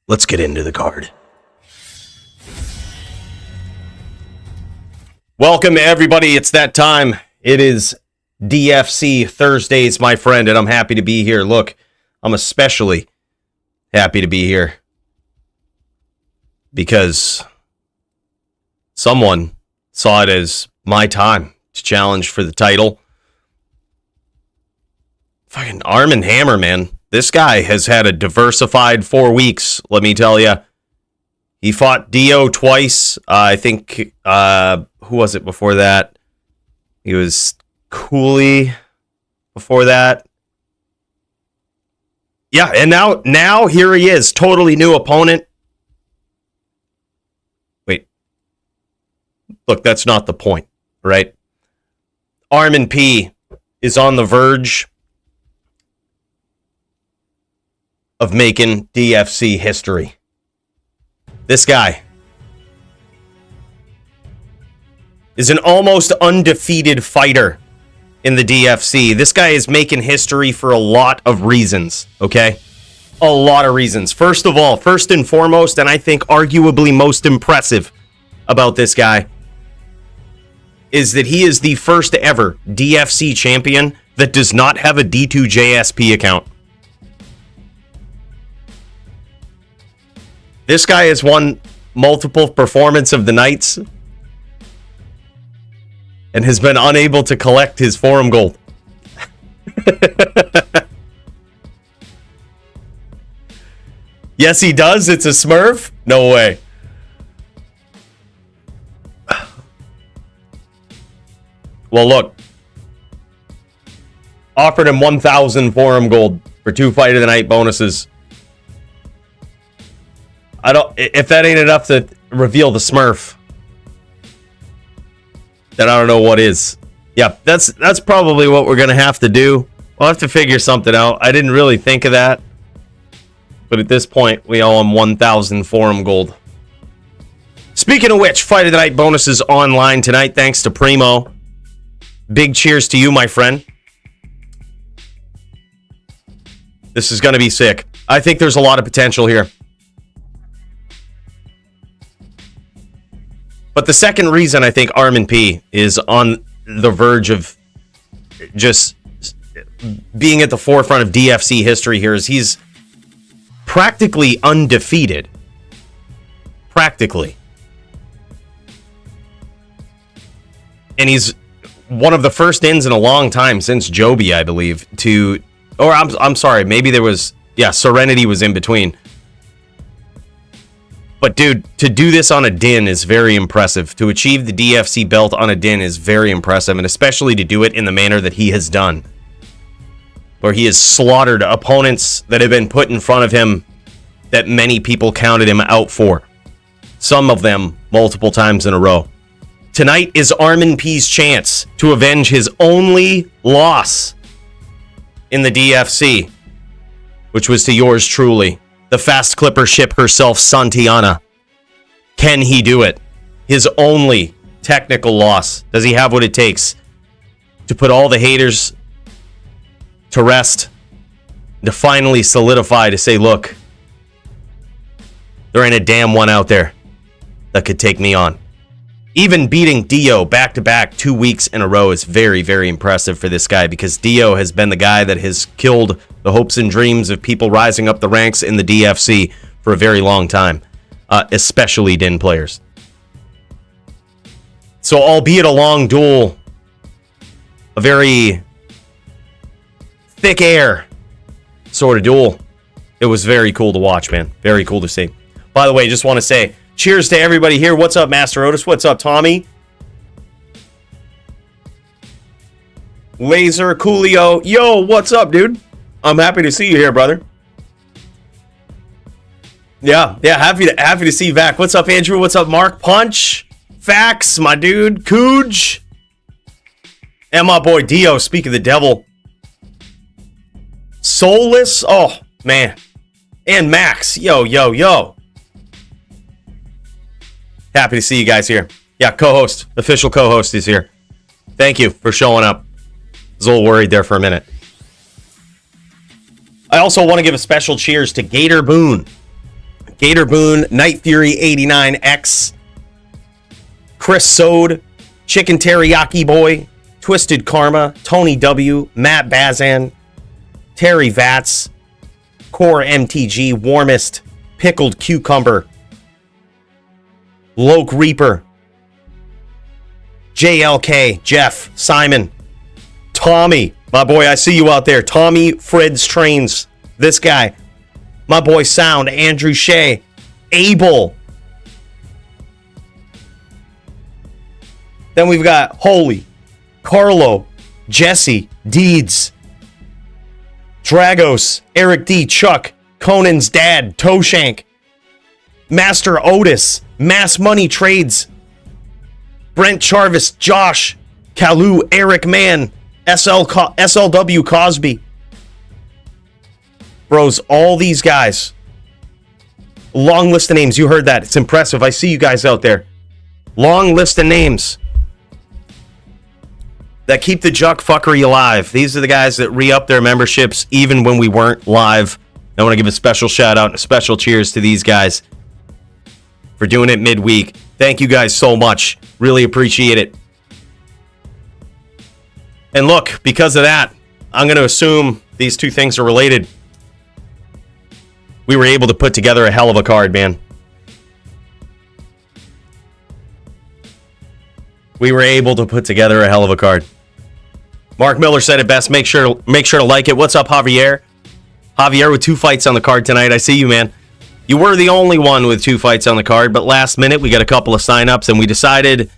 Let's get into the card. Welcome, everybody. It's that time. It is DFC Thursdays, my friend, and I'm happy to be here. Look, I'm especially happy to be here because someone saw it as my time to challenge for the title. Fucking Arm and Hammer, man. This guy has had a diversified 4 weeks, let me tell you. He fought Dio twice. I think, who was it before that? He was Coooley before that. Yeah, and now here he is. Totally new opponent. Wait. Look, that's not the point, right? ArmondP is on the verge of making DFC history. This guy is an almost undefeated fighter in the DFC. This guy is making history for a lot of reasons, okay? A lot of reasons. First of all, first and foremost, and I think arguably most impressive about this guy, is that he is the first ever DFC champion that does not have a D2JSP account. This guy has won multiple Performance of the Nights and has been unable to collect his forum gold. Yes, he does. It's a Smurf? No way. Well, look. Offered him 1,000 forum gold for 2 Fight of the Night bonuses. If that ain't enough to reveal the Smurf, then I don't know what is. Yeah, that's probably what we're gonna have to do. We'll have to figure something out. I didn't really think of that, but at this point, we owe him 1,000 forum gold. Speaking of which, Fight of the Night bonuses online tonight, thanks to Primo. Big cheers to you, my friend. This is gonna be sick. I think there's a lot of potential here. But the second reason I think ArmondP is on the verge of just being at the forefront of DFC history here is he's practically undefeated. Practically. And he's one of the first ins in a long time since Joby, I believe, to... Or I'm sorry, maybe there was... Yeah, Serenity was in between. But dude, to do this on a din is very impressive. To achieve the DFC belt on a din is very impressive, and especially to do it in the manner that he has done. Where he has slaughtered opponents that have been put in front of him that many people counted him out for. Some of them multiple times in a row. Tonight is ArmondP's chance to avenge his only loss in the DFC, which was to yours truly. The fast clipper ship herself, Santiana. Can he do it? His only technical loss. Does he have what it takes to put all the haters to rest? To finally solidify, to say, look, there ain't a damn one out there that could take me on. Even beating Dio back-to-back 2 weeks in a row is very, very impressive for this guy, because Dio has been the guy that has killed the hopes and dreams of people rising up the ranks in the DFC for a very long time, especially din players. So, albeit a long duel, a very thick air sort of duel, it was very cool to watch, man. Very cool to see. By the way, just want to say, cheers to everybody here. What's up, Master Otis? What's up, Tommy? Laser, Coolio. Yo, what's up, dude? I'm happy to see you here, brother. Yeah, happy to see you back. What's up, Andrew? What's up, Mark? Punch. Fax, my dude. Cooj. And my boy, Dio. Speak of the devil. Soulless. Oh, man. And Max. Yo. Happy to see you guys here. Yeah, co-host, official co-host is here. Thank you for showing up. I was a little worried there for a minute. I also want to give a special cheers to Gator Boone. Gator Boone, Night Fury 89X, Chris Sode, Chicken Teriyaki Boy, Twisted Karma, Tony W, Matt Bazan, Terry Vats, Core MTG, Warmest, Pickled Cucumber, Loke Reaper, JLK, Jeff, Simon, Tommy, my boy, I see you out there. Tommy Fred's Trains, this guy, my boy Sound, Andrew Shea, Abel. Then we've got Holy, Carlo, Jesse, Deeds, Dragos, Eric D, Chuck, Conan's dad, Toshank, Master Otis, Mass Money Trades, Brent Charvis, Josh, Kalu, Eric Mann, SLW Cosby. Bros, all these guys. Long list of names. You heard that. It's impressive. I see you guys out there. Long list of names that keep the Juck fuckery alive. These are the guys that re-up their memberships even when we weren't live. I want to give a special shout out and a special cheers to these guys for doing it midweek. Thank you guys so much. Really appreciate it. And look, because of that, I'm going to assume these two things are related. We were able to put together a hell of a card, man. We were able to put together a hell of a card. Mark Miller said it best. Make sure to like it. What's up, Javier? Javier with 2 fights on the card tonight. I see you, man. You were the only one with 2 fights on the card, but last minute we got a couple of signups and we decided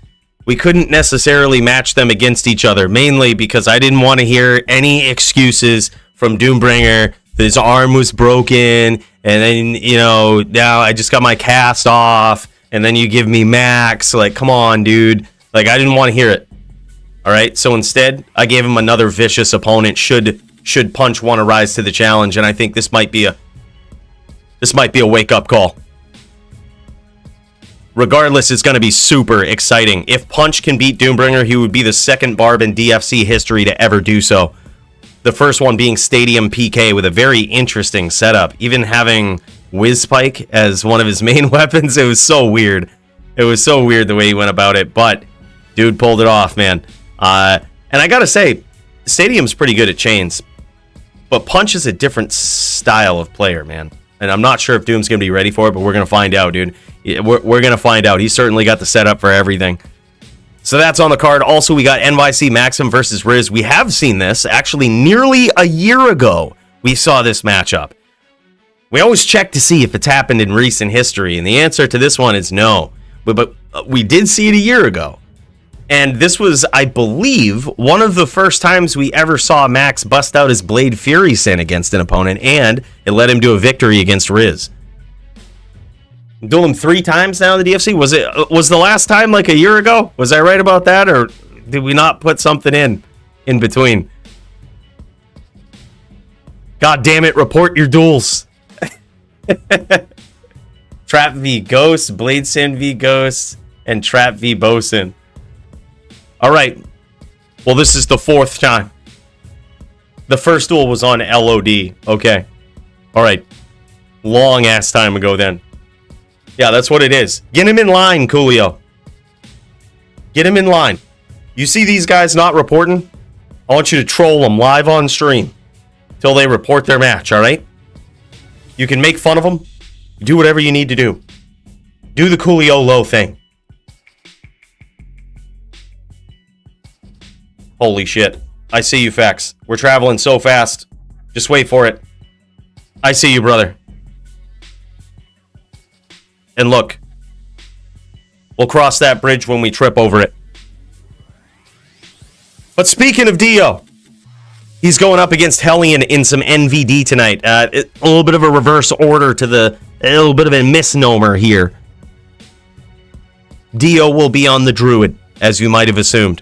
we couldn't necessarily match them against each other, mainly because I didn't want to hear any excuses from Doombringer. His arm was broken, and then, now I just got my cast off, and then you give me max. Like, come on, dude. Like, I didn't want to hear it. All right, so instead, I gave him another vicious opponent should Punch want to rise to the challenge, and I think this might be a wake-up call. Regardless, it's going to be super exciting. If Punch can beat Doombringer, he would be the second barb in DFC history to ever do so. The first one being Stadium PK with a very interesting setup. Even having Whizpike as one of his main weapons, it was so weird. It was so weird the way he went about it, but dude pulled it off, man. And I gotta say, Stadium's pretty good at chains, but Punch is a different style of player, man. And I'm not sure if Doom's going to be ready for it, but we're going to find out, dude. We're going to find out. He's certainly got the setup for everything. So that's on the card. Also, we got NYCmaxim versus Riz. We have seen this. Actually, nearly a year ago, we saw this matchup. We always check to see if it's happened in recent history, and the answer to this one is no. But we did see it a year ago. And this was, I believe, one of the first times we ever saw Max bust out his Blade Fury Sin against an opponent, and it led him to a victory against Riz. Duel him 3 times now in the DFC. Was the last time like a year ago? Was I right about that, or did we not put something in between? God damn it, report your duels. Trap v Ghost, Blade Sin v Ghost, and Trap v Bosun. All right. Well, this is the 4th time. The first duel was on LOD. Okay. All right. Long ass time ago then. Yeah, that's what it is. Get him in line, Coolio. Get him in line. You see these guys not reporting? I want you to troll them live on stream till they report their match, all right? You can make fun of them. Do whatever you need to do. Do the Coolio low thing. Holy shit. I see you, Fax. We're traveling so fast. Just wait for it. I see you, brother. And look. We'll cross that bridge when we trip over it. But speaking of Dio, he's going up against Hellian in some NVD tonight. A little bit of a reverse order a little bit of a misnomer here. Dio will be on the druid, as you might have assumed.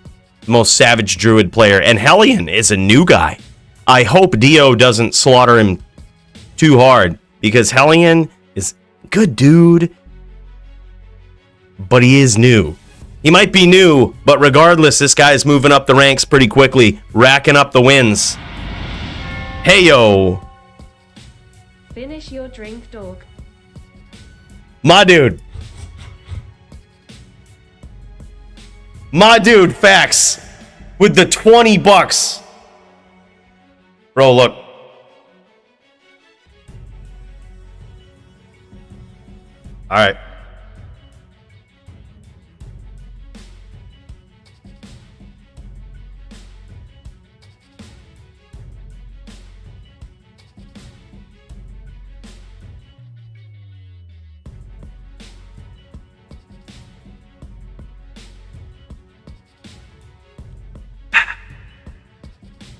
Most savage druid player, and Hellian is a new guy. I hope Dio doesn't slaughter him too hard, because Hellian is a good dude, but he is new. He might be new, but regardless, this guy's moving up the ranks pretty quickly, racking up the wins. Hey yo! Finish your drink, dog. My dude. My dude, Facts. With the 20 bucks. Bro, look. All right.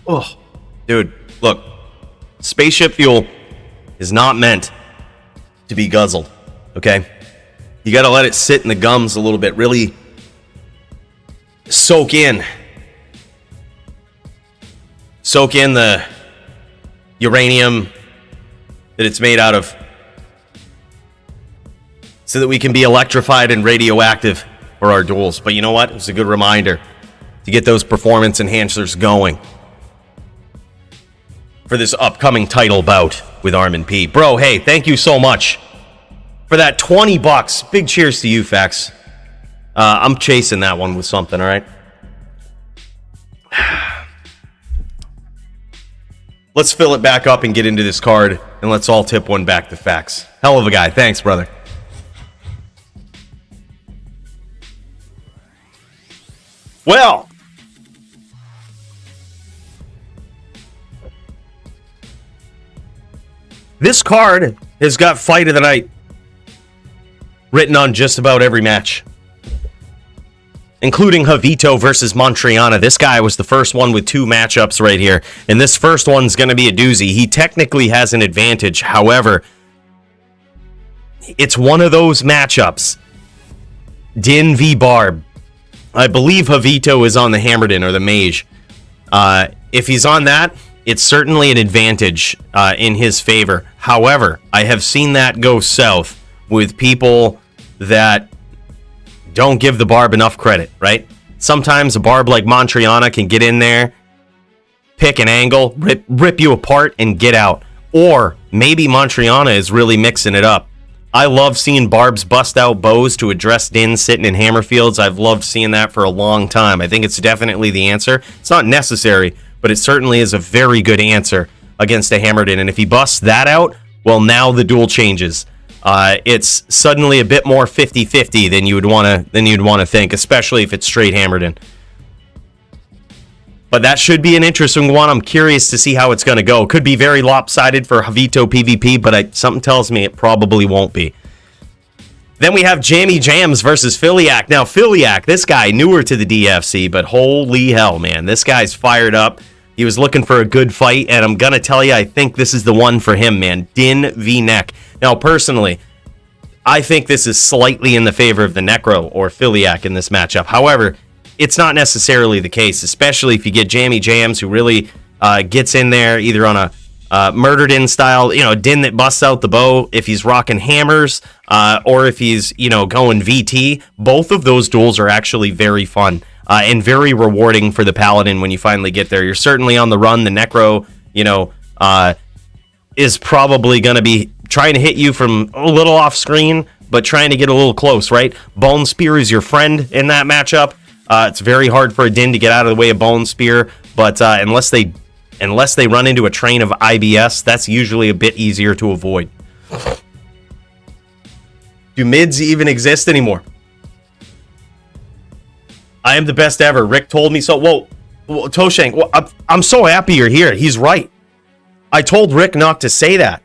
Oh, dude, look. Spaceship fuel is not meant to be guzzled, okay? You gotta let it sit in the gums a little bit, really soak in. Soak in the uranium that it's made out of so that we can be electrified and radioactive for our duels. But you know what? It's a good reminder to get those performance enhancers going for this upcoming title bout with ArmondP. Bro, hey, thank you so much for that 20 bucks. Big cheers to you, Facts. I'm chasing that one with something, all right? Let's fill it back up and get into this card, and let's all tip one back to Facts. Hell of a guy. Thanks, brother. Well, this card has got Fight of the Night written on just about every match, including Javito versus Mantrayana. This guy was the first one with 2 matchups right here, and this first one's going to be a doozy. He technically has an advantage. However, it's one of those matchups. Din v Barb. I believe Javito is on the Hammerdin or the Mage. If he's on that, it's certainly an advantage in his favor. However, I have seen that go south with people that don't give the Barb enough credit, right? Sometimes a Barb like Mantrayana can get in there, pick an angle, rip you apart, and get out. Or maybe Mantrayana is really mixing it up. I love seeing Barbs bust out bows to address Din sitting in Hammerfields. I've loved seeing that for a long time. I think it's definitely the answer. It's not necessary, but it certainly is a very good answer against a Hammerdin. And if he busts that out, well, now the duel changes. It's suddenly a bit more 50-50 than you'd want to think, especially if it's straight Hammerdin. But that should be an interesting one. I'm curious to see how it's going to go. Could be very lopsided for Javitopvp, but something tells me it probably won't be. Then we have Jammy Jams versus Philiac. Now, Philiac, this guy, newer to the DFC, but holy hell, man. This guy's fired up. He was looking for a good fight, and I'm going to tell you, I think this is the one for him, man. Din v Neck. Now, personally, I think this is slightly in the favor of the Necro or Philiac in this matchup. However, it's not necessarily the case, especially if you get Jammy Jams, who really gets in there either on a murder Din style, Din that busts out the bow, if he's rocking hammers, or if he's, going VT. Both of those duels are actually very fun and very rewarding for the Paladin when you finally get there. You're certainly on the run. The Necro, is probably going to be trying to hit you from a little off screen, but trying to get a little close, right? Bone Spear is your friend in that matchup. It's very hard for a Din to get out of the way of Bone Spear, but unless they run into a train of IBS, that's usually a bit easier to avoid. Do mids even exist anymore? I am the best ever. Rick told me so. Whoa, Toshank, I'm so happy you're here. He's right. I told Rick not to say that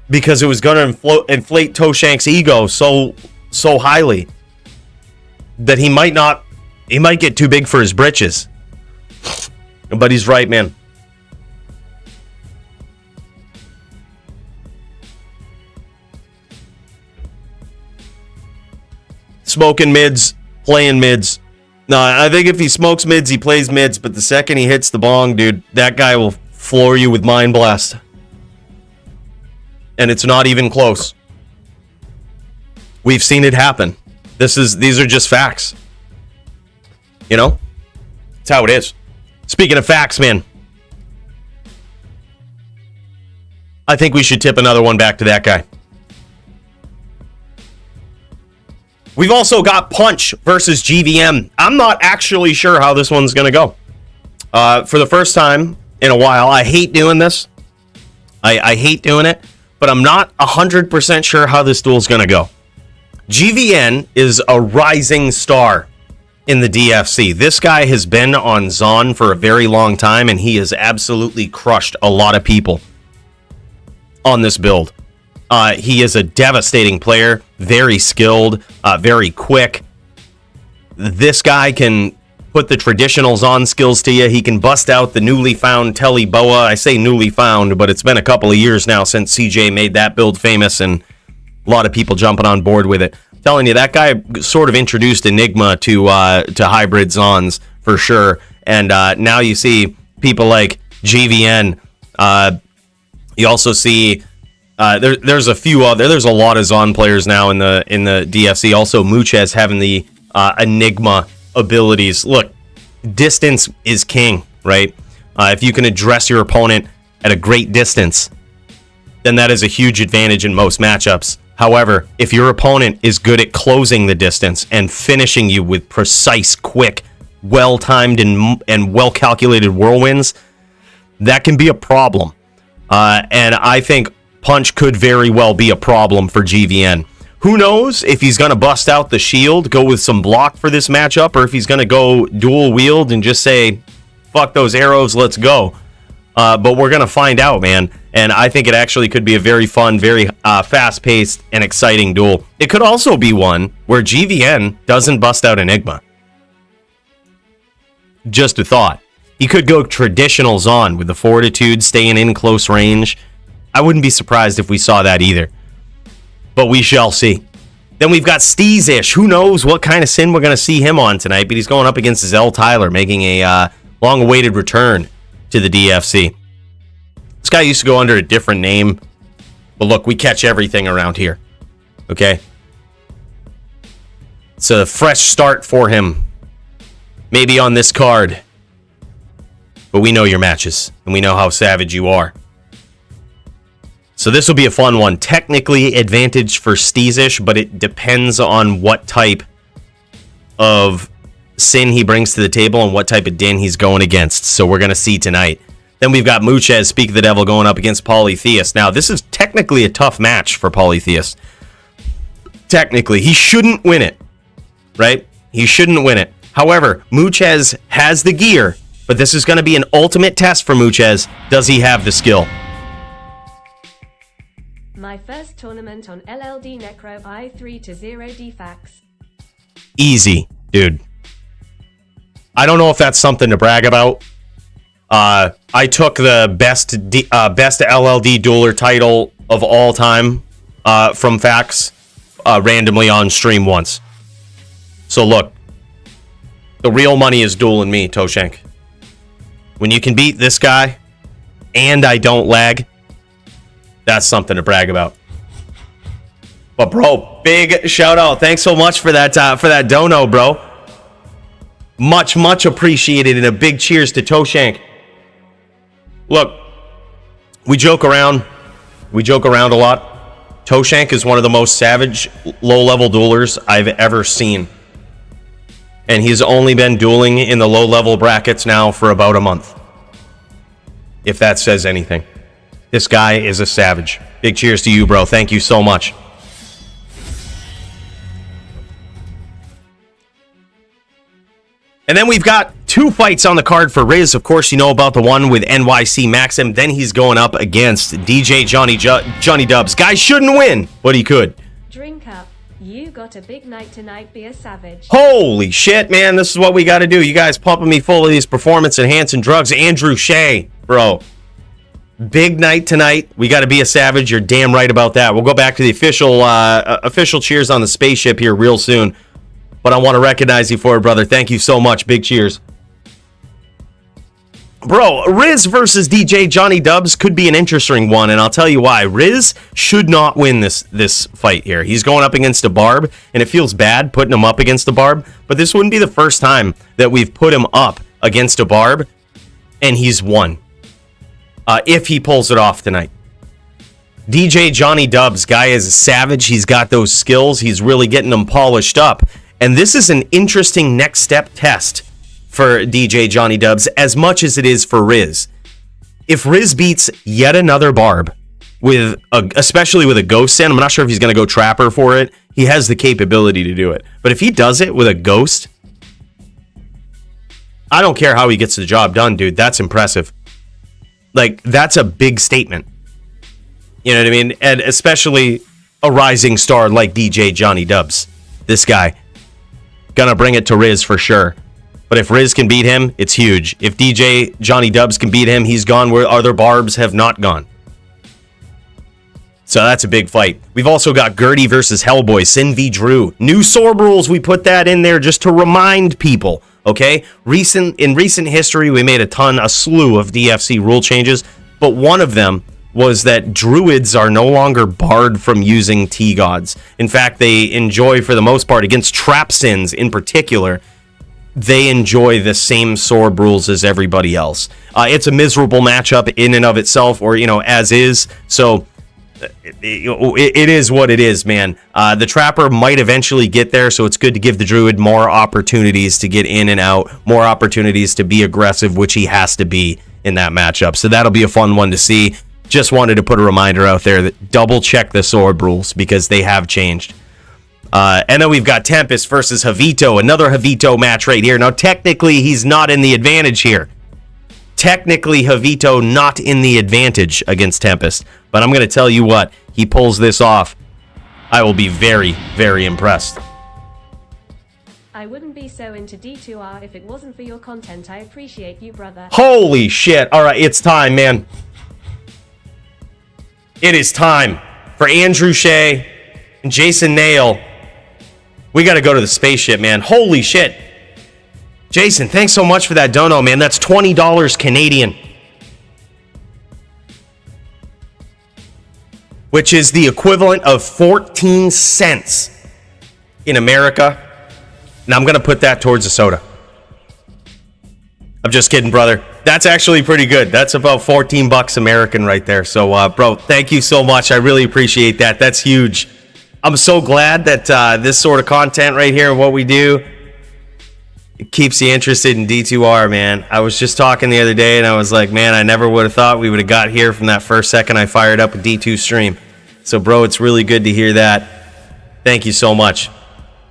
because it was going to inflate Toshank's ego so highly that he might get too big for his britches. But he's right, man. Smoking mids, playing mids. No, I think if he smokes mids, he plays mids, but the second he hits the bong, dude, that guy will floor you with Mind Blast. And it's not even close. We've seen it happen. These are just facts. It's how it is. Speaking of facts, man, I think we should tip another one back to that guy. We've also got Punch versus GVM. I'm not actually sure how this one's going to go. For the first time in a while, I hate doing this. I hate doing it, but I'm not 100% sure how this duel's going to go. GVN is a rising star in the DFC. This guy has been on Zon for a very long time, and he has absolutely crushed a lot of people on this build. He is a devastating player, very skilled, very quick. This guy can put the traditional Zon skills to you. He can bust out the newly found Telly bowa. I say newly found, but it's been a couple of years now since CJ made that build famous, and a lot of people jumping on board with it. I'm telling you, that guy sort of introduced Enigma to hybrid Zons for sure. And now you see people like GVN. You also see there's a few other. There's a lot of Zon players now in the DFC. Also, Muchez having the Enigma abilities. Look, distance is king, right? If you can address your opponent at a great distance, then that is a huge advantage in most matchups. However, if your opponent is good at closing the distance and finishing you with precise, quick, well-timed and well-calculated whirlwinds, that can be a problem. And I think Punch could very well be a problem for GVN. Who knows if he's going to bust out the shield, go with some block for this matchup, or if he's going to go dual wield and just say, fuck those arrows, let's go. But we're going to find out, man. And I think it actually could be a very fun, very fast-paced and exciting duel. It could also be one where GVN doesn't bust out Enigma. Just a thought. He could go traditional Zon with the Fortitude, staying in close range. I wouldn't be surprised if we saw that either. But we shall see. Then we've got Steezish. Who knows what kind of sin we're going to see him on tonight, but he's going up against Xeltyler, making a long-awaited return to the DFC. This guy used to go under a different name, but look, we catch everything around here. Okay? It's a fresh start for him. Maybe on this card. But we know your matches, and we know how savage you are. So this will be a fun one. Technically advantage for Steezish, but it depends on what type of sin he brings to the table and what type of din he's going against. So we're going to see tonight. Then we've got Muchez, Speak of the Devil, going up against Polytheist. Now, this is technically a tough match for Polytheist. Technically. He shouldn't win it. Right? He shouldn't win it. However, Muchez has the gear, but this is going to be an ultimate test for Muchez. Does he have the skill? My first tournament on LLD Necro I3 to 0 defax. Easy, dude. I don't know if that's something to brag about. I took the best LLD dueler title of all time from Fax randomly on stream once. So look, the real money is dueling me, Toshank. When you can beat this guy and I don't lag, that's something to brag about. But bro, big shout out. Thanks so much for that dono, bro. Much appreciated, and a big cheers to Toshank. Look, we joke around a lot. Toshank is one of the most savage low-level duelers I've ever seen. And he's only been dueling in the low-level brackets now for about a month. If that says anything. This guy is a savage. Big cheers to you, bro. Thank you so much. And then we've got two fights on the card for Riz. Of course, you know about the one with NYCmaxim. Then he's going up against DJ Johnny Dubs. Guy shouldn't win, but he could. Drink up. You got a big night tonight. Be a savage. Holy shit, man. This is what we got to do. You guys pumping me full of these performance-enhancing drugs. Andrew Shea, bro. Big night tonight. We got to be a savage. You're damn right about that. We'll go back to the official cheers on the spaceship here real soon. But I want to recognize you for it, brother. Thank you so much. Big cheers. Bro, Riz versus DJ Johnny Dubs could be an interesting one, and I'll tell you why. Riz should not win this fight here. He's going up against a barb, and it feels bad putting him up against a barb, but this wouldn't be the first time that we've put him up against a barb, and he's won. If he pulls it off tonight. DJ Johnny Dubs, guy is a savage. He's got those skills. He's really getting them polished up. And this is an interesting next step test for DJ Johnny Dubs as much as it is for Riz. If Riz beats yet another barb, especially with a ghost in, I'm not sure if he's going to go trapper for it. He has the capability to do it. But if he does it with a ghost, I don't care how he gets the job done, dude. That's impressive. Like, that's a big statement. You know what I mean? And especially a rising star like DJ Johnny Dubs. This guy. Gonna bring it to Riz for sure. But if Riz can beat him, it's huge. If DJ Johnny Dubs can beat him, he's gone where other barbs have not gone. So that's a big fight. We've also got Gurdy versus Hellboy, Sin v Drew. New Sorb rules, we put that in there just to remind people, okay? In recent history, we made a slew of DFC rule changes, but one of them was that druids are no longer barred from using T-gods. In fact, they enjoy, for the most part, against trap sins in particular, they enjoy the same Sorb rules as everybody else. It's a miserable matchup in and of itself, or, as is, so it is what it is, man. The Trapper might eventually get there, so it's good to give the Druid more opportunities to get in and out, more opportunities to be aggressive, which he has to be in that matchup. So that'll be a fun one to see. Just wanted to put a reminder out there that double check the Sorb rules because they have changed. And then we've got Tempest versus Javito, another Javito match right here. Now, technically, he's not in the advantage here. Technically, Javito not in the advantage against Tempest. But I'm going to tell you what, he pulls this off. I will be very, very impressed. I wouldn't be so into D2R if it wasn't for your content. I appreciate you, brother. Holy shit. All right, it's time, man. It is time for Andrew Shea and Jason Nail. We got to go to the spaceship, man. Holy shit. Jason, thanks so much for that dono, man. That's $20 Canadian. Which is the equivalent of 14 cents in America. And I'm going to put that towards a soda. I'm just kidding, brother. That's actually pretty good. That's about 14 bucks American right there. So, bro, thank you so much. I really appreciate that. That's huge. I'm so glad that this sort of content right here, what we do, it keeps you interested in D2R, man. I was just talking the other day, and I was like, man, I never would have thought we would have got here from that first second I fired up a D2 stream. So, bro, it's really good to hear that. Thank you so much.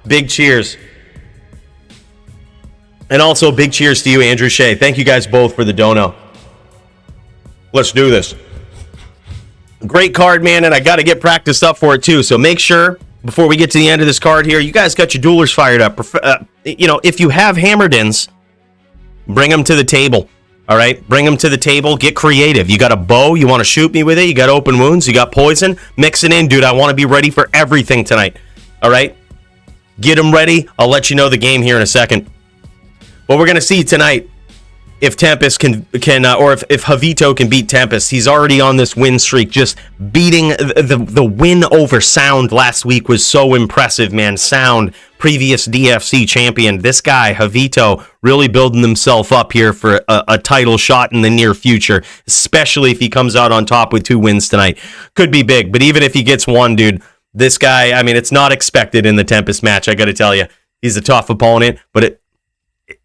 Big cheers. And also, big cheers to you, Andrew Shea. Thank you guys both for the dono. Let's do this. Great card, man, and I got to get practiced up for it, too. So make sure, before we get to the end of this card here, you guys got your duelers fired up. If you have hammerdins, bring them to the table. All right? Bring them to the table. Get creative. You got a bow. You want to shoot me with it. You got open wounds. You got poison. Mix it in, dude. I want to be ready for everything tonight. All right? Get them ready. I'll let you know the game here in a second. But we're going to see tonight if Tempest or if Javito can beat Tempest. He's already on this win streak. Just beating the win over Sound last week was so impressive, man. Sound, previous DFC champion. This guy, Javito, really building himself up here for a title shot in the near future, especially if he comes out on top with 2 wins tonight. Could be big, but even if he gets one, dude, this guy, I mean, it's not expected in the Tempest match, I got to tell you. He's a tough opponent, but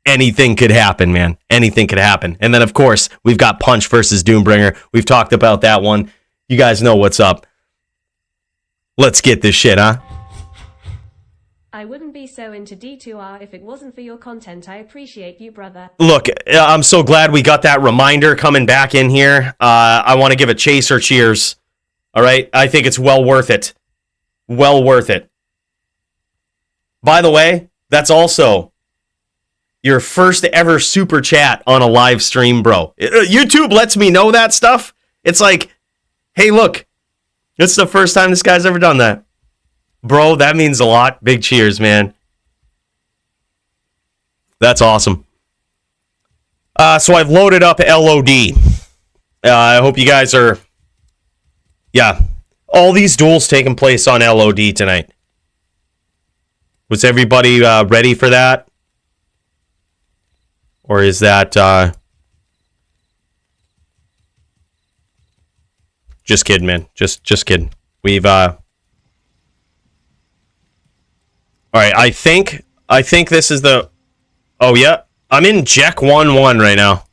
anything could happen, man. Anything could happen. And then, of course, we've got Punch versus Doombringer. We've talked about that one. You guys know what's up. Let's get this shit, huh? I wouldn't be so into D2R if it wasn't for your content. I appreciate you, brother. Look, I'm so glad we got that reminder coming back in here. I want to give a chaser cheers. All right? I think it's well worth it. Well worth it. By the way, that's also your first ever super chat on a live stream, bro. YouTube lets me know that stuff. It's like, hey, look, it's the first time this guy's ever done that. Bro, that means a lot. Big cheers, man. That's awesome. So I've loaded up LOD. I hope you guys are... Yeah, all these duels taking place on LOD tonight. Was everybody ready for that? Or is that Just kidding, man. Just kidding. We've all right, I think this is the... Oh, yeah. I'm in Jack 1-1 right now.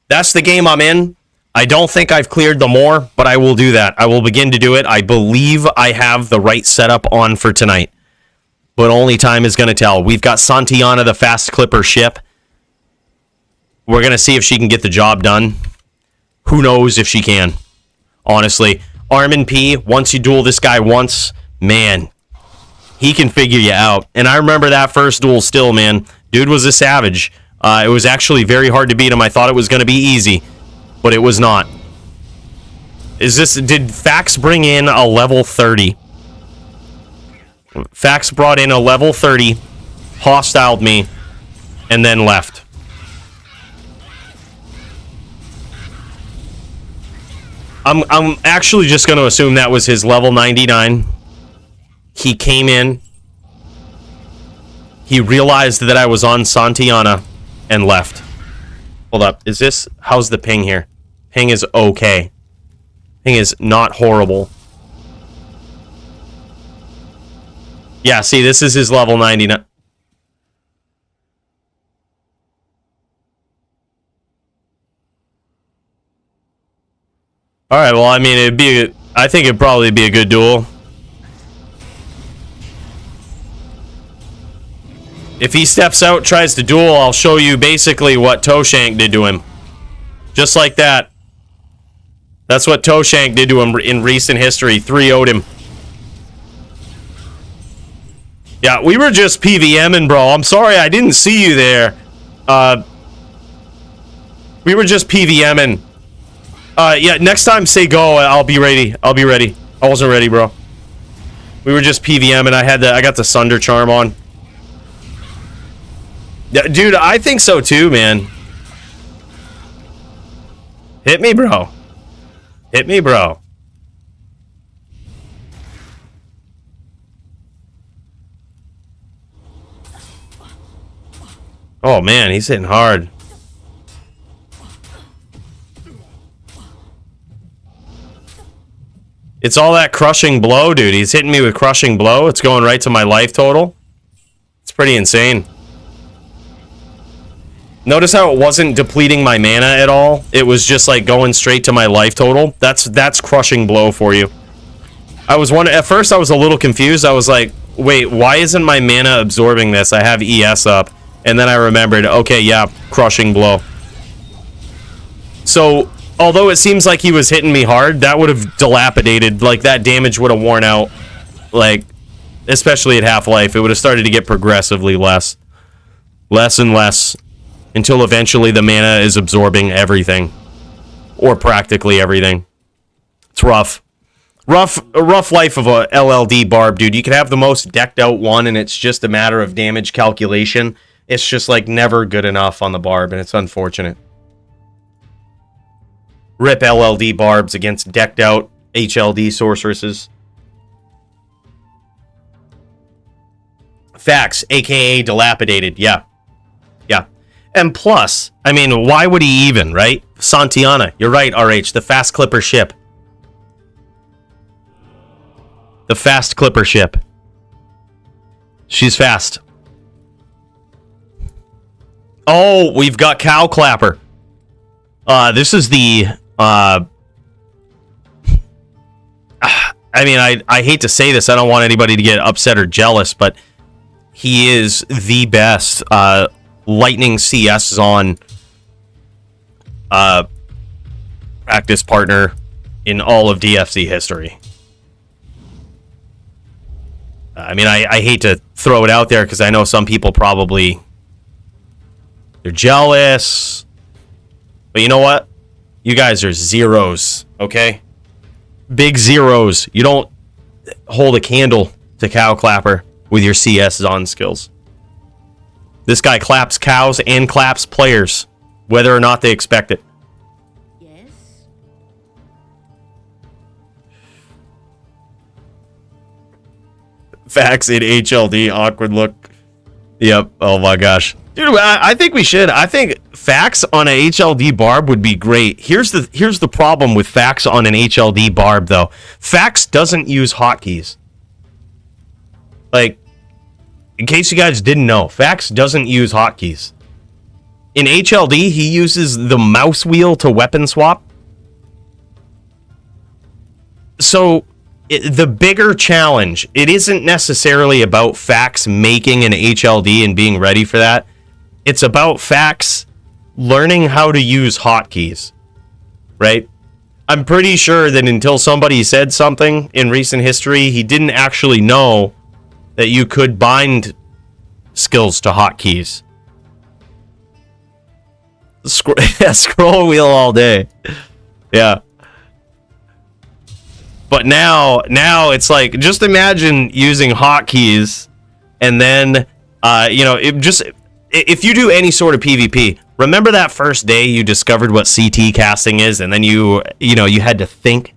That's the game I'm in. I don't think I've cleared the more, but I will do that. I will begin to do it. I believe I have the right setup on for tonight. But only time is going to tell. We've got Santiana, the fast clipper ship. We're going to see if she can get the job done. Who knows if she can. Honestly. ArmondP, once you duel this guy once, man, he can figure you out. And I remember that first duel still, man. Dude was a savage. It was actually very hard to beat him. I thought it was going to be easy. But it was not. Did Fax bring in a level 30? Fax brought in a level 30, hostiled me, and then left. I'm actually just going to assume that was his level 99. He came in. He realized that I was on Santiana and left. Hold up. How's the ping here? Ping is okay. Ping is not horrible. Yeah, see, this is his level 99. All right, well, I mean, I think it'd probably be a good duel. If he steps out, tries to duel, I'll show you basically what Toshank did to him. Just like that. That's what Toshank did to him in recent history. 3-0'd him. Yeah, we were just PVMing, bro. I'm sorry I didn't see you there. We were just PVMing. Yeah, next time say go, I'll be ready. I'll be ready. I wasn't ready, bro. We were just PVMing. I got the Sunder Charm on. Yeah, dude, I think so too, man. Hit me, bro. Hit me, bro. Oh, man, he's hitting hard. It's all that crushing blow, dude. He's hitting me with crushing blow. It's going right to my life total. It's pretty insane. Notice how it wasn't depleting my mana at all. It was just like going straight to my life total. That's crushing blow for you. At first I was a little confused. I was like, wait, why isn't my mana absorbing this? I have ES up. And then I remembered, okay, yeah, crushing blow. So, although it seems like he was hitting me hard, that would have dilapidated, like that damage would have worn out, like, especially at half-life. It would have started to get progressively less. Less and less. Until eventually the mana is absorbing everything. Or practically everything. It's rough. A rough life of a LLD barb, dude. You can have the most decked out one and it's just a matter of damage calculation. It's just like never good enough on the barb and it's unfortunate. Rip LLD barbs against decked out HLD sorceresses. Facts, aka dilapidated, yeah. Yeah. And plus, I mean, why would he even, right? Santiana, you're right, RH, the fast clipper ship. The fast clipper ship. She's fast. Oh, we've got Cowclapper. This is the... I mean, I hate to say this. I don't want anybody to get upset or jealous, but he is the best Lightning CS Zon practice partner in all of DFC history. I mean, I hate to throw it out there because I know some people probably... They're jealous. But you know what? You guys are zeros, okay? Big zeros. You don't hold a candle to Cowclapper with your CS Zon skills. This guy claps cows and claps players, whether or not they expect it. Yes. Facts in HLD, awkward look. Yep, oh my gosh. Dude, I think we should. I think Fax on a HLD barb would be great. Here's the problem with Fax on an HLD barb, though. Fax doesn't use hotkeys. Like, in case you guys didn't know, Fax doesn't use hotkeys. In HLD, he uses the mouse wheel to weapon swap. So, the bigger challenge, it isn't necessarily about Fax making an HLD and being ready for that. It's about Fax learning how to use hotkeys, right? I'm pretty sure that until somebody said something in recent history, he didn't actually know that you could bind skills to hotkeys. Scroll wheel all day. Yeah. But now it's like, just imagine using hotkeys and then, if you do any sort of PvP, remember that first day you discovered what CT casting is, and then you had to think.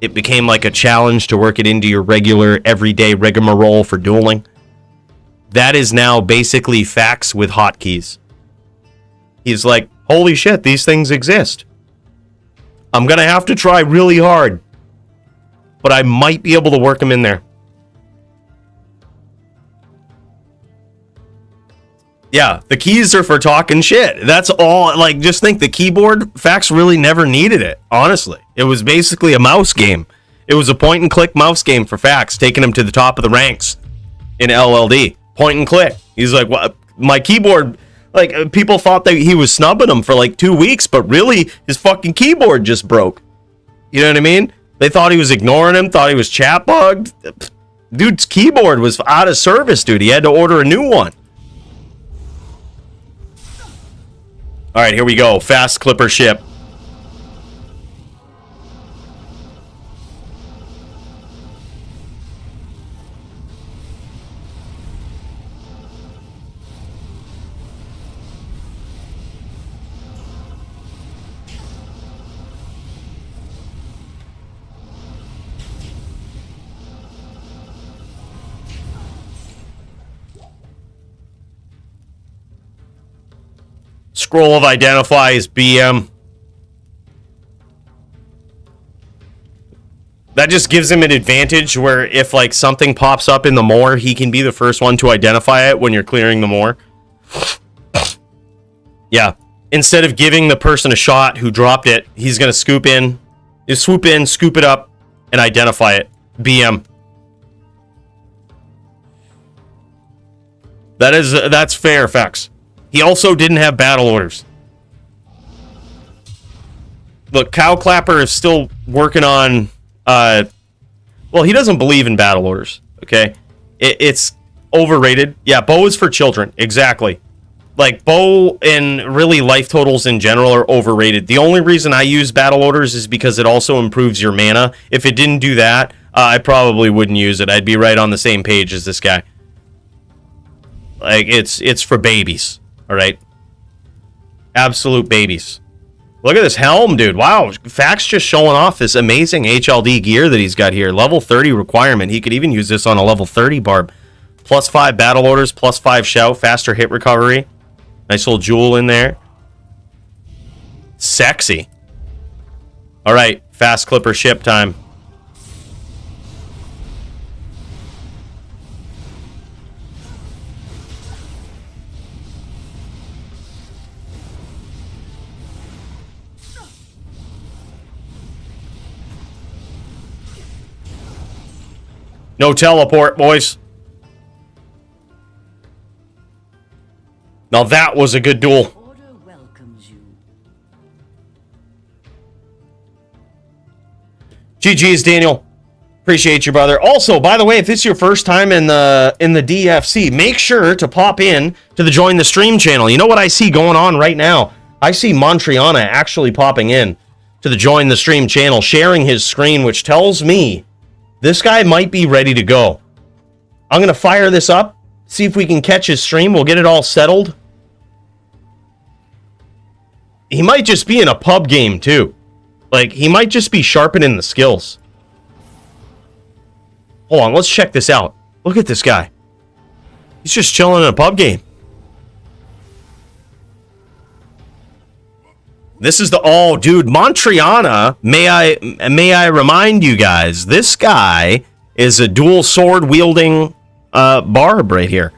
It became like a challenge to work it into your regular, everyday rigmarole for dueling. That is now basically Fax with hotkeys. He's like, holy shit, these things exist. I'm going to have to try really hard, but I might be able to work them in there. Yeah, the keys are for talking shit. That's all. Like, just think, the keyboard, Fax really never needed it, honestly. It was basically a mouse game. It was a point-and-click mouse game for Fax, taking him to the top of the ranks in LLD. Point and click. He's like, what? My keyboard, like, people thought that he was snubbing him for like 2 weeks, but really, his fucking keyboard just broke. You know what I mean? They thought he was ignoring him, thought he was chat bugged. Dude's keyboard was out of service, dude. He had to order a new one. All right, here we go. Fast clipper ship. Scroll of Identify is BM. That just gives him an advantage where if like something pops up in the moor, he can be the first one to identify it when you're clearing the moor. Yeah. Instead of giving the person a shot who dropped it, he's going to swoop in, scoop it up, and identify it. BM. That's fair, Fax. He also didn't have battle orders. Look, Cowclapper is still working on... well, he doesn't believe in battle orders, okay? It's overrated. Yeah, bow is for children, exactly. Like, bow and really life totals in general are overrated. The only reason I use battle orders is because it also improves your mana. If it didn't do that, I probably wouldn't use it. I'd be right on the same page as this guy. Like, it's for babies. All right. Absolute babies. Look at this helm, dude. Wow. Fax just showing off this amazing HLD gear that he's got here. Level 30 requirement. He could even use this on a level 30 barb. Plus 5 battle orders, plus 5 shout, faster hit recovery. Nice little jewel in there. Sexy. All right. Fast clipper ship time. No teleport, boys. Now that was a good duel. Order welcomes you. GG's, Daniel. Appreciate you, brother. Also, by the way, if this is your first time in the DFC, make sure to pop in to the Join the Stream channel. You know what I see going on right now? I see Mantrayana actually popping in to the Join the Stream channel, sharing his screen, which tells me this guy might be ready to go. I'm going to fire this up, see if we can catch his stream. We'll get it all settled. He might just be in a pub game, too. Like, he might just be sharpening the skills. Hold on, let's check this out. Look at this guy. He's just chilling in a pub game. This is the dude, Mantrayana. May I remind you guys, this guy is a dual sword wielding barb right here.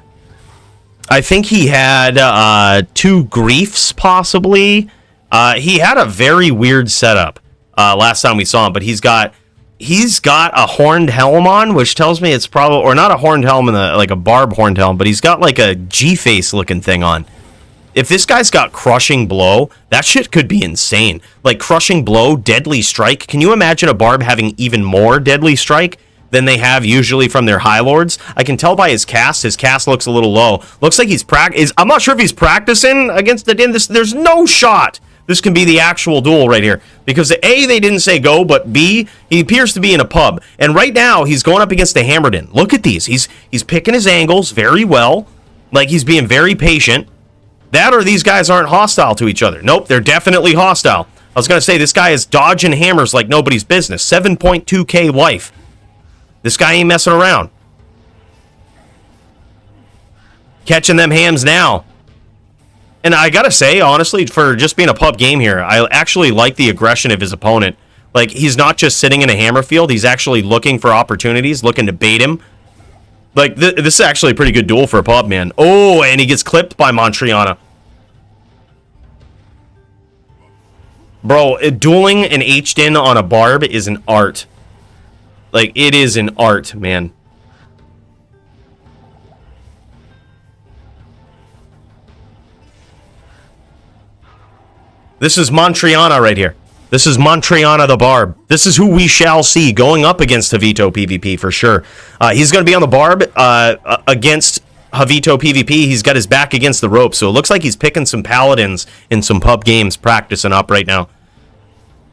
I think he had 2 griefs possibly. He had a very weird setup last time we saw him, but he's got a horned helm on, which tells me it's probably, or not a horned helm, like a barb horned helm, but he's got like a G-face looking thing on. If this guy's got Crushing Blow, that shit could be insane. Like Crushing Blow, Deadly Strike. Can you imagine a barb having even more Deadly Strike than they have usually from their High Lords? I can tell by his cast. His cast looks a little low. Looks like I'm not sure if he's practicing against the Din. There's no shot this can be the actual duel right here. Because A, they didn't say go, but B, he appears to be in a pub. And right now, he's going up against the Hammerdin. Look at these. He's picking his angles very well. Like, he's being very patient. That or these guys aren't hostile to each other. Nope, they're definitely hostile. I was going to say, this guy is dodging hammers like nobody's business. 7.2k life. This guy ain't messing around. Catching them hams now. And I gotta say, honestly, for just being a pub game here, I actually like the aggression of his opponent. Like, he's not just sitting in a hammer field, he's actually looking for opportunities, looking to bait him. Like, this is actually a pretty good duel for a pub, man. Oh, and he gets clipped by Mantrayana. Bro, dueling an hdin on a barb is an art. Like, it is an art, man. This is Mantrayana right here. This is Mantrayana the Barb. This is who we shall see going up against Javitopvp for sure. He's going to be on the Barb against Javitopvp. He's got his back against the rope, so it looks like he's picking some paladins in some pub games, practicing up right now.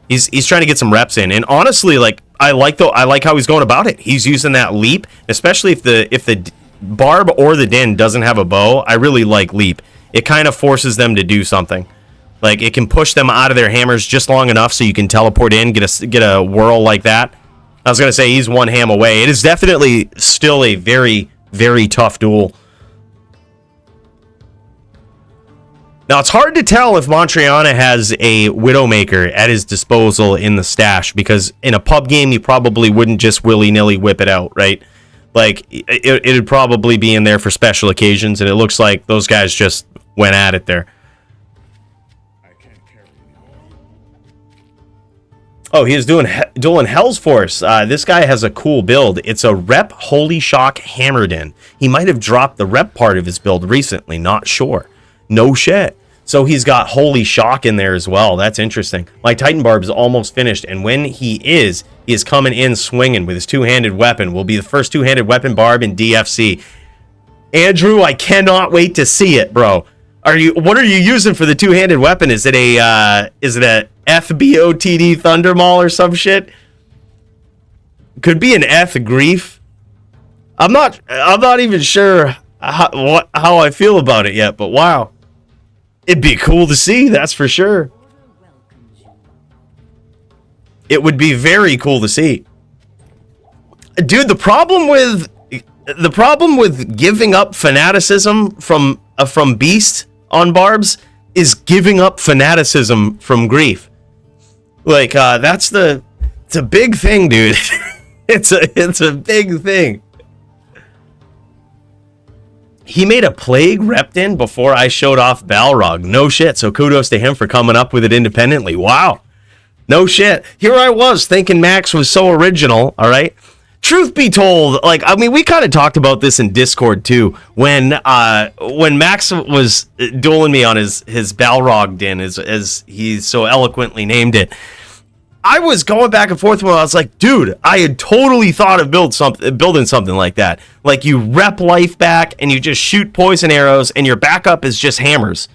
He's trying to get some reps in, and honestly, like I like how he's going about it. He's using that leap, especially if the Barb or the Din doesn't have a bow. I really like leap. It kind of forces them to do something. Like, it can push them out of their hammers just long enough so you can teleport in, get a whirl like that. I was going to say he's one ham away. It is definitely still a very, very tough duel. Now, it's hard to tell if Mantrayana has a Widowmaker at his disposal in the stash, because in a pub game, you probably wouldn't just willy-nilly whip it out, right? Like, it'd probably be in there for special occasions, and it looks like those guys just went at it there. Oh, he is dueling Hell's Force. This guy has a cool build. It's a Rep Holy Shock Hammerdin. He might have dropped the Rep part of his build recently. Not sure. No shit. So he's got Holy Shock in there as well. That's interesting. My Titan Barb is almost finished, and when he is coming in swinging with his two-handed weapon. Will be the first two-handed weapon Barb in DFC. Andrew, I cannot wait to see it, bro. What are you using for the two-handed weapon? Is it a FBOTD Thundermaul or some shit? Could be an F Grief. I'm not even sure how I feel about it yet, but wow. It'd be cool to see, that's for sure. It would be very cool to see. Dude, the problem with giving up fanaticism from Beast on Barbs is giving up fanaticism from Grief. Like, it's a big thing, dude. it's a big thing. He made a Plague Reptin before I showed off Balrog. No shit. So kudos to him for coming up with it independently. Wow. No shit. Here I was thinking Max was so original. All right. Truth be told, like, I mean, we kind of talked about this in Discord too. When Max was dueling me on his Balrog din, as he so eloquently named it, I was going back and forth with him. I was like, dude, I had totally thought of building something like that. Like, you rep life back and you just shoot poison arrows and your backup is just hammers.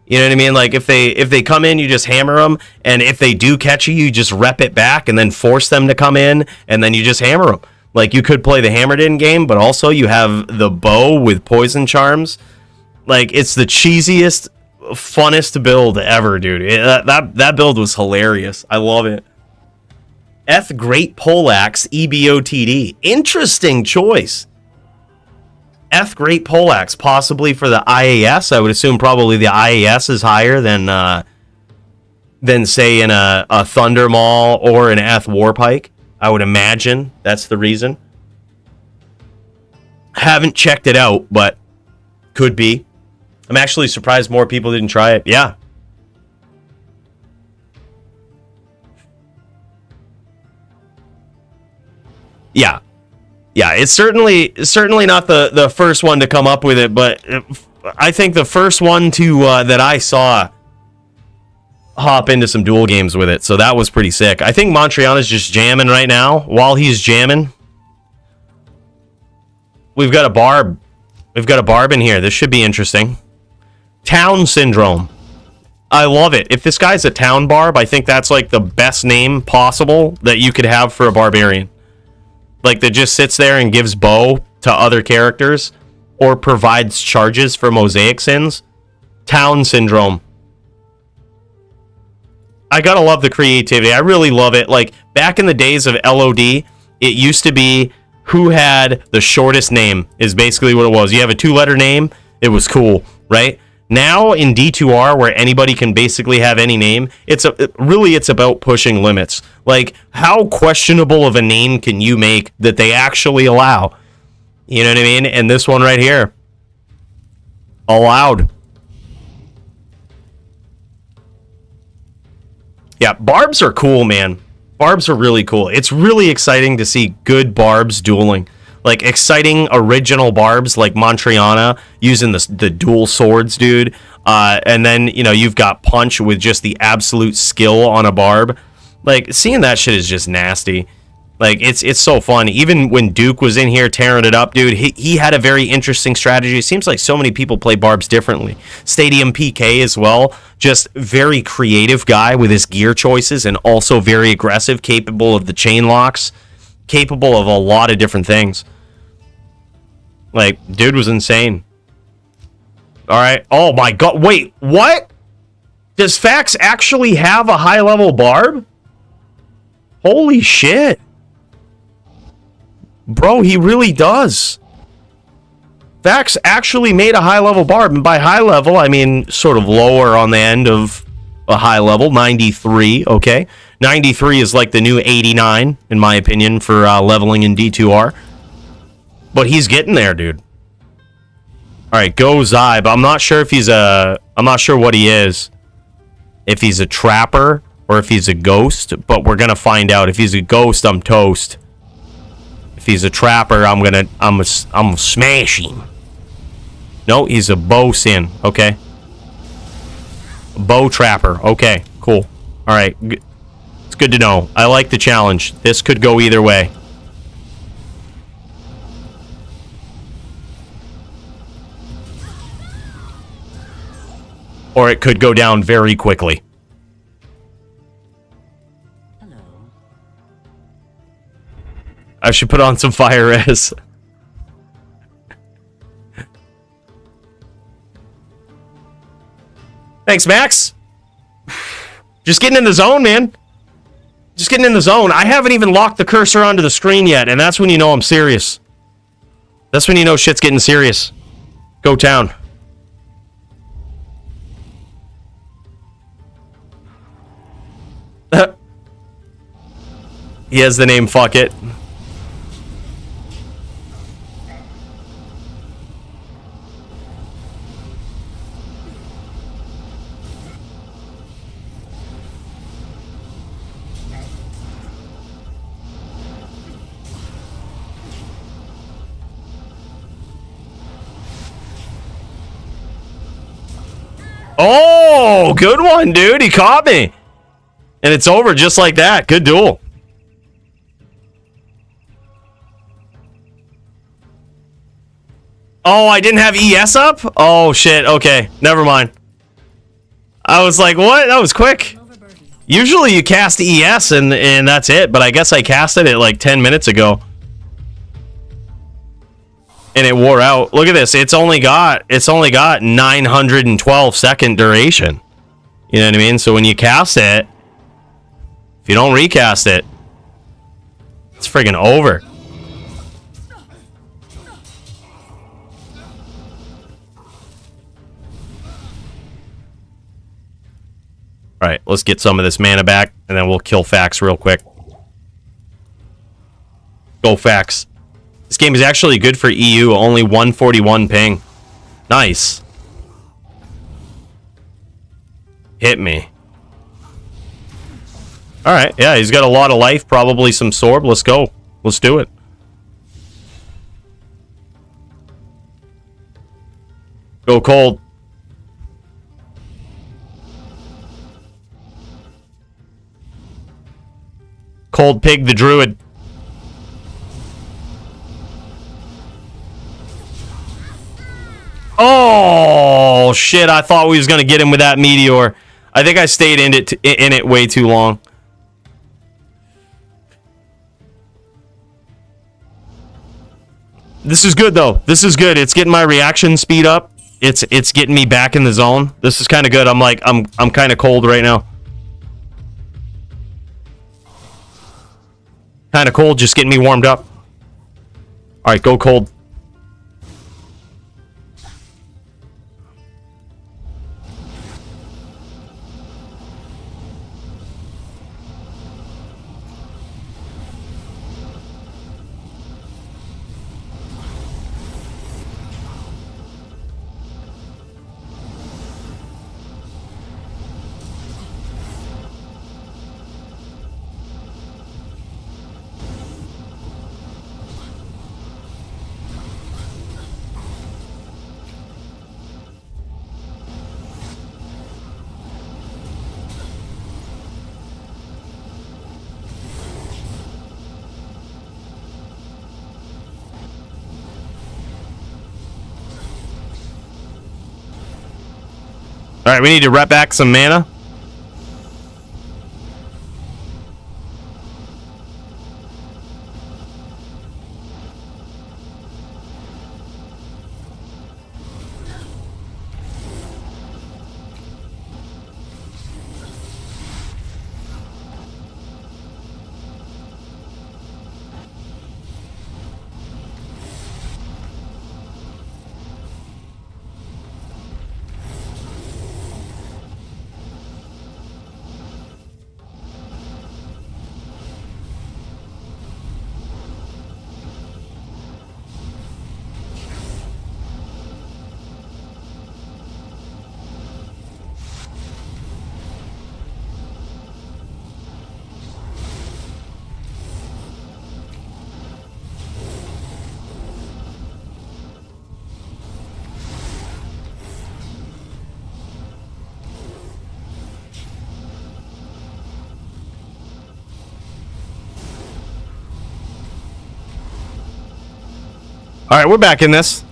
You know what I mean? Like, if they come in, you just hammer them, and if they do catch you, you just rep it back and then force them to come in, and then you just hammer them. Like, you could play the hammered in game, but also you have the bow with poison charms. Like, it's the cheesiest, funnest build ever, dude. That build was hilarious. I love it. F Great Poleaxe EBOTD. Interesting choice. F Great Poleaxe, possibly for the IAS. I would assume probably the IAS is higher than than say in a Thunder Maul or an Eth Warpike. I would imagine that's the reason. Haven't checked it out, but could be. I'm actually surprised more people didn't try it. Yeah. Yeah. Yeah, it's certainly not the first one to come up with it, but I think the first one to that I saw hop into some duel games with it, so that was pretty sick. I think Mantrayana's just jamming right now. While he's jamming, we've got a barb. We've got a barb in here. This should be interesting. Townsyndrome. I love it. If this guy's a town barb, I think that's like the best name possible that you could have for a barbarian. Like, that just sits there and gives bow to other characters or provides charges for mosaic sins. Townsyndrome. I gotta love the creativity. I really love it. Like, back in the days of LOD, it used to be who had the shortest name is basically what it was. You have a 2-letter name, it was cool, right? Now in D2R, where anybody can basically have any name, it's about pushing limits. Like, how questionable of a name can you make that they actually allow? You know what I mean? And this one right here, allowed. Yeah, barbs are cool, man. Barbs are really cool. It's really exciting to see good barbs dueling. Like, exciting original barbs like Mantrayana using the dual swords, dude. And then, you know, you've got Punch with just the absolute skill on a barb. Like, seeing that shit is just nasty. Like, it's so fun. Even when Duke was in here tearing it up, dude, he had a very interesting strategy. It seems like so many people play barbs differently. Stadium PK as well. Just very creative guy with his gear choices and also very aggressive, capable of the chain locks. Capable of a lot of different things. Like, dude was insane. Alright. Oh my god. Wait, what? Does Fax actually have a high-level barb? Holy shit. Bro, he really does. Fax actually made a high-level barb. And by high level, I mean sort of lower on the end of a high level. 93, okay? 93 is like the new 89, in my opinion, for leveling in D2R. But he's getting there, dude. Alright, go Zai, but I'm not sure if he's I'm not sure what he is. If he's a trapper or if he's a ghost, but we're gonna find out. If he's a ghost, I'm toast. If he's a trapper, I'm gonna smash him. No, he's a bow sin, okay? Bow trapper, okay, cool. Alright, it's good to know. I like the challenge. This could go either way. Or it could go down very quickly. Hello. I should put on some fire res. Thanks, Max. Just getting in the zone, man. Just getting in the zone. I haven't even locked the cursor onto the screen yet, and that's when you know I'm serious. That's when you know shit's getting serious. Go town. He has the name Fuck It. Oh, good one, dude. He caught me. And it's over just like that. Good duel. Oh, I didn't have ES up? Oh, shit. Okay. Never mind. I was like, what? That was quick. Usually you cast ES and that's it, but I guess I casted it like 10 minutes ago. And it wore out. Look at this. It's only got 912 second duration. You know what I mean? So when you cast it, if you don't recast it, it's friggin' over. Alright, let's get some of this mana back, and then we'll kill Fax real quick. Go Fax. This game is actually good for EU, only 141 ping. Nice. Hit me. Alright, yeah, he's got a lot of life, probably some sorb. Let's go. Let's do it. Go cold. Coldpig the druid. Oh shit! I thought we was gonna get him with that meteor. I think I stayed in it way too long. This is good though. This is good. It's getting my reaction speed up. It's getting me back in the zone. This is kind of good. I'm kind of cold right now. Kind of cold, just getting me warmed up. All right, go cold. All right, we need to rep back some mana. All right, we're back in this.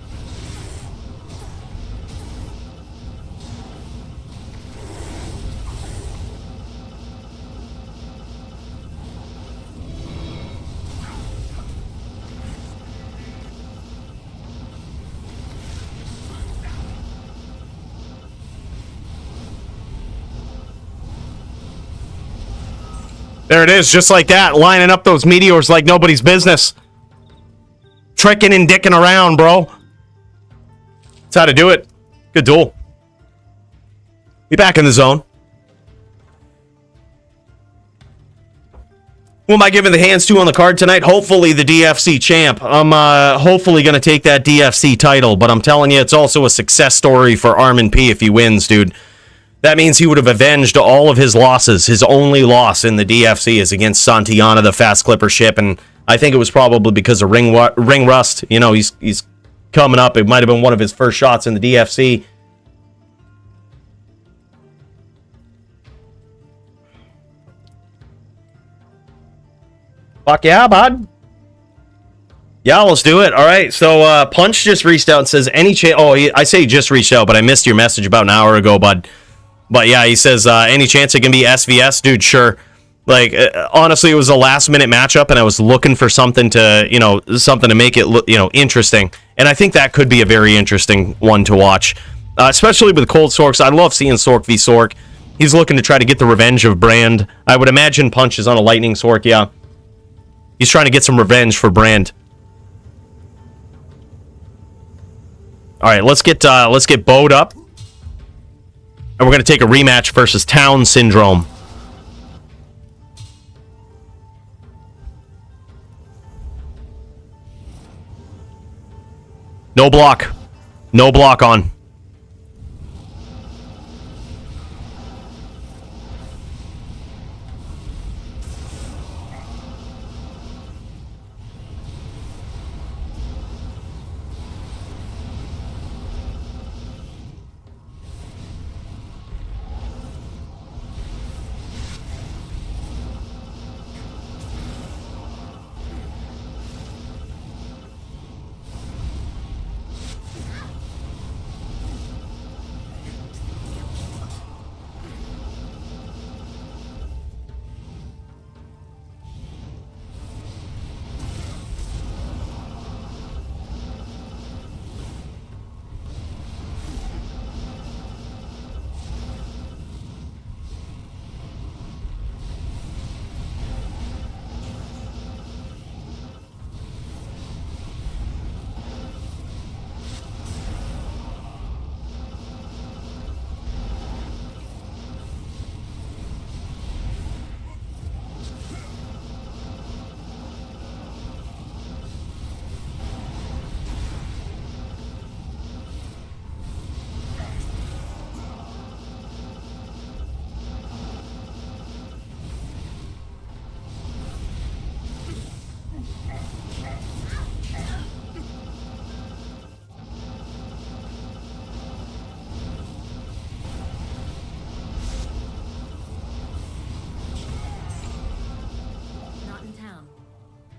There it is, just like that, lining up those meteors like nobody's business. Tricking and dicking around, bro. That's how to do it. Good duel. Be back in the zone. Who am I giving the hands to on the card tonight? Hopefully the DFC champ. I'm hopefully going to take that DFC title, but I'm telling you, it's also a success story for ArmondP if he wins, dude. That means he would have avenged all of his losses. His only loss in the DFC is against Santillana, the fast clipper ship, and I think it was probably because of ring rust. You know, he's coming up. It might have been one of his first shots in the DFC. Fuck yeah, bud. Yeah, let's do it. All right, so Punch just reached out and says, any chance... Oh, I say he just reached out, but I missed your message about an hour ago, bud. But yeah, he says, any chance it can be SVS? Dude, sure. Like, honestly, it was a last-minute matchup, and I was looking for something to, something to make it, interesting. And I think that could be a very interesting one to watch, especially with cold sorcs. I love seeing sorc v sorc. He's looking to try to get the revenge of Brand. I would imagine Punch is on a lightning sorc, yeah. He's trying to get some revenge for Brand. All right, let's get bowed up. And we're going to take a rematch versus Townsyndrome. No block. No block on.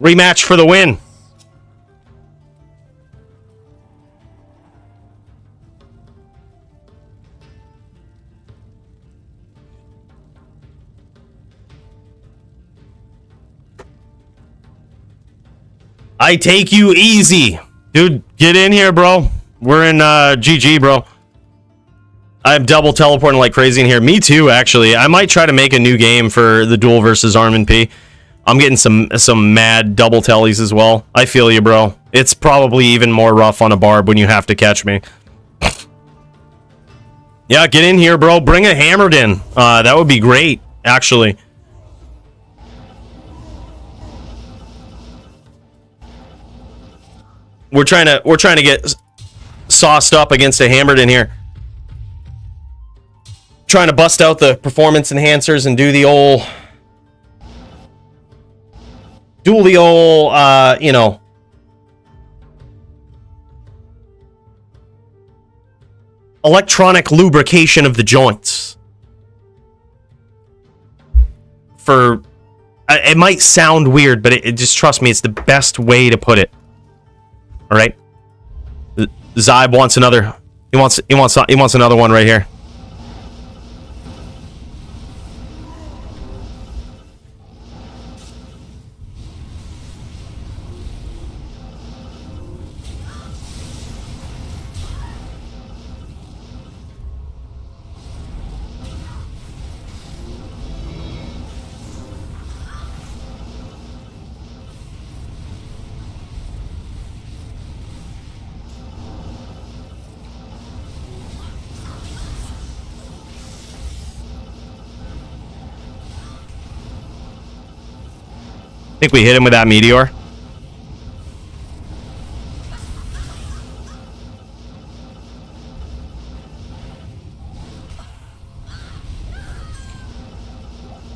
Rematch for the win. I take you easy. Dude, get in here, bro. We're in GG, bro. I'm double teleporting like crazy in here. Me too, actually. I might try to make a new game for the duel versus ArmondP. I'm getting some mad double tellies as well. I feel you, bro. It's probably even more rough on a barb when you have to catch me. Yeah, get in here, bro. Bring a hammered in. That would be great, actually. We're trying to get sauced up against a hammered in here. Trying to bust out the performance enhancers and do the old you know, electronic lubrication of the joints. It might sound weird, but it just, trust me, it's the best way to put it. All right, Zybe wants another. He wants another one right here. I think we hit him with that meteor.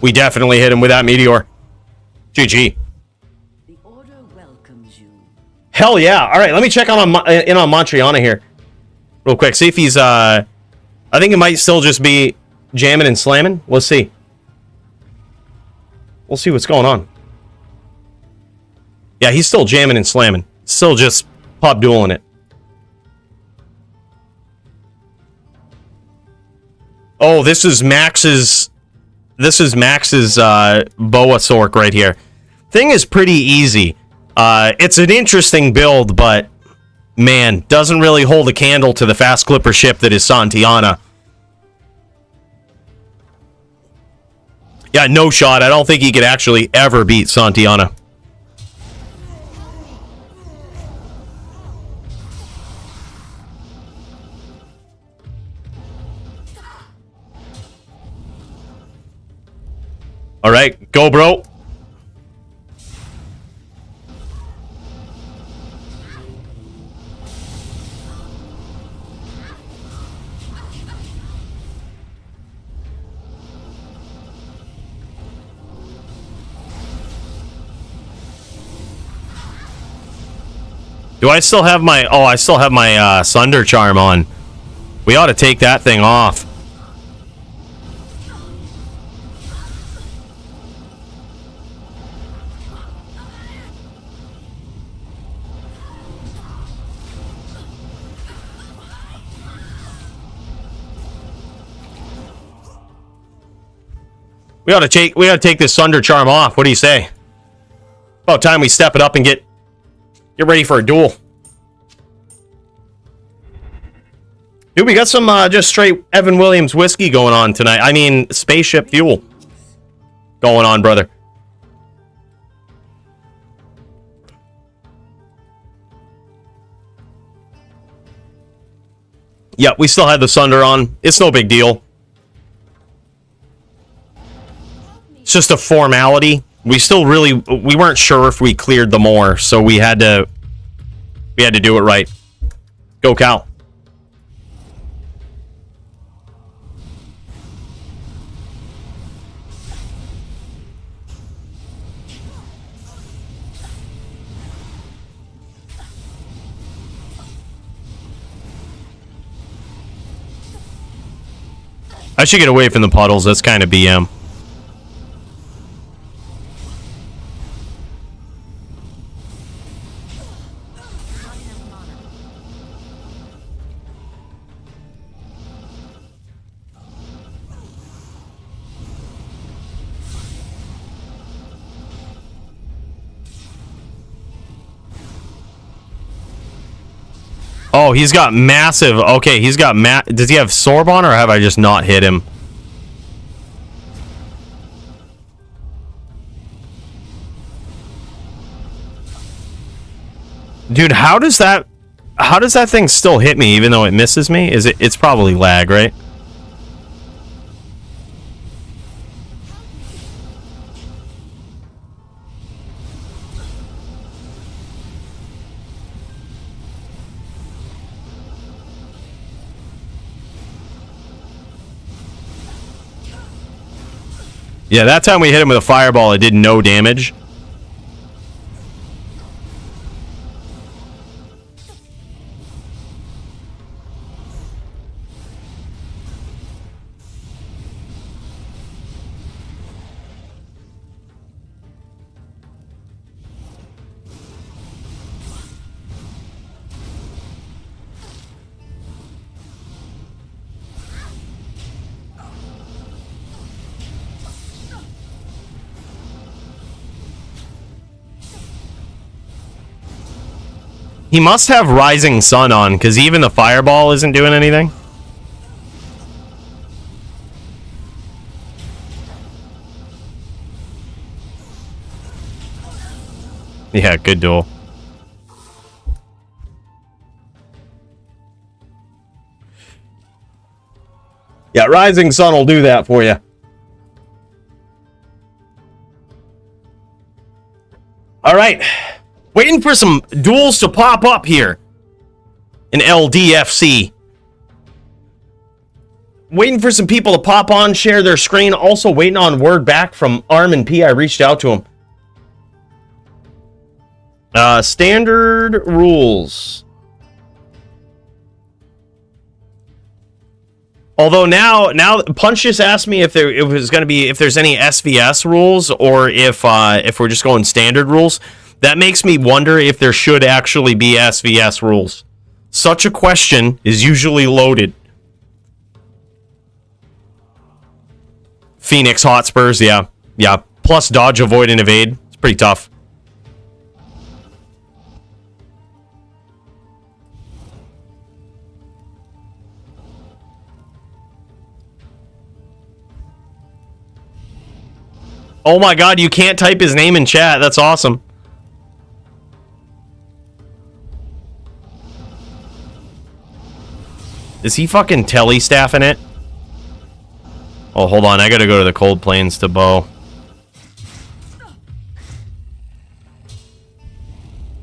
We definitely hit him with that meteor. GG. The order welcomes you. Hell yeah. All right, let me check in on Mantrayana here real quick. See if he's I think it might still just be jamming and slamming. We'll see. We'll see what's going on. Yeah, he's still jamming and slamming. Still just pop dueling it. Oh, this is Max's bowa sorc right here. Thing is pretty easy. It's an interesting build, but man, doesn't really hold a candle to the fast clipper ship that is Santiana. Yeah, no shot. I don't think he could actually ever beat Santiana. Alright, go, bro. Do I still have my... Oh, I still have my Sunder Charm on. We ought to take that thing off. We ought to take this Sunder Charm off. What do you say? About time we step it up and get ready for a duel. Dude, we got some just straight Evan Williams whiskey going on tonight. I mean, spaceship fuel going on, brother. Yeah, we still had the Sunder on. It's no big deal. It's just a formality. We weren't sure if we cleared the more, so we had to do it right. Go Cal. I should get away from the puddles. That's kind of BM. Oh, he's got massive... Okay, he's got... Does he have Sorbonne, or have I just not hit him? Dude, how does that thing still hit me even though it misses me? It's probably lag, right? Yeah, that time we hit him with a fireball, it did no damage. He must have Rising Sun on, because even the fireball isn't doing anything. Yeah, good duel. Yeah, Rising Sun will do that for you. All right. Waiting for some duels to pop up here in LDFC. Waiting for some people to pop on, share their screen. Also waiting on word back from ArmondP. I reached out to him. Standard rules. Although now Punch just asked me if there's any SVS rules or if we're just going standard rules. That makes me wonder if there should actually be SVS rules. Such a question is usually loaded. Phoenix Hotspurs, yeah. Yeah. Plus dodge, avoid, and evade. It's pretty tough. Oh my god, you can't type his name in chat. That's awesome. Is he fucking telestaffing it? Oh, hold on. I gotta go to the Cold Plains to bow.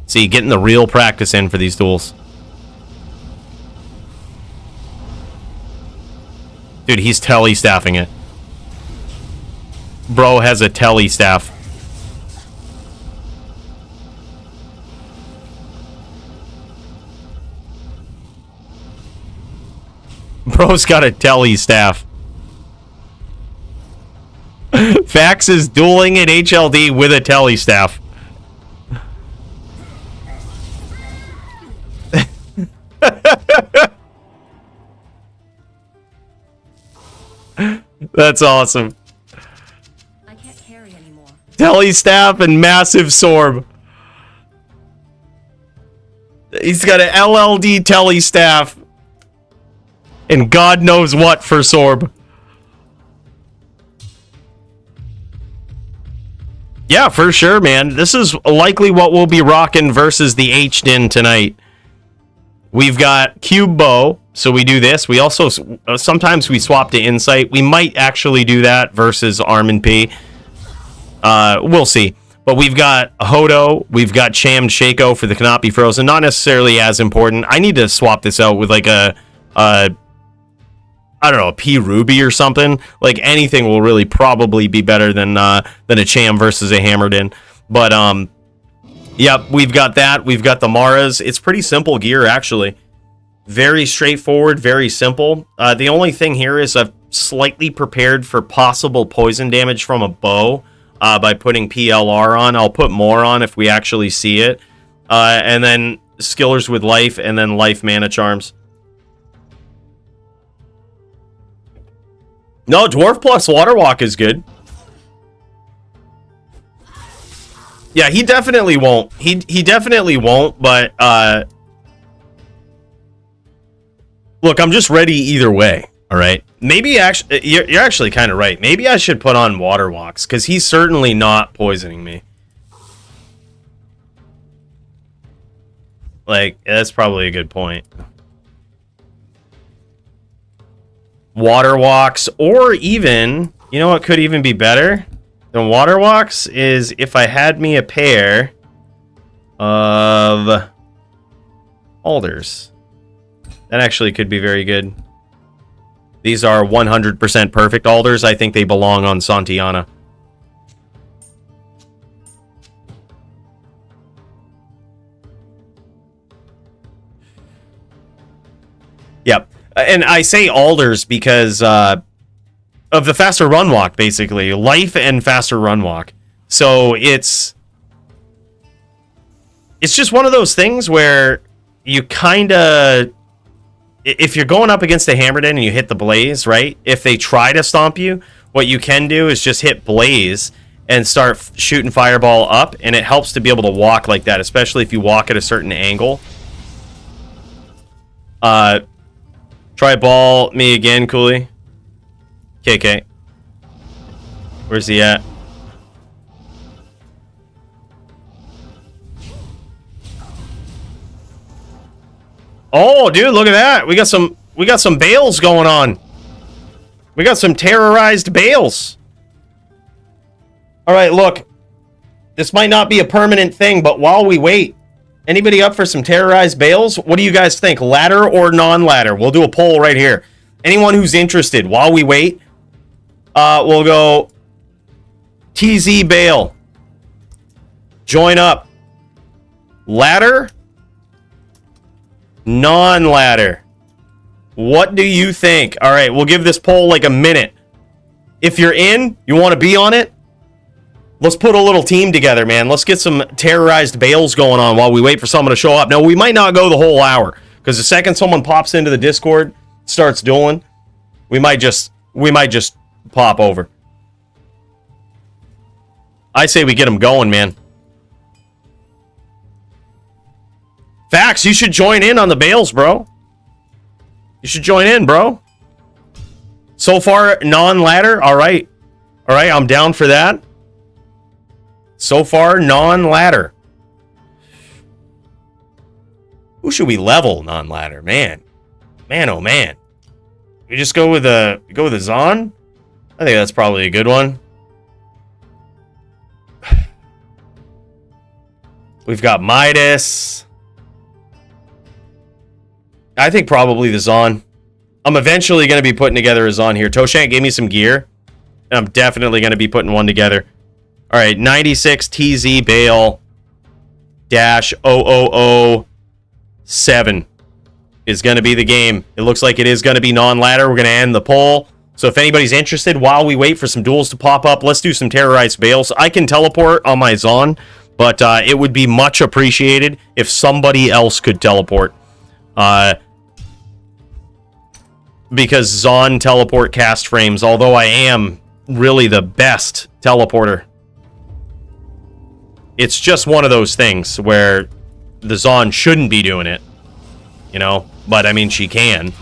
See, getting the real practice in for these duels. Dude, he's telly-staffing it. Bro has a telly-staff. Bro's got a telly-staff. Fax is dueling in HLD with a telly-staff. That's awesome. I can't carry anymore. Telly-staff and massive sorb. He's got an LLD telly-staff. And God knows what for sorb. Yeah, for sure, man. This is likely what we'll be rocking versus the hdin tonight. We've got cube bow, so we do this. We also sometimes we swap to insight. We might actually do that versus ArmondP. We'll see. But we've got Hodo, we've got Chammed Shaco for the cannot be frozen. Not necessarily as important. I need to swap this out with like a I don't know, a P Ruby or something. Like anything will really probably be better than a Cham versus a Hammered In. But yep, we've got that. We've got the Maras. It's pretty simple gear actually. Very straightforward, very simple. The only thing here is I've slightly prepared for possible poison damage from a bow by putting PLR on. I'll put more on if we actually see it. And then Skillers with life and then life mana charms. No, Dwarf plus Water Walk is good. Yeah, he definitely won't. He definitely won't, but look, I'm just ready either way, all right? Maybe actually you're actually kind of right. Maybe I should put on Water Walks cuz he's certainly not poisoning me. Like, that's probably a good point. Water Walks, or even, you know what could even be better than Water Walks is if I had me a pair of Alders. That actually could be very good. These are 100% perfect Alders. I think they belong on Santiana. Yep. And I say Alders because of the faster run walk, basically. Life and faster run walk. So it's just one of those things where you kind of... If you're going up against a Hammered In and you hit the Blaze, right? If they try to stomp you, what you can do is just hit Blaze and start shooting Fireball up, and it helps to be able to walk like that, especially if you walk at a certain angle. Try ball me again, Coooley. KK. Where's he at? Oh, dude, look at that. We got some bales going on. We got some terrorized bales. All right, look. This might not be a permanent thing, but while we wait, anybody up for some terrorized bales? What do you guys think? Ladder or non-ladder? We'll do a poll right here. Anyone who's interested, while we wait, we'll go TZ Bale. Join up. Ladder? Non-ladder. What do you think? All right, we'll give this poll like a minute. If you're in, you want to be on it? Let's put a little team together, man. Let's get some terrorized bales going on while we wait for someone to show up. No, we might not go the whole hour, because the second someone pops into the Discord, starts dueling, we might just pop over. I say we get them going, man. Fax, you should join in on the bales, bro. You should join in, bro. So far, non-ladder. All right. All right, I'm down for that. So far, non-ladder. Who should we level non-ladder? Man, oh man. We just go with a Zon. I think that's probably a good one. We've got Midas. I think probably the Zon. I'm eventually going to be putting together a Zon here. Toshank gave me some gear. And I'm definitely going to be putting one together. All right, 96 TZ Bale dash 0007 is going to be the game. It looks like it is going to be non-ladder. We're going to end the poll. So if anybody's interested, while we wait for some duels to pop up, let's do some terrorized bales. I can teleport on my Zon, but it would be much appreciated if somebody else could teleport. Because Zon teleport cast frames, although I am really the best teleporter. It's just one of those things where the Zon shouldn't be doing it, you know? But, I mean, she can.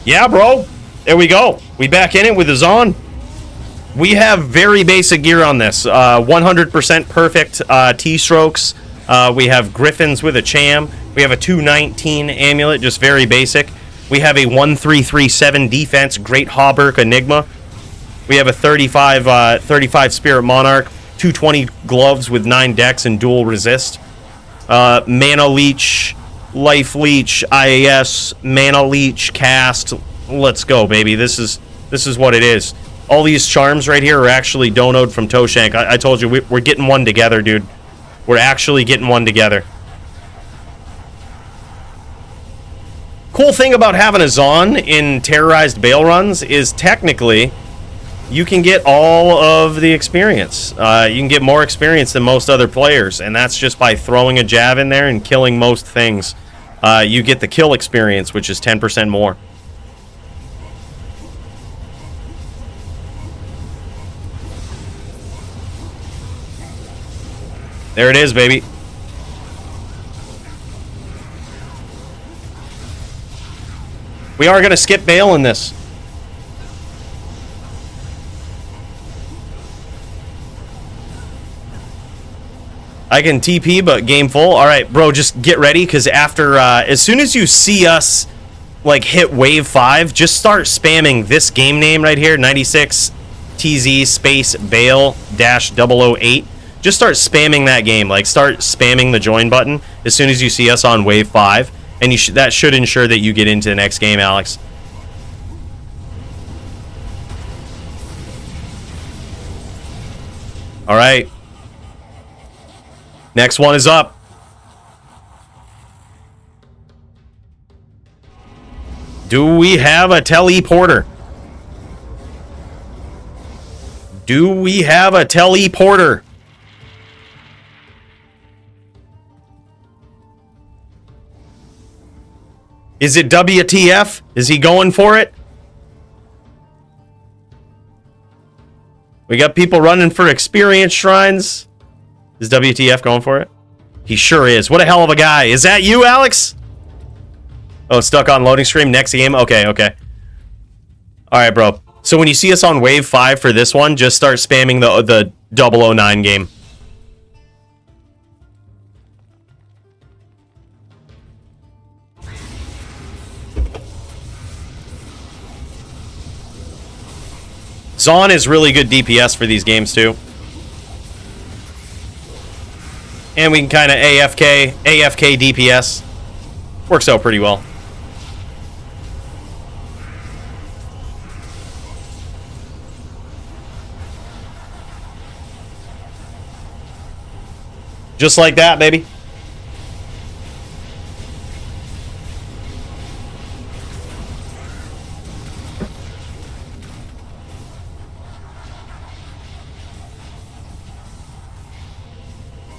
Yeah, bro. There we go. We back in it with the Zon. We have very basic gear on this. 100% perfect T-strokes. We have Griffins with a Cham. We have a 219 amulet, just very basic. We have a 1337 defense, Great Hauberk Enigma. We have a 35 Spirit Monarch, 220 gloves with 9 decks and dual resist. Mana Leech, Life Leech, IAS, Mana Leech, Cast. Let's go, baby. This is what it is. All these charms right here are actually donoed from Toshank. I told you, we're getting one together, dude. We're actually getting one together. Cool thing about having a Zon in terrorized Bale runs is technically you can get all of the experience. You can get more experience than most other players, and that's just by throwing a Jav in there and killing most things. You get the kill experience, which is 10% more. There it is, baby. We are going to skip Bale in this. I can TP, but game full. All right, bro, just get ready, because after, as soon as you see us, like, hit wave 5, just start spamming this game name right here, 96 TZ space Bale dash 008. Just start spamming that game. Like, start spamming the join button as soon as you see us on wave 5, and that should ensure that you get into the next game, Alex. All right. Next one is up. Do we have a teleporter? Do we have a teleporter? Is it WTF? Is he going for it? We got people running for experience shrines. Is WTF going for it? He sure is. What a hell of a guy. Is that you, Alex? Oh, stuck on loading stream. Next game? Okay, okay. All right, bro. So when you see us on wave 5 for this one, just start spamming the 009 game. Zon is really good DPS for these games, too. And we can kind of AFK DPS. Works out pretty well. Just like that, baby.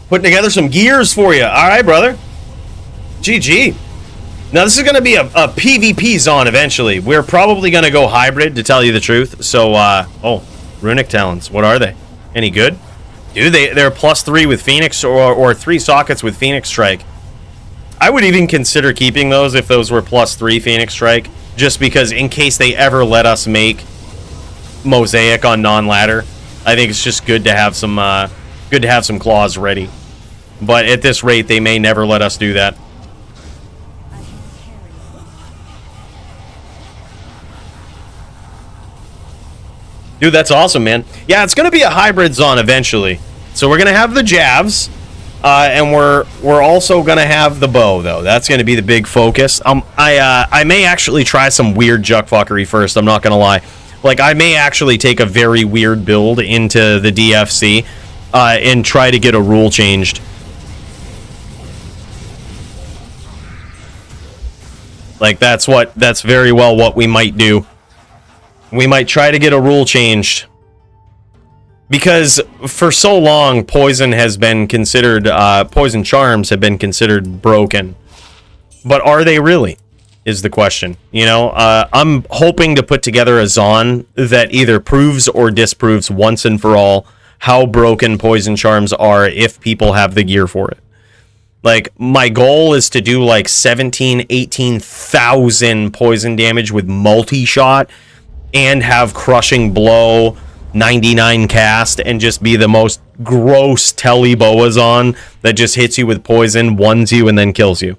Putting together some gears for you. All right, brother. GG. Now, this is going to be a PvP Zon eventually. We're probably going to go hybrid, to tell you the truth. So, oh, Runic Talons. What are they? Any good? Dude, they're +3 with Phoenix or 3 sockets with Phoenix Strike. I would even consider keeping those if those were +3 Phoenix Strike, just because in case they ever let us make Mosaic on non-ladder, I think it's just good to have some claws ready. But at this rate, they may never let us do that. Dude, that's awesome, man. Yeah, it's going to be a hybrid Zon eventually. So we're going to have the Javs, and we're also going to have the bow, though. That's going to be the big focus. I may actually try some weird juckfuckery first, I'm not going to lie. Like, I may actually take a very weird build into the DFC and try to get a rule changed. Like, that's very well what we might do. We might try to get a rule changed. Because for so long, poison has been considered, poison charms have been considered broken. But are they really? Is the question. You know, I'm hoping to put together a Zon that either proves or disproves once and for all how broken poison charms are if people have the gear for it. Like, my goal is to do like 18,000 poison damage with multi-shot and have crushing blow, 99 cast, and just be the most gross telly boas on that just hits you with poison, ones you, and then kills you.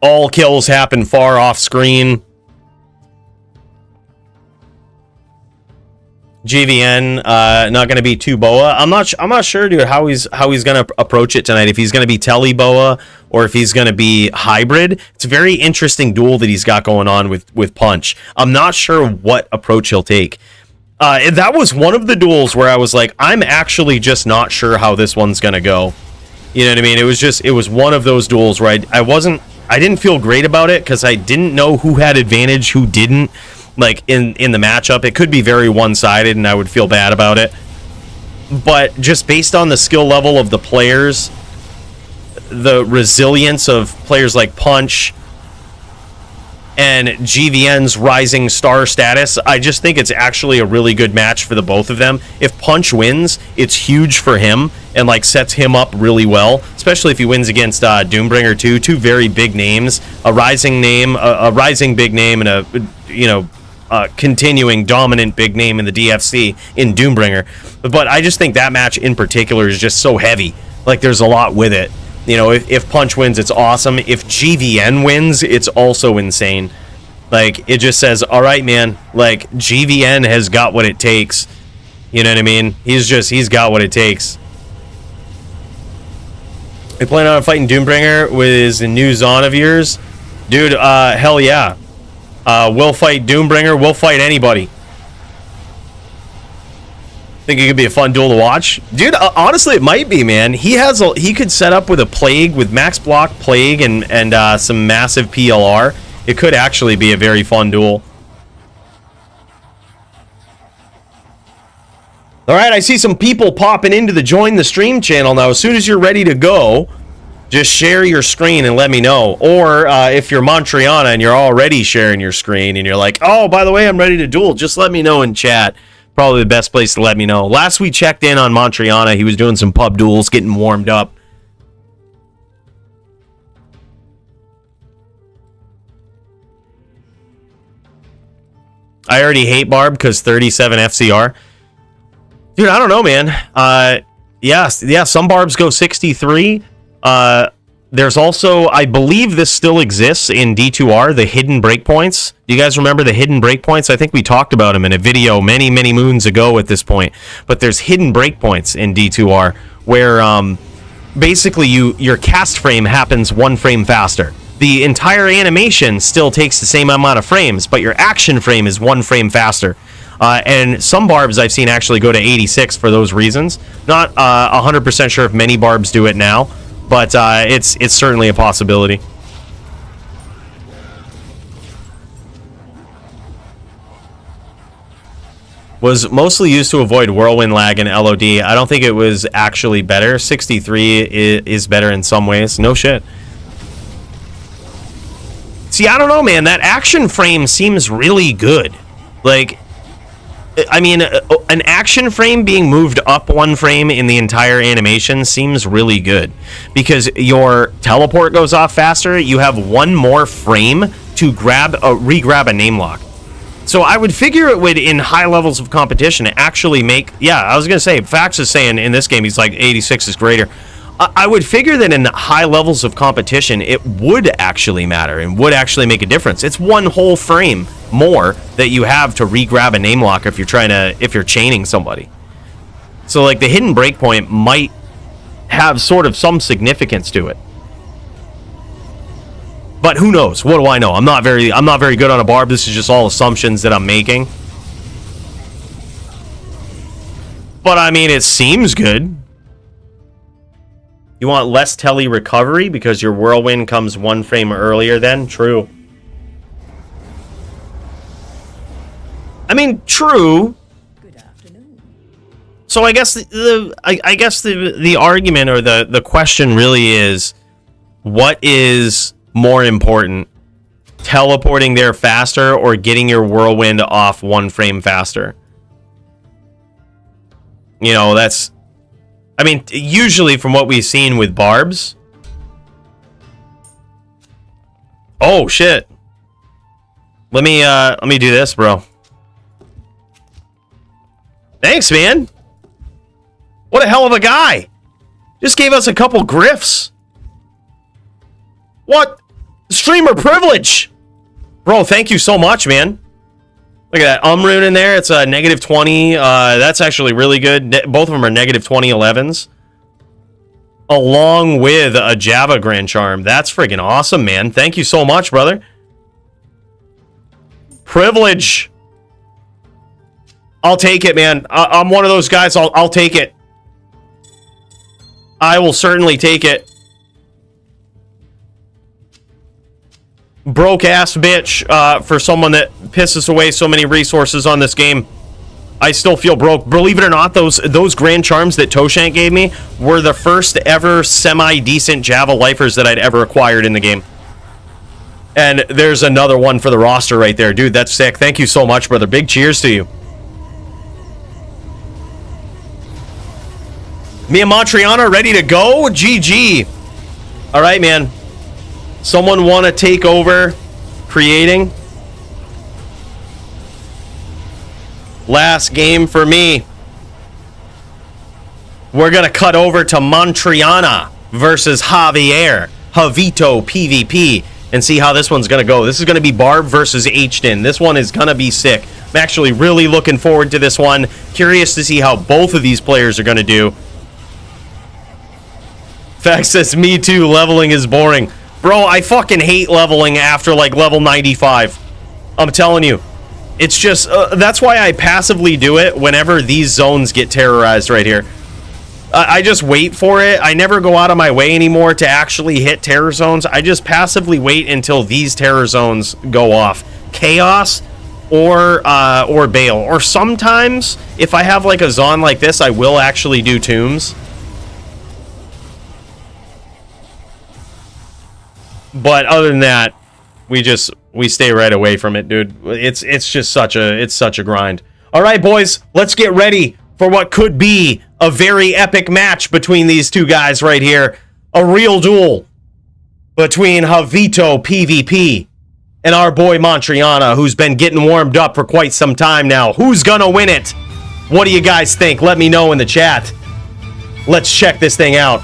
All kills happen far off screen. GVN not going to be 2 boa. I'm not sure, dude, how he's going to approach it tonight. If he's going to be telly boa or if he's going to be hybrid. It's a very interesting duel that he's got going on with Punch. I'm not sure what approach he'll take. That was one of the duels where I was like, I'm actually just not sure how this one's going to go. You know what I mean? It was one of those duels where I didn't feel great about it because I didn't know who had advantage, who didn't. Like, in the matchup, it could be very one-sided, and I would feel bad about it. But just based on the skill level of the players, the resilience of players like Punch, and GVN's rising star status, I just think it's actually a really good match for the both of them. If Punch wins, it's huge for him, and, like, sets him up really well, especially if he wins against Doombringer, too. 2 very big names, a rising big name, and a, you know, continuing dominant big name in the DFC in Doombringer. But I just think that match in particular is just so heavy. Like, there's a lot with it. You know, if Punch wins, it's awesome. If GVN wins, it's also insane. Like, it just says, all right, man, like, GVN has got what it takes. You know what I mean? He's got what it takes. You plan on fighting Doombringer with his new Zon of yours? Dude, hell yeah. We'll fight Doombringer. We'll fight anybody. Think it could be a fun duel to watch, dude. Honestly, it might be, man. He could set up with a plague, with max block, plague, and some massive PLR. It could actually be a very fun duel. All right, I see some people popping into the join the stream channel now. As soon as you're ready to go, just share your screen and let me know. Or if you're Mantrayana and you're already sharing your screen and you're like, oh, by the way, I'm ready to duel, just let me know in chat. Probably the best place to let me know. Last we checked in on Mantrayana, he was doing some pub duels, getting warmed up. I already hate Barb because 37 FCR. Dude, I don't know, man. Yeah, some Barbs go 63. There's also, I believe this still exists in D2R, the hidden breakpoints. Do you guys remember the hidden breakpoints? I think we talked about them in a video many, many moons ago at this point. But there's hidden breakpoints in D2R where basically your cast frame happens 1 frame faster. The entire animation still takes the same amount of frames, but your action frame is 1 frame faster. And some Barbs I've seen actually go to 86 for those reasons. Not 100% sure if many Barbs do it now. But it's certainly a possibility. Was mostly used to avoid whirlwind lag in LOD. I don't think it was actually better. 63 is better in some ways. No shit. See, I don't know, man. That action frame seems really good. Like, I mean, an action frame being moved up one frame in the entire animation seems really good because your teleport goes off faster. You have one more frame to re-grab a name lock. So I would figure it would, in high levels of competition, actually make... Yeah, I was going to say, Fax is saying in this game he's like 86 is greater. I would figure that in high levels of competition, it would actually matter and would actually make a difference. It's one whole frame more that you have to re-grab a name lock if you're chaining somebody. So like the hidden breakpoint might have sort of some significance to it. But who knows? What do I know? I'm not very good on a barb. This is just all assumptions that I'm making. But I mean, it seems good. You want less tele recovery because your whirlwind comes one frame earlier then? True. I mean, true. Good afternoon. So I guess the argument or the question really is, what is more important? Teleporting there faster or getting your whirlwind off one frame faster? You know, that's... I mean, usually from what we've seen with barbs... Oh, shit. Let me do this, bro. Thanks, man. What a hell of a guy. Just gave us a couple griffs. What? Streamer privilege. Bro, thank you so much, man. Look at that rune in there. It's a negative 20. That's actually really good. Both of them are negative 20 11s. Along with a Java Grand Charm. That's friggin' awesome, man. Thank you so much, brother. Privilege. I'll take it, man. I'm one of those guys. I'll take it. I will certainly take it. Broke ass bitch for someone that pisses away so many resources on this game. I still feel broke. Believe it or not, those Grand Charms that Toshank gave me were the first ever semi-decent Java lifers that I'd ever acquired in the game. And there's another one for the roster right there. Dude, that's sick. Thank you so much, brother. Big cheers to you. Me and Mantrayana ready to go? GG. All right, man. Someone want to take over creating? Last game for me. We're going to cut over to Mantrayana versus Javitopvp PvP and see how this one's going to go. This is going to be Barb versus hdin. This one is going to be sick. I'm actually really looking forward to this one. Curious to see how both of these players are going to do. Fact says, me too, leveling is boring. Bro, I fucking hate leveling after, like, level 95. I'm telling you. It's just, that's why I passively do it whenever these zones get terrorized right here. I just wait for it. I never go out of my way anymore to actually hit terror zones. I just passively wait until these terror zones go off. Chaos or Bale. Or sometimes, if I have, like, a zone like this, I will actually do tombs. But other than that, we stay right away from it, dude. It's just such a grind. All right, boys, let's get ready for what could be a very epic match between these two guys right here. A real duel between Javitopvp and our boy Mantrayana, who's been getting warmed up for quite some time now. Who's gonna win it? What do you guys think? Let me know in the chat. Let's check this thing out.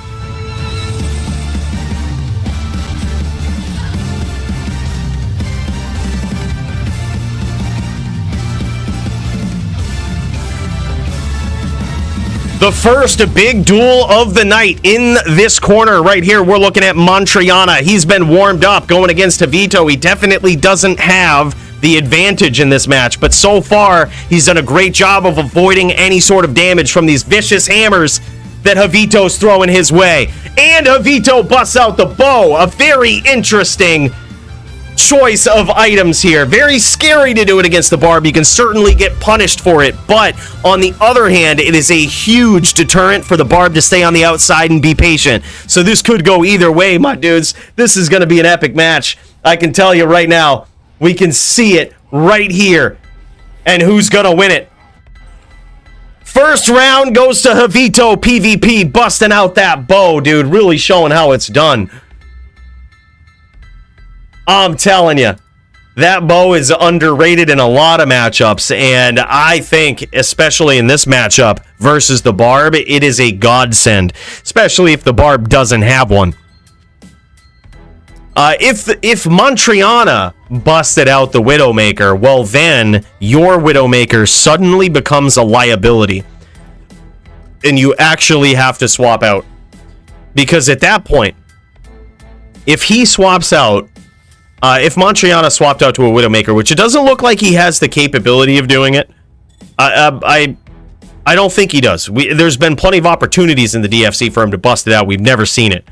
The first big duel of the night in this corner right here. We're looking at Mantrayana. He's been warmed up going against Javito. He definitely doesn't have the advantage in this match, but so far he's done a great job of avoiding any sort of damage from these vicious hammers that Javito's throwing his way. And Javito busts out the bow. A very interesting choice of items here. Very scary to do it against the barb. You can certainly get punished for it, but on the other hand, it is a huge deterrent for the barb to stay on the outside and be patient. So this could go either way, my dudes. This is going to be an epic match. I can tell you right now, we can see it right here. And who's going to win it? First round goes to Javitopvp, busting out that bow, dude. Really showing how it's done. I'm telling you, that bow is underrated in a lot of matchups, and I think, especially in this matchup versus the barb, it is a godsend, especially if the barb doesn't have one. If Mantrayana busted out the Widowmaker, well then, your Widowmaker suddenly becomes a liability. And you actually have to swap out. Because at that point, if he swaps out, if Mantrayana swapped out to a Widowmaker, which it doesn't look like he has the capability of doing it, I don't think he does. There's been plenty of opportunities in the DFC for him to bust it out. We've never seen it.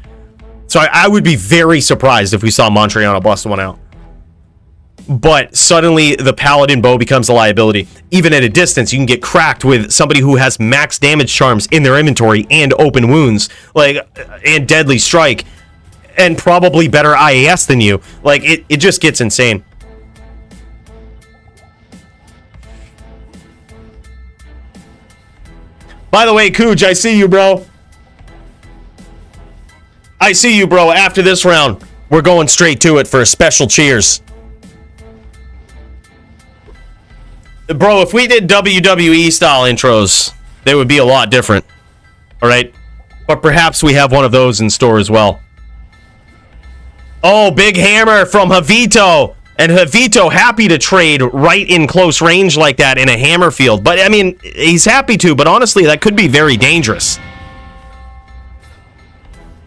So I would be very surprised if we saw Mantrayana bust one out. But suddenly the Paladin bow becomes a liability. Even at a distance, you can get cracked with somebody who has max damage charms in their inventory and open wounds, and deadly strike, and probably better IAS than you. It just gets insane. By the way, Cooj, I see you, bro. I see you, bro. After this round, we're going straight to it for a special cheers. Bro, if we did WWE style intros, they would be a lot different. All right? But perhaps we have one of those in store as well. Oh, big hammer from Javito. And Javito happy to trade right in close range like that in a hammer field. But, I mean, he's happy to, but honestly, that could be very dangerous.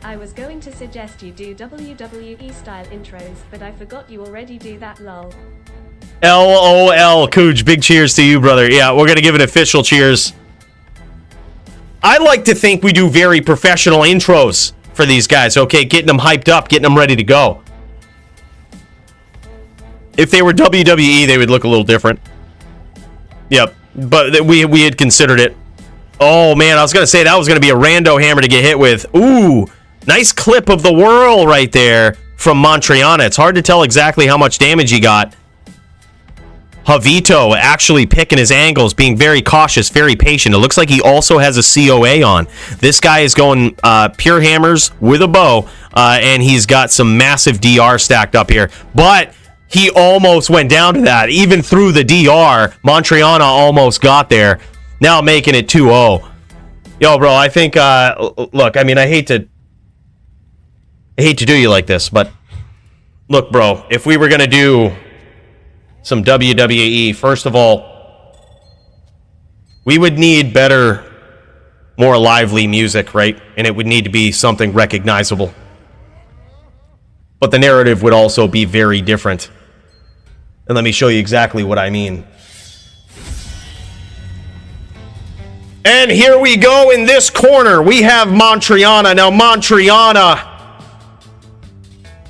I was going to suggest you do WWE style intros, but I forgot you already do that, lol. LOL, Cooj, big cheers to you, brother. Yeah, we're going to give it official cheers. I like to think we do very professional intros for these guys, okay? Getting them hyped up, getting them ready to go. If they were WWE, they would look a little different. Yep, but we had considered it. Oh, man, I was going to say that was going to be a rando hammer to get hit with. Ooh, nice clip of the whirl right there from Mantrayana. It's hard to tell exactly how much damage he got. Javito actually picking his angles, being very cautious, very patient. It looks like he also has a COA on. This guy is going pure hammers with a bow, and he's got some massive DR stacked up here. But he almost went down to that. Even through the DR, Mantrayana almost got there. Now making it 2-0. Yo, bro, I think, look, I mean, I hate to do you like this, but look, bro, if we were going to do some WWE, first of all, we would need better, more lively music, right? And it would need to be something recognizable. But the narrative would also be very different. And let me show you exactly what I mean. And here we go in this corner. We have Mantrayana. Now, Mantrayana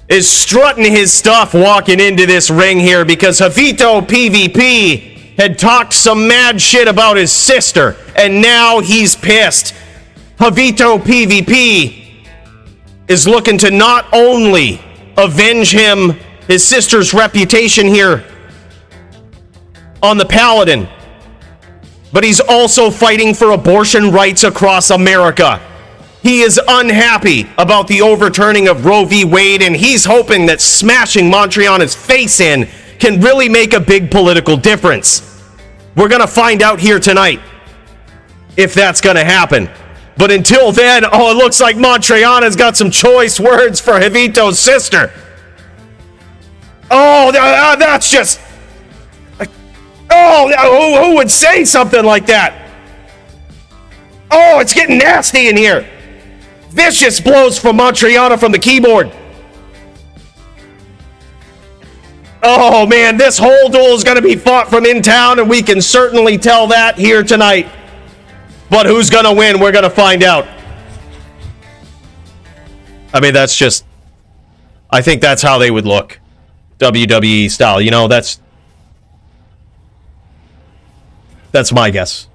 is strutting his stuff walking into this ring here because Javitopvp had talked some mad shit about his sister, and now he's pissed. Javitopvp is looking to not only avenge his sister's reputation here on the Paladin, but he's also fighting for abortion rights across America. He is unhappy about the overturning of Roe v. Wade, and he's hoping that smashing Mantrayana's face in can really make a big political difference. We're going to find out here tonight if that's going to happen. But until then, oh, it looks like Mantrayana's got some choice words for Javito's sister. Oh, that's just... Oh, who would say something like that? Oh, it's getting nasty in here. Vicious blows from Mantrayana from the keyboard. Oh, man, this whole duel is going to be fought from in town, and we can certainly tell that here tonight. But who's going to win? We're going to find out. I mean, that's just... I think that's how they would look. WWE style. You know, that's my guess.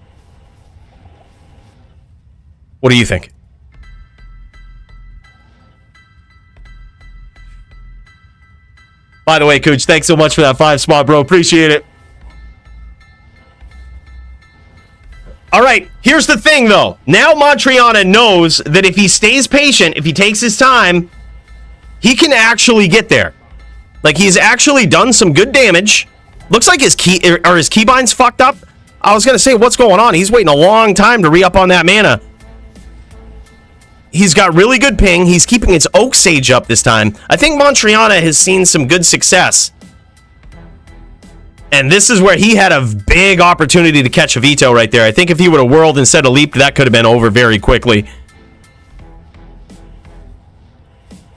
What do you think? By the way, Cooch, thanks so much for that 5 spot, bro. Appreciate it. All right, here's the thing, though. Now Mantrayana knows that if he stays patient, if he takes his time, he can actually get there. Like, he's actually done some good damage. Looks like his keybinds fucked up. I was going to say, what's going on? He's waiting a long time to re-up on that mana. He's got really good ping. He's keeping his Oak Sage up this time. I think Mantrayana has seen some good success. And this is where he had a big opportunity to catch a veto right there. I think if he would have whirled instead of leaped, that could have been over very quickly.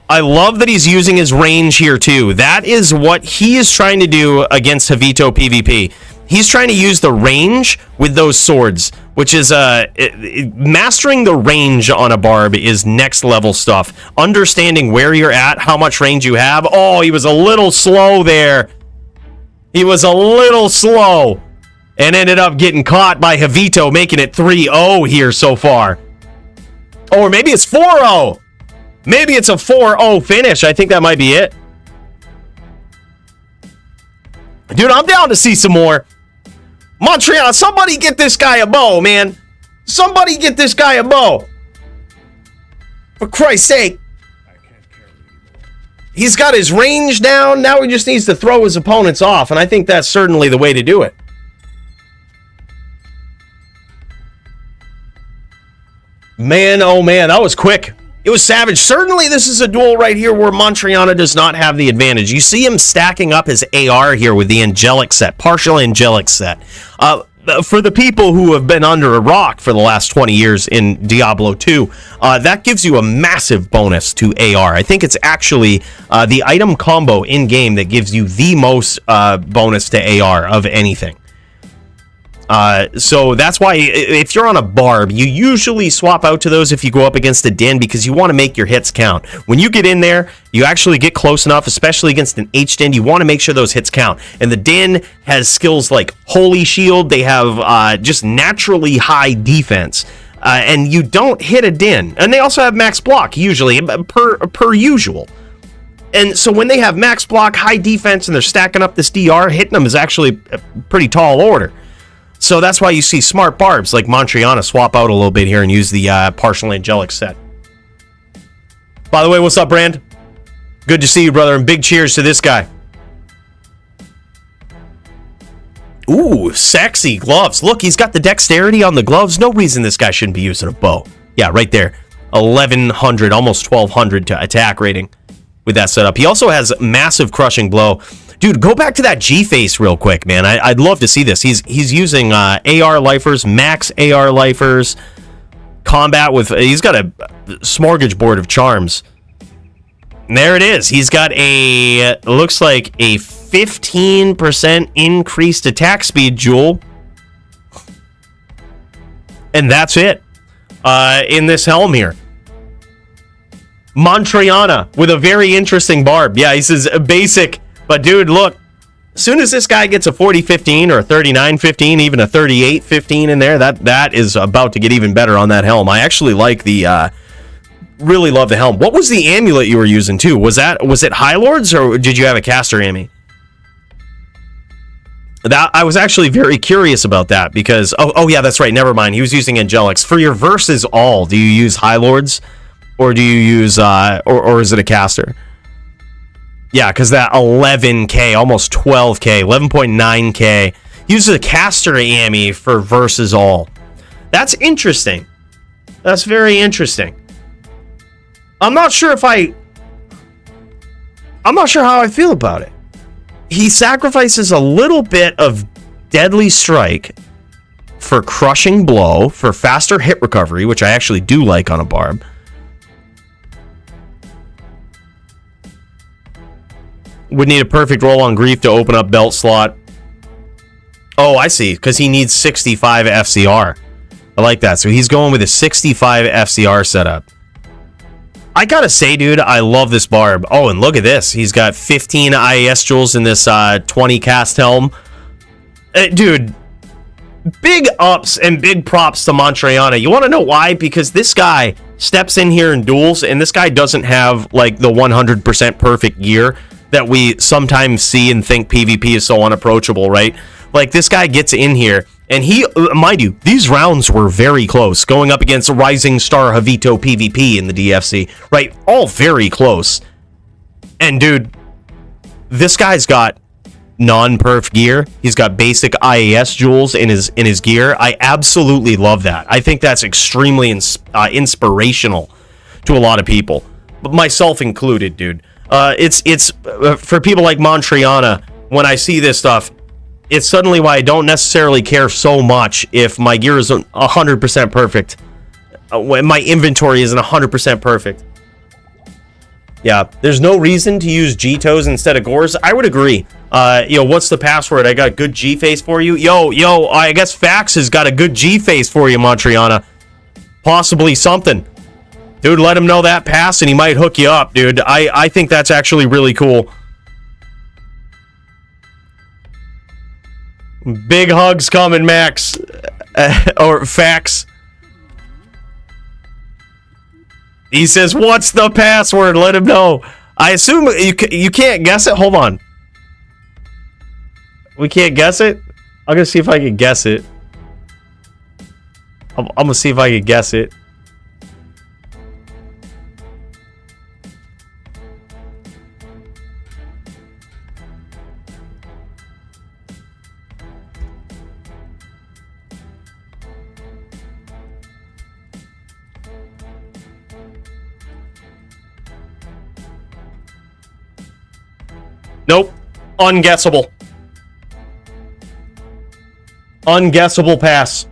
I love that he's using his range here too. That is what he is trying to do against Javitopvp. He's trying to use the range with those swords, which is mastering the range on a barb is next level stuff. Understanding where you're at, how much range you have. Oh, he was a little slow there. He was a little slow and ended up getting caught by Javito, making it 3-0 here so far. Or maybe it's 4-0. Maybe it's a 4-0 finish. I think that might be it. Dude, I'm down to see some more. Mantrayana, somebody get this guy a bow, man. Somebody get this guy a bow. For Christ's sake. He's got his range down. Now he just needs to throw his opponents off, and I think that's certainly the way to do it. Man, oh man, that was quick. It was savage. Certainly this is a duel right here where Mantrayana does not have the advantage. You see him stacking up his AR here with the angelic set, partial angelic set. For the people who have been under a rock for the last 20 years in Diablo 2, that gives you a massive bonus to AR. I think it's actually the item combo in-game that gives you the most bonus to AR of anything. So that's why if you're on a barb, you usually swap out to those if you go up against a din because you want to make your hits count. When you get in there, you actually get close enough, especially against an hdin, you want to make sure those hits count. And the din has skills like Holy Shield. They have just naturally high defense. And you don't hit a din. And they also have max block, usually, per usual. And so when they have max block, high defense, and they're stacking up this DR, hitting them is actually a pretty tall order. So that's why you see smart barbs like Mantrayana swap out a little bit here and use the partial angelic set. By the way, what's up, Brand? Good to see you, brother, and big cheers to this guy. Ooh, sexy gloves. Look, he's got the dexterity on the gloves. No reason this guy shouldn't be using a bow. Yeah, right there. 1100, almost 1200 to attack rating with that setup. He also has massive crushing blow. Dude, go back to that G-face real quick, man. I'd love to see this. He's using AR lifers, max AR lifers, combat with... He's got a smorgasbord of charms. And there it is. He's got a... looks like a 15% increased attack speed jewel. And that's it. In this helm here. Mantrayana with a very interesting barb. Yeah, he says basic... But dude, look, as soon as this guy gets a 40-15 or a 39-15, even a 38-15 in there, that is about to get even better on that helm. I actually like the, really love the helm. What was the amulet you were using too? Was it High Lords or did you have a caster Ammy? That I was actually very curious about that because, oh yeah, that's right, never mind. He was using Angelics. For your versus all, do you use High Lords or do you use, or is it a caster? Yeah, because that 11k, almost 12k, 11.9k, uses a caster Ammy for versus all. That's interesting. That's very interesting. I'm not sure how I feel about it. He sacrifices a little bit of Deadly Strike for Crushing Blow, for faster hit recovery, which I actually do like on a barb. Would need a perfect roll on Grief to open up belt slot. Oh, I see. Because he needs 65 FCR. I like that. So he's going with a 65 FCR setup. I gotta say, dude, I love this barb. Oh, and look at this. He's got 15 IAS jewels in this 20 cast helm. Dude, big ups and big props to Mantrayana. You want to know why? Because this guy steps in here in duels, and this guy doesn't have, like, the 100% perfect gear that we sometimes see and think PvP is so unapproachable, right? Like, this guy gets in here, and he, mind you, these rounds were very close, going up against Rising Star Javitopvp in the DFC, right? All very close. And, dude, this guy's got non-perf gear. He's got basic IAS jewels in his gear. I absolutely love that. I think that's extremely inspirational to a lot of people, but myself included, dude. It's for people like Mantrayana, when I see this stuff, it's suddenly why I don't necessarily care so much if my gear isn't 100% perfect, when my inventory isn't 100% perfect. Yeah, there's no reason to use G-toes instead of gores. I would agree. What's the password? I got good G-face for you. Yo, I guess Fax has got a good G-face for you, Mantrayana. Possibly something. Dude, let him know that pass and he might hook you up, dude. I think that's actually really cool. Big hugs coming, Max. Or Fax. He says, what's the password? Let him know. I assume you can't guess it. Hold on. We can't guess it? I'm going to see if I can guess it. I'm going to see if I can guess it. Nope. Unguessable. Unguessable pass.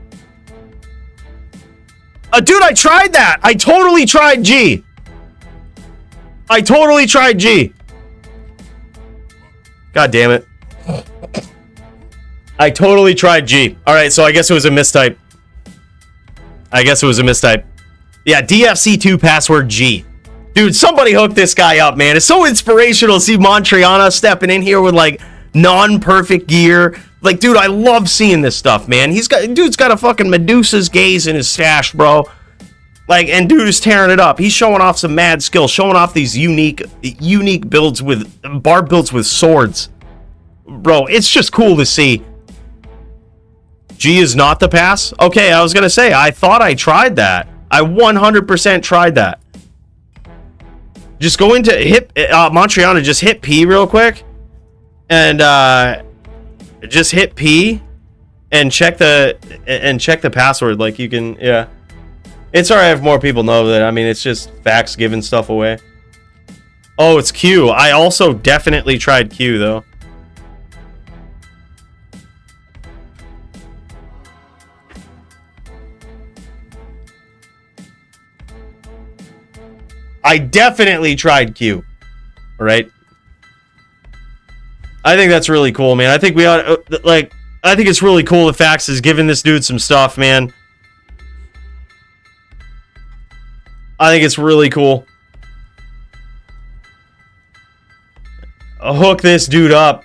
Dude, I tried that. I totally tried G. I totally tried G. God damn it. I totally tried G. Alright, so I guess it was a mistype. Yeah, DFC2 password G. Dude, somebody hook this guy up, man. It's so inspirational to see Mantrayana stepping in here with, like, non-perfect gear. Like, dude, I love seeing this stuff, man. Dude's got a fucking Medusa's gaze in his stash, bro. Like, and dude is tearing it up. He's showing off some mad skill, showing off these unique builds with, barb builds with swords. Bro, it's just cool to see. G is not the pass? Okay, I was gonna say, I thought I tried that. I 100% tried that. Just go into hit Mantrayana, just hit P real quick, and just hit P and check the password. Like, you can, yeah. It's alright if more people know that. I mean, it's just Fax giving stuff away. Oh, it's Q. I also definitely tried Q though. I definitely tried Q. Alright? I think that's really cool, man. I think we ought, I think it's really cool that Fax is giving this dude some stuff, man. I think it's really cool. I'll hook this dude up.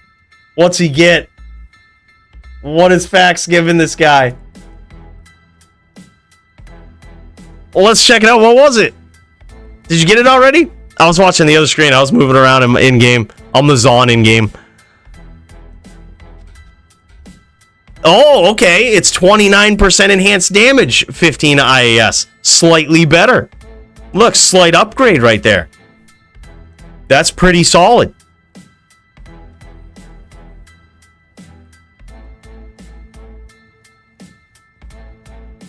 What's he get? What is Fax giving this guy? Well, let's check it out. What was it? Did you get it already? I was watching the other screen. I was moving around in game. I'm the Zon in game. Oh, okay. It's 29% enhanced damage, 15 IAS. Slightly better. Look, slight upgrade right there. That's pretty solid.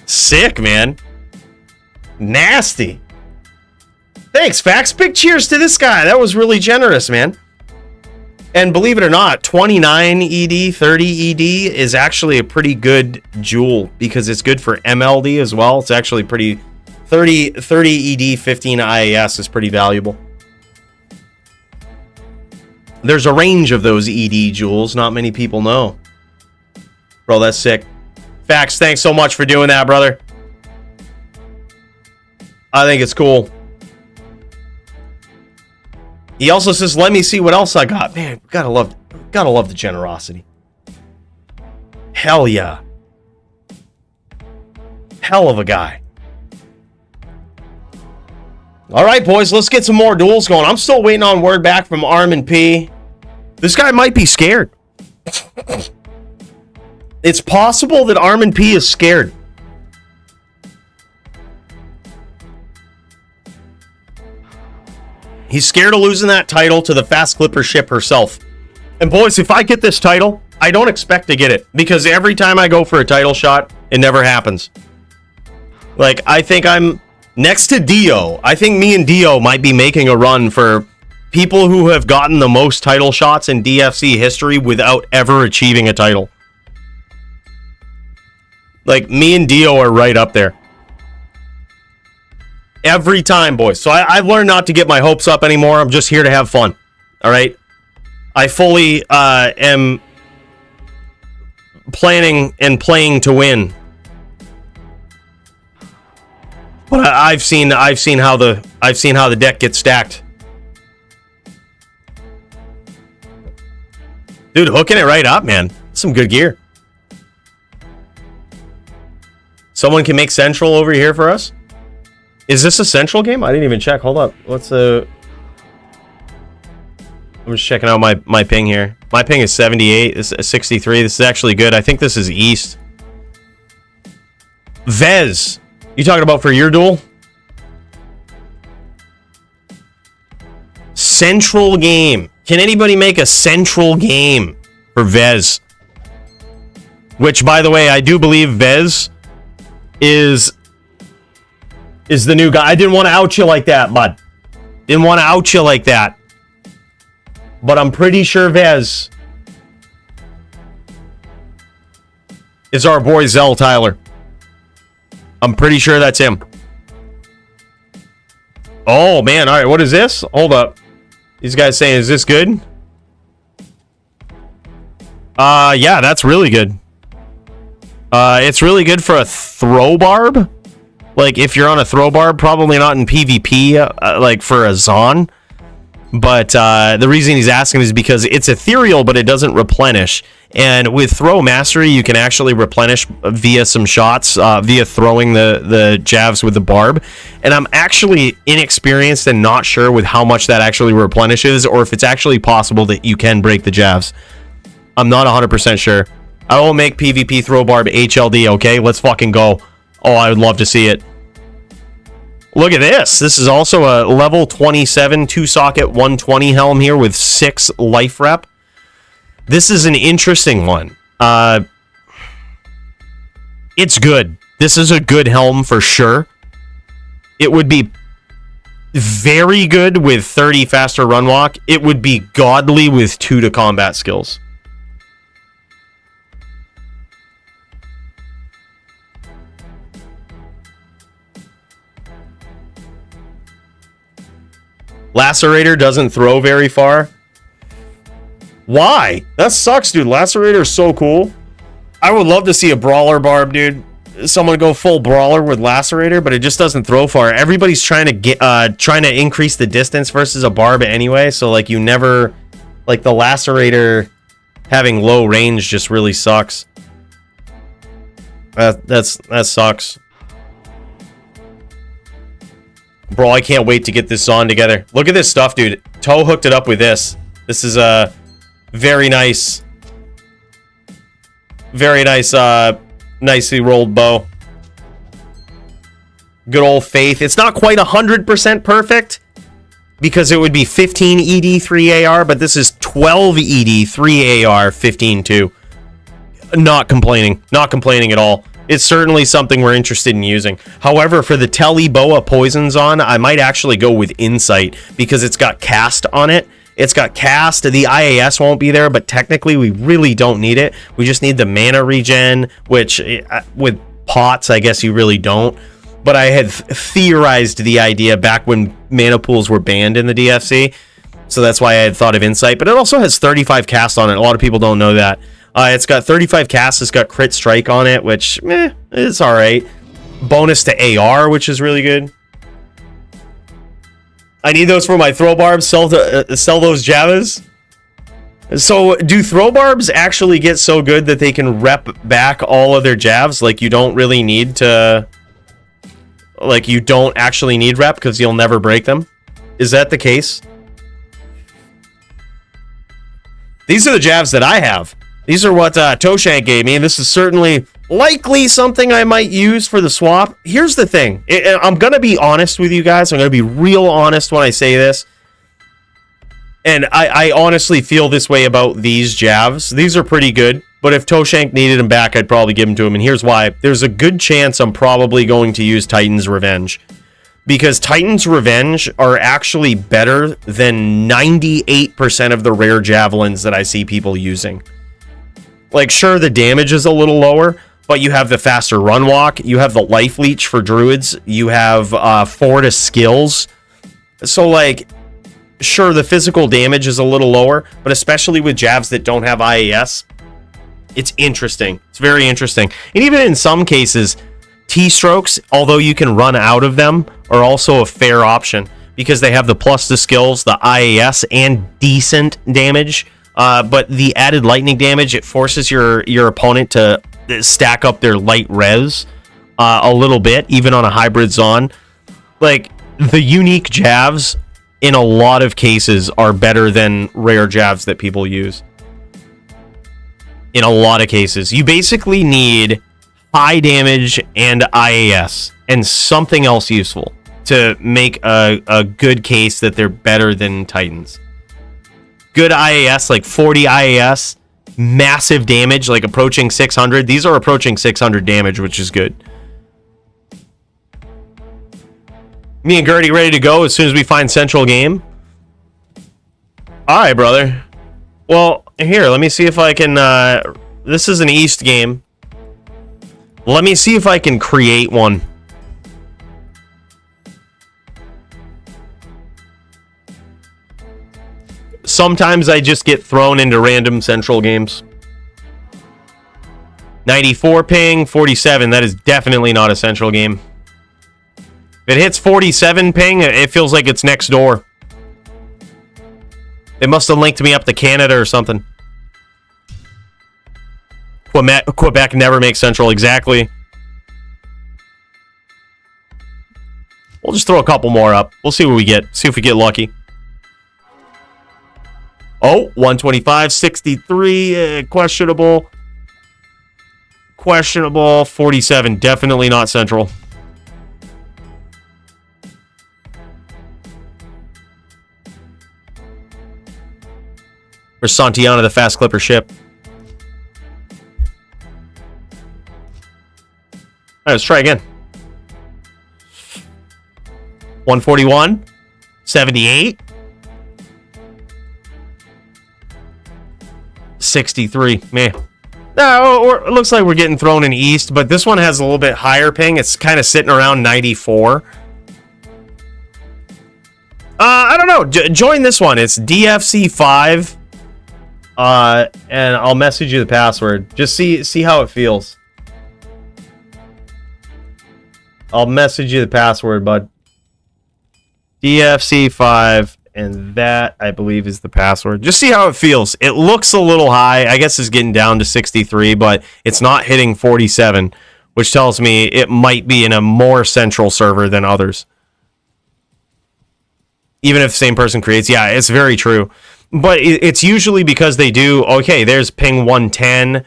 Sick, man. Nasty. Thanks, Fax. Big cheers to this guy. That was really generous, man. And believe it or not, 29 ED, 30 ED is actually a pretty good jewel because it's good for MLD as well. It's actually pretty... 30 ED, 15 IAS is pretty valuable. There's a range of those ED jewels. Not many people know. Bro, that's sick. Fax, thanks so much for doing that, brother. I think it's cool. He also says, let me see what else I got. Man, gotta love the generosity. Hell yeah. Hell of a guy. All right, boys, let's get some more duels going. I'm still waiting on word back from ArmondP. This guy might be scared. It's possible that ArmondP is scared. He's scared of losing that title to the Fast Clipper ship herself. And boys, if I get this title, I don't expect to get it. Because every time I go for a title shot, it never happens. Like, I think I'm next to Dio. I think me and Dio might be making a run for people who have gotten the most title shots in DFC history without ever achieving a title. Like, me and Dio are right up there. Every time, boys. So I've learned not to get my hopes up anymore. I'm just here to have fun. All right? I fully am planning and playing to win. But I've seen how the deck gets stacked. Dude, hooking it right up, man. Some good gear. Someone can make Central over here for us? Is this a Central game? I didn't even check. Hold up. What's the... I'm just checking out my ping here. My ping is 78. This is 63. This is actually good. I think this is East. Vez. You talking about for your duel? Central game. Can anybody make a Central game for Vez? Which, by the way, I do believe Vez is the new guy. I didn't want to out you like that, bud. Didn't want to out you like that. But I'm pretty sure Vez is our boy Xeltyler. I'm pretty sure that's him. Oh, man. All right, what is this? Hold up. These guys saying, is this good? Yeah, that's really good. It's really good for a throw barb. Like, if you're on a throw barb, probably not in PvP, like for a Zon. But the reason he's asking is because it's ethereal, but it doesn't replenish. And with throw mastery, you can actually replenish via some shots, via throwing the javs with the barb. And I'm actually inexperienced and not sure with how much that actually replenishes, or if it's actually possible that you can break the javs. I'm not 100% sure. I will make PvP throw barb HLD, okay? Let's fucking go. Oh, I would love to see it. Look at this. This is also a level 27 2-socket 120 helm here with 6 life rep. This is an interesting one. It's good. This is a good helm for sure. It would be very good with 30 faster run walk. It would be godly with 2 to combat skills. Lacerator doesn't throw very far. Why? That sucks, dude. Lacerator is so cool. I would love to see a brawler barb, dude. Someone go full brawler with Lacerator, but it just doesn't throw far. Everybody's trying to increase the distance versus a barb anyway, so like you never, like the Lacerator having low range just really sucks. That sucks. Bro, I can't wait to get this on together. Look at this stuff, dude. Toe hooked it up with this. This is a very nice, nicely rolled bow. Good old Faith. It's not quite 100% perfect because it would be 15 ED 3 AR, but this is 12 ED 3 AR 15 2. Not complaining at all. It's certainly something we're interested in using. However, for the Telly Boa Poisons on, I might actually go with Insight because it's got cast on it. It's got cast. The IAS won't be there, but technically we really don't need it. We just need the mana regen, which with pots, I guess you really don't. But I had theorized the idea back when mana pools were banned in the DFC. So that's why I had thought of Insight. But it also has 35 cast on it. A lot of people don't know that. It's got 35 cast. It's got crit strike on it, which, it's all right. Bonus to AR, which is really good. I need those for my throw barbs. Sell those Javas. So, do throw barbs actually get so good that they can rep back all of their Javs? Like, you don't really need to... Like, you don't actually need rep because you'll never break them? Is that the case? These are the Javs that I have. These are what Toshank gave me. This is certainly likely something I might use for the swap. Here's the thing. I'm going to be honest with you guys. I'm going to be real honest when I say this. And I honestly feel this way about these Javs. These are pretty good. But if Toshank needed them back, I'd probably give them to him. And here's why. There's a good chance I'm probably going to use Titan's Revenge. Because Titan's Revenge are actually better than 98% of the rare Javelins that I see people using. Like, sure, the damage is a little lower, but you have the faster run walk. You have the life leech for druids. You have 4 to skills. So, like, sure, the physical damage is a little lower, but especially with Javs that don't have IAS, it's interesting. It's very interesting. And even in some cases, T-strokes, although you can run out of them, are also a fair option because they have the plus to skills, the IAS, and decent damage. But the added lightning damage, it forces your opponent to stack up their light res a little bit, even on a hybrid Zon. Like, the unique Javs, in a lot of cases, are better than rare Javs that people use. In a lot of cases. You basically need high damage and IAS and something else useful to make a good case that they're better than Titans. Good IAS, like 40 IAS, massive damage, like approaching 600. These are approaching 600 damage, which is good. Me and Gurdy ready to go as soon as we find Central Game. All right, brother. Well, here, let me see if I can... this is an East game. Let me see if I can create one. Sometimes I just get thrown into random Central games. 94 ping, 47. That is definitely not a Central game. If it hits 47 ping, it feels like it's next door. They must have linked me up to Canada or something. Quebec never makes Central, exactly. We'll just throw a couple more up. We'll see what we get. See if we get lucky. Oh, 125, 63, questionable. Questionable, 47, definitely not Central. Or Santiana, the fast clipper ship. Alright, let's try again. 141, 78, 63. Man. No, it looks like we're getting thrown in East, but this one has a little bit higher ping. It's kind of sitting around 94. I don't know. Join this one. It's DFC 5. And I'll message you the password. Just see how it feels. I'll message you the password, bud. DFC 5, and that, I believe, is the password. Just see how it feels. It looks a little high. I guess it's getting down to 63, but it's not hitting 47, which tells me it might be in a more central server than others. Even if the same person creates. Yeah, it's very true. But it's usually because they do... Okay, there's ping 110.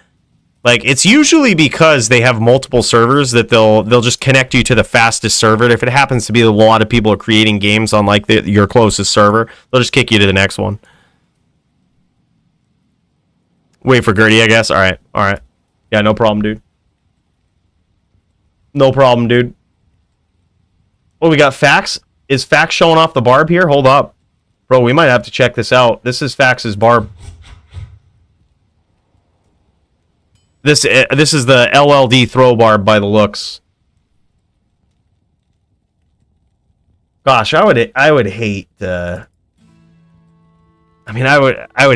Like, it's usually because they have multiple servers that they'll just connect you to the fastest server. If it happens to be a lot of people are creating games on, like, your closest server, they'll just kick you to the next one. Wait for Gurdy, I guess. All right. Yeah, no problem, dude. No problem, dude. Oh, we got Fax. Is Fax showing off the barb here? Hold up. Bro, we might have to check this out. This is Fax's barb. This is the LLD throw barb by the looks. Gosh, I would hate I would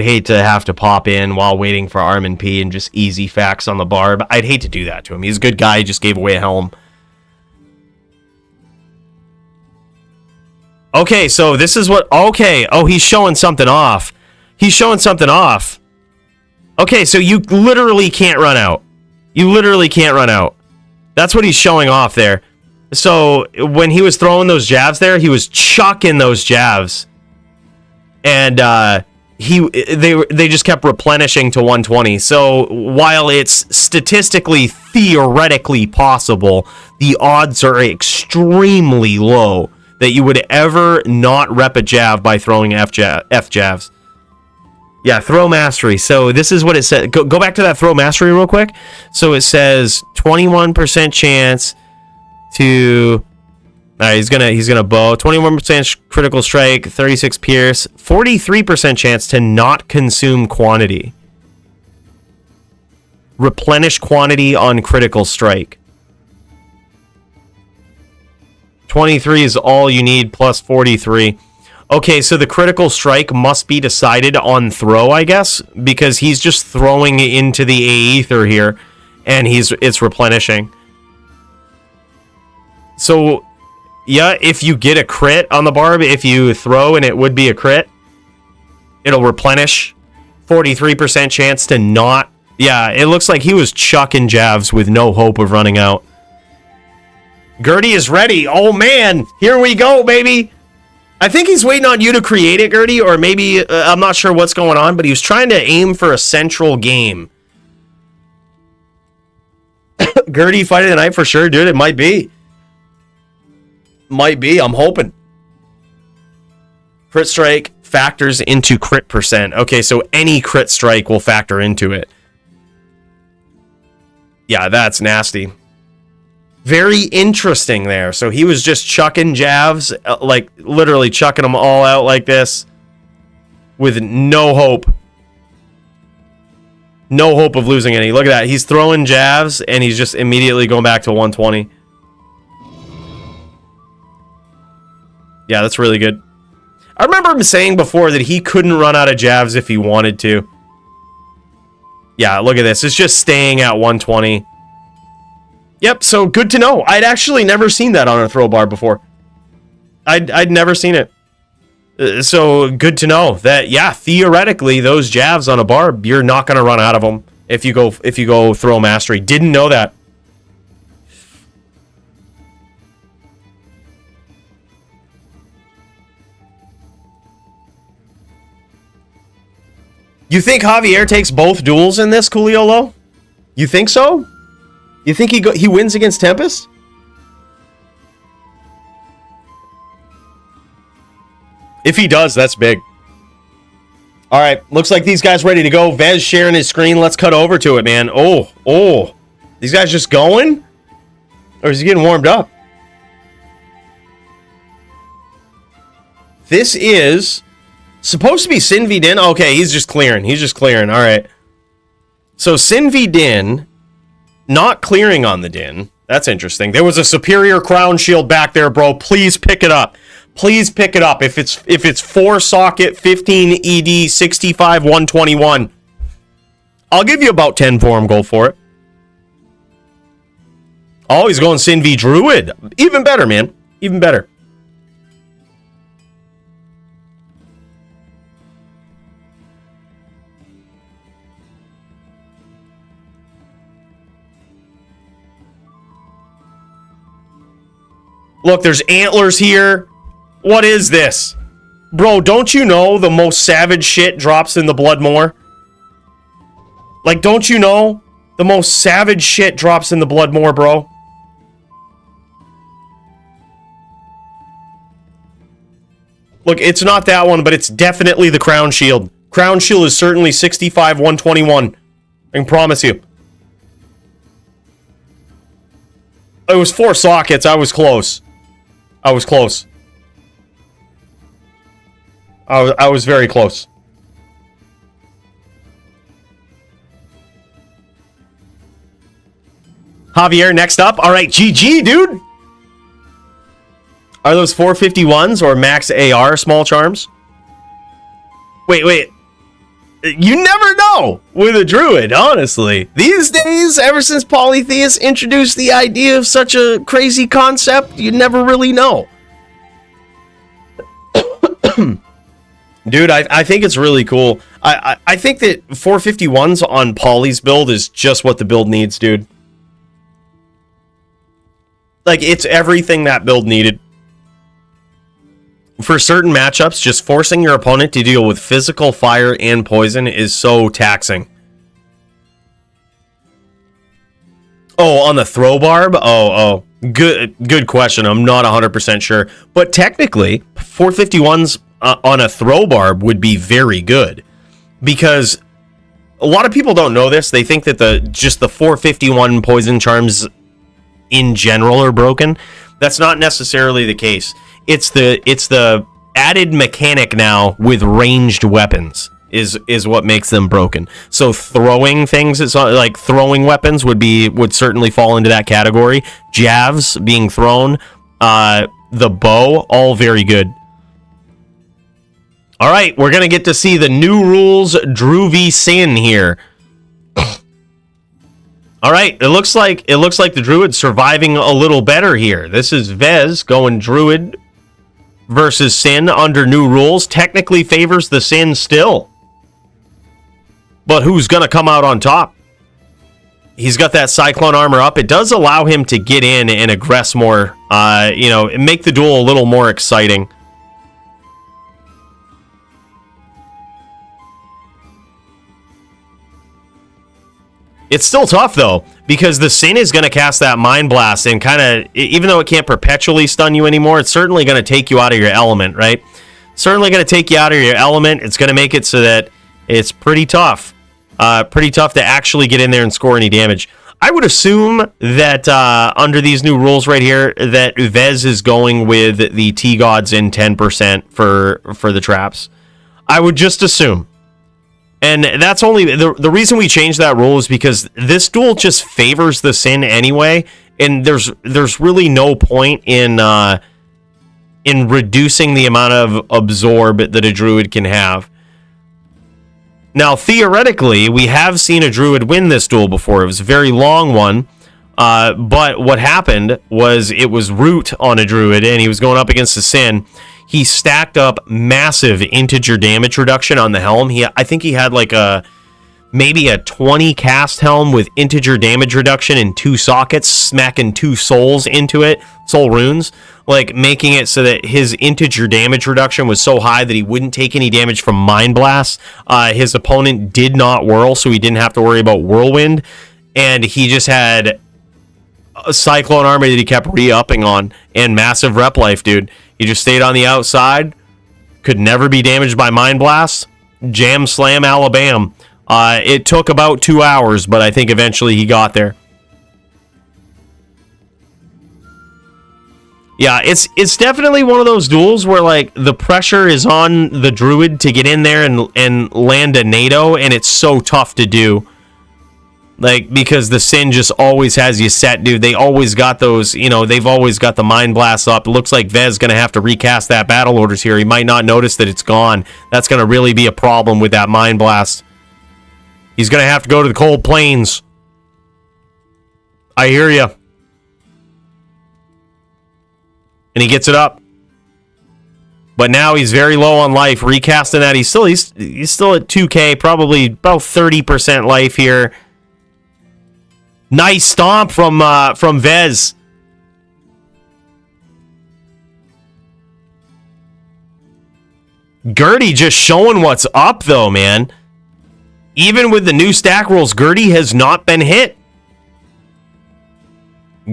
hate to have to pop in while waiting for ArmondP and just easy Fax on the barb. I'd hate to do that to him. He's a good guy. He just gave away a helm. Okay, so this is what... Okay. Oh, he's showing something off. He's showing something off. Okay, so you literally can't run out. You literally can't run out. That's what he's showing off there. So when he was throwing those jabs there, he was chucking those jabs. And they just kept replenishing to 120. So while it's statistically, theoretically possible, the odds are extremely low that you would ever not rep a jav by throwing F javs. Yeah, throw mastery. So this is what it said. Go back to that throw mastery real quick. So it says 21% chance to... All right, he's gonna bow. 21% critical strike, 36 pierce, 43% chance to not consume quantity. Replenish quantity on critical strike. 23 is all you need plus 43. Okay, so the critical strike must be decided on throw, I guess, because he's just throwing into the Aether here, and it's replenishing. So. Yeah, if you get a crit on the barb, if you throw and it would be a crit, it'll replenish. 43% chance to not. Yeah, it looks like he was chucking javs with no hope of running out. Gurdy is ready. Oh, man. Here we go, baby. I think he's waiting on you to create it, Gurdy, or maybe, I'm not sure what's going on, but he was trying to aim for a central game. Gurdy, fight of the night for sure, dude. It might be. Might be, I'm hoping. Crit strike factors into crit percent. Okay, so any crit strike will factor into it. Yeah, that's nasty. Very interesting there. So he was just chucking javs, like literally chucking them all out like this with no hope. No hope of losing any. Look at that. He's throwing javs and he's just immediately going back to 120. Yeah, that's really good. I remember him saying before that he couldn't run out of javs if he wanted to. Yeah, look at this. It's just staying at 120. Yep, so good to know. I'd actually never seen that on a throw bar before. I'd never seen it. So good to know that, yeah, theoretically, those javs on a barb, you're not going to run out of them if you go throw mastery. Didn't know that. You think Javier takes both duels in this, Cooliolo? You think so? You think he wins against Tempest? If he does, that's big. All right, looks like these guys ready to go. Vez sharing his screen. Let's cut over to it, man. Oh. These guys just going? Or is he getting warmed up? This is... supposed to be Sin V Din. Okay, he's just clearing. All right. So Sin V Din not clearing on the Din. That's interesting. There was a superior crown shield back there, bro. Please pick it up. Please pick it up. If it's 4 socket, 15 ED, 65, 121. I'll give you about 10 for him. Go for it. Oh, he's going Sin V Druid. Even better, man. Even better. Look, there's antlers here. What is this? Bro, don't you know the most savage shit drops in the Bloodmoor? Like, don't you know the most savage shit drops in the Bloodmoor, bro? Look, it's not that one, but it's definitely the Crown Shield. Crown Shield is certainly 65, 121. I can promise you. It was 4 sockets. I was close. I was very close. Javier, next up. All right, GG, dude. Are those 451s or max AR small charms? Wait. You never know with a druid, honestly. These days, ever since Polytheist introduced the idea of such a crazy concept, you never really know. Dude, I think it's really cool. I think that 451s on Poly's build is just what the build needs, dude. Like, it's everything that build needed. for certain matchups, just forcing your opponent to deal with physical, fire, and poison is so taxing. Oh, on the throw barb? Oh, good question. I'm not 100% sure. But technically, 451s on a throw barb would be very good. Because a lot of people don't know this. They think that just the 451 poison charms in general are broken. That's not necessarily the case. It's the added mechanic now with ranged weapons is what makes them broken. So throwing things, it's not like throwing weapons would certainly fall into that category. Javs being thrown, the bow, all very good. All right, we're gonna get to see the new rules Drew v Sin here. All right, it looks like the Druid's surviving a little better here. This is Vez going Druid versus Sin under new rules. Technically favors the Sin still. But who's going to come out on top? He's got that Cyclone armor up. It does allow him to get in and aggress more, make the duel a little more exciting. It's still tough, though, because the Sin is going to cast that Mind Blast and kind of, even though it can't perpetually stun you anymore, it's certainly going to take you out of your element, right? Certainly going to take you out of your element. It's going to make it so that it's pretty tough. Pretty tough to actually get in there and score any damage. I would assume that under these new rules right here, that Vez is going with the T-Gods in 10% for the traps. I would just assume. And that's only the reason we changed that rule is because this duel just favors the Sin anyway, and there's really no point in reducing the amount of absorb that a Druid can have. Now, theoretically, we have seen a Druid win this duel before. It was a very long one, but what happened was it was root on a Druid, and he was going up against the Sin. He stacked up massive integer damage reduction on the helm. I think he had like maybe a 20 cast helm with integer damage reduction in 2 sockets, smacking 2 souls into it, soul runes, like making it so that his integer damage reduction was so high that he wouldn't take any damage from Mind Blast. His opponent did not whirl, so he didn't have to worry about Whirlwind, and he just had a Cyclone armor that he kept re-upping on, and massive rep life, dude. He just stayed on the outside, could never be damaged by Mind Blast, jam slam Alabama. It took about 2 hours, but I think eventually he got there. Yeah, it's definitely one of those duels where like the pressure is on the Druid to get in there and land a NATO, and it's so tough to do. Like, because the Sin just always has you set, dude. They always got those, they've always got the Mind Blast up. It looks like Vez going to have to recast that Battle Orders here. He might not notice that it's gone. That's going to really be a problem with that Mind Blast. He's going to have to go to the cold plains. I hear ya. And he gets it up. But now he's very low on life. Recasting that, he's still at 2k, probably about 30% life here. Nice stomp from Vez. Gurdy just showing what's up, though, man. Even with the new stack rules, Gurdy has not been hit.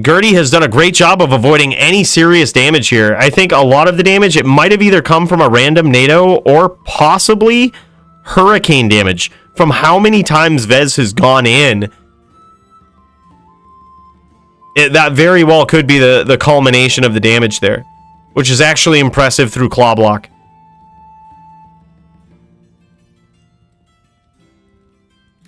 Gurdy has done a great job of avoiding any serious damage here. I think a lot of the damage, it might have either come from a random NATO or possibly hurricane damage. From how many times Vez has gone in, that very well could be the culmination of the damage there, which is actually impressive through Claw Block.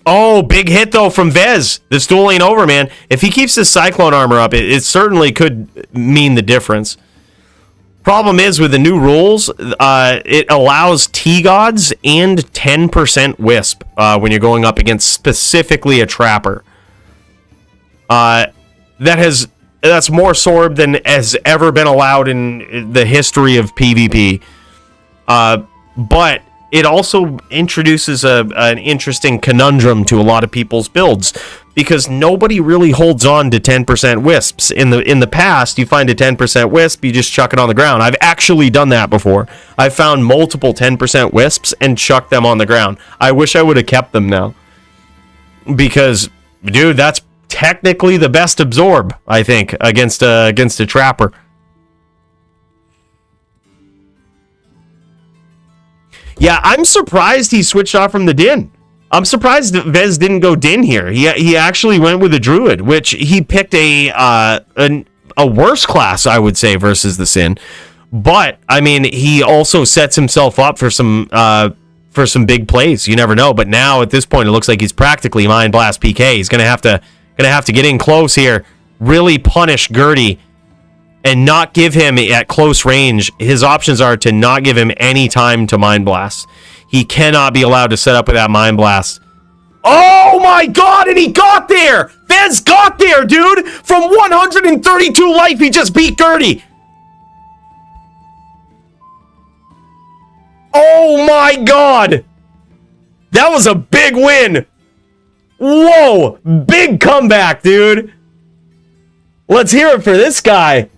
Oh, big hit, though, from Vez. This duel ain't over, man. If he keeps his Cyclone armor up, it certainly could mean the difference. Problem is, with the new rules, it allows T-Gods and 10% Wisp when you're going up against specifically a Trapper. That's more Sorb than has ever been allowed in the history of PvP. But it also introduces an interesting conundrum to a lot of people's builds, because nobody really holds on to 10% wisps. In the past, you find a 10% wisp, you just chuck it on the ground. I've actually done that before. I've found multiple 10% wisps and chucked them on the ground. I wish I would have kept them now. Because, dude, that's technically the best absorb, I think, against a trapper. Yeah, I'm surprised he switched off from the Din. I'm surprised that Vez didn't go Din here. He actually went with a druid, which he picked a worse class, I would say, versus the Sin. But I mean, he also sets himself up for some big plays. You never know. But now at this point, it looks like he's practically Mind Blast PK. He's gonna have to get in close here, really punish Gurdy, and not give him at close range. His options are to not give him any time to Mind Blast. He cannot be allowed to set up with that Mind Blast. Oh my god, and he got there! Vez got there, dude! From 132 life, he just beat Gurdy! Oh my god! That was a big win! Whoa! Big comeback, dude! Let's hear it for this guy.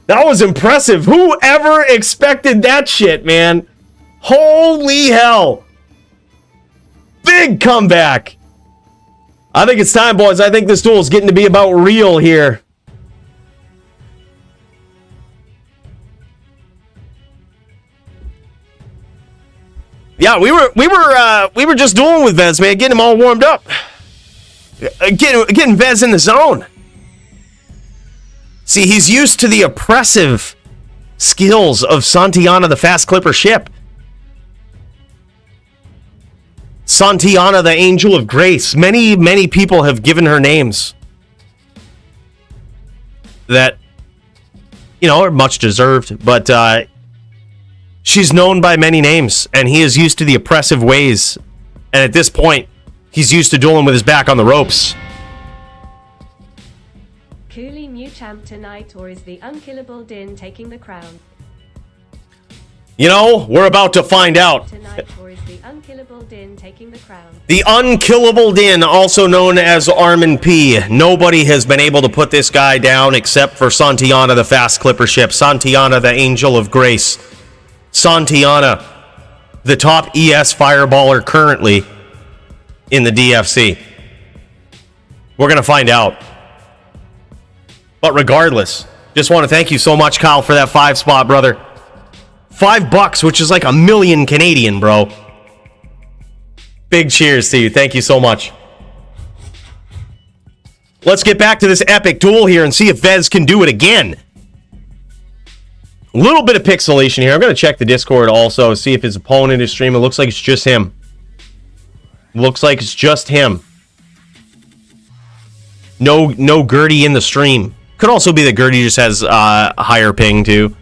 That was impressive. Whoever expected that shit, man? Holy hell. Big comeback. I think it's time, boys. I think this duel is getting to be about real here. Yeah, we were just dueling with Vez, man, getting him all warmed up. Getting Vez in the zone. See, he's used to the oppressive skills of Santiana, the fast clipper ship. Santiana, the Angel of Grace. Many people have given her names that, are much deserved, but she's known by many names, and he is used to the oppressive ways. And at this point, he's used to dueling with his back on the ropes. Coooley new champ tonight, or is the unkillable Din taking the crown? We're about to find out. Tonight, or is the unkillable Din taking the crown? The unkillable Din, also known as ArmondP. Nobody has been able to put this guy down except for Santiana, the fast clipper ship. Santiana, the Angel of Grace. Santiana, the top ES fireballer currently in the DFC. We're going to find out. But regardless, just want to thank you so much, Kyle, for that 5 spot, brother. $5, which is like $1 million Canadian, bro. Big cheers to you. Thank you so much. Let's get back to this epic duel here and see if Vez can do it again. A little bit of pixelation here. I'm going to check the Discord also, see if his opponent is streaming. It looks like it's just him. Looks like it's just him. No Gurdy in the stream. Could also be that Gurdy just has a higher ping too.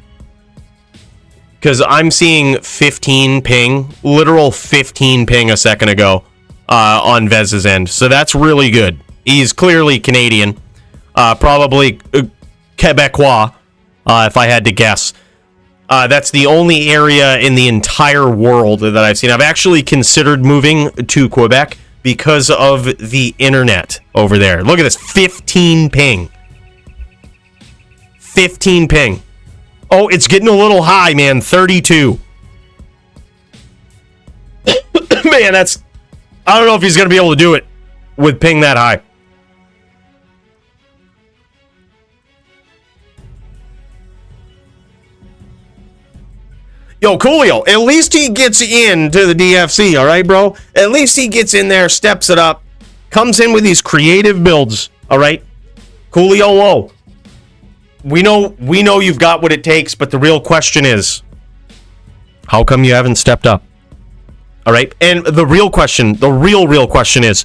Because I'm seeing 15 ping, literal 15 ping a second ago on Vez's end. So that's really good. He's clearly Canadian. Probably Quebecois, if I had to guess. That's the only area in the entire world that I've seen. I've actually considered moving to Quebec because of the internet over there. Look at this, 15 ping. 15 ping. Oh, it's getting a little high, man. 32. Man, that's... I don't know if he's going to be able to do it with ping that high. Yo, Coolio, at least he gets into the DFC, all right, bro? At least he gets in there, steps it up, comes in with these creative builds, all right? Coolio, whoa. We know you've got what it takes, but the real question is, how come you haven't stepped up? All right? And the real question is,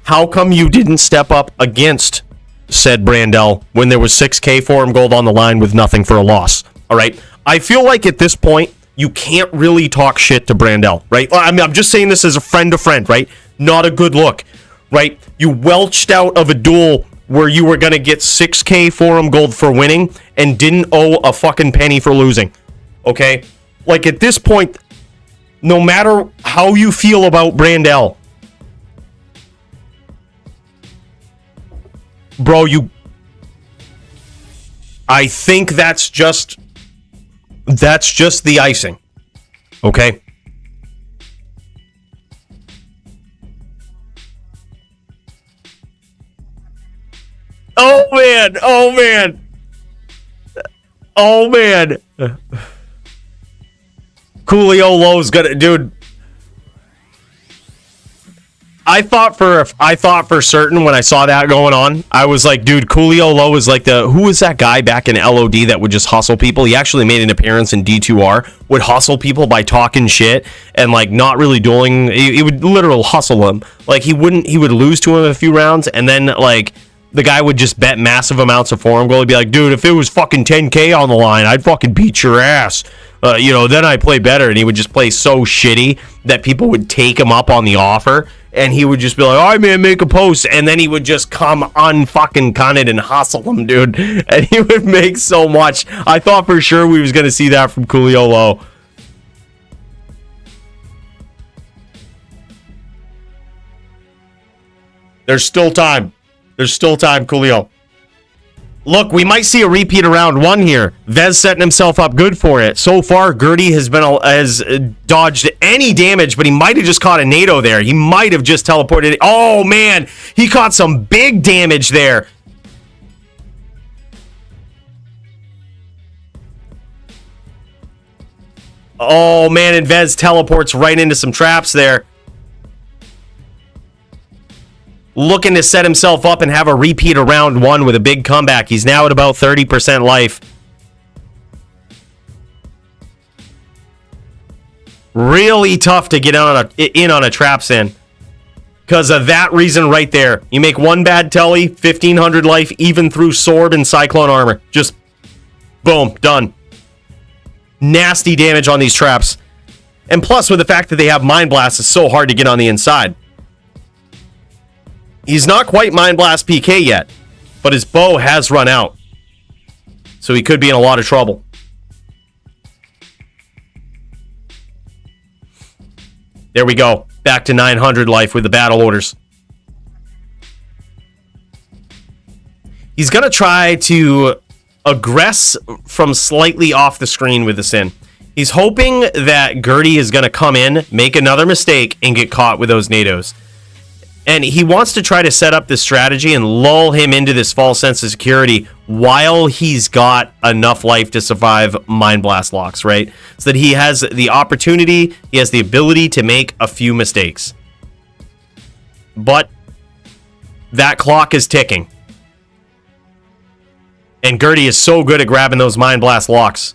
how come you didn't step up against said Brandel when there was 6k for him gold on the line with nothing for a loss? All right? I feel like at this point, you can't really talk shit to Brandel, right? I mean, I'm just saying this as a friend to friend, right? Not a good look, right? You welched out of a duel where you were going to get 6k forum gold for winning and didn't owe a fucking penny for losing, okay? Like, at this point, no matter how you feel about Brandel, Bro, I think that's just the icing. Okay? Oh, man. Oh, man. Oh, man. Coolio's gonna... Dude... I thought for certain when I saw that going on, I was like, dude, Coolio is like who was that guy back in LOD that would just hustle people? He actually made an appearance in D2R, would hustle people by talking shit and like not really dueling. He would literally hustle them. Like he would lose to him a few rounds, and then like the guy would just bet massive amounts of forum gold. He'd be like, dude, if it was fucking 10K on the line, I'd fucking beat your ass. Then I'd play better. And he would just play so shitty that people would take him up on the offer. And he would just be like, all right, man, make a post. And then he would just come unfucking cunted and hustle him, dude. And he would make so much. I thought for sure we was going to see that from Coolio. There's still time. Coolio. Look, we might see a repeat of round 1 here. Vez setting himself up good for it. So far, Gurdy has dodged any damage, but he might have just caught a NATO there. He might have just teleported. Oh, man. He caught some big damage there. Oh, man, and Vez teleports right into some traps there. Looking to set himself up and have a repeat of round 1 with a big comeback. He's now at about 30% life. Really tough to get in on a trap sin. Because of that reason right there. You make one bad telly, 1500 life, even through Sorb and Cyclone armor. Just boom, done. Nasty damage on these traps. And plus, with the fact that they have Mind Blast, it's so hard to get on the inside. He's not quite Mind Blast PK yet, but his bow has run out. So he could be in a lot of trouble. There we go. Back to 900 life with the battle orders. He's going to try to aggress from slightly off the screen with the Sin. He's hoping that Gurdy is going to come in, make another mistake, and get caught with those NATOs. And he wants to try to set up this strategy and lull him into this false sense of security while he's got enough life to survive Mind Blast locks, right? So that he has the opportunity, he has the ability to make a few mistakes. But that clock is ticking. And Gurdy is so good at grabbing those Mind Blast locks.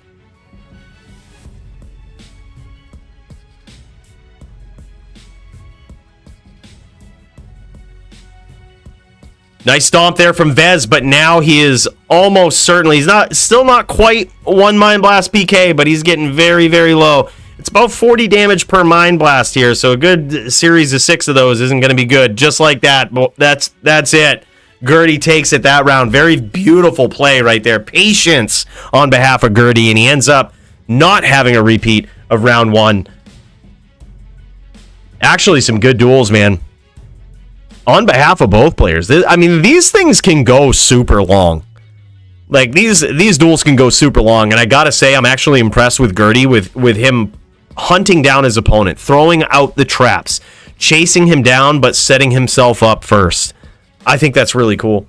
Nice stomp there from Vez, but now he is almost certainly, still not quite one Mind Blast PK, but he's getting very, very low. It's about 40 damage per Mind Blast here, so a good series of 6 of those isn't going to be good. Just like that, that's it. Gurdy takes it that round. Very beautiful play right there. Patience on behalf of Gurdy, and he ends up not having a repeat of round 1. Actually, some good duels, man. On behalf of both players. I mean, these things can go super long. Like, these duels can go super long, and I gotta say, I'm actually impressed with Gurdy, with him hunting down his opponent, throwing out the traps, chasing him down, but setting himself up first. I think that's really cool.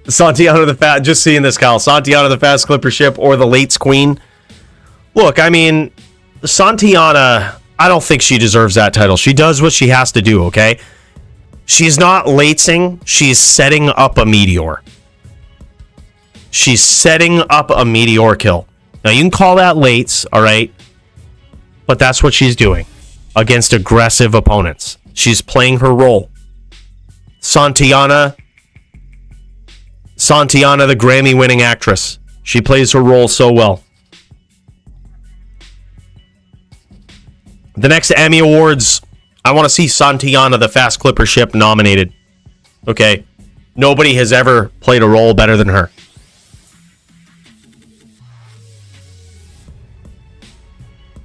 Santiana the Fast, just seeing this, Kyle. Santiana the Fast Clipper Ship or the Lates Queen. Look, I mean, Santiana, I don't think she deserves that title. She does what she has to do, okay? She's not latesing. She's setting up a meteor. She's setting up a meteor kill. Now, you can call that lates, all right? But that's what she's doing against aggressive opponents. She's playing her role. Santiana, the Grammy-winning actress. She plays her role so well. The next Emmy Awards, I want to see Santiana the Fast Clipper Ship nominated. Okay? Nobody has ever played a role better than her.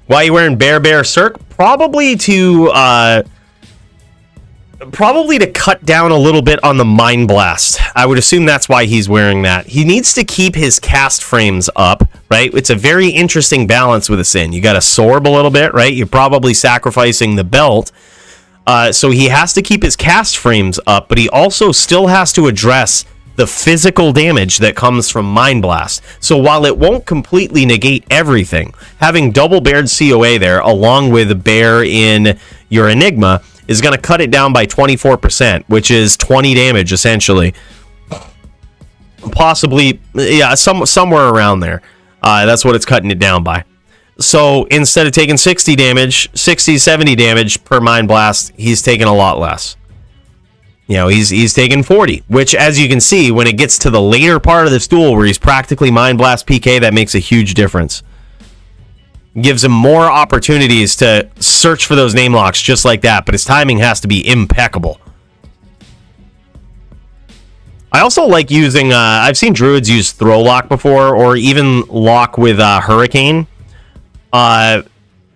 Why are you wearing Bear Sorc? Probably to cut down a little bit on the Mind Blast. I would assume that's why he's wearing that. He needs to keep his cast frames up, right? It's a very interesting balance with a Sin. You got to sorb a little bit, right? You're probably sacrificing the belt. So he has to keep his cast frames up, but he also still has to address the physical damage that comes from Mind Blast. So while it won't completely negate everything, having double Bared COA there, along with Bear in your Enigma, is going to cut it down by 24%, which is 20 damage, essentially. Possibly, yeah, somewhere around there. That's what it's cutting it down by. So instead of taking 60 damage, 60, 70 damage per Mind Blast, he's taking a lot less. You know, he's taking 40, which, as you can see, when it gets to the later part of this duel where he's practically Mind Blast PK, that makes a huge difference. Gives him more opportunities to search for those name locks just like that, but his timing has to be impeccable. I also like using, I've seen druids use throw lock before, or even lock with Hurricane.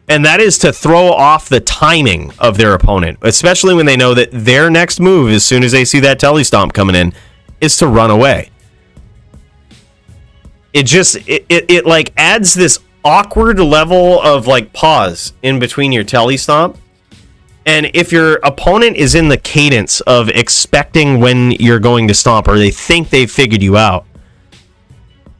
And that is to throw off the timing of their opponent, especially when they know that their next move, as soon as they see that telestomp coming in, is to run away. It like adds this awkward level of like pause in between your telestomp. And if your opponent is in the cadence of expecting when you're going to stomp, or they think they've figured you out,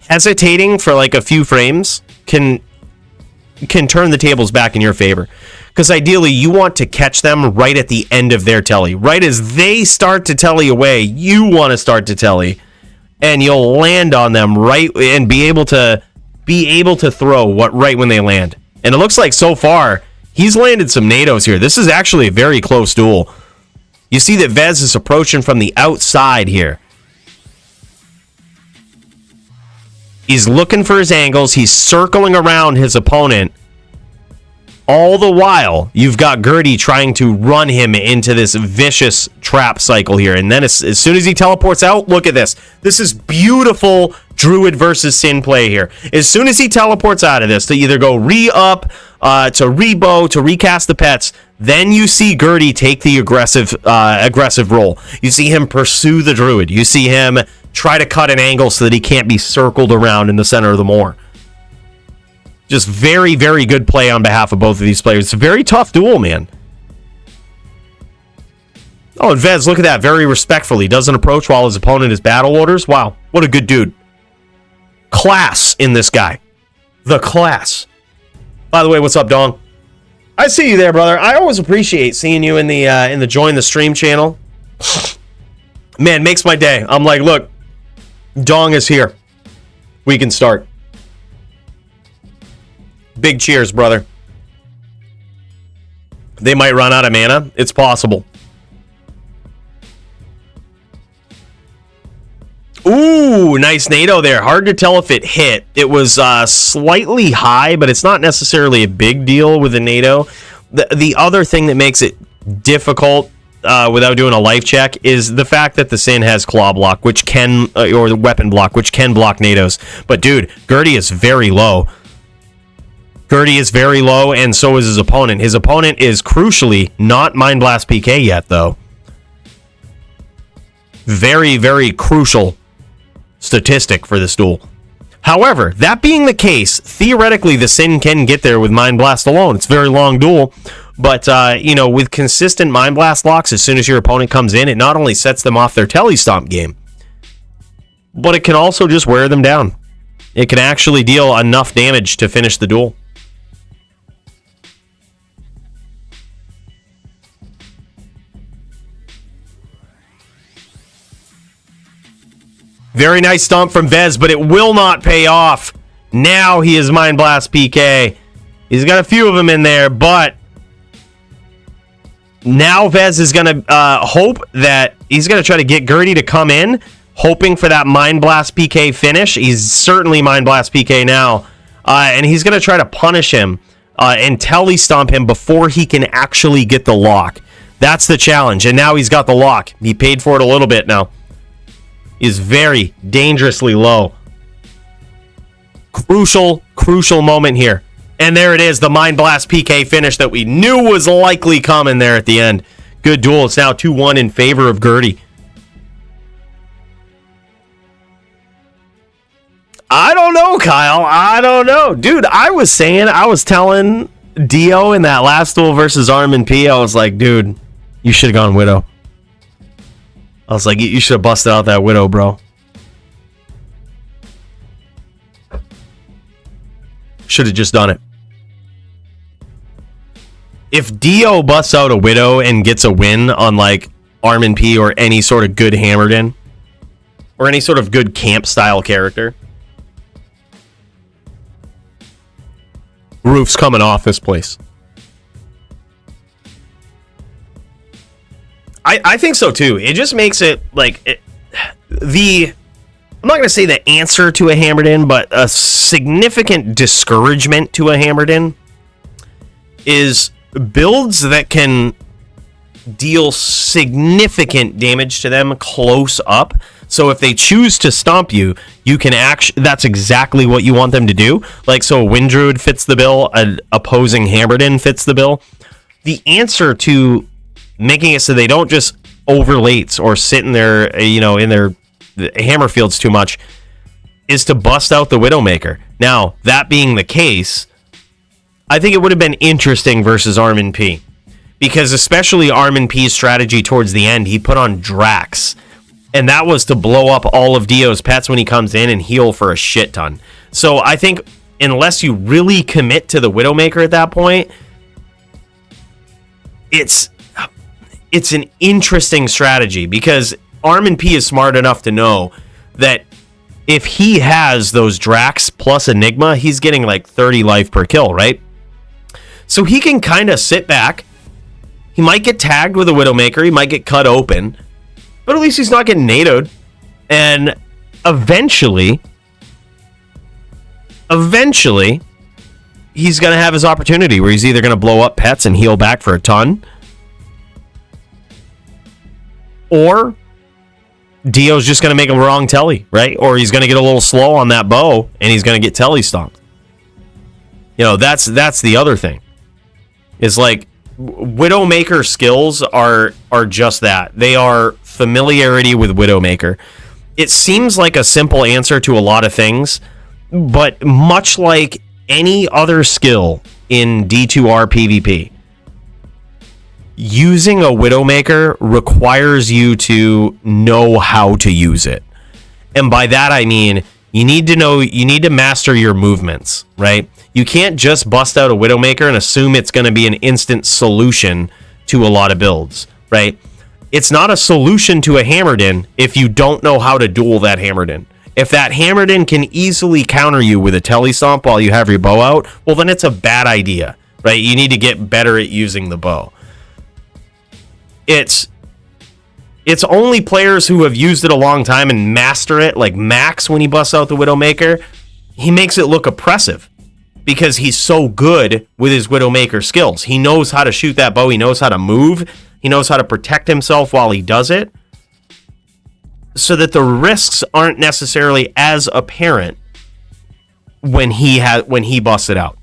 hesitating for like a few frames can turn the tables back in your favor. Because ideally, you want to catch them right at the end of their telly. Right as they start to telly away, you want to start to telly. And you'll land on them right and be able to throw right when they land. And it looks like so far, he's landed some NATOs here. This is actually a very close duel. You see that Vez is approaching from the outside here. He's looking for his angles. He's circling around his opponent. All the while, you've got Gurdy trying to run him into this vicious trap cycle here. And then as soon as he teleports out, look at this. This is beautiful Druid versus Sin play here. As soon as he teleports out of this, to either go re-up, to re-bow, to recast the pets, then you see Gurdy take the aggressive role. You see him pursue the Druid. You see him try to cut an angle so that he can't be circled around in the center of the moor. Just very, very good play on behalf of both of these players. It's a very tough duel, man. Oh, and Vez, look at that. Very respectfully. Doesn't approach while his opponent is battle orders. Wow. What a good dude. Class in this guy. The class. By the way, what's up, Dong? I see you there, brother. I always appreciate seeing you in the Join the Stream channel. Man, makes my day. I'm like, look, Dong is here. We can start. Big cheers, brother. They might run out of mana. It's possible. Ooh, nice NATO there. Hard to tell if it hit. It was slightly high, but it's not necessarily a big deal with a NATO. The other thing that makes it difficult without doing a life check is the fact that the Sin has claw block, which can, or the weapon block, which can block NATOs. But dude, Gurdy is very low. Gurdy is very low, and so is his opponent. His opponent is crucially not Mind Blast PK yet, though. Very, very crucial statistic for this duel. However, that being the case, theoretically, the Sin can get there with Mind Blast alone. It's a very long duel, but, with consistent Mind Blast locks, as soon as your opponent comes in, it not only sets them off their telestomp game, but it can also just wear them down. It can actually deal enough damage to finish the duel. Very nice stomp from Vez, but it will not pay off. Now he is Mind Blast PK. He's got a few of them in there, but now Vez is going to hope that he's going to try to get Gurdy to come in, hoping for that Mind Blast PK finish. He's certainly Mind Blast PK now, and he's going to try to punish him and telestomp him before he can actually get the lock. That's the challenge, and now he's got the lock. He paid for it a little bit now. Is very dangerously low. Crucial moment here. And there it is, the Mind Blast PK finish that we knew was likely coming there at the end. Good duel. It's now 2-1 in favor of Gurdy. I don't know, Kyle. I don't know. Dude, I was telling Dio in that last duel versus ArmondP, I was like, dude, you should have gone Widow. I was like, you should have busted out that Widow, bro. Should have just done it. If Dio busts out a Widow and gets a win on like ArmondP or any sort of good hammered in, or any sort of good camp style character, roof's coming off this place. I think so too. It just makes it like I'm not going to say the answer to a hammered in, but a significant discouragement to a hammered in is builds that can deal significant damage to them close up. So if they choose to stomp you, you can that's exactly what you want them to do. Like, so a Wind Druid fits the bill, an opposing hammered in fits the bill. The answer to making it so they don't just overlates or sit in their, in their hammer fields too much is to bust out the Widowmaker. Now, that being the case, I think it would have been interesting versus ArmondP, because especially ArmondP's strategy towards the end, he put on Drax, and that was to blow up all of Dio's pets when he comes in and heal for a shit ton. So I think unless you really commit to the Widowmaker at that point, it's an interesting strategy, because ArmondP is smart enough to know that if he has those Drax plus Enigma, he's getting like 30 life per kill, right? So he can kind of sit back. He might get tagged with a Widowmaker. He might get cut open. But at least he's not getting NATO'd. And eventually, he's going to have his opportunity where he's either going to blow up pets and heal back for a ton, or Dio's just going to make a wrong telly, right? Or he's going to get a little slow on that bow and he's going to get telly stomped. That's the other thing. Is like Widowmaker skills are just that. They are familiarity with Widowmaker. It seems like a simple answer to a lot of things, but much like any other skill in D2R PvP, using a Widowmaker requires you to know how to use it. And by that I mean you need to master your movements, right? You can't just bust out a Widowmaker and assume it's going to be an instant solution to a lot of builds, right? It's not a solution to a hammered in if you don't know how to duel that hammered in. If that hammered in can easily counter you with a telly stomp while you have your bow out, well then it's a bad idea, right? You need to get better at using the bow. It's only players who have used it a long time and master it, like Max when he busts out the Widowmaker, he makes it look oppressive because he's so good with his Widowmaker skills. He knows how to shoot that bow, he knows how to move, he knows how to protect himself while he does it, so that the risks aren't necessarily as apparent when he busts it out.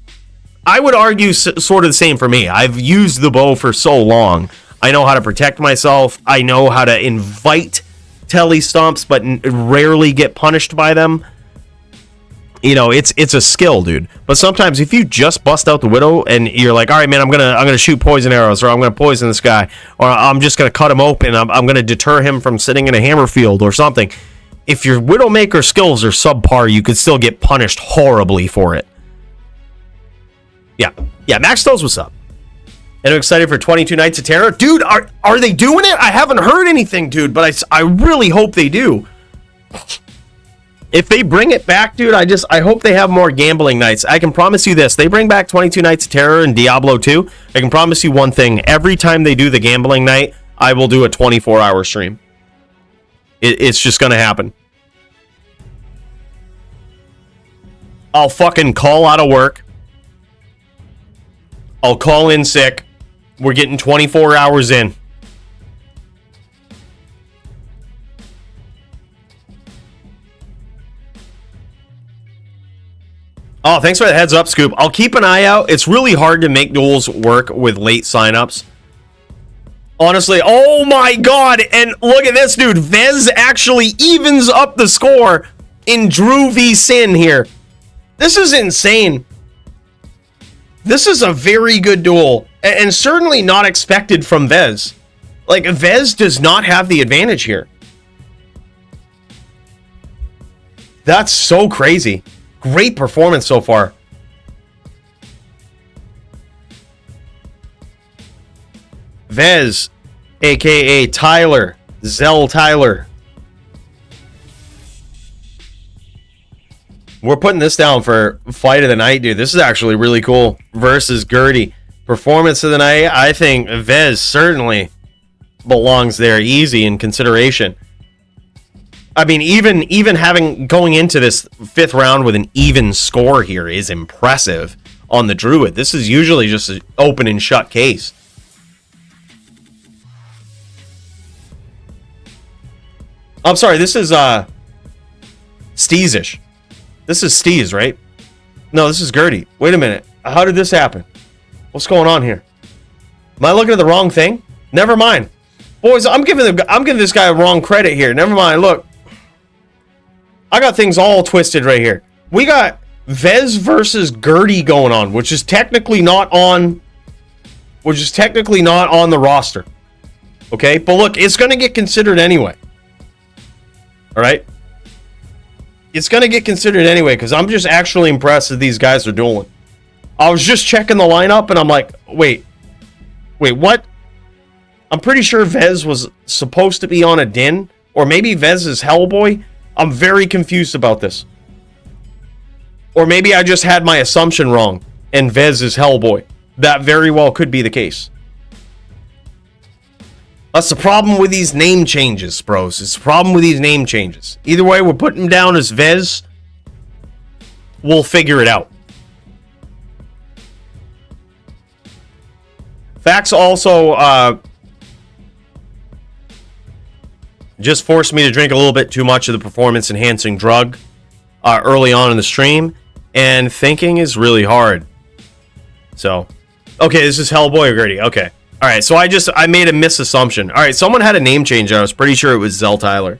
I would argue sort of the same for me. I've used the bow for so long. I know how to protect myself. I know how to invite telly stomps, but rarely get punished by them. It's a skill, dude. But sometimes if you just bust out the Widow and you're like, all right, man, I'm gonna shoot poison arrows, or I'm gonna poison this guy, or I'm just gonna cut him open. I'm gonna deter him from sitting in a hammer field or something. If your Widowmaker skills are subpar, you could still get punished horribly for it. Yeah, Max knows what's up. And I'm excited for 22 Nights of Terror. Dude, are they doing it? I haven't heard anything, dude, but I really hope they do. If they bring it back, dude, I hope they have more gambling nights. I can promise you this. They bring back 22 Nights of Terror and Diablo 2. I can promise you one thing. Every time they do the gambling night, I will do a 24-hour stream. It's just going to happen. I'll fucking call out of work. I'll call in sick. We're getting 24 hours in. Oh, thanks for the heads up, Scoop. I'll keep an eye out. It's really hard to make duels work with late signups. Honestly, oh my god, and look at this, dude. Vez actually evens up the score in Drew v Sin here. This is insane. This is a very good duel, and certainly not expected from Vez. Like, Vez does not have the advantage here. That's so crazy. Great performance so far. Vez, aka Tyler, Xeltyler. We're putting this down for fight of the night, dude. This is actually really cool. Versus Gurdy. Performance of the night. I think Vez certainly belongs there easy in consideration. I mean, even having going into this 5th round with an even score here is impressive on the druid. This is usually just an open and shut case. I'm sorry, this is Steezish. This is Steez, right? No, this is Gurdy. Wait a minute. How did this happen? What's going on here? Am I looking at the wrong thing? Never mind. Boys, I'm giving this guy wrong credit here. Never mind. Look. I got things all twisted right here. We got Vez versus Gurdy going on, which is technically not on the roster. Okay? But look, it's going to get considered anyway. All right? It's going to get considered anyway because I'm just actually impressed that these guys are dueling. I was just checking the lineup and I'm like, wait, what? I'm pretty sure Vez was supposed to be on a din, or maybe Vez is Hellboy. I'm very confused about this. Or maybe I just had my assumption wrong and Vez is Hellboy. That very well could be the case. That's the problem with these name changes, bros. It's the problem with these name changes. Either way, we're putting him down as Vez. We'll figure it out. Facts also just forced me to drink a little bit too much of the performance-enhancing drug early on in the stream, and thinking is really hard. So, okay, this is Hellboy or Gurdy. Okay. All right, so I made a misassumption. All right, someone had a name change. I was pretty sure it was Xeltyler.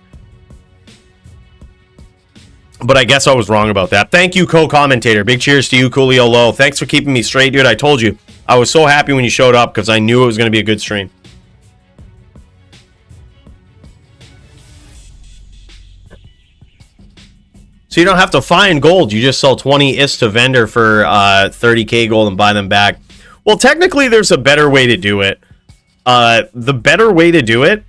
But I guess I was wrong about that. Thank you, co-commentator. Big cheers to you, Coolio Low. Thanks for keeping me straight, dude. I told you. I was so happy when you showed up because I knew it was going to be a good stream. So you don't have to find gold. You just sell 20 IS to vendor for 30k gold and buy them back. Well, technically, there's a better way to do it. The better way to do it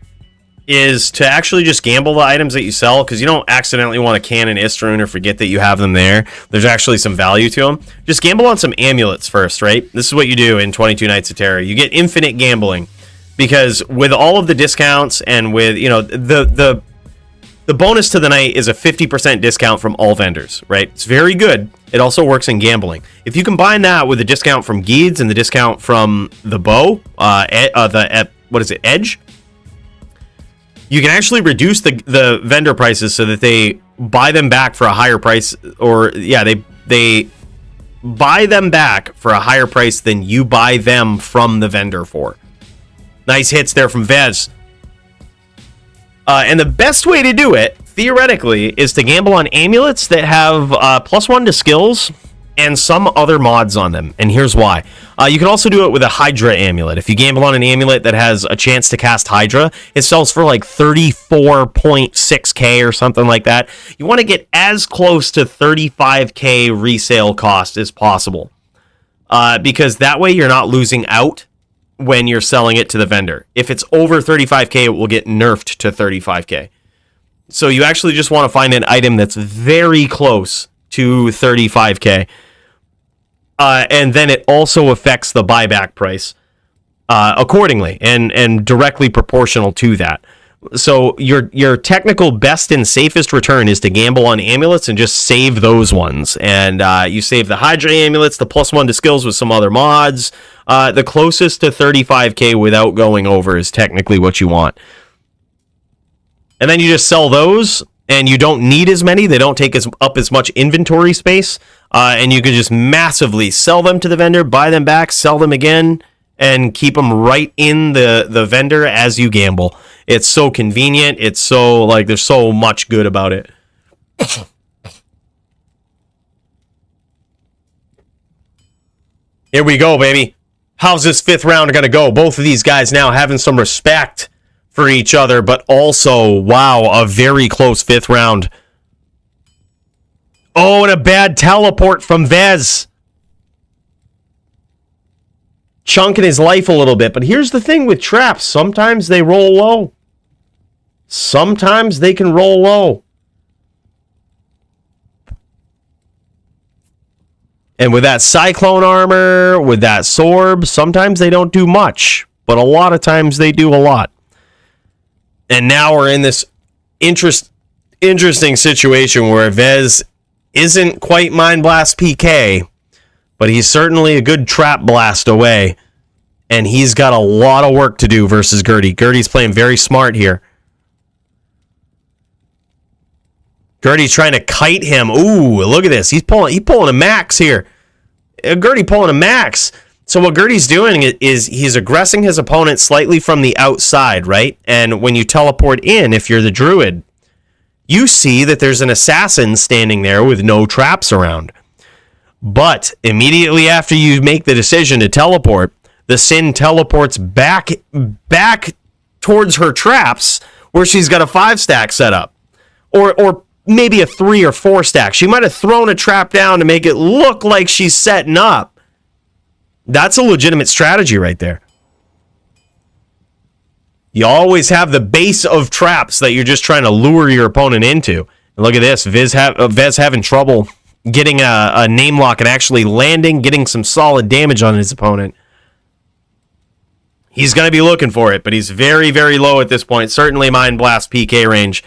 is to actually just gamble the items that you sell, because you don't accidentally want to can an Istrun or forget that you have them there. There's actually some value to them. Just gamble on some amulets first, right? This is what you do in 22 Nights of Terror. You get infinite gambling, because with all of the discounts and with, you know, the bonus to the night is a 50% discount from all vendors, right? It's very good. It also works in gambling. If you combine that with the discount from Geeds and the discount from the bow, what is it, Edge? You can actually reduce the vendor prices so that they buy them back for a higher price, or yeah, they buy them back for a higher price than you buy them from the vendor for. Nice hits there from Vez. And the best way to do it, theoretically, is to gamble on amulets that have +1 to skills and some other mods on them. And here's why. You can also do it with a Hydra amulet. If you gamble on an amulet that has a chance to cast Hydra, it sells for like 34.6k or something like that. You want to get as close to 35k resale cost as possible. Because that way you're not losing out when you're selling it to the vendor. If it's over 35k, it will get nerfed to 35k. So you actually just want to find an item that's very close to 35k. And then it also affects the buyback price accordingly and directly proportional to that. So your technical best and safest return is to gamble on amulets and just save those ones. And you save the Hydra amulets, the +1 to skills with some other mods. The closest to 35k without going over is technically what you want. And then you just sell those and you don't need as many. They don't take up as much inventory space, and you can just massively sell them to the vendor, buy them back, sell them again, and keep them right in the vendor as you gamble. It's so convenient. It's so, like, there's so much good about it. Here we go, baby. How's this 5th round going to go? Both of these guys now having some respect for each other, but also, wow, a very close 5th round. Oh, and a bad teleport from Vez. Chunking his life a little bit, but here's the thing with traps. Sometimes they roll low. Sometimes they can roll low. And with that Cyclone armor, with that Sorb, sometimes they don't do much, but a lot of times they do a lot. And now we're in this interesting situation where Vez isn't quite Mind Blast PK, but he's certainly a good trap blast away. And he's got a lot of work to do versus Gurdy. Gurdy's playing very smart here. Gurdy's trying to kite him. Ooh, look at this. He's pulling a max here. Gurdy pulling a max. So what Gurdy's doing is he's aggressing his opponent slightly from the outside, right? And when you teleport in, if you're the druid, you see that there's an assassin standing there with no traps around. But immediately after you make the decision to teleport, the Sin teleports back towards her traps where she's got a 5-stack set up. Or maybe a 3 or 4 stack. She might have thrown a trap down to make it look like she's setting up. That's a legitimate strategy right there. You always have the base of traps that you're just trying to lure your opponent into. And look at this. Vez having trouble getting a name lock and actually landing, getting some solid damage on his opponent. He's going to be looking for it, but he's very, very low at this point. Certainly Mind Blast PK range.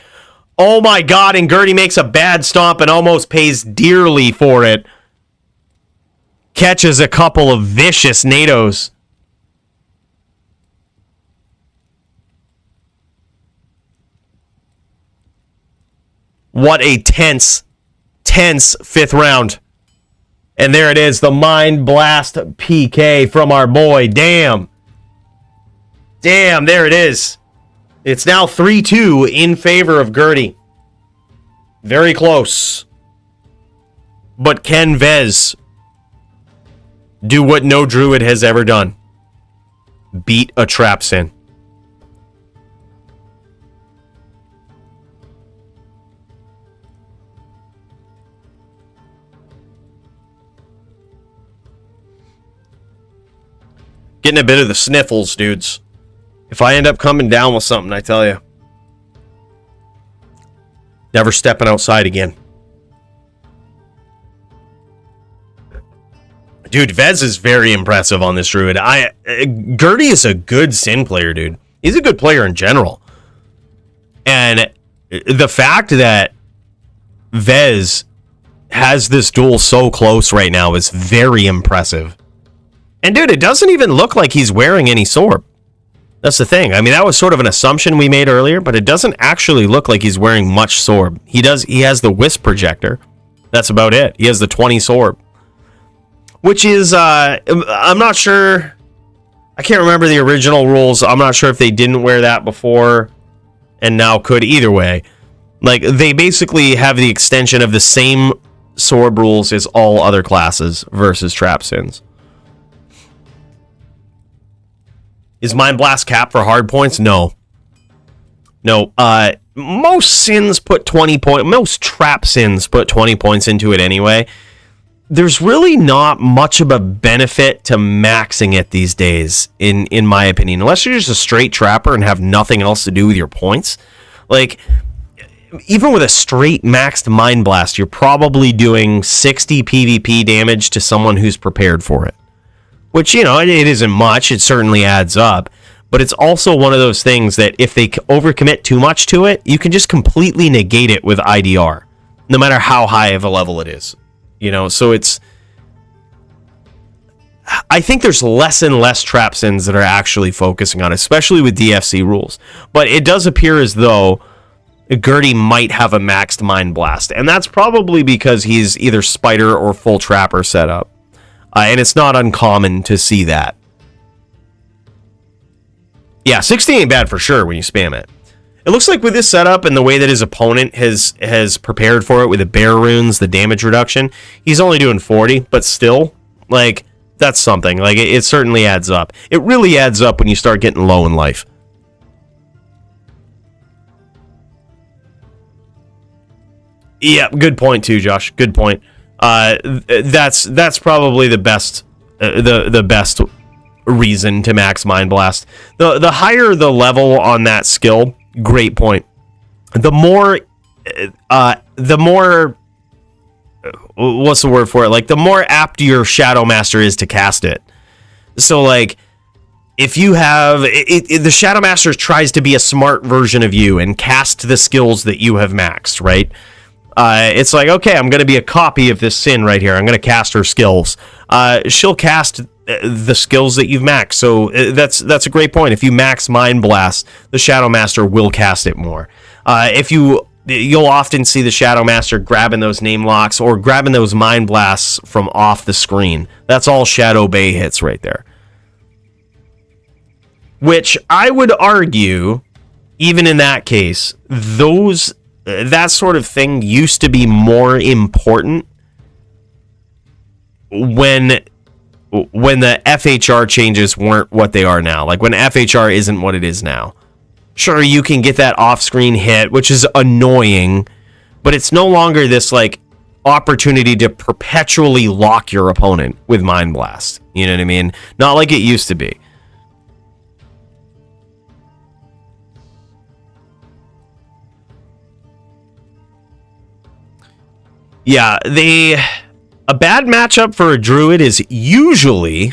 Oh my god, and Gurdy makes a bad stomp and almost pays dearly for it. Catches a couple of vicious nados. What a tense 5th round. And there it is, the Mind Blast PK from our boy. Damn, there it is. It's now 3-2 in favor of Gurdy. Very close. But can Vez do what no druid has ever done? Beat a trap sin. Getting a bit of the sniffles, dudes. If I end up coming down with something, I tell you. Never stepping outside again. Dude, Vez is very impressive on this druid. Gurdy is a good Sin player, dude. He's a good player in general. And the fact that Vez has this duel so close right now is very impressive. And dude, it doesn't even look like he's wearing any sorb. That's the thing. I mean, that was sort of an assumption we made earlier, but it doesn't actually look like he's wearing much sorb. He has the Wisp projector. That's about it. He has the 20 sorb. Which is, I'm not sure. I can't remember the original rules. I'm not sure if they didn't wear that before and now could. Either way, like, they basically have the extension of the same sorb rules as all other classes versus trap sins. Is Mind Blast cap for hard points? No. Most sins put 20 points. Most trap sins put 20 points into it anyway. There's really not much of a benefit to maxing it these days, in my opinion. Unless you're just a straight trapper and have nothing else to do with your points. Like, even with a straight maxed Mind Blast, you're probably doing 60 PvP damage to someone who's prepared for it. Which, it isn't much. It certainly adds up. But it's also one of those things that if they overcommit too much to it, you can just completely negate it with IDR. No matter how high of a level it is. So it's... I think there's less and less trap sins that are actually focusing on it, especially with DFC rules. But it does appear as though Gurdy might have a maxed Mind Blast. And that's probably because he's either Spider or full Trapper setup. And it's not uncommon to see that. Yeah, 60 ain't bad for sure when you spam it. It looks like with this setup and the way that his opponent has prepared for it with the bear runes, the damage reduction, he's only doing 40, but still, like, that's something. Like, it certainly adds up. It really adds up when you start getting low in life. Yeah, good point too, Josh. Good point. That's probably the best the best reason to max Mind Blast. The higher the level on that skill, great point. The more what's the word for it? Like, the more apt your Shadow Master is to cast it. So, like, if you have the Shadow Master tries to be a smart version of you and cast the skills that you have maxed, right? It's like, okay, I'm going to be a copy of this Sin right here. I'm going to cast her skills. She'll cast the skills that you've maxed. So that's a great point. If you max Mind Blast, the Shadow Master will cast it more. You'll often see the Shadow Master grabbing those name locks or grabbing those Mind Blasts from off the screen. That's all Shadow Bay hits right there. Which I would argue, even in that case, that sort of thing used to be more important when the FHR changes weren't what they are now. Like, when FHR isn't what it is now. Sure, you can get that off-screen hit, which is annoying, but it's no longer this, like, opportunity to perpetually lock your opponent with Mind Blast. You know what I mean? Not like it used to be. Yeah, a bad matchup for a druid is usually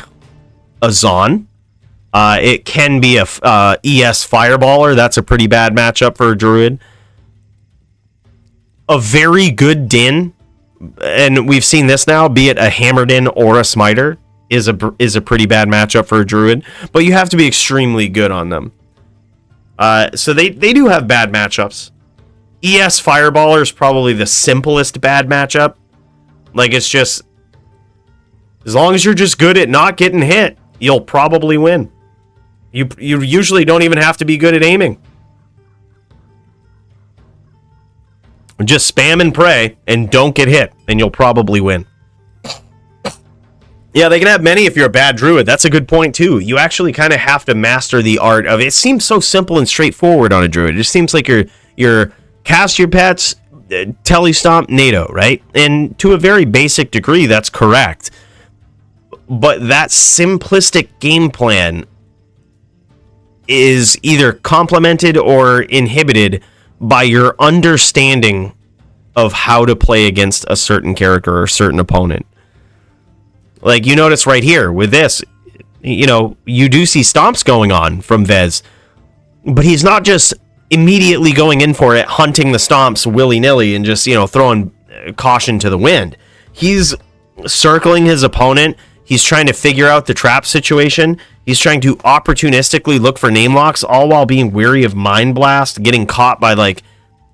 a Zon. It can be a ES Fireballer. That's a pretty bad matchup for a druid. A very good Din, and we've seen this now, be it a Hammer Din or a Smiter, is a pretty bad matchup for a druid. But you have to be extremely good on them. So they do have bad matchups. ES Fireballer is probably the simplest bad matchup. Like, it's just, as long as you're just good at not getting hit, you'll probably win. You usually don't even have to be good at aiming. Just spam and pray and don't get hit, and you'll probably win. Yeah, they can have many if you're a bad druid. That's a good point too. You actually kind of have to master the art of it. It seems so simple and straightforward on a druid. It just seems like you're cast your pets, telestomp, NATO, right? And to a very basic degree, that's correct. But that simplistic game plan is either complemented or inhibited by your understanding of how to play against a certain character or a certain opponent. Like, you notice right here with this, you know, you do see stomps going on from Vez, but he's not just immediately going in for it, hunting the stomps willy-nilly and just, you know, throwing caution to the wind. He's circling his opponent. He's trying to figure out the trap situation. He's trying to opportunistically look for name locks, all while being wary of Mind Blast, getting caught by, like,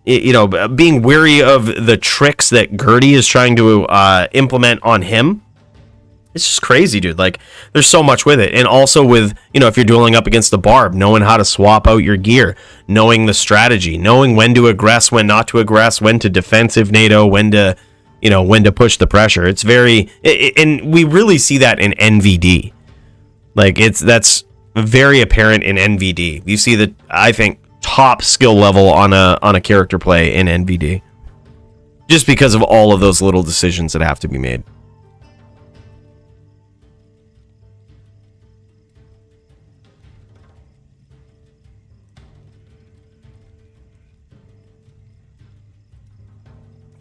you know, being wary of the tricks that Gurdy is trying to implement on him. It's just crazy, dude. Like, there's so much with it. And also with, you know, if you're dueling up against the barb, knowing how to swap out your gear, knowing the strategy, knowing when to aggress, when not to aggress, when to defensive NATO, when to push the pressure. It's very, and we really see that in NVD. Like, that's very apparent in NVD. You see the, I think, top skill level on a character play in NVD. Just because of all of those little decisions that have to be made.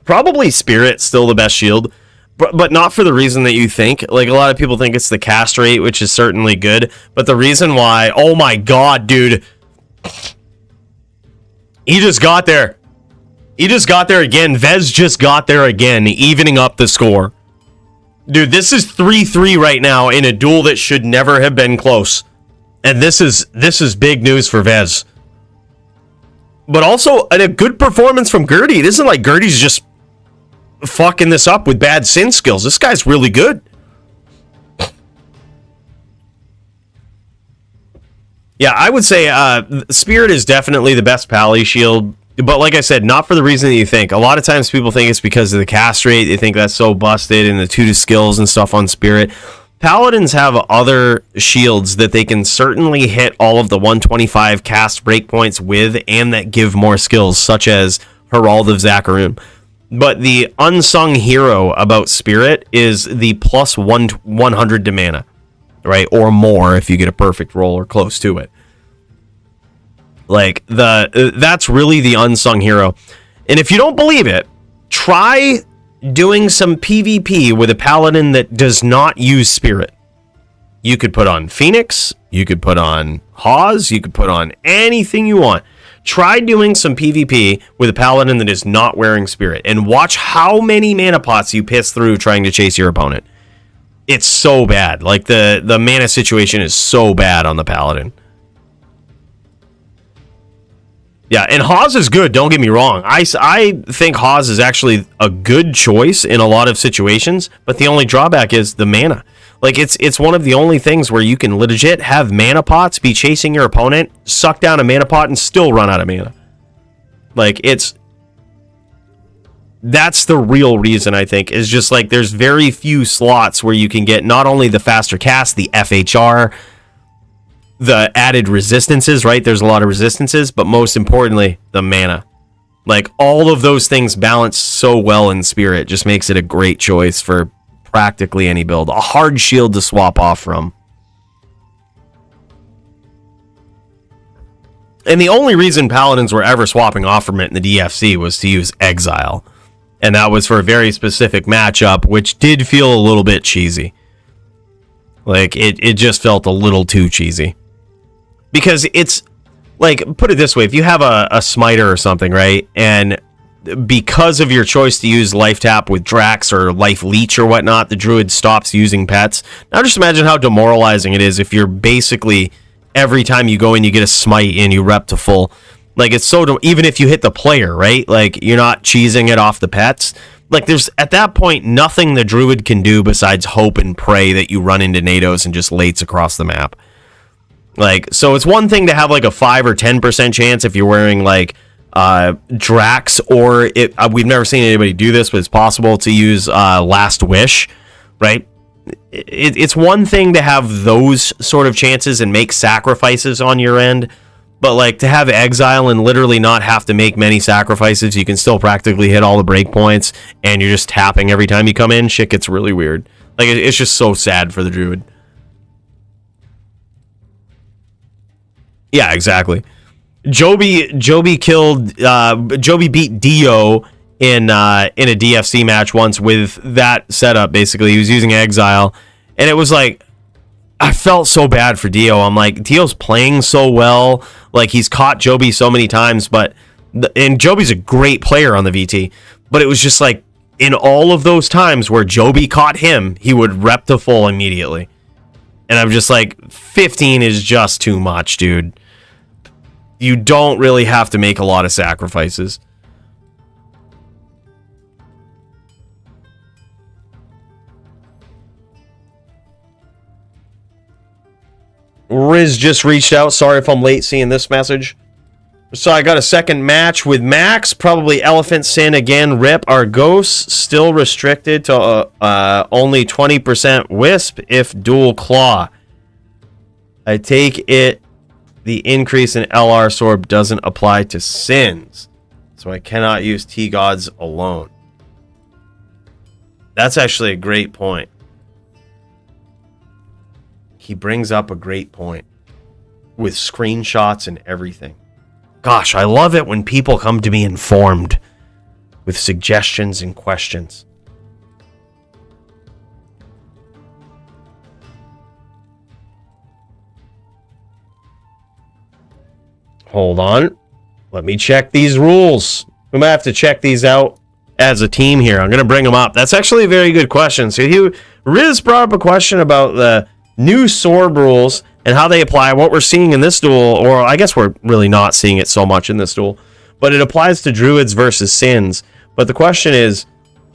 Probably Spirit's still the best shield, but not for the reason that you think. Like, a lot of people think it's the cast rate, which is certainly good, but the reason why, oh my god, dude, he just got there. He just got there again. Vez just got there again, evening up the score. Dude, this is 3-3 right now in a duel that should never have been close. And this is big news for Vez. But also a good performance from Gurdy. It isn't like Gurdy's just fucking this up with bad sin skills. This guy's really good. Yeah, I would say Spirit is definitely the best pally shield. But like I said, not for the reason that you think. A lot of times people think it's because of the cast rate. They think that's so busted and the 2 skills and stuff on Spirit. Paladins have other shields that they can certainly hit all of the 125 cast breakpoints with and that give more skills, such as Herald of Zacharoon. But the unsung hero about Spirit is the plus 100 to mana, right? Or more if you get a perfect roll or close to it. Like, that's really the unsung hero. And if you don't believe it, try doing some PvP with a paladin that does not use Spirit. You could put on Phoenix, you could put on Hawes, you could put on anything you want. Try doing some PvP with a paladin that is not wearing Spirit, and watch how many mana pots you piss through trying to chase your opponent. It's so bad. Like, the mana situation is so bad on the paladin. Yeah, and Hawes is good, don't get me wrong. I think Hawes is actually a good choice in a lot of situations, but the only drawback is the mana. Like, it's one of the only things where you can legit have mana pots, be chasing your opponent, suck down a mana pot, and still run out of mana. Like, that's the real reason, I think, is just like there's very few slots where you can get not only the faster cast, the FHR, the added resistances, right? There's a lot of resistances, but most importantly, the mana. Like, all of those things balance so well in Spirit, just makes it a great choice for practically any build. A hard shield to swap off from. And the only reason Paladins were ever swapping off from it in the DFC was to use Exile. And that was for a very specific matchup, which did feel a little bit cheesy. Like, it just felt a little too cheesy. Because it's, like, put it this way, if you have a smiter or something, right, and because of your choice to use life tap with Drax or life leech or whatnot, the druid stops using pets. Now just imagine how demoralizing it is if you're basically, every time you go in, you get a smite and you rep to full. Like, it's so, even if you hit the player, right, like, you're not cheesing it off the pets. Like, there's, at that point, nothing the druid can do besides hope and pray that you run into nados and just lates across the map. Like, so it's one thing to have like a 5 or 10% chance if you're wearing like Drax, or we've never seen anybody do this, but it's possible to use Last Wish, right? It's one thing to have those sort of chances and make sacrifices on your end, but like to have Exile and literally not have to make many sacrifices, you can still practically hit all the breakpoints and you're just tapping every time you come in, shit gets really weird. Like, it's just so sad for the druid. Yeah, exactly. Joby beat Dio in a DFC match once with that setup. Basically, he was using Exile, and it was like, I felt so bad for Dio. I'm like, Dio's playing so well, like he's caught Joby so many times, and Joby's a great player on the VT, but it was just like, in all of those times where Joby caught him, he would rep to full immediately. And I'm just like, 15 is just too much, dude. You don't really have to make a lot of sacrifices. Riz just reached out. Sorry if I'm late seeing this message. So I got a second match with Max. Probably Elephant Sin again. Rip. Our ghosts still restricted to only 20% Wisp if dual claw. I take it the increase in LR Sorb doesn't apply to sins, so I cannot use T-Gods alone. That's actually a great point. He brings up a great point with screenshots and everything. Gosh, I love it when people come to me informed with suggestions and questions. Hold on. Let me check these rules. We might have to check these out as a team here. I'm going to bring them up. That's actually a very good question. So Riz brought up a question about the new Sorb rules and how they apply, what we're seeing in this duel, or I guess we're really not seeing it so much in this duel, but it applies to druids versus sins. But the question is,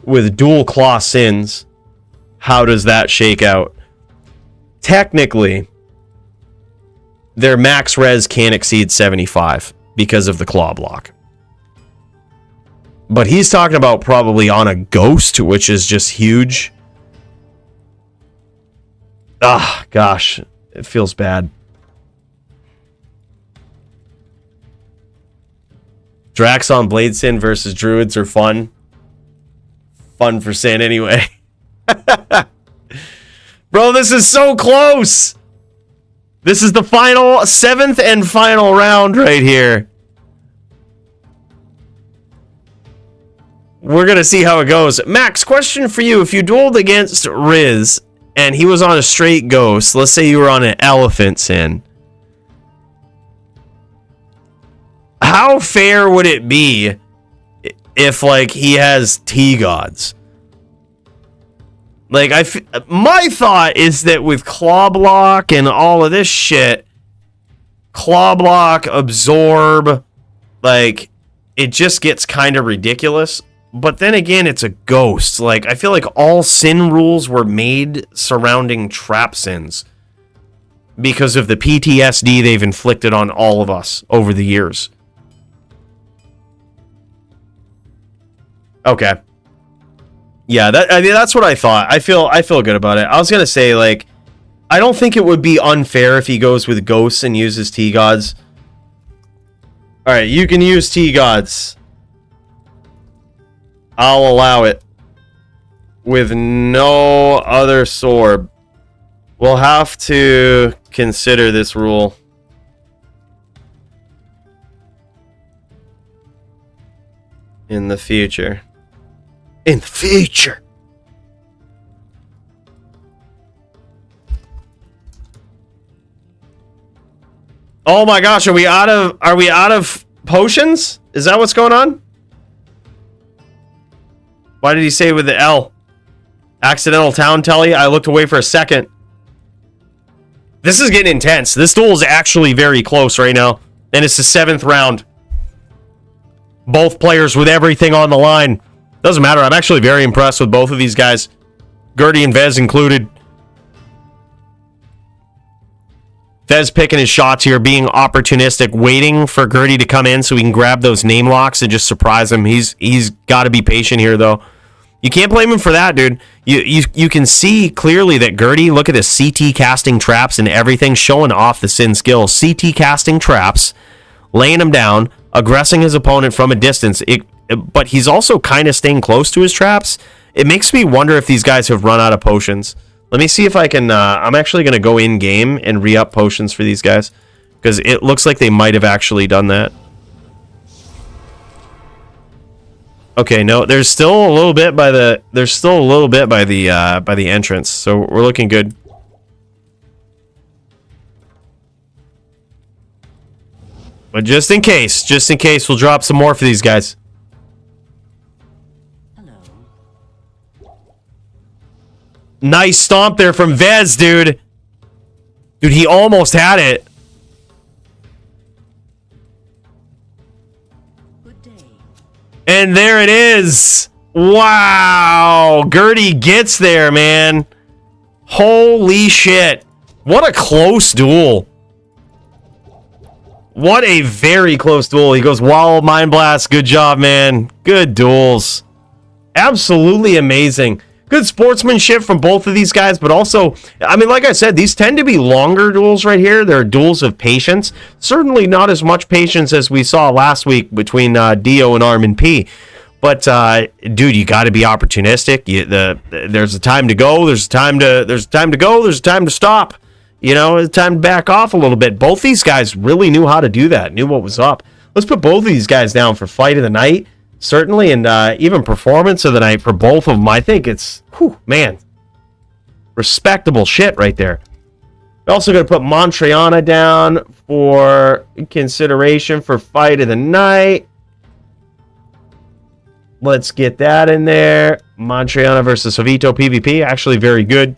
with dual claw sins, how does that shake out? Technically, their max res can't exceed 75 because of the claw block. But he's talking about probably on a ghost, which is just huge. Ah, gosh, it feels bad. Draxon Blade Sin versus Druids are fun. Fun for Sin anyway. Bro, this is so close. This is the final, 7th and final round right here. We're going to see how it goes. Max, question for you. If you dueled against Riz and he was on a straight ghost, let's say you were on an elephant sin, how fair would it be if, like, he has T-Gods? Like, my thought is that with Claw Block and all of this shit, Claw Block, Absorb, like, it just gets kind of ridiculous. But then again, it's a ghost. Like, I feel like all sin rules were made surrounding trap sins because of the PTSD they've inflicted on all of us over the years. Okay. Yeah, that's what I thought. I feel good about it. I was gonna say, like, I don't think it would be unfair if he goes with ghosts and uses T-Gods. Alright, you can use T-Gods. I'll allow it. With no other sorb. We'll have to consider this rule. In the future. In the future. Oh my gosh, are we out of potions? Is that what's going on? Why did he say with the L? Accidental town telly? I looked away for a second. This is getting intense. This duel is actually very close right now. And it's the 7th round. Both players with everything on the line. Doesn't matter. I'm actually very impressed with both of these guys. Gurdy and Vez included. Vez picking his shots here, being opportunistic, waiting for Gurdy to come in so he can grab those name locks and just surprise him. He's got to be patient here, though. You can't blame him for that, dude. You can see clearly that Gurdy, look at this, CT casting traps and everything, showing off the Sin skill. CT casting traps, laying him down, aggressing his opponent from a distance. But he's also kind of staying close to his traps. It makes me wonder if these guys have run out of potions. Let me see if I can... I'm actually going to go in-game and re-up potions for these guys. Because it looks like they might have actually done that. Okay, no, there's still a little bit by the... There's still a little bit by the entrance. So we're looking good. But just in case, we'll drop some more for these guys. Nice stomp there from Vez, dude. Dude, he almost had it. Good day. And there it is. Wow. Gurdy gets there, man. Holy shit. What a close duel. What a very close duel. He goes, wow, Mind Blast. Good job, man. Good duels. Absolutely amazing. Good sportsmanship from both of these guys, but also, I mean, like I said, these tend to be longer duels right here. They're duels of patience. Certainly not as much patience as we saw last week between Dio and ArmondP. But, dude, you got to be opportunistic. There's a time to go. There's a time to go. There's a time to stop. You know, it's time to back off a little bit. Both these guys really knew how to do that, knew what was up. Let's put both of these guys down for fight of the night. Certainly, and even performance of the night for both of them. I think it's, whew, man, respectable shit right there. We're also going to put Mantrayana down for consideration for fight of the night. Let's get that in there. Mantrayana versus Javitopvp, actually very good.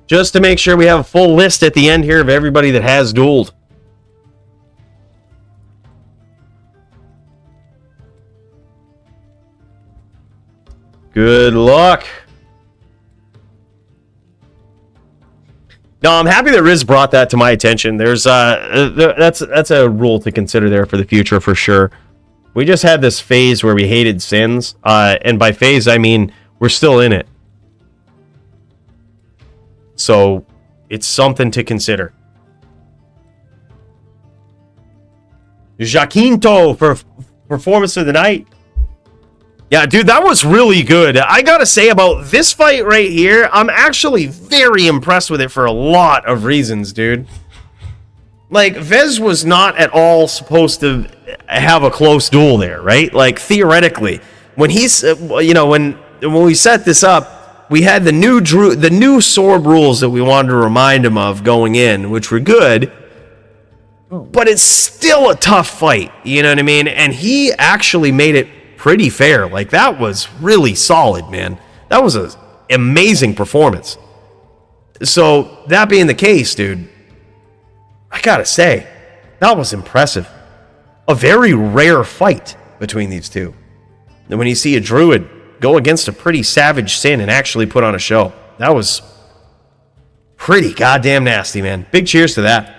Just to make sure we have a full list at the end here of everybody that has dueled. Good luck. No, I'm happy that Riz brought that to my attention. There's that's a rule to consider there for the future for sure. We just had this phase where we hated sins, and by phase I mean we're still in it. So it's something to consider. Jacinto for performance of the night. Yeah, dude, that was really good. I gotta say about this fight right here, I'm actually very impressed with it for a lot of reasons, dude. Like, Vez was not at all supposed to have a close duel there, right? Like, theoretically, when he's, you know, when we set this up, we had the new sorb rules that we wanted to remind him of going in, which were good, but it's still a tough fight, you know what I mean? And he actually made it pretty fair. Like, that was really solid, man. That was an amazing performance. So, that being the case, dude, I gotta say, that was impressive. A very rare fight between these two. And when you see a druid go against a pretty savage sin and actually put on a show, that was pretty goddamn nasty, man. Big cheers to that.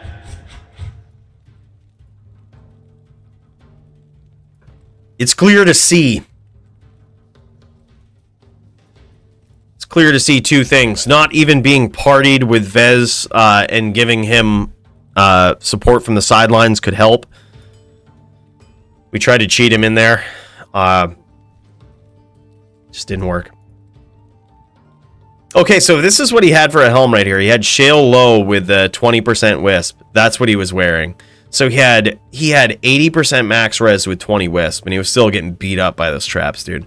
It's clear to see. It's clear to see two things. Not even being partied with Vez and giving him support from the sidelines could help. We tried to cheat him in there. Just didn't work. Okay, so this is what he had for a helm right here. He had Shale Low with 20% Wisp. That's what he was wearing. So he had 80% max res with 20 Wisp, and he was still getting beat up by those traps, dude.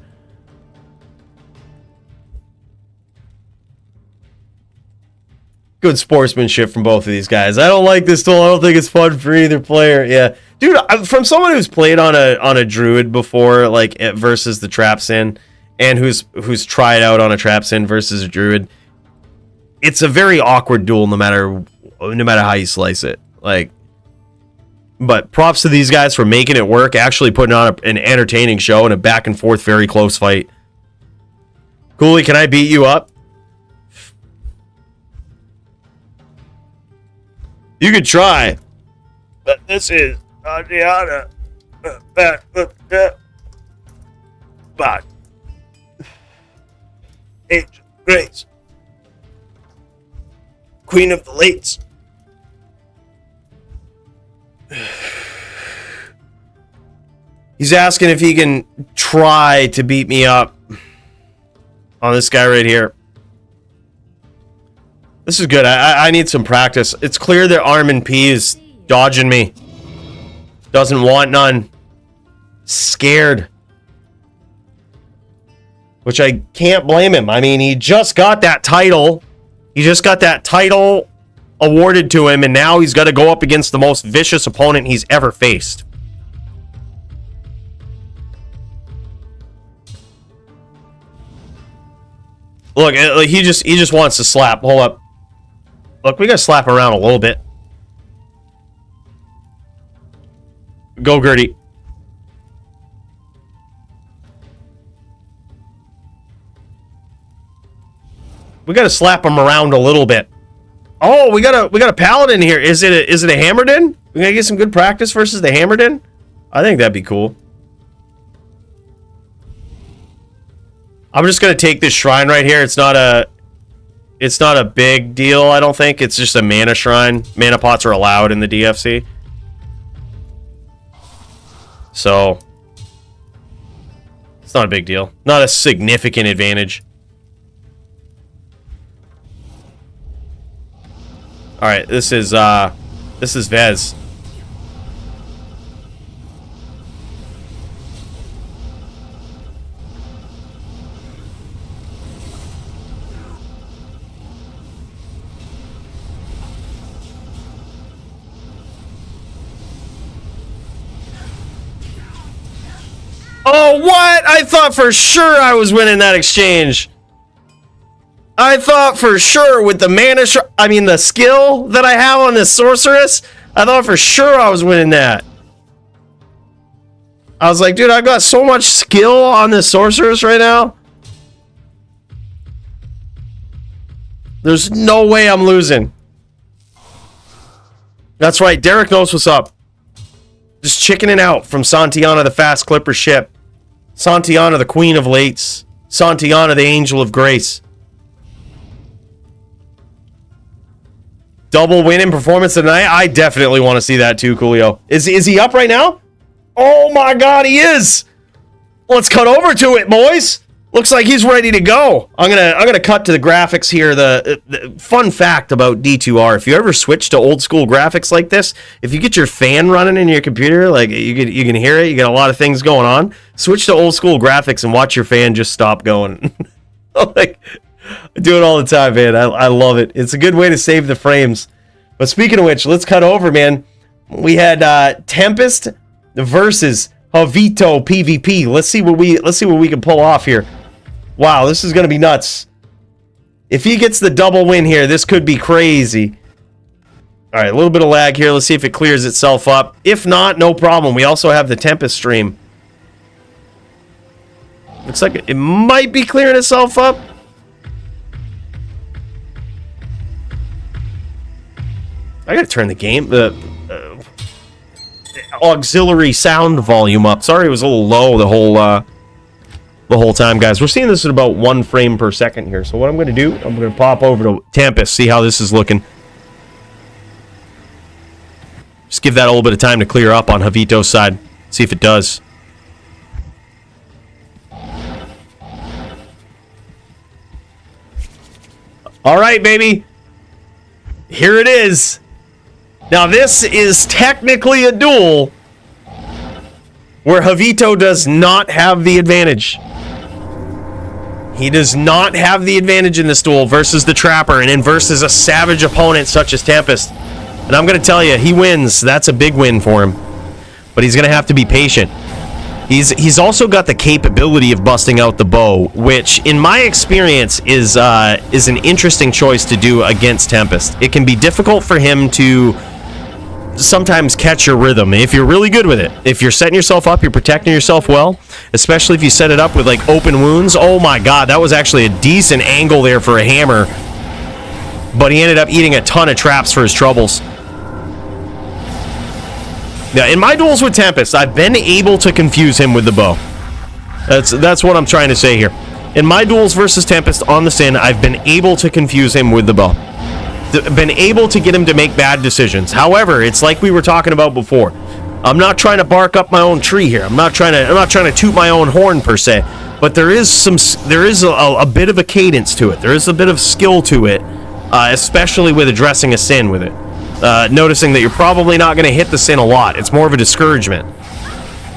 Good sportsmanship from both of these guys. I don't like this tool. I don't think it's fun for either player. Yeah, dude. From someone who's played on a druid before, like versus the trap sin, and who's tried out on a trap sin versus a druid, it's a very awkward duel no matter how you slice it. Like, but props to these guys for making it work, actually putting on an entertaining show and a back and forth, very close fight. Coooley, can I beat you up? You could try, but this is Mantrayana. But Age of Grace, Queen of the Lates. He's asking if he can try to beat me up on this guy right here. This is good. I need some practice. It's clear that ArmondP is dodging me. Doesn't want none. Scared. Which I can't blame him. I mean, he just got that title. He just got that title awarded to him, and now he's got to go up against the most vicious opponent he's ever faced. Look, he just wants to slap. Hold up. Look, we gotta slap around a little bit. Go, Gurdy. We gotta slap him around a little bit. Oh, we got a paladin here. Is it a Hammerden? We gotta get some good practice versus the Hammerden? I think that'd be cool. I'm just gonna take this shrine right here. It's not a big deal, I don't think. It's just a mana shrine. Mana pots are allowed in the DFC. So it's not a big deal. Not a significant advantage. Alright, this is Vez. Oh, what? I thought for sure I was winning that exchange. I thought for sure with the mana, the skill that I have on this sorceress, I thought for sure I was winning that. I was like, dude, I've got so much skill on this sorceress right now. There's no way I'm losing. That's right. Derek knows what's up. Just chickening out from Santiana, the fast clipper ship. Santiana, the queen of lates. Santiana, the angel of grace. Double win in performance tonight. I definitely want to see that too, Coolio. Is he up right now? Oh my god, he is. Let's cut over to it, boys. Looks like he's ready to go. I'm gonna cut to the graphics here. The fun fact about D2R: if you ever switch to old school graphics like this, if you get your fan running in your computer, like you can hear it, you got a lot of things going on. Switch to old school graphics and watch your fan just stop going. Like, I do it all the time, man. I love it. It's a good way to save the frames. But speaking of which, let's cut over, man. We had Tempest versus Javitopvp. Let's see what we can pull off here. Wow, this is going to be nuts. If he gets the double win here, this could be crazy. All right, a little bit of lag here. Let's see if it clears itself up. If not, no problem. We also have the Tempest stream. Looks like it might be clearing itself up. I gotta turn the auxiliary sound volume up. Sorry, it was a little low the whole time, guys. We're seeing this at about 1 frame per second here. So what I'm gonna do, I'm gonna pop over to Tempest, see how this is looking. Just give that a little bit of time to clear up on Javito's side. See if it does. All right, baby. Here it is. Now, this is technically a duel where Javito does not have the advantage. He does not have the advantage in this duel versus the Trapper and in versus a savage opponent such as Tempest. And I'm going to tell you, he wins. That's a big win for him. But he's going to have to be patient. He's also got the capability of busting out the bow, which, in my experience, is an interesting choice to do against Tempest. It can be difficult for him to sometimes catch your rhythm if you're really good with it. If you're setting yourself up, you're protecting yourself well, especially if you set it up with like open wounds. Oh my god, that was actually a decent angle there for a hammer. But he ended up eating a ton of traps for his troubles. Yeah, in my duels with Tempest, I've been able to confuse him with the bow. That's what I'm trying to say here. In my duels versus Tempest on the Sin, I've been able to confuse him with the bow. Been able to get him to make bad decisions. However, it's like we were talking about before. I'm not trying to bark up my own tree here. I'm not trying to toot my own horn per se. But there is a bit of a cadence to it. There is a bit of skill to it, especially with addressing a Sin with it. Noticing that you're probably not going to hit the Sin a lot. It's more of a discouragement.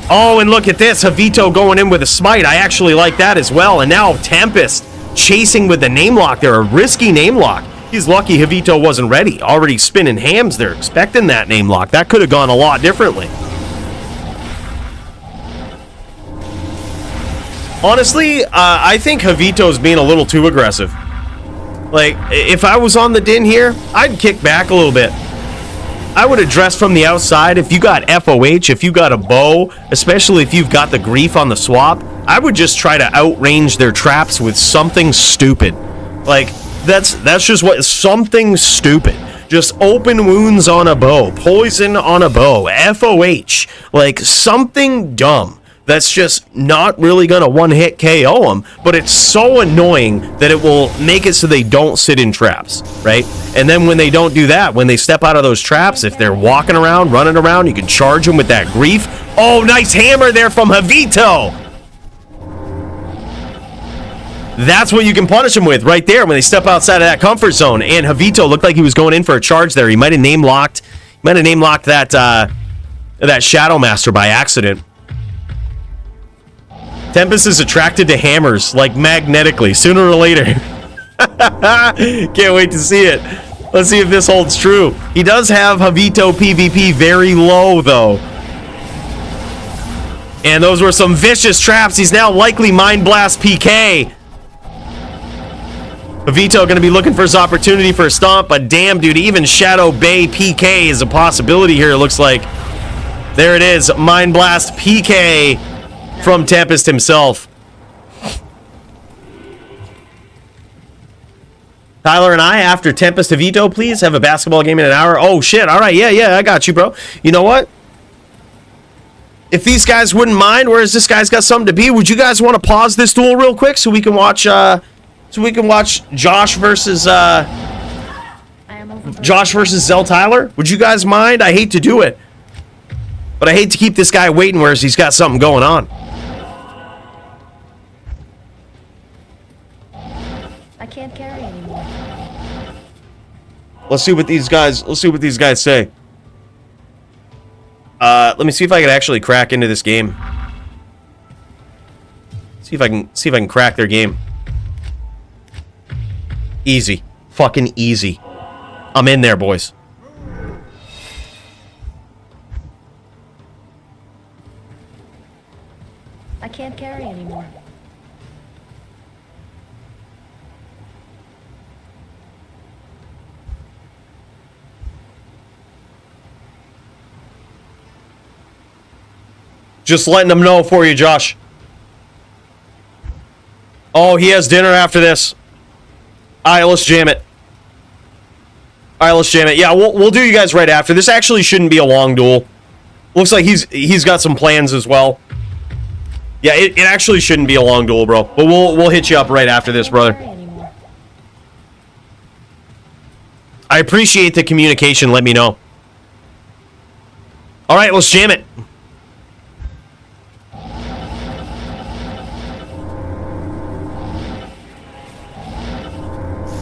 Oh, and look at this. Javito going in with a smite. I actually like that as well. And now Tempest chasing with the name lock there. A risky name lock. He's lucky Javito wasn't ready. Already spinning hams there, expecting that name lock. That could have gone a lot differently. Honestly, I think Javito's being a little too aggressive. Like, if I was on the Din here, I'd kick back a little bit. I would address from the outside. If you got FOH, if you got a bow, especially if you've got the grief on the swap, I would just try to outrange their traps with something stupid. Like, that's just what, something stupid. Just open wounds on a bow, poison on a bow, FOH, like something dumb. That's just not really going to one-hit KO them, but it's so annoying that it will make it so they don't sit in traps, right? And then when they don't do that, when they step out of those traps, if they're walking around, running around, you can charge them with that grief. Oh, nice hammer there from Javito! That's what you can punish them with right there when they step outside of that comfort zone. And Javito looked like he was going in for a charge there. He might have name-locked that Shadow Master by accident. Tempest is attracted to hammers, like magnetically, sooner or later. Can't wait to see it. Let's see if this holds true. He does have Javitopvp very low, though. And those were some vicious traps. He's now likely Mind Blast PK. Javito going to be looking for his opportunity for a stomp, but damn, dude, even Shadow Bay PK is a possibility here, it looks like. There it is, Mind Blast PK from Tempest himself. Tyler and I, after Tempest to Veto, please have a basketball game in an hour. Oh, shit. All right. Yeah, I got you, bro. You know what? If these guys wouldn't mind, whereas this guy's got something to be, would you guys want to pause this duel real quick so we can watch Josh versus Xeltyler? Would you guys mind? I hate to do it, but I hate to keep this guy waiting, whereas he's got something going on. I can't carry anymore. Let's see what these guys say. Let me see if I can actually crack into this game. See if I can crack their game. Easy. Fucking easy. I'm in there, boys. I can't carry anymore. Just letting them know for you, Josh. Oh, he has dinner after this. All right, let's jam it. Yeah, we'll do you guys right after. This actually shouldn't be a long duel. Looks like he's got some plans as well. Yeah, it actually shouldn't be a long duel, bro. But we'll hit you up right after this, brother. I appreciate the communication. Let me know. All right, let's jam it.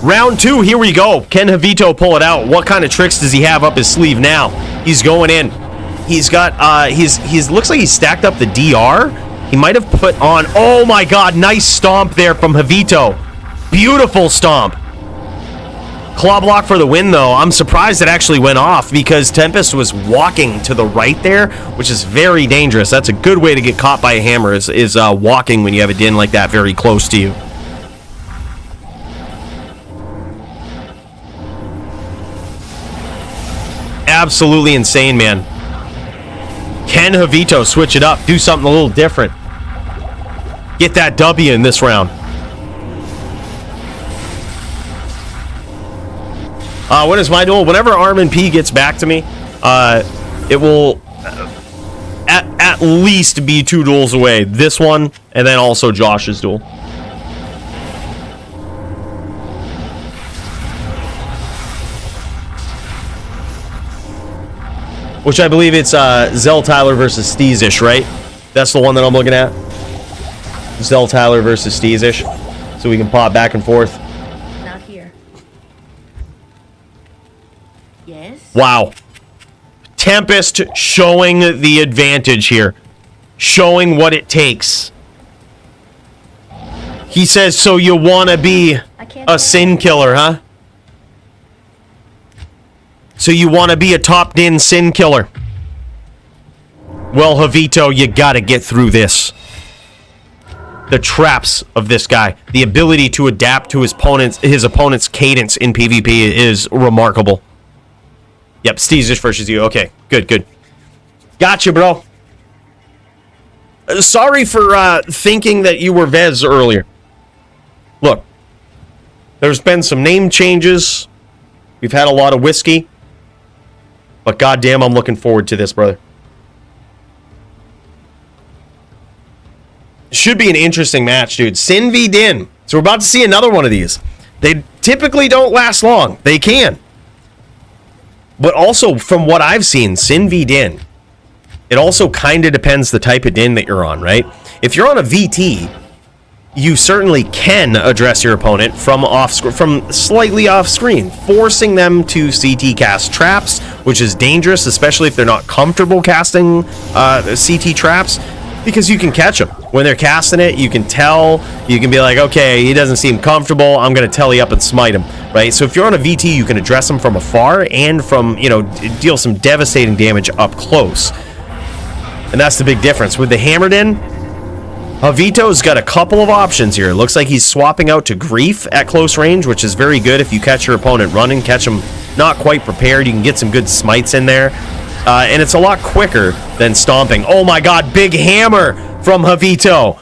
Round 2, here we go. Can Javito pull it out? What kind of tricks does he have up his sleeve now? He's going in. He's got, he's looks like he's stacked up the DR. He might have put on, oh my god, nice stomp there from Javito. Beautiful stomp. Claw block for the win, though. I'm surprised it actually went off because Tempest was walking to the right there, which is very dangerous. That's a good way to get caught by a hammer is walking when you have a din like that very close to you. Absolutely insane, man. Can Javito switch it up? Do something a little different. Get that W in this round. What is my duel? Whenever ArmondP gets back to me, it will at least be 2 duels away. This one, and then also Josh's duel. Which I believe it's Xeltyler versus Steezish, right? That's the one that I'm looking at. Xeltyler versus Steezish. So we can pop back and forth. Not here. Yes? Wow. Tempest showing the advantage here. Showing what it takes. He says, so you want to be a sin killer, huh? So you want to be a top din sin killer. Well, Javito, you got to get through this. The traps of this guy, the ability to adapt to his opponent's cadence in PvP is remarkable. Yep, Steezish versus you. Okay, good. Gotcha, bro. Sorry for thinking that you were Vez earlier. Look, there's been some name changes. We've had a lot of whiskey. But goddamn, I'm looking forward to this, brother. Should be an interesting match, dude. Sin v Din. So we're about to see another one of these. They typically don't last long. They can. But also, from what I've seen, Sin v Din, it also kind of depends the type of Din that you're on, right? If you're on a VT, you certainly can address your opponent from slightly off screen, forcing them to CT cast traps, which is dangerous, especially if they're not comfortable casting CT traps, because you can catch them. When they're casting it, you can tell, you can be like, okay, he doesn't seem comfortable, I'm going to telly up and smite him, right? So if you're on a VT, you can address him from afar and from, deal some devastating damage up close. And that's the big difference. With the hammered in, Javito's got a couple of options here. It looks like he's swapping out to Grief at close range, which is very good if you catch your opponent running, catch him not quite prepared. You can get some good smites in there. And it's a lot quicker than stomping. Oh my god, big hammer from Javito.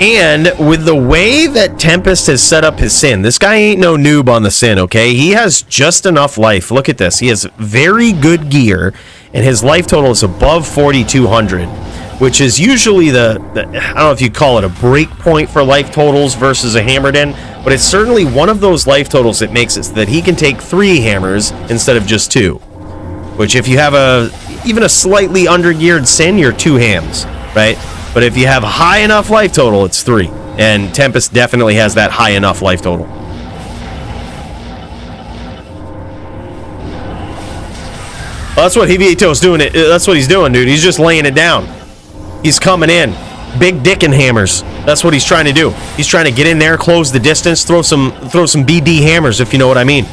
And with the way that Tempest has set up his Sin, this guy ain't no noob on the Sin, okay? He has just enough life. Look at this. He has very good gear, and his life total is above 4,200, which is usually I don't know if you'd call it a break point for life totals versus a hammered in, but it's certainly one of those life totals that makes it so that he can take 3 hammers instead of just 2. Which if you have even a slightly undergeared Sin, you're 2 hams, right? But if you have high enough life total, it's 3. And Tempest definitely has that high enough life total. Well, that's what Javitopvp's doing. That's what he's doing, dude. He's just laying it down. He's coming in. Big dick and hammers. That's what he's trying to do. He's trying to get in there, close the distance, throw some BD hammers, if you know what I mean.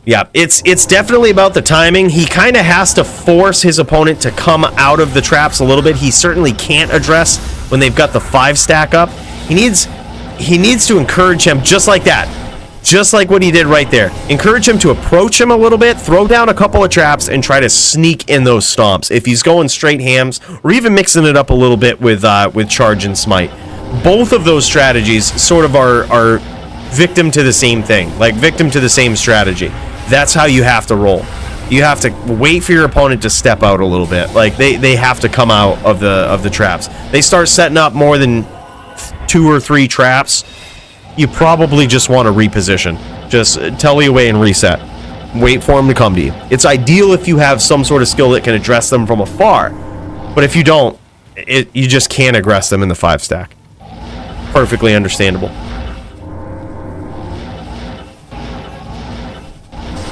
Yeah, it's definitely about the timing. He kind of has to force his opponent to come out of the traps a little bit. He certainly can't address when they've got the 5 stack up. He needs to encourage him just like that. Just like what he did right there. Encourage him to approach him a little bit, throw down a couple of traps, and try to sneak in those stomps. If he's going straight hams, or even mixing it up a little bit with charge and smite. Both of those strategies sort of are victim to the same thing. Like victim to the same strategy. That's how you have to roll. You have to wait for your opponent to step out a little bit. Like they have to come out of the traps. They start setting up more than 2 or 3 traps. You probably just want to reposition. Just telly away and reset. Wait for them to come to you. It's ideal if you have some sort of skill that can address them from afar. But if you don't, you just can't aggress them in the 5 stack. Perfectly understandable.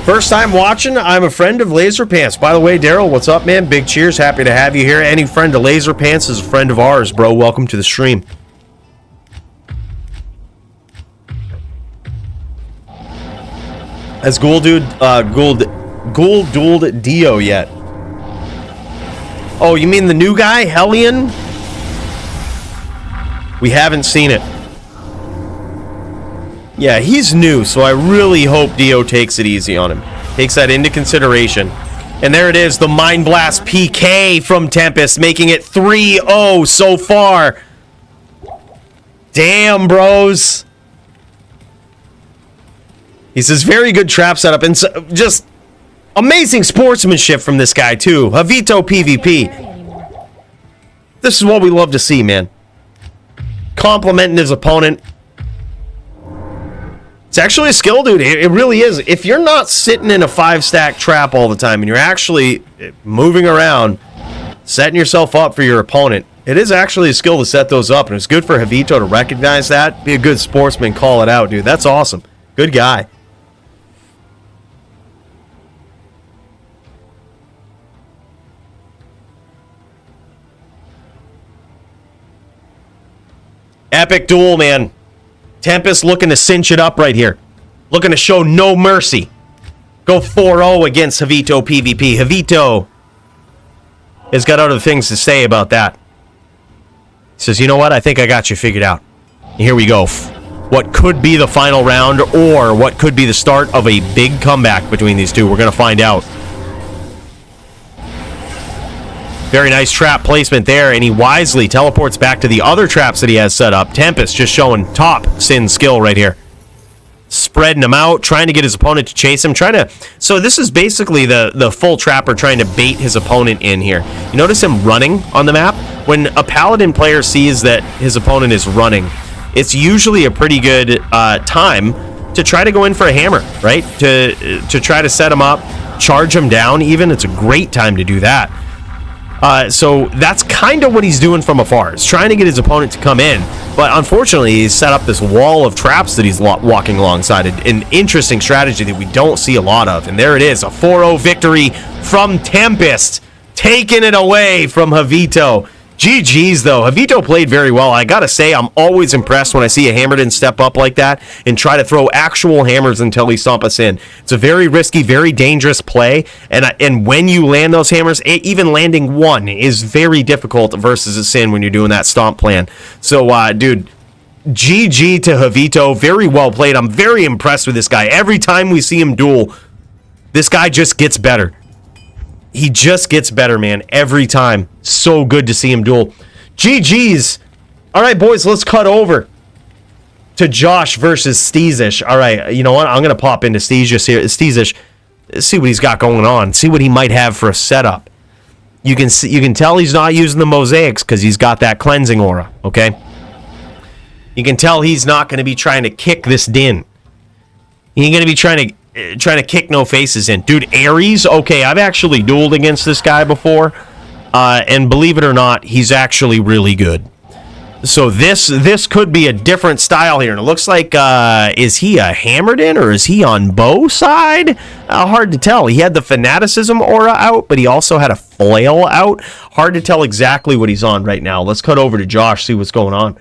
First time watching, I'm a friend of Laser Pants. By the way, Daryl, what's up, man? Big cheers. Happy to have you here. Any friend of Laser Pants is a friend of ours, bro. Welcome to the stream. Has Ghoul dueled Dio yet? Oh, you mean the new guy, Hellian? We haven't seen it. Yeah, he's new, so I really hope Dio takes it easy on him. Takes that into consideration. And there it is, the Mind Blast PK from Tempest, making it 3-0 so far. Damn, bros. He says, very good trap setup, and just amazing sportsmanship from this guy, too. Javitopvp PvP. This is what we love to see, man. Complimenting his opponent. It's actually a skill, dude. It really is. If you're not sitting in a 5-stack trap all the time and you're actually moving around, setting yourself up for your opponent, it is actually a skill to set those up. And it's good for Javito to recognize that. Be a good sportsman, call it out, dude. That's awesome. Good guy. Epic duel, man. Tempest looking to cinch it up right here. Looking to show no mercy. Go 4-0 against Javitopvp PvP. Javito has got other things to say about that. He says, you know what? I think I got you figured out. And here we go. What could be the final round or what could be the start of a big comeback between these two. We're going to find out. Very nice trap placement there, and he wisely teleports back to the other traps that he has set up. Tempest just showing top Sin skill right here. Spreading him out, trying to get his opponent to chase him. So this is basically the full trapper trying to bait his opponent in here. You notice him running on the map? When a Paladin player sees that his opponent is running, it's usually a pretty good time to try to go in for a hammer, right? To try to set him up, charge him down even. It's a great time to do that. So that's kind of what he's doing from afar. He's trying to get his opponent to come in. But unfortunately, he's set up this wall of traps that he's walking alongside. An interesting strategy that we don't see a lot of. And there it is, a 4-0 victory from Tempest. Taking it away from Javito. GG's, though. Javito played very well. I gotta say, I'm always impressed when I see a Hammerden step up like that and try to throw actual hammers until he stomp us in. It's a very risky, very dangerous play, and when you land those hammers, even landing one is very difficult versus a Sin when you're doing that stomp plan. So, dude, GG to Javito. Very well played. I'm very impressed with this guy. Every time we see him duel, this guy just gets better. He just gets better, man, every time. So good to see him duel. GG's. All right, boys, let's cut over to Josh versus Steezish. All right, you know what? I'm going to pop into Steezish here. Steezish, see what he's got going on. See what he might have for a setup. You can tell he's not using the mosaics because he's got that cleansing aura, okay? You can tell he's not going to be trying to kick this din. He ain't going to be trying to kick no faces in. Dude, Ares, okay, I've actually dueled against this guy before, and believe it or not, he's actually really good. So this could be a different style here, and it looks like, is he a hammered in, or is he on bow side? Hard to tell. He had the fanaticism aura out, but he also had a flail out. Hard to tell exactly what he's on right now. Let's cut over to Josh, see what's going on.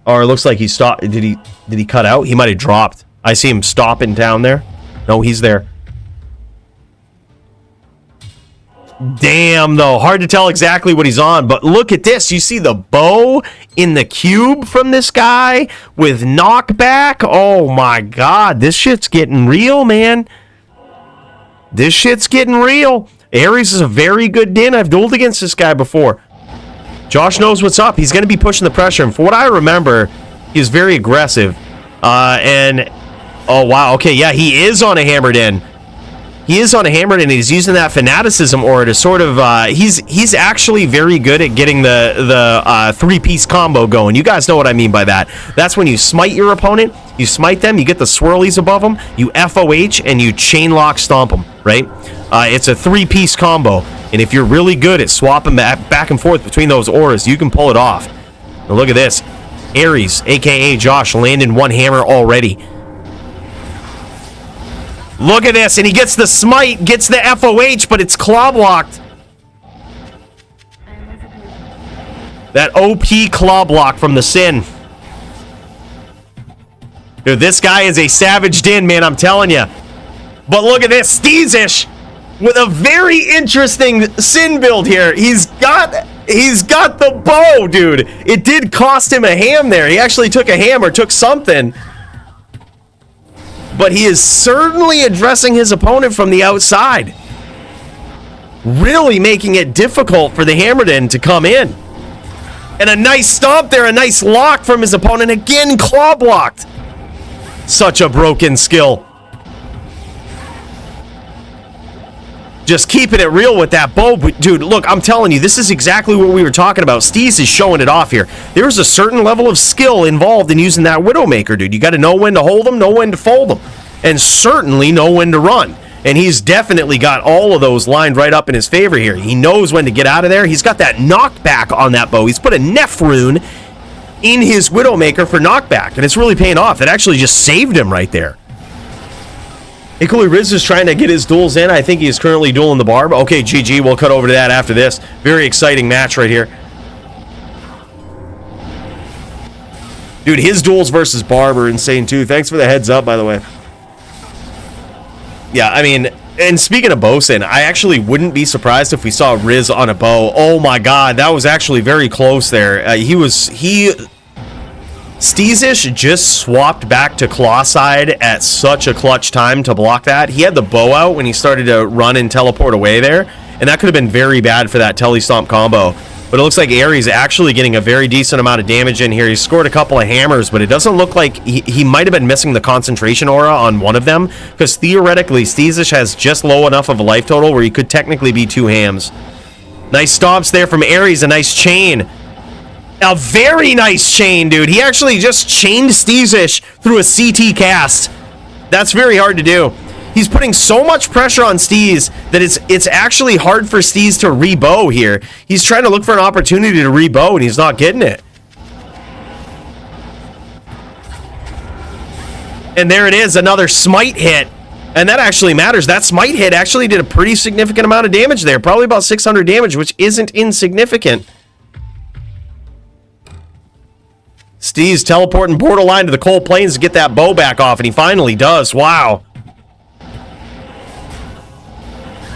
Or it looks like he stopped. Did he cut out? He might have dropped. I see him stopping down there. No, he's there. Damn, though. Hard to tell exactly what he's on, but look at this. You see the bow in the cube from this guy with knockback? Oh, my God. This shit's getting real, man. This shit's getting real. Ares is a very good din. I've dueled against this guy before. Josh knows what's up. He's going to be pushing the pressure, and for what I remember, he's very aggressive. Oh, wow. Okay, yeah, he is on a hammered in. He is on a hammered in, and he's using that fanaticism aura to sort of, he's actually very good at getting the three-piece combo going. You guys know what I mean by that. That's when you smite your opponent, you smite them, you get the swirlies above them, you FOH, and you chain lock stomp them, right? It's a three-piece combo, and if you're really good at swapping back and forth between those auras, you can pull it off. Now look at this. Ares, a.k.a. Josh, landing one hammer already. Look at this, and he gets the smite, gets the FOH, but it's claw blocked. That OP claw block from the Sin. Dude, this guy is a savage din, man, I'm telling you. But look at this, Steezish with a very interesting Sin build here. He's got the bow, dude. It did cost him a ham there. He actually took a ham or took something. But he is certainly addressing his opponent from the outside. Really making it difficult for the Hammerden to come in. And a nice stomp there, a nice lock from his opponent. Again, claw blocked. Such a broken skill. Just keeping it real with that bow. Dude, look, I'm telling you, this is exactly what we were talking about. Steez is showing it off here. There's a certain level of skill involved in using that Widowmaker, dude. You got to know when to hold them, know when to fold them, and certainly know when to run. And he's definitely got all of those lined right up in his favor here. He knows when to get out of there. He's got that knockback on that bow. He's put a Neph rune in his Widowmaker for knockback, and it's really paying off. It actually just saved him right there. Coooley Riz is trying to get his duels in. I think he is currently dueling the Barb. Okay, GG. We'll cut over to that after this. Very exciting match right here. Dude, his duels versus Barb are insane too. Thanks for the heads up, by the way. Yeah, I mean, and speaking of Bosin, I actually wouldn't be surprised if we saw Riz on a bow. Oh my God, that was actually very close there. Steezish just swapped back to claw side at such a clutch time to block that. He had the bow out when he started to run and teleport away there, and that could have been very bad for that telestomp combo. But it looks like Ares actually getting a very decent amount of damage in here. He scored a couple of hammers, but it doesn't look like he might have been missing the concentration aura on one of them, because theoretically, Steezish has just low enough of a life total where he could technically be 2 hams. Nice stomps there from Ares, a nice chain. A very nice chain, dude. He actually just chained Steezish through a CT cast. That's very hard to do. He's putting so much pressure on Steez that it's actually hard for Steez to rebow here. He's trying to look for an opportunity to rebow, and he's not getting it. And there it is, another smite hit. And that actually matters. That smite hit actually did a pretty significant amount of damage there. Probably about 600 damage, which isn't insignificant. Steve's teleporting borderline to the cold plains to get that bow back off, and he finally does. Wow.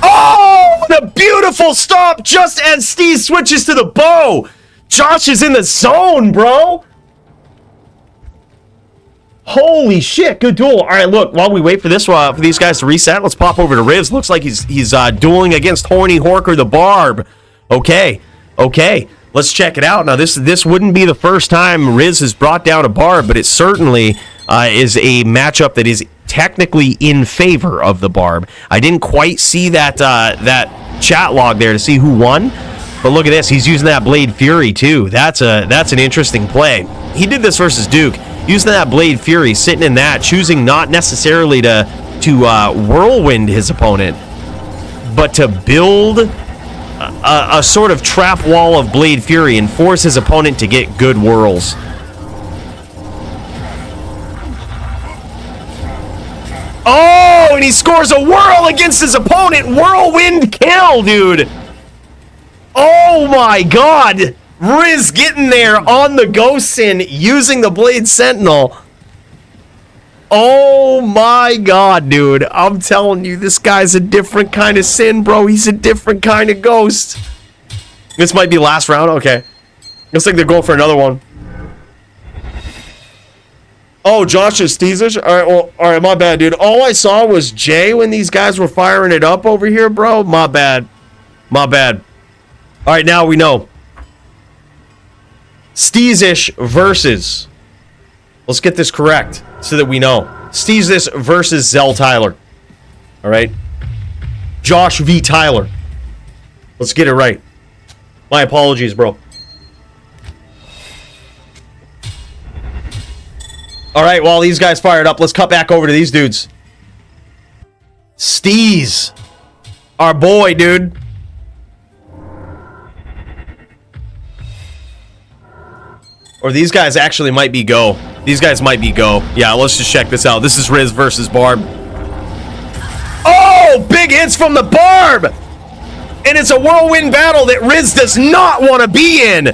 Oh, what a beautiful stomp just as Steve switches to the bow. Josh is in the zone, bro. Holy shit, good duel. All right, look, while we wait for this for these guys to reset, let's pop over to Riz. Looks like he's dueling against HornyHorker the Barb. Okay, let's check it out. Now, this wouldn't be the first time Riz has brought down a Barb, but it certainly is a matchup that is technically in favor of the Barb. I didn't quite see that chat log there to see who won, but look at this. He's using that Blade Fury, too. That's an interesting play. He did this versus Duke. Using that Blade Fury, sitting in that, choosing not necessarily to whirlwind his opponent, but to build a sort of trap wall of Blade Fury and force his opponent to get good whirls. Oh, and he scores a whirl against his opponent. Whirlwind kill, dude. Oh my god. Riz getting there on the Ghost Sin using the Blade Sentinel. Oh my god, dude. I'm telling you, this guy's a different kind of Sin, bro. He's a different kind of Ghost. This might be last round. Okay. Looks like they're going for another one. Oh, Josh is Steezish? All right, my bad, dude. All I saw was Jay when these guys were firing it up over here, bro. My bad. All right, now we know. Steezish versus, let's get this correct so that we know. Steezish versus Xeltyler. All right. Josh v. Tyler. Let's get it right. My apologies, bro. All right, while these guys fired up, let's cut back over to these dudes. Steez. Our boy, dude. Or these guys actually might be go. These guys might be go. Yeah, let's just check this out. This is Riz versus Barb. Oh, big hits from the Barb! And it's a whirlwind battle that Riz does not want to be in.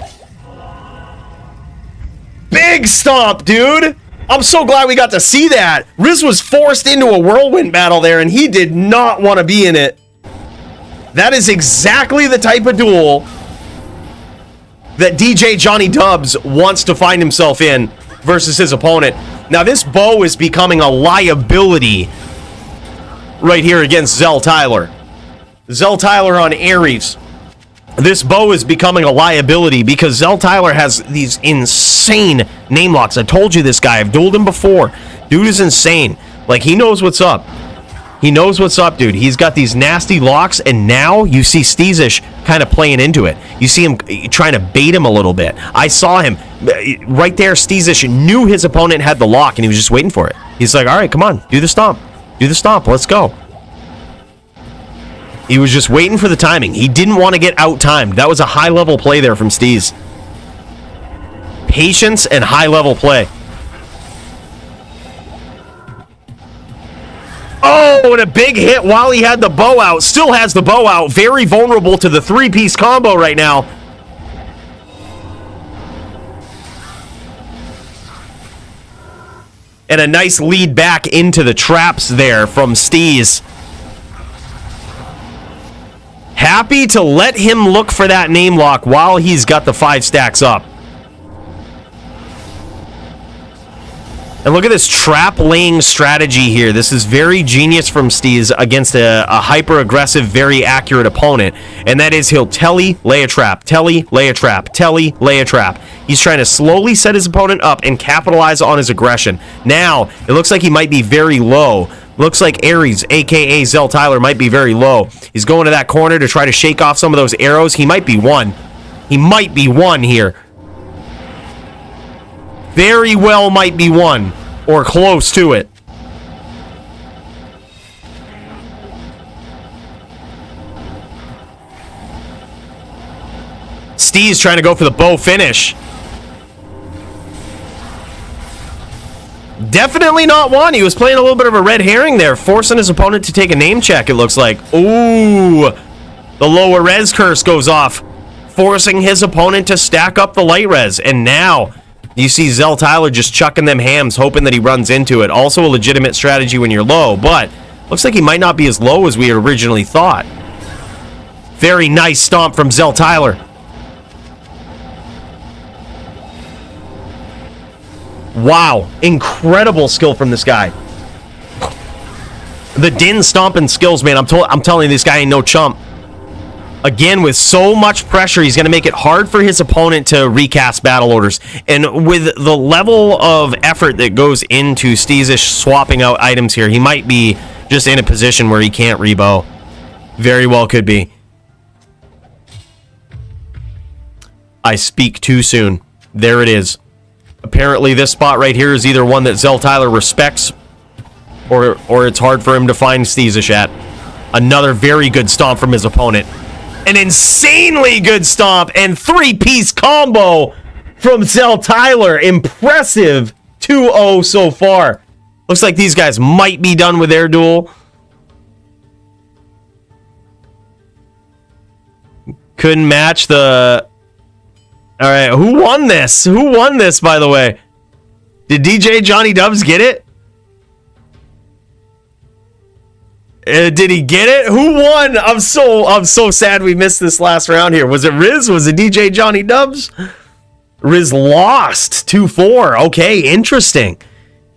Big stomp, dude. I'm so glad we got to see that. Riz was forced into a whirlwind battle there, and he did not want to be in it. That is exactly the type of duel that DJ Johnny Dubs wants to find himself in versus his opponent. Now, this bow is becoming a liability right here against Xeltyler. Xeltyler on Ares. This bow is becoming a liability because Xeltyler has these insane name locks. I told you this guy. I've dueled him before. Dude is insane. Like, he knows what's up. He knows what's up, dude. He's got these nasty locks, and now you see Steezish kind of playing into it. You see him trying to bait him a little bit. I saw him right there. Steezish knew his opponent had the lock, and he was just waiting for it. He's like, all right, come on, do the stomp. Do the stomp. Let's go. He was just waiting for the timing. He didn't want to get out-timed. That was a high-level play there from Steez. Patience and high-level play. Oh, and a big hit while he had the bow out. Still has the bow out. Very vulnerable to the three-piece combo right now. And a nice lead back into the traps there from Steez. Happy to let him look for that name lock while he's got the 5 stacks up. And look at this trap laying strategy here. This is very genius from Steez against a hyper-aggressive, very accurate opponent. And that is he'll telly, lay a trap, telly, lay a trap, telly, lay a trap. He's trying to slowly set his opponent up and capitalize on his aggression. Now, it looks like he might be very low. Looks like Ares, a.k.a. Xeltyler, might be very low. He's going to that corner to try to shake off some of those arrows. He might be one. He might be one here. Very well might be one, or close to it. Steez trying to go for the bow finish. Definitely not one. He was playing a little bit of a red herring there, forcing his opponent to take a name check, it looks like. Ooh, the lower res curse goes off, forcing his opponent to stack up the light res. And now you see Xeltyler just chucking them hams, hoping that he runs into it. Also a legitimate strategy when you're low, but looks like he might not be as low as we had originally thought. Very nice stomp from Xeltyler. Wow, incredible skill from this guy. The din stomping skills, man. I'm telling you, this guy ain't no chump. Again, with so much pressure, he's going to make it hard for his opponent to recast battle orders. And with the level of effort that goes into Steezish swapping out items here, he might be just in a position where he can't rebow. Very well could be. I speak too soon. There it is. Apparently, this spot right here is either one that Xeltyler respects, or it's hard for him to find Steezish at. Another very good stomp from his opponent. An insanely good stomp and 3-piece combo from Xeltyler. Impressive 2-0 so far. Looks like these guys might be done with their duel. Couldn't match the... All right, who won this? Who won this, by the way? Did DJ Johnny Dubs get it? Did he get it? Who won? I'm so sad we missed this last round here. Was it Riz? Was it DJ Johnny Dubs? Riz lost 2-4. Okay, interesting.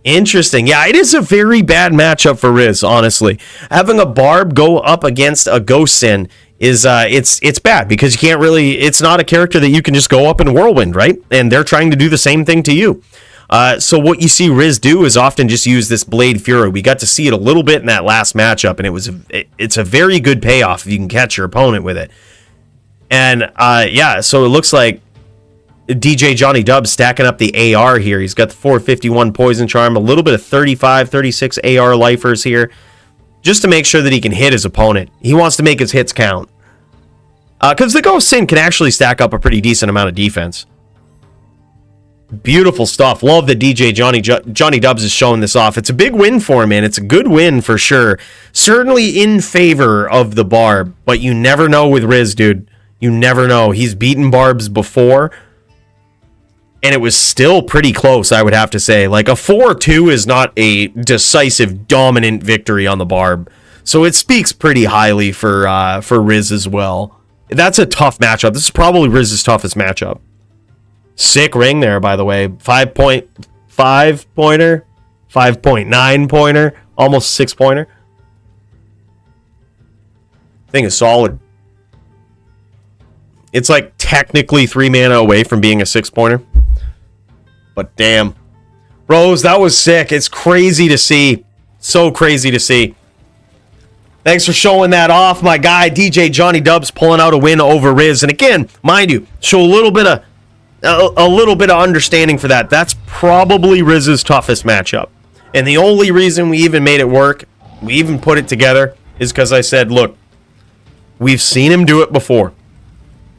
Interesting. Yeah, it is a very bad matchup for Riz, honestly. Having a Barb go up against a Ghost Sin is it's bad because you can't really, it's not a character that you can just go up and whirlwind, right? And they're trying to do the same thing to you. So what you see Riz do is often just use this Blade Fury. We got to see it a little bit in that last matchup, and it's a very good payoff if you can catch your opponent with it. And yeah, so it looks like DJ Johnny Dubs stacking up the AR here. He's got the 451 Poison Charm, a little bit of 35, 36 AR lifers here, just to make sure that he can hit his opponent. He wants to make his hits count. Because the Ghost Sin can actually stack up a pretty decent amount of defense. Beautiful stuff. Love that DJ Johnny Dubs is showing this off. It's a big win for him, man. It's a good win for sure. Certainly in favor of the Barb, but you never know with Riz, dude. You never know. He's beaten Barbs before, and it was still pretty close, I would have to say. Like, a 4-2 is not a decisive, dominant victory on the Barb. So it speaks pretty highly for Riz as well. That's a tough matchup. This is probably Riz's toughest matchup. Sick ring there, by the way. 5.5 pointer, 5.9 pointer, almost 6 pointer. Thing is solid. It's like technically 3 mana away from being a 6 pointer. But damn. Bros, that was sick. It's crazy to see. So crazy to see. Thanks for showing that off, my guy. DJ Johnny Dubs pulling out a win over Riz. And again, mind you, show a little bit of understanding for that. That's probably Riz's toughest matchup. And the only reason we even made it work, we even put it together, is because I said, look, we've seen him do it before.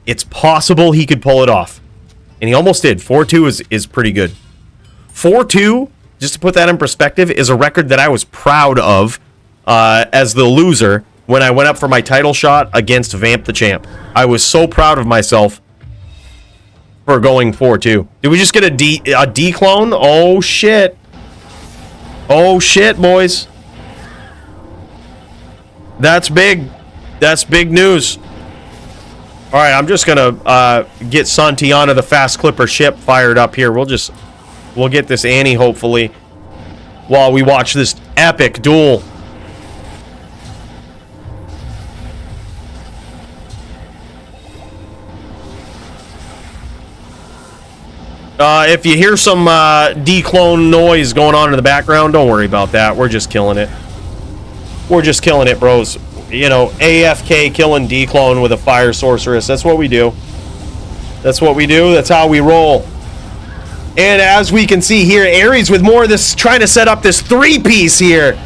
It's possible he could pull it off. And he almost did. 4-2 is pretty good. 4-2, just to put that in perspective, is a record that I was proud of as the loser when I went up for my title shot against Vamp the Champ. I was so proud of myself for going 4-2. Did we just get a Dclone? Oh, shit. Oh, shit, boys. That's big. That's big news. All right, I'm just going to get Santiana, the fast clipper ship, fired up here. We'll get this Annie, hopefully, while we watch this epic duel. If you hear some Dclone noise going on in the background, don't worry about that. We're just killing it. We're just killing it, bros. You know, AFK killing Dclone with a fire sorceress. That's what we do. That's what we do. That's how we roll. And as we can see here, Ares with more of this, trying to set up this 3-piece here.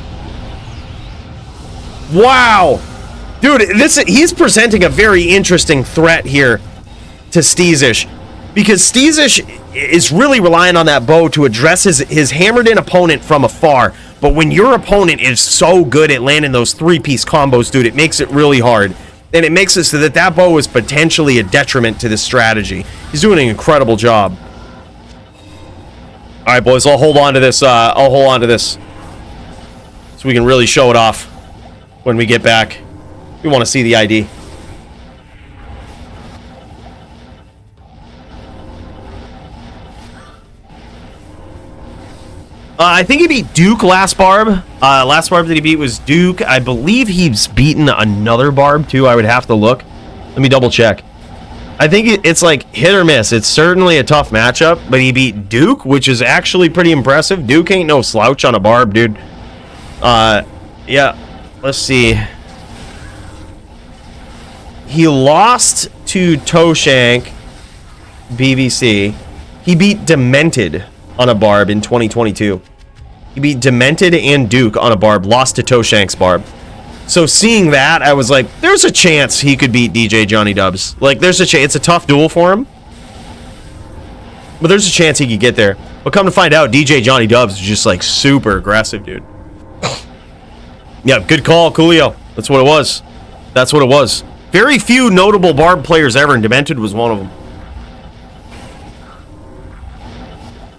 Wow. Dude, he's presenting a very interesting threat here to Steezish. Because Steezish is really relying on that bow to address his hammered-in opponent from afar. But when your opponent is so good at landing those 3-piece combos, dude, it makes it really hard. And it makes it so that bow is potentially a detriment to this strategy. He's doing an incredible job. All right, boys, I'll hold on to this. I'll hold on to this so we can really show it off when we get back. We want to see the ID. I think he beat Duke last barb. Last barb that he beat was Duke. I believe he's beaten another barb too. I would have to look. Let me double check. I think it's like hit or miss. It's certainly a tough matchup, but he beat Duke, which is actually pretty impressive. Duke ain't no slouch on a barb, dude. Yeah, let's see. He lost to Toshank, BVC. He beat Demented on a barb in 2022. He beat Demented and Duke on a barb, lost to Toshank's barb. So seeing that, I was like, there's a chance he could beat DJ Johnny Dubs. Like, there's a chance. It's a tough duel for him, but there's a chance he could get there. But come to find out, DJ Johnny Dubs is just like super aggressive, dude. Yeah, good call, Coolio. That's what it was. That's what it was. Very few notable barb players ever, and Demented was one of them.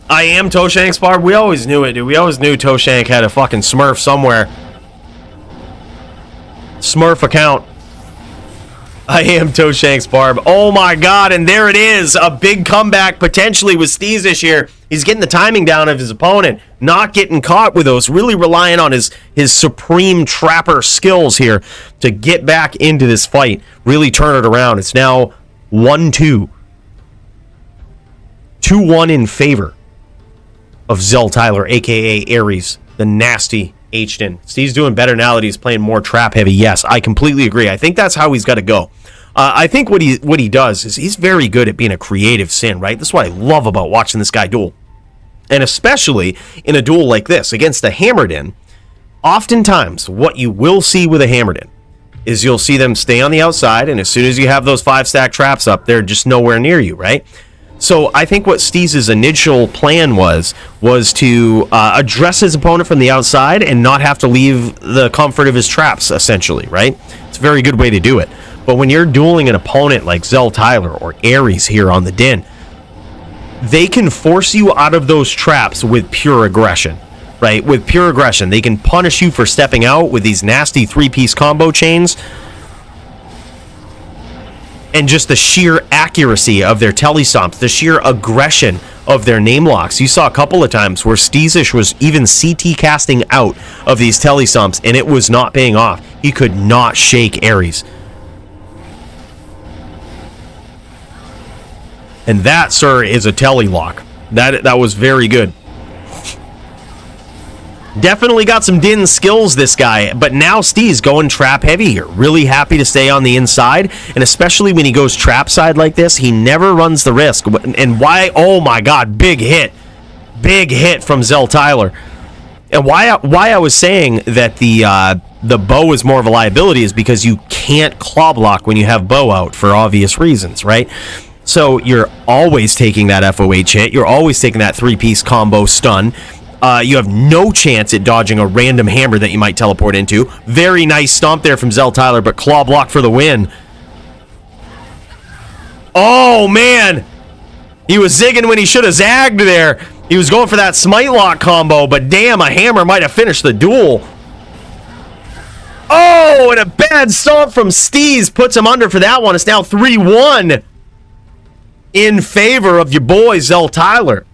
I am Toshank's barb. We always knew it, dude. We always knew Toshank had a fucking Smurf somewhere. Smurf account. I am Toshank's barb. Oh my god, and there it is. A big comeback potentially with Steezish here. He's getting the timing down of his opponent, not getting caught with those, really relying on his supreme trapper skills here to get back into this fight, really turn it around. It's now 1-2. 2-1 in favor of Xeltyler, a.k.a. Ares, the nasty hdin. Steve's doing better now that he's playing more trap heavy. Yes, I completely agree. I think that's how he's got to go. I think what he does is he's very good at being a creative sin, right? That's what I love about watching this guy duel. And especially in a duel like this against a Hammered-in, oftentimes what you will see with a Hammered-in is you'll see them stay on the outside, and as soon as you have those 5-stack traps up, they're just nowhere near you, right? So I think what Steez's initial plan was to address his opponent from the outside and not have to leave the comfort of his traps, essentially, right? It's a very good way to do it. But when you're dueling an opponent like Xeltyler or Ares here on the Din, they can force you out of those traps with pure aggression, right? With pure aggression. They can punish you for stepping out with these nasty 3-piece combo chains, and just the sheer accuracy of their telestomps, the sheer aggression of their name locks. You saw a couple of times where Steezish was even CT casting out of these telestomps, and it was not paying off. He could not shake Ares. And that, sir, is a tele lock. That was very good. Definitely got some Din skills, this guy, but now Steez going trap heavy here. Really happy to stay on the inside, and especially when he goes trap side like this, he never runs the risk. And why? Oh my god, big hit from Xeltyler. And why I was saying that the bow is more of a liability is because you can't claw block when you have bow out for obvious reasons, right? So you're always taking that FOH hit. You're always taking that 3-piece combo stun. You have no chance at dodging a random hammer that you might teleport into. Very nice stomp there from Xeltyler, but claw block for the win. Oh, man. He was zigging when he should have zagged there. He was going for that smite lock combo, but damn, a hammer might have finished the duel. Oh, and a bad stomp from Steez puts him under for that one. It's now 3-1 in favor of your boy, Xeltyler.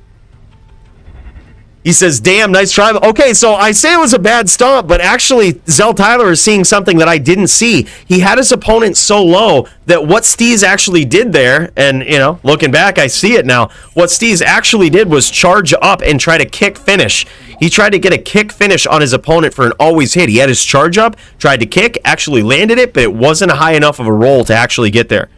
He says, damn, nice try. Okay, so I say it was a bad stomp, but actually Xeltyler is seeing something that I didn't see. He had his opponent so low that what Steez actually did there, and, you know, looking back, I see it now. What Steez actually did was charge up and try to kick finish. He tried to get a kick finish on his opponent for an always hit. He had his charge up, tried to kick, actually landed it, but it wasn't high enough of a roll to actually get there.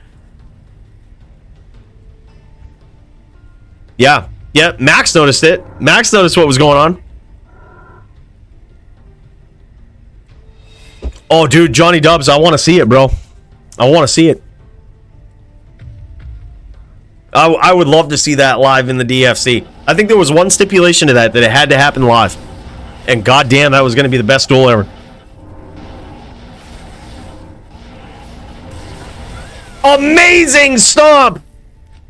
Yeah. Yeah, Max noticed it. Max noticed what was going on. Oh, dude, Johnny Dubs, I want to see it, bro. I want to see it. I would love to see that live in the DFC. I think there was one stipulation to that it had to happen live. And goddamn, that was going to be the best duel ever. Amazing stomp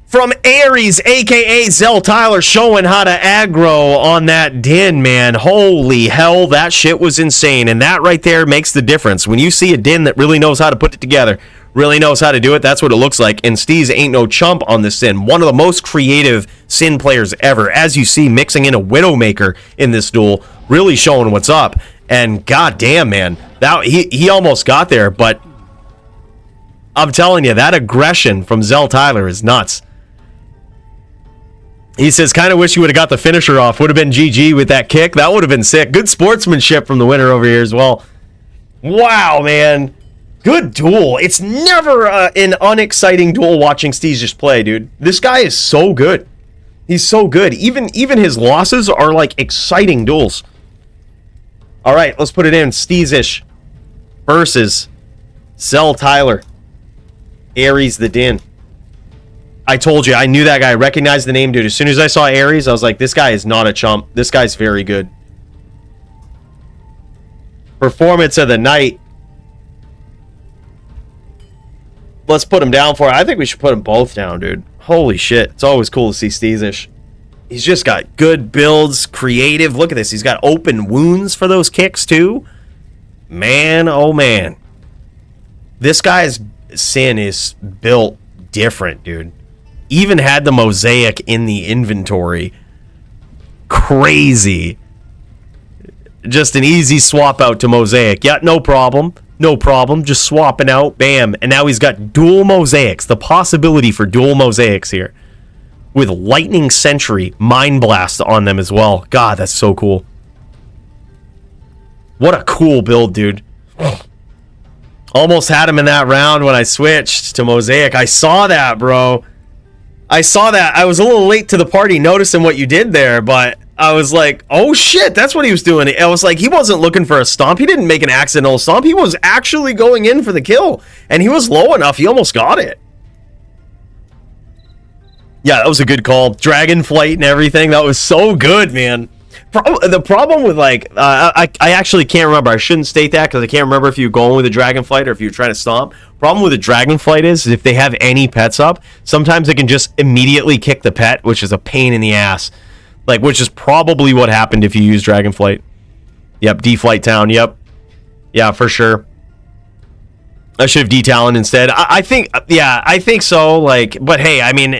from Ares, a.k.a. Xeltyler, showing how to aggro on that Din, man. Holy hell, that shit was insane. And that right there makes the difference. When you see a Din that really knows how to put it together, really knows how to do it. That's what it looks like. And Steez ain't no chump on this Sin. One of the most creative Sin players ever. As you see, mixing in a Widowmaker in this duel, really showing what's up. And goddamn, man, that he almost got there, but I'm telling you, that aggression from Xeltyler is nuts. He says, kind of wish you would have got the finisher off. Would have been GG with that kick. That would have been sick. Good sportsmanship from the winner over here as well. Wow, man. Good duel. It's never an unexciting duel watching Steezish play, dude. This guy is so good. He's so good. Even his losses are like exciting duels. All right, let's put it in. Steezish versus Xeltyler. Aries the Din. I told you, I knew that guy. I recognized the name, dude. As soon as I saw Aries, I was like, this guy is not a chump. This guy's very good. Performance of the night. Let's put him down for it. I think we should put them both down, dude. Holy shit. It's always cool to see Steezish. He's just got good builds, creative. Look at this. He's got open wounds for those kicks, too. Man, oh man. This guy's Sin is built different, dude. Even had the mosaic in the inventory. Crazy. Just an easy swap out to mosaic. Yeah, no problem. No problem. Just swapping out. Bam. And now he's got dual mosaics. The possibility for dual mosaics here. With Lightning Sentry Mind Blast on them as well. God, that's so cool. What a cool build, dude. Almost had him in that round when I switched to mosaic. I saw that, bro. I saw that. I was a little late to the party noticing what you did there, but I was like, oh shit, that's what he was doing. I was like, he wasn't looking for a stomp. He didn't make an accidental stomp. He was actually going in for the kill, and he was low enough. He almost got it. Yeah, that was a good call. Dragonflight and everything. That was so good, man. The problem with, like, I actually can't remember. I shouldn't state that because I can't remember if you're going with a Dragonflight or if you're trying to stomp. Problem with a Dragonflight is if they have any pets up, sometimes they can just immediately kick the pet, which is a pain in the ass. Like, which is probably what happened if you use Dragonflight. Yep, D-Flight Town, yep. Yeah, for sure. I should have D-Talon instead. I think, yeah, I think so. Like, but hey, I mean,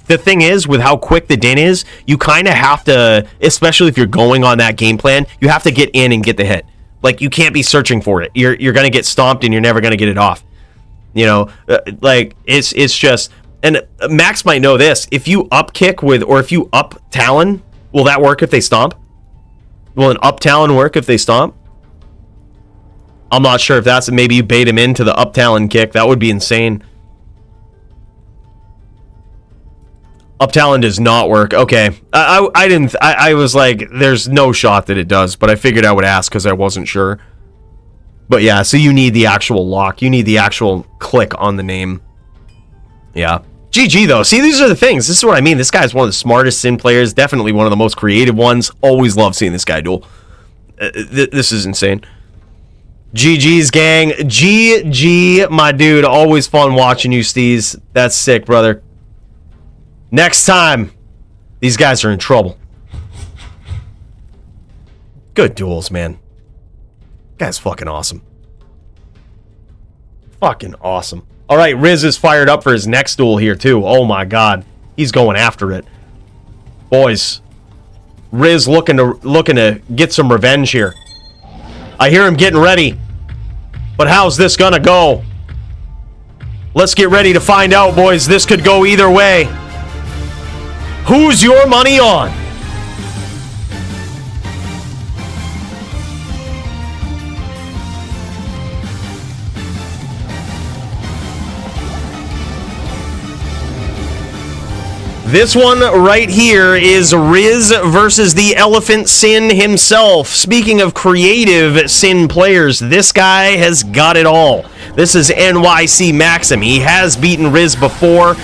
the thing is, with how quick the Din is, you kind of have to, especially if you're going on that game plan, you have to get in and get the hit. Like, you can't be searching for it. You're going to get stomped and you're never going to get it off. You know, like, it's just, and Max might know this. If you up kick with, or if you up Talon, will that work if they stomp? Will an up Talon work if they stomp? I'm not sure if that's, maybe you bait him into the up Talon kick. That would be insane. Up Talon does not work. Okay. I was like, there's no shot that it does, but I figured I would ask because I wasn't sure. But yeah, so you need the actual lock. You need the actual click on the name. Yeah. GG though. See, these are the things. This is what I mean. This guy's one of the smartest Sin players. Definitely one of the most creative ones. Always love seeing this guy duel. This is insane. GG's gang. GG, my dude. Always fun watching you, Steez. That's sick, brother. Next time, these guys are in trouble. Good duels, man. Guy's fucking awesome. Fucking awesome. All right, Riz is fired up for his next duel here, too. Oh, my God. He's going after it. Boys, Riz looking to get some revenge here. I hear him getting ready. But how's this gonna go? Let's get ready to find out, boys. This could go either way. Who's your money on? This one right here is Riz versus the Elephant Sin himself. Speaking of creative Sin players, this guy has got it all. This is NYCmaxim. He has beaten Riz before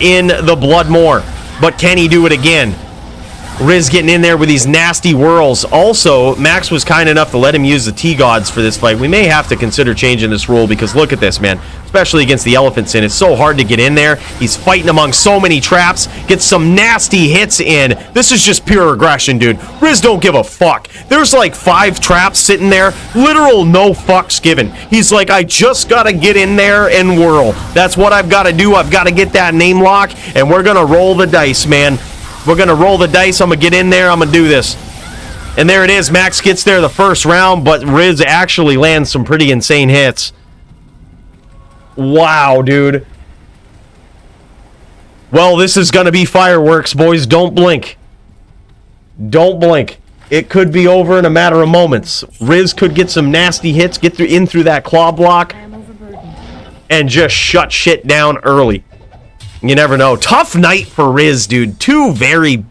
in the Bloodmore, but can he do it again? Riz getting in there with these nasty whirls. Also, Max was kind enough to let him use the T-Gods for this fight. We may have to consider changing this rule because look at this, man. Especially against the Elephant Sin. It's so hard to get in there. He's fighting among so many traps. Gets some nasty hits in. This is just pure aggression, dude. Riz don't give a fuck. There's like 5 traps sitting there. Literal no fucks given. He's like, I just gotta get in there and whirl. That's what I've got to do. I've got to get that name lock, and we're gonna roll the dice, man. We're going to roll the dice. I'm going to get in there. I'm going to do this. And there it is. Max gets there the first round, but Riz actually lands some pretty insane hits. Wow, dude. Well, this is going to be fireworks, boys. Don't blink. Don't blink. It could be over in a matter of moments. Riz could get some nasty hits, get in through that claw block, and just shut shit down early. You never know. Tough night for Riz, dude. 2 very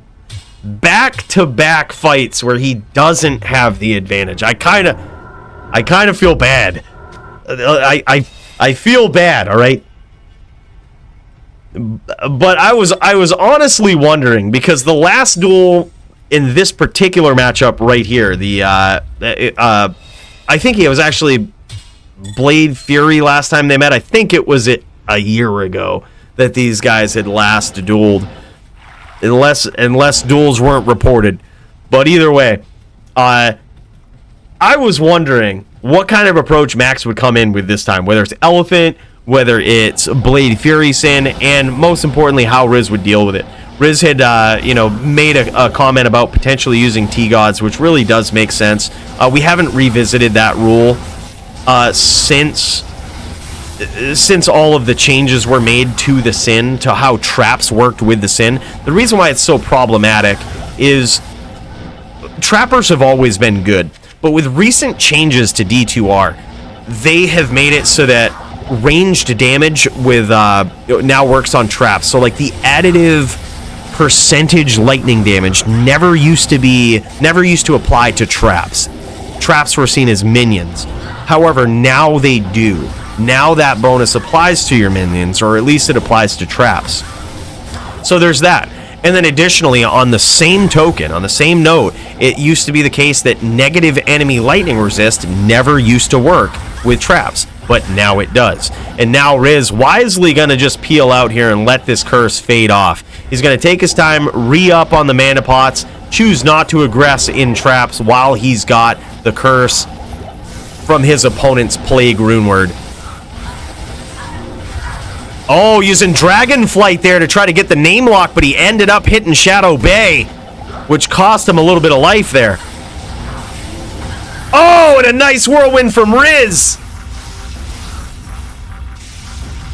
back-to-back fights where he doesn't have the advantage. I kind of feel bad. I feel bad, all right? But I was honestly wondering because the last duel in this particular matchup right here, I think it was actually Blade Fury last time they met. I think it was a year ago that these guys had last dueled, unless duels weren't reported. But either way, I was wondering what kind of approach Max would come in with this time, whether it's Elephant, whether it's Blade Fury Sin, and most importantly, how Riz would deal with it. Riz had, made a comment about potentially using T-Gods, which really does make sense. We haven't revisited that rule since all of the changes were made to the Sin, to how traps worked with the Sin. The reason why it's so problematic is trappers have always been good, but with recent changes to D2R, they have made it so that ranged damage with now works on traps. So like the additive percentage lightning damage never used to apply to traps. Traps were seen as minions. However, now they do. Now that bonus applies to your minions, or at least it applies to traps. So there's that. And then additionally, on the same token, on the same note, it used to be the case that negative enemy lightning resist never used to work with traps, but now it does. And now Riz wisely gonna just peel out here and let this curse fade off. He's gonna take his time, re-up on the mana pots, choose not to aggress in traps while he's got the curse from his opponent's Plague Rune Word. Oh, using Dragonflight there to try to get the name lock, but he ended up hitting Shadow Bay, which cost him a little bit of life there. Oh, and a nice whirlwind from Riz.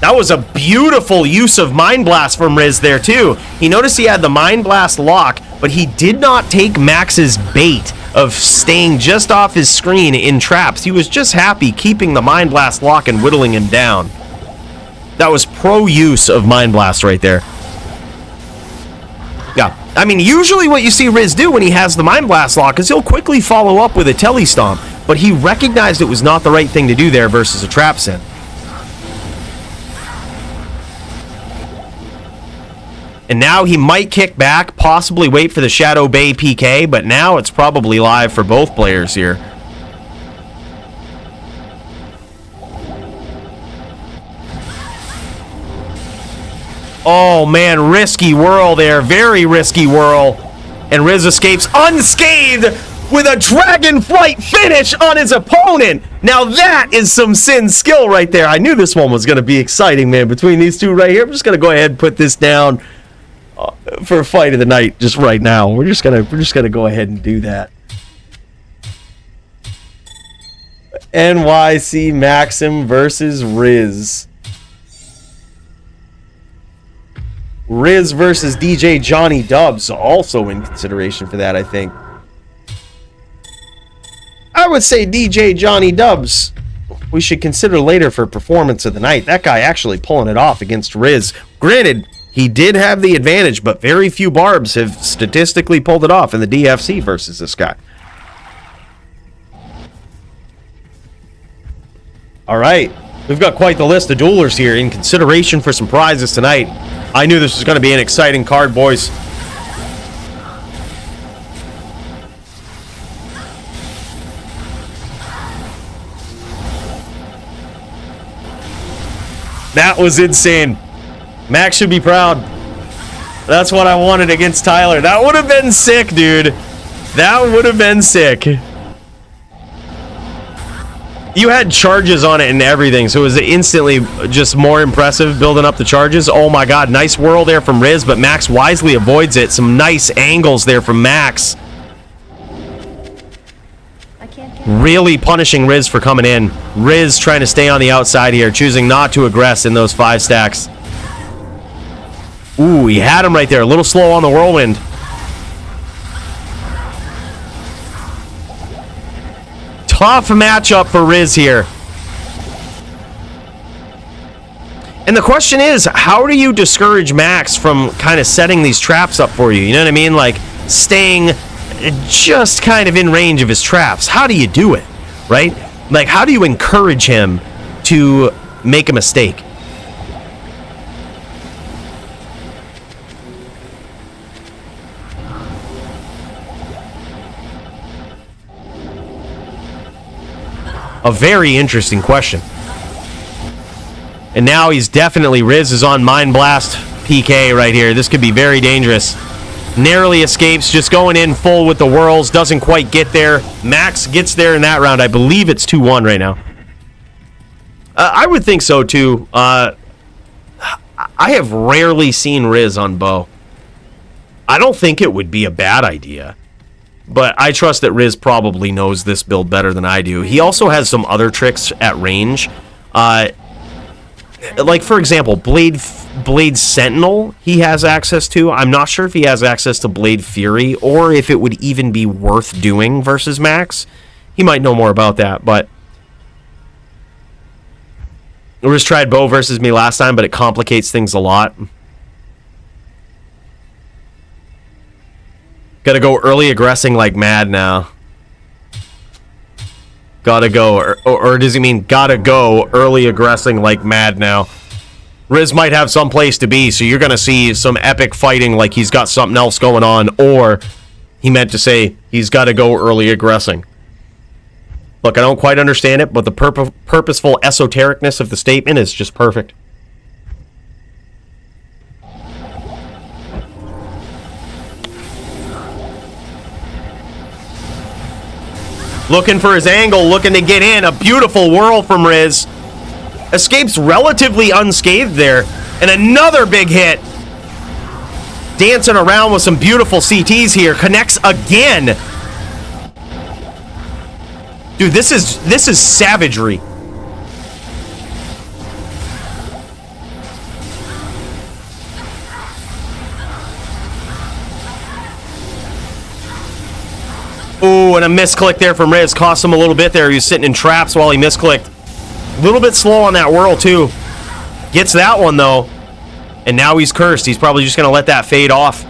That was a beautiful use of Mind Blast from Riz there, too. He noticed he had the Mind Blast lock, but he did not take Max's bait of staying just off his screen in traps. He was just happy keeping the Mind Blast lock and whittling him down. That was pro use of Mind Blast right there. Yeah, I mean, usually what you see Riz do when he has the Mind Blast lock is he'll quickly follow up with a Telly Stomp, but he recognized it was not the right thing to do there versus a Trap Sin. And now he might kick back, possibly wait for the Shadow Bay PK, but now it's probably live for both players here. Oh man, risky whirl there, very risky whirl. And Riz escapes unscathed with a Dragonflight finish on his opponent. Now that is some Sin skill right there. I knew this one was going to be exciting, man, between these two right here. I'm just going to go ahead and put this down for a fight of the night just right now. We're just gonna go ahead and do that. NYCmaxim versus Riz. Riz versus DJ Johnny Dubs also in consideration for that, I think. I would say DJ Johnny Dubs we should consider later for performance of the night. That guy actually pulling it off against Riz. Granted, he did have the advantage, but very few barbs have statistically pulled it off in the DFC versus this guy. All right, we've got quite the list of duelers here in consideration for some prizes tonight. I knew this was going to be an exciting card, boys. That was insane. Max should be proud. That's what I wanted against Tyler. That would have been sick, dude. That would have been sick. You had charges on it and everything, so it was instantly just more impressive building up the charges. Oh my god, nice whirl there from Riz, but Max wisely avoids it. Some nice angles there from Max. Really punishing Riz for coming in. Riz trying to stay on the outside here, choosing not to aggress in those 5 stacks. Ooh, he had him right there. A little slow on the whirlwind. Tough matchup for Riz here. And the question is, how do you discourage Max from kind of setting these traps up for you? You know what I mean? Like, staying just kind of in range of his traps. How do you do it, right? Like, how do you encourage him to make a mistake? A very interesting question. And now he's definitely, Riz is on Mind Blast PK right here. This could be very dangerous. Narrowly escapes, just going in full with the whirls. Doesn't quite get there. Max gets there in that round. I believe it's 2-1 right now. I would think so too. I have rarely seen Riz on bow. I don't think it would be a bad idea. But I trust that Riz probably knows this build better than I do. He also has some other tricks at range. Like, for example, Blade Sentinel he has access to. I'm not sure if he has access to Blade Fury or if it would even be worth doing versus Max. He might know more about that, but Riz tried bow versus me last time, but it complicates things a lot. Gotta go early aggressing like mad now. Gotta go, or does he mean gotta go early aggressing like mad now? Riz might have some place to be, so you're gonna see some epic fighting like he's got something else going on, or he meant to say he's gotta go early aggressing. Look, I don't quite understand it, but the purposeful esotericness of the statement is just perfect. Looking for his angle, looking to get in. A beautiful whirl from Riz. Escapes relatively unscathed there. And another big hit. Dancing around with some beautiful CTs here. Connects again. Dude, this is savagery. Ooh, and a misclick there from Riz. Cost him a little bit there. He was sitting in traps while he misclicked. A little bit slow on that whirl, too. Gets that one, though. And now he's cursed. He's probably just going to let that fade off.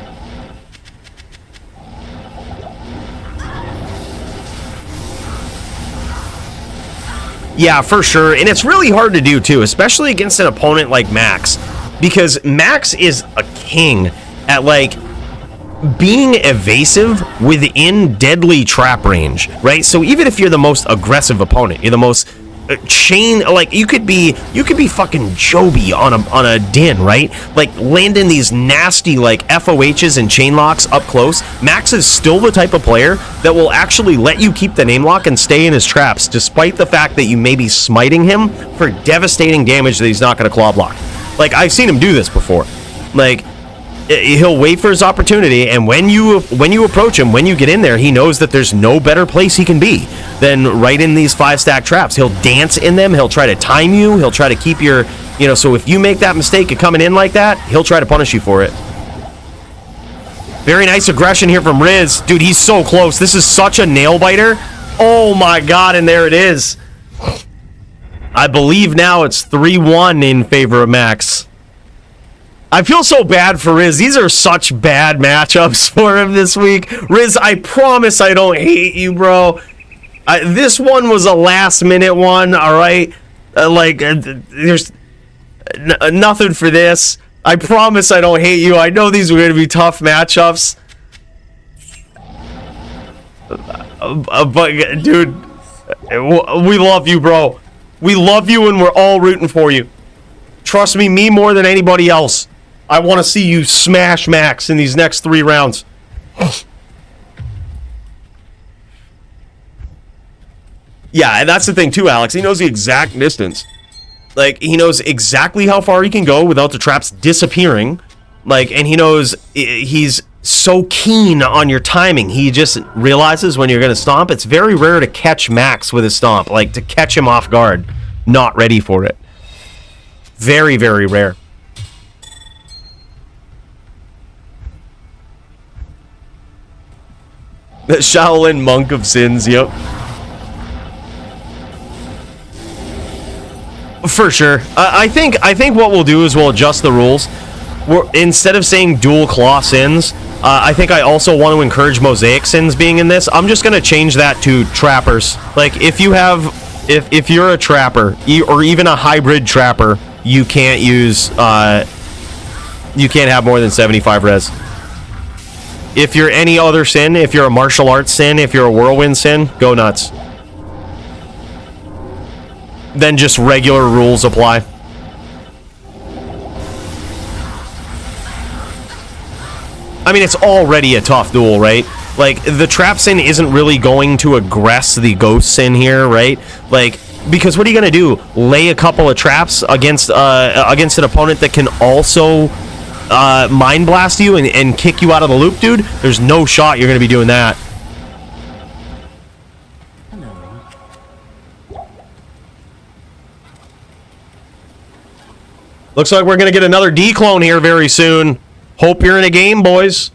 Yeah, for sure. And it's really hard to do, too, especially against an opponent like Max. Because Max is a king at, like, being evasive within deadly trap range, right? So even if you're the most aggressive opponent, you're the most chain, like you could be fucking Joby on a din, right? Like landing these nasty like FOHs and chain locks up close. Max is still the type of player that will actually let you keep the name lock and stay in his traps, despite the fact that you may be smiting him for devastating damage that he's not going to claw block. Like I've seen him do this before. Like he'll wait for his opportunity, and when you approach him, when you get in there, he knows that there's no better place he can be than right in these 5-stack traps. He'll dance in them, he'll try to time you, he'll try to keep your, so if you make that mistake of coming in like that, he'll try to punish you for it. Very nice aggression here from Riz. Dude, he's so close. This is such a nail biter. Oh my god, and there it is. I believe now it's 3-1 in favor of Max. I feel so bad for Riz. These are such bad matchups for him this week. Riz, I promise I don't hate you, bro. This one was a last-minute one, all right? There's nothing for this. I promise I don't hate you. I know these are going to be tough matchups. But, dude, we love you, bro. We love you, and we're all rooting for you. Trust me more than anybody else. I want to see you smash Max in these next 3 rounds. Yeah, and that's the thing too, Alex. He knows the exact distance. Like, he knows exactly how far he can go without the traps disappearing. Like, and he knows he's so keen on your timing. He just realizes when you're going to stomp. It's very rare to catch Max with his stomp. Like, to catch him off guard. Not ready for it. Very, very rare. The Shaolin Monk of Sins, yep. For sure. I think what we'll do is we'll adjust the rules. Instead of saying dual claw sins, I think I also want to encourage mosaic sins being in this. I'm just going to change that to trappers. Like, if you have, if you're a trapper, or even a hybrid trapper, you can't use, you can't have more than 75 res. If you're any other sin, if you're a martial arts sin, if you're a whirlwind sin, go nuts. Then just regular rules apply. I mean, it's already a tough duel, right? Like, the trap sin isn't really going to aggress the ghost sin here, right? Like, because what are you going to do? Lay a couple of traps against an opponent that can also mind blast you and kick you out of the loop, dude? There's no shot you're going to be doing that. Looks like we're going to get another Dclone here very soon. Hope you're in a game, boys.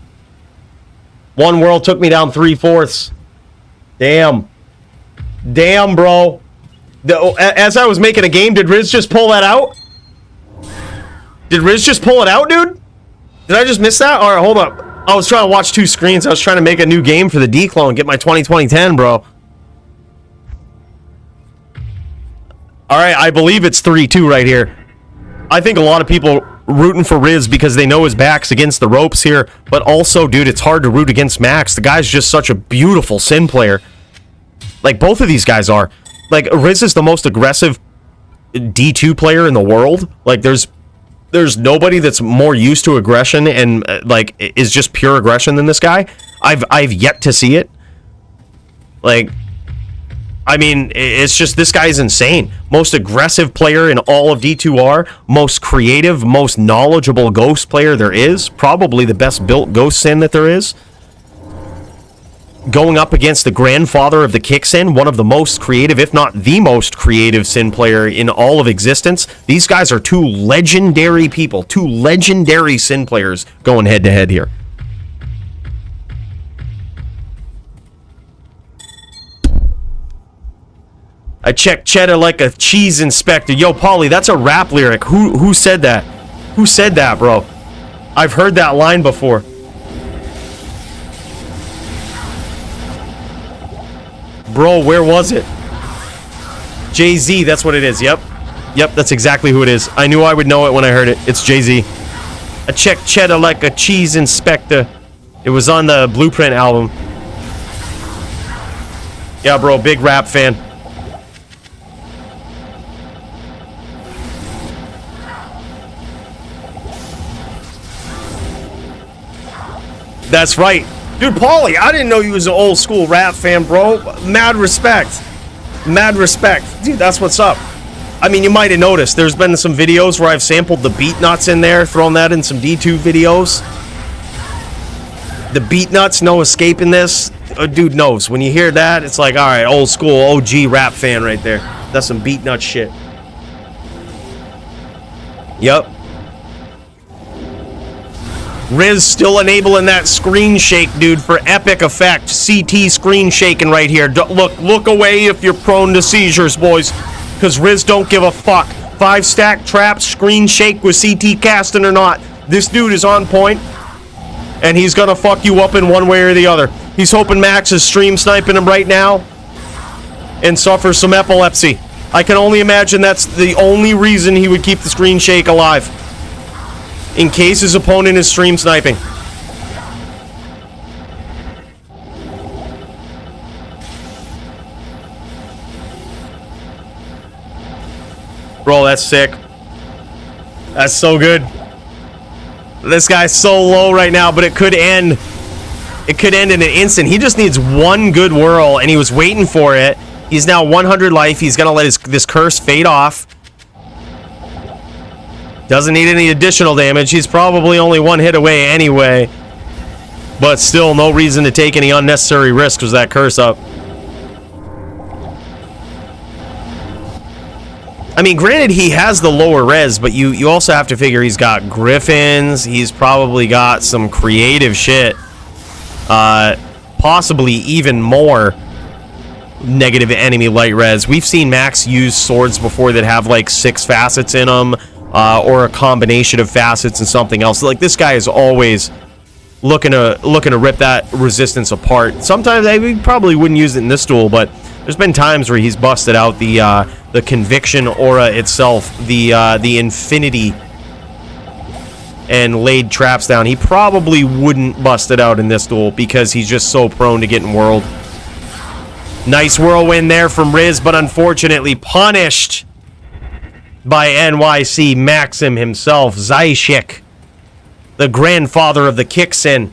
One world took me down 3/4. Damn. Damn, bro. As I was making a game, did Riz just pull that out? Did Riz just pull it out, dude? Did I just miss that? All right, hold up. I was trying to watch 2 screens. I was trying to make a new game for the Dclone, get my 20/20/10, bro. All right, I believe it's 3-2 right here. I think a lot of people rooting for Riz because they know his back's against the ropes here, but also, dude, it's hard to root against Max. The guy's just such a beautiful Sin player. Like, both of these guys are. Like, Riz is the most aggressive D2 player in the world. Like, there's nobody that's more used to aggression and, like, is just pure aggression than this guy. I've yet to see it. Like, I mean, it's just, this guy is insane. Most aggressive player in all of D2R. Most creative, most knowledgeable ghost player there is. Probably the best built ghost sin that there is. Going up against the grandfather of the kick sin. One of the most creative, if not the most creative sin player in all of existence. These guys are 2 legendary people. 2 legendary sin players going head to head here. I check cheddar like a cheese inspector. Yo, Polly, that's a rap lyric. Who said that? Who said that, bro? I've heard that line before. Bro, where was it? Jay-Z, that's what it is. Yep, that's exactly who it is. I knew I would know it when I heard it. It's Jay-Z. I check cheddar like a cheese inspector. It was on the Blueprint album. Yeah, bro, big rap fan. That's right. Dude, Paulie, I didn't know you was an old school rap fan, bro. Mad respect. Mad respect. Dude, that's what's up. I mean, you might have noticed, there's been some videos where I've sampled the beat nuts in there, thrown that in some D2 videos. The beat nuts, no escaping this. A dude knows. When you hear that, it's like, all right, old school, OG rap fan right there. That's some beat nut shit. Yep. Riz still enabling that screen shake, dude, for epic effect. CT screen shaking right here. Look away if you're prone to seizures, boys. Because Riz don't give a fuck. 5-stack traps, screen shake with CT casting or not. This dude is on point. And he's gonna fuck you up in one way or the other. He's hoping Max is stream sniping him right now. And suffers some epilepsy. I can only imagine that's the only reason he would keep the screen shake alive. In case his opponent is stream sniping. Bro, that's sick. That's so good. This guy's so low right now, but it could end. It could end in an instant. He just needs one good whirl, and he was waiting for it. He's now 100 life. He's going to let this curse fade off. Doesn't need any additional damage. He's probably only one hit away anyway. But still, no reason to take any unnecessary risks with that curse up. I mean, granted, he has the lower res, but you also have to figure he's got griffins. He's probably got some creative shit. Possibly even more negative enemy light res. We've seen Max use swords before that have like 6 facets in them, or a combination of facets and something else. Like, this guy is always looking to rip that resistance apart. Sometimes we probably wouldn't use it in this duel, but there's been times where he's busted out the conviction aura itself, the infinity, and laid traps down. He probably wouldn't bust it out in this duel because he's just so prone to getting whirled. Nice whirlwind there from Riz, but unfortunately punished by NYCmaxim himself, Zaichek, the grandfather of the Kixin.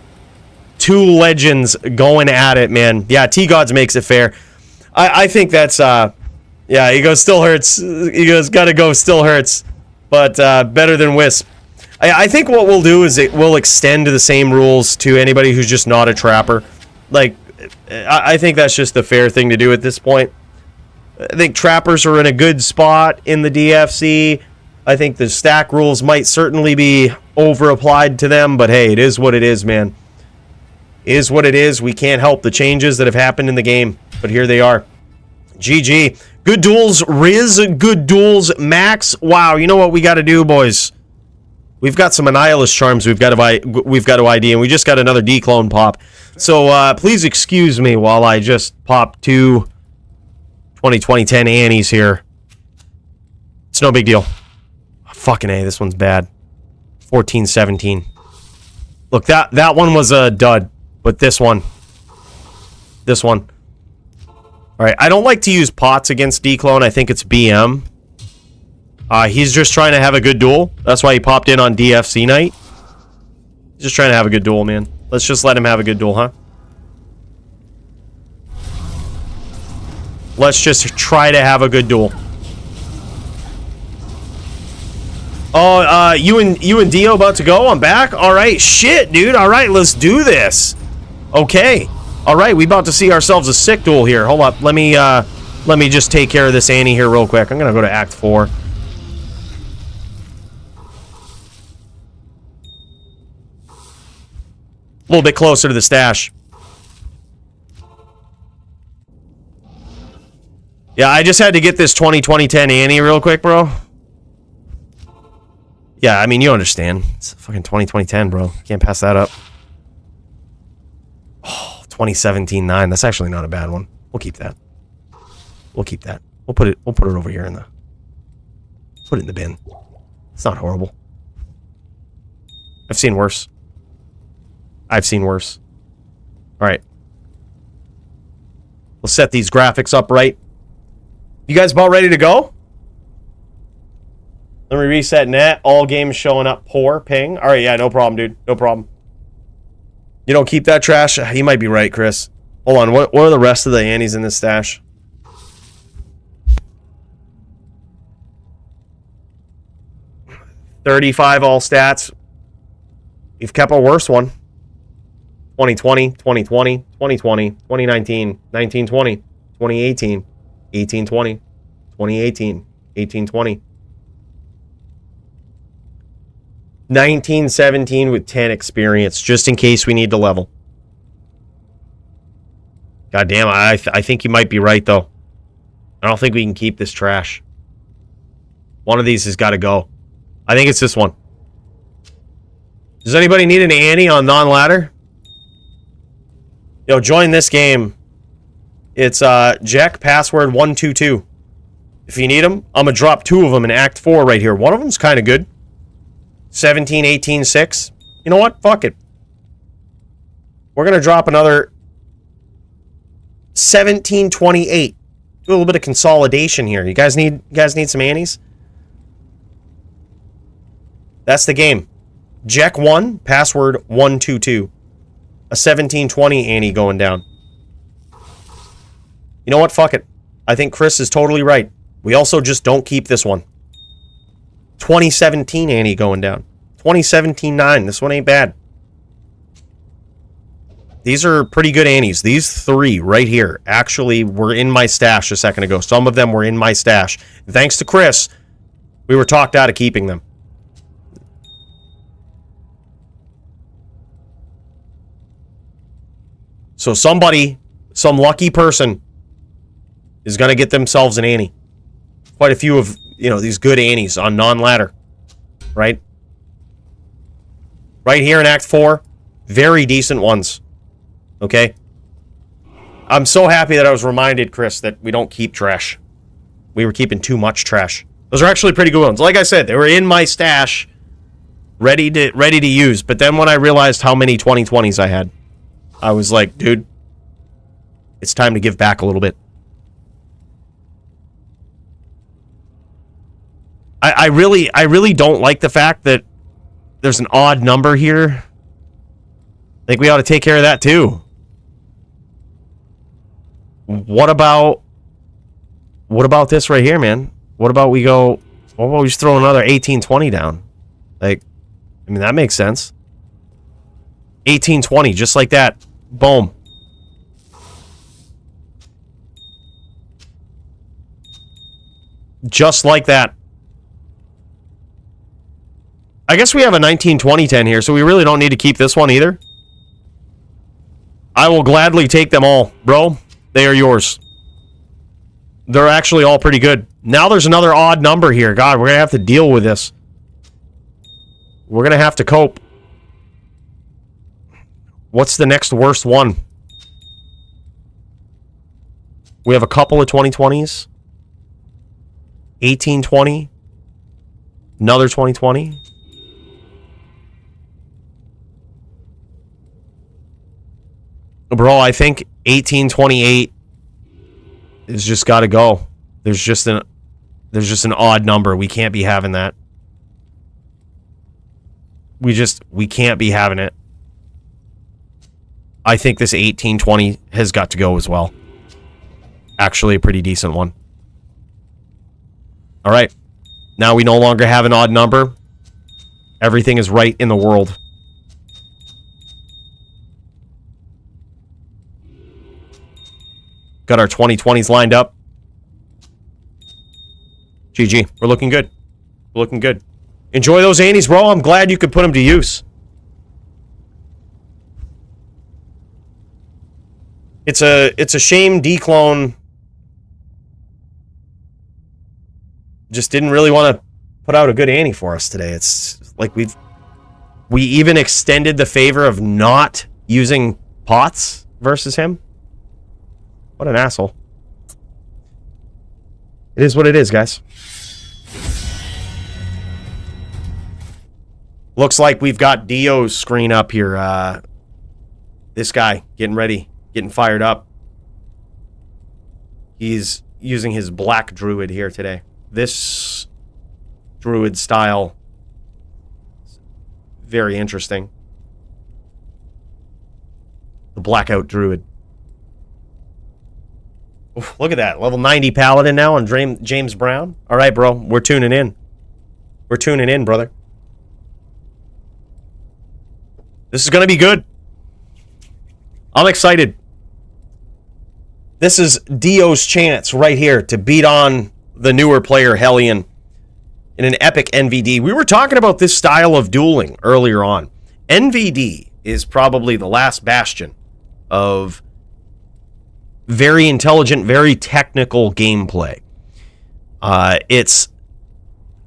2 legends going at it, man. Yeah, T-Gods makes it fair. I think that's, yeah, he goes, still hurts. He goes, gotta go, still hurts. But better than Wisp. I think what we'll do is we'll extend the same rules to anybody who's just not a trapper. Like, I think that's just the fair thing to do at this point. I think trappers are in a good spot in the DFC. I think the stack rules might certainly be over-applied to them, but hey, it is what it is, man. It is what it is. We can't help the changes that have happened in the game, but here they are. GG. Good duels, Riz. Good duels, Max. Wow, you know what we got to do, boys? We've got some Annihilus charms we've got to ID, and we just got another Dclone pop. So please excuse me while I just pop 2 2010 Annies here. It's no big deal. Fucking A, this one's bad. 14-17. Look, that one was a dud, but this one. Alright, I don't like to use pots against Dclone. I think it's BM. He's just trying to have a good duel. That's why he popped in on DFC night. He's just trying to have a good duel, man. Let's just let him have a good duel, huh? Let's just try to have a good duel. Oh, you and Dio about to go? I'm back? Alright, shit, dude. Alright, let's do this. Okay. Alright, we about to see ourselves a sick duel here. Hold up. Let me just take care of this Annie here real quick. I'm gonna go to Act 4. A little bit closer to the stash. Yeah, I just had to get this 2010 Annie real quick, bro. Yeah, I mean, you understand. It's fucking 2010, bro. Can't pass that up. Oh, 2017-9. That's actually not a bad one. We'll keep that. We'll keep that. We'll put it over here in the... Put it in the bin. It's not horrible. I've seen worse. I've seen worse. Alright. We'll set these graphics up right. You guys about ready to go? Let me reset net. All games showing up poor. Ping. Alright, yeah, no problem, dude. No problem. You don't keep that trash? You might be right, Chris. Hold on. What are the rest of the Annies in this stash? $35 all stats. You've kept a worse one. 2020, 2020, 2020, 2019, 1920, 2018, 1820, 2018, 1820. 1917 with 10 experience, just in case we need to level. God damn, I think you might be right, though. I don't think we can keep this trash. One of these has got to go. I think it's this one. Does anybody need an Annie on non-ladder? Yo, join this game. It's Jack password 122. If you need them, I'm going to drop 2 of them in Act 4 right here. One of them's kind of good. 17, 18, 6. You know what? Fuck it. We're going to drop another 17, 28. Do a little bit of consolidation here. You guys need some Annies? That's the game. Jack 1, password 122. A 1720 Annie going down. You know what? Fuck it. I think Chris is totally right. We also just don't keep this one. 2017 Annie going down. 2017-9. This one ain't bad. These are pretty good Annies. These 3 right here actually were in my stash a second ago. Some of them were in my stash. And thanks to Chris, we were talked out of keeping them. So somebody, some lucky person, is going to get themselves an Annie. Quite a few of, these good Annies on non-ladder. Right? Right here in Act 4, very decent ones. Okay? I'm so happy that I was reminded, Chris, that we don't keep trash. We were keeping too much trash. Those are actually pretty good ones. Like I said, they were in my stash, ready to use. But then when I realized how many 2020s I had, I was like, dude, it's time to give back a little bit. I really don't like the fact that there's an odd number here. I think we ought to take care of that too. What about this right here, man? What about we just throw another 1820 down? Like, I mean, that makes sense. 1820, just like that. Boom. Just like that. I guess we have a 19-20-10 here, so we really don't need to keep this one either. I will gladly take them all, bro. They are yours. They're actually all pretty good. Now there's another odd number here. God, we're going to have to deal with this. We're going to have to cope. What's the next worst one? We have a couple of 2020s. 1820. Another 2020. Bro, I think 1828 is just got to go. There's just an odd number. We can't be having that. We can't be having it. I think this 1820 has got to go as well. Actually, a pretty decent one. All right. Now we no longer have an odd number. Everything is right in the world. Got our 2020s lined up. GG. We're looking good. We're looking good. Enjoy those Annies, bro. I'm glad you could put them to use. It's a shame Dclone just didn't really want to put out a good Annie for us today. It's like we even extended the favor of not using pots versus him. What an asshole. It is what it is, guys. Looks like we've got Dio's screen up here. This guy getting ready, getting fired up. He's using his black druid here today. This druid style, very interesting. The blackout druid. Oof, look at that. Level 90 paladin now on James Brown. All right, bro. We're tuning in. We're tuning in, brother. This is going to be good. I'm excited. This is Dio's chance right here to beat on the newer player, Hellian, in an epic NVD. We were talking about this style of dueling earlier on. NVD is probably the last bastion of very intelligent, very technical gameplay. It's,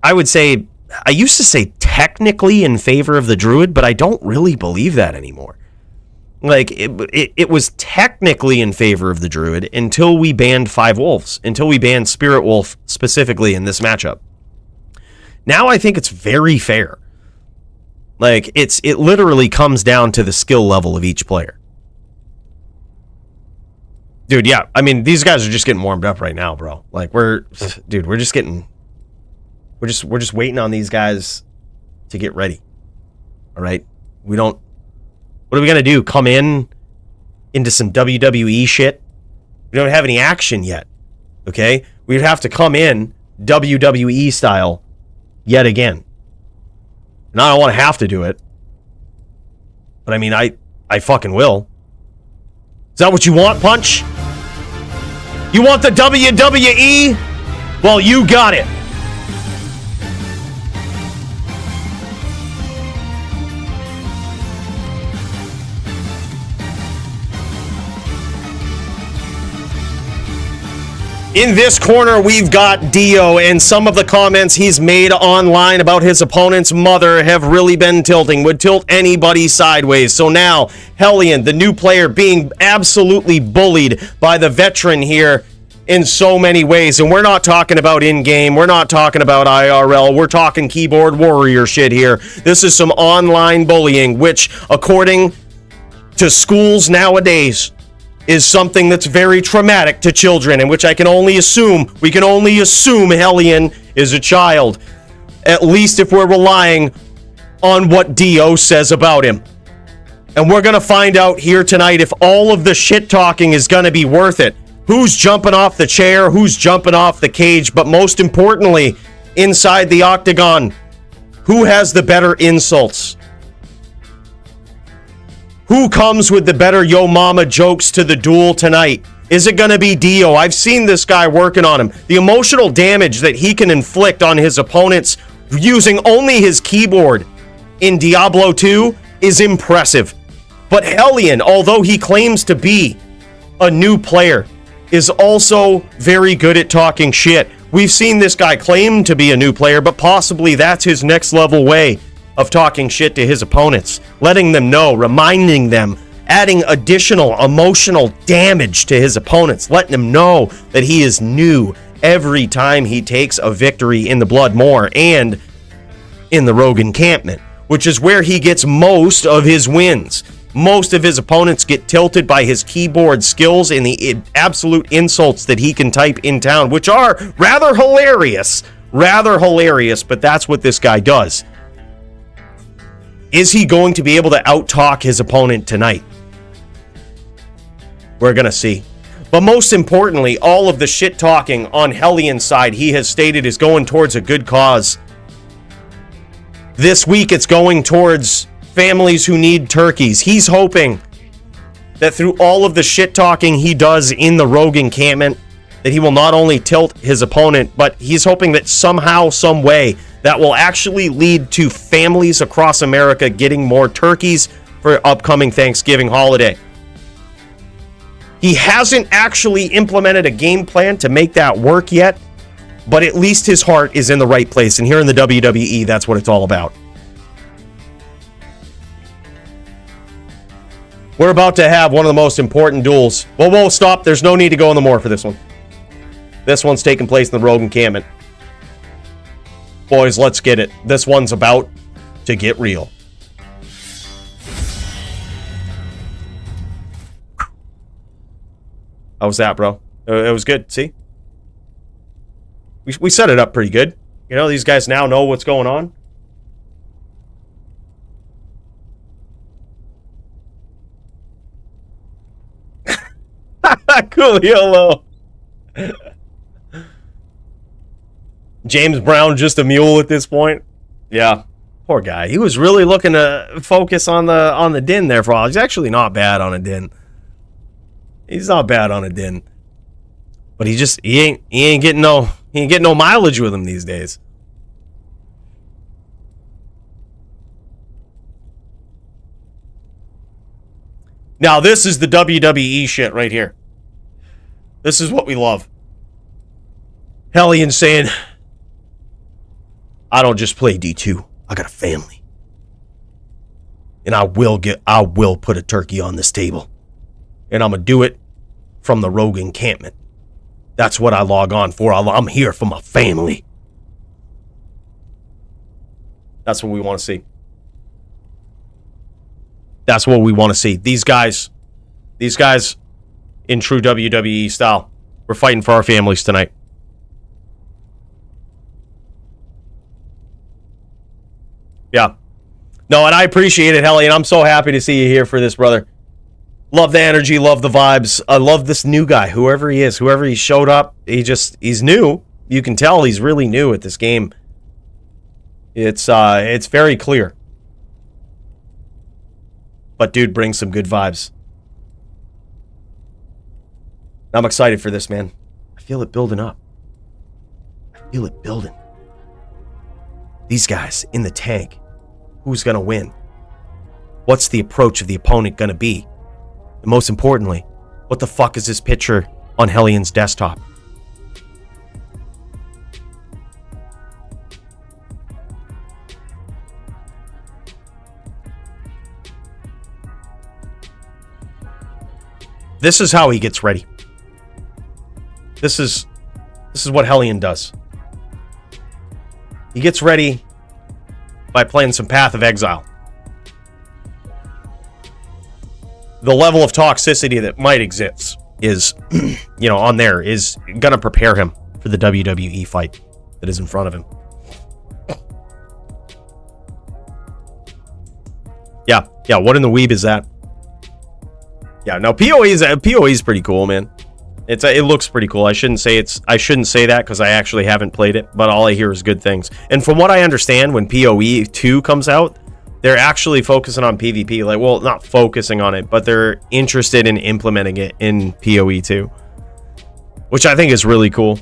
I would say, I used to say technically in favor of the druid, but I don't really believe that anymore. Like, it was technically in favor of the druid until we banned 5 wolves, until we banned Spirit Wolf specifically in this matchup. Now I think it's very fair. Like, it literally comes down to the skill level of each player. Dude, yeah, I mean, these guys are just getting warmed up right now, bro. Like, we're just waiting on these guys to get ready. All right? We don't... What are we going to do? Come into some WWE shit? We don't have any action yet. Okay? We'd have to come in WWE style yet again. And I don't want to have to do it. But I mean, I fucking will. Is that what you want, Punch? You want the WWE? Well, you got it. In this corner, we've got Dio, and some of the comments he's made online about his opponent's mother have really been tilting, would tilt anybody sideways. So now, Hellian, the new player, being absolutely bullied by the veteran here in so many ways. And we're not talking about in-game, we're not talking about IRL, we're talking keyboard warrior shit here. This is some online bullying, which, according to schools nowadays, is something that's very traumatic to children, and which we can only assume Hellian is a child, at least if we're relying on what Dio says about him. And we're going to find out here tonight if all of the shit talking is going to be worth it. Who's jumping off the chair, who's jumping off the cage, but most importantly, inside the octagon, who has the better insults? Who comes with the better yo mama jokes to the duel tonight? Is it going to be Dio? I've seen this guy working on him. The emotional damage that he can inflict on his opponents using only his keyboard in Diablo 2 is impressive. But Hellian, although he claims to be a new player, is also very good at talking shit. We've seen this guy claim to be a new player, but possibly that's his next level way of talking shit to his opponents, letting them know, reminding them, adding additional emotional damage to his opponents, letting them know that he is new every time he takes a victory in the Bloodmoor and in the Rogue Encampment, which is where he gets most of his wins. Most of his opponents get tilted by his keyboard skills and the absolute insults that he can type in town, which are rather hilarious, but that's what this guy does. Is he going to be able to out-talk his opponent tonight? We're going to see. But most importantly, all of the shit-talking on Hellian's side, he has stated, is going towards a good cause. This week, it's going towards families who need turkeys. He's hoping that through all of the shit-talking he does in the Rogue Encampment, that he will not only tilt his opponent, but he's hoping that somehow, some way, that will actually lead to families across America getting more turkeys for upcoming Thanksgiving holiday. He hasn't actually implemented a game plan to make that work yet, but at least his heart is in the right place. And here in the WWE, that's what it's all about. We're about to have one of the most important duels. Whoa, stop. There's no need to go in the Moor for this one. This one's taking place in the Rogue Encampment. Boys, let's get it. This one's about to get real. How was that, bro? It was good. See? We set it up pretty good. You know, these guys now know what's going on. Coooley, hello. James Brown just a mule at this point. Yeah, poor guy. He was really looking to focus on the din there for a while. He's actually not bad on a din. He's not bad on a din, but he ain't getting no mileage with him these days. Now this is the WWE shit right here. This is what we love. Hellian saying, I don't just play D2. I got a family. And I will put a turkey on this table. And I'm going to do it from the Rogue Encampment. That's what I log on for. I'm here for my family. That's what we want to see. That's what we want to see. These guys in true WWE style, we're fighting for our families tonight. Yeah. No, and I appreciate it, Hellian. I'm so happy to see you here for this, brother. Love the energy, love the vibes. I love this new guy, whoever he is, whoever he showed up. He's new. You can tell he's really new at this game. It's very clear. But dude brings some good vibes. I'm excited for this, man. I feel it building up. I feel it building. These guys in the tank. Who's gonna win? What's the approach of the opponent gonna be? And most importantly, what the fuck is this picture on Hellian's desktop? This is how he gets ready. This is what Hellian does. He gets ready by playing some Path of Exile. The level of toxicity that might exist is, on there is gonna prepare him for the WWE fight that is in front of him. Yeah, what in the weeb is that? Yeah, no, PoE is pretty cool, man. It looks pretty cool. I shouldn't say that because I actually haven't played it, but all I hear is good things. And from what I understand, when PoE 2 comes out, they're actually focusing on PvP. Like, well, not focusing on it, but they're interested in implementing it in PoE 2, which I think is really cool.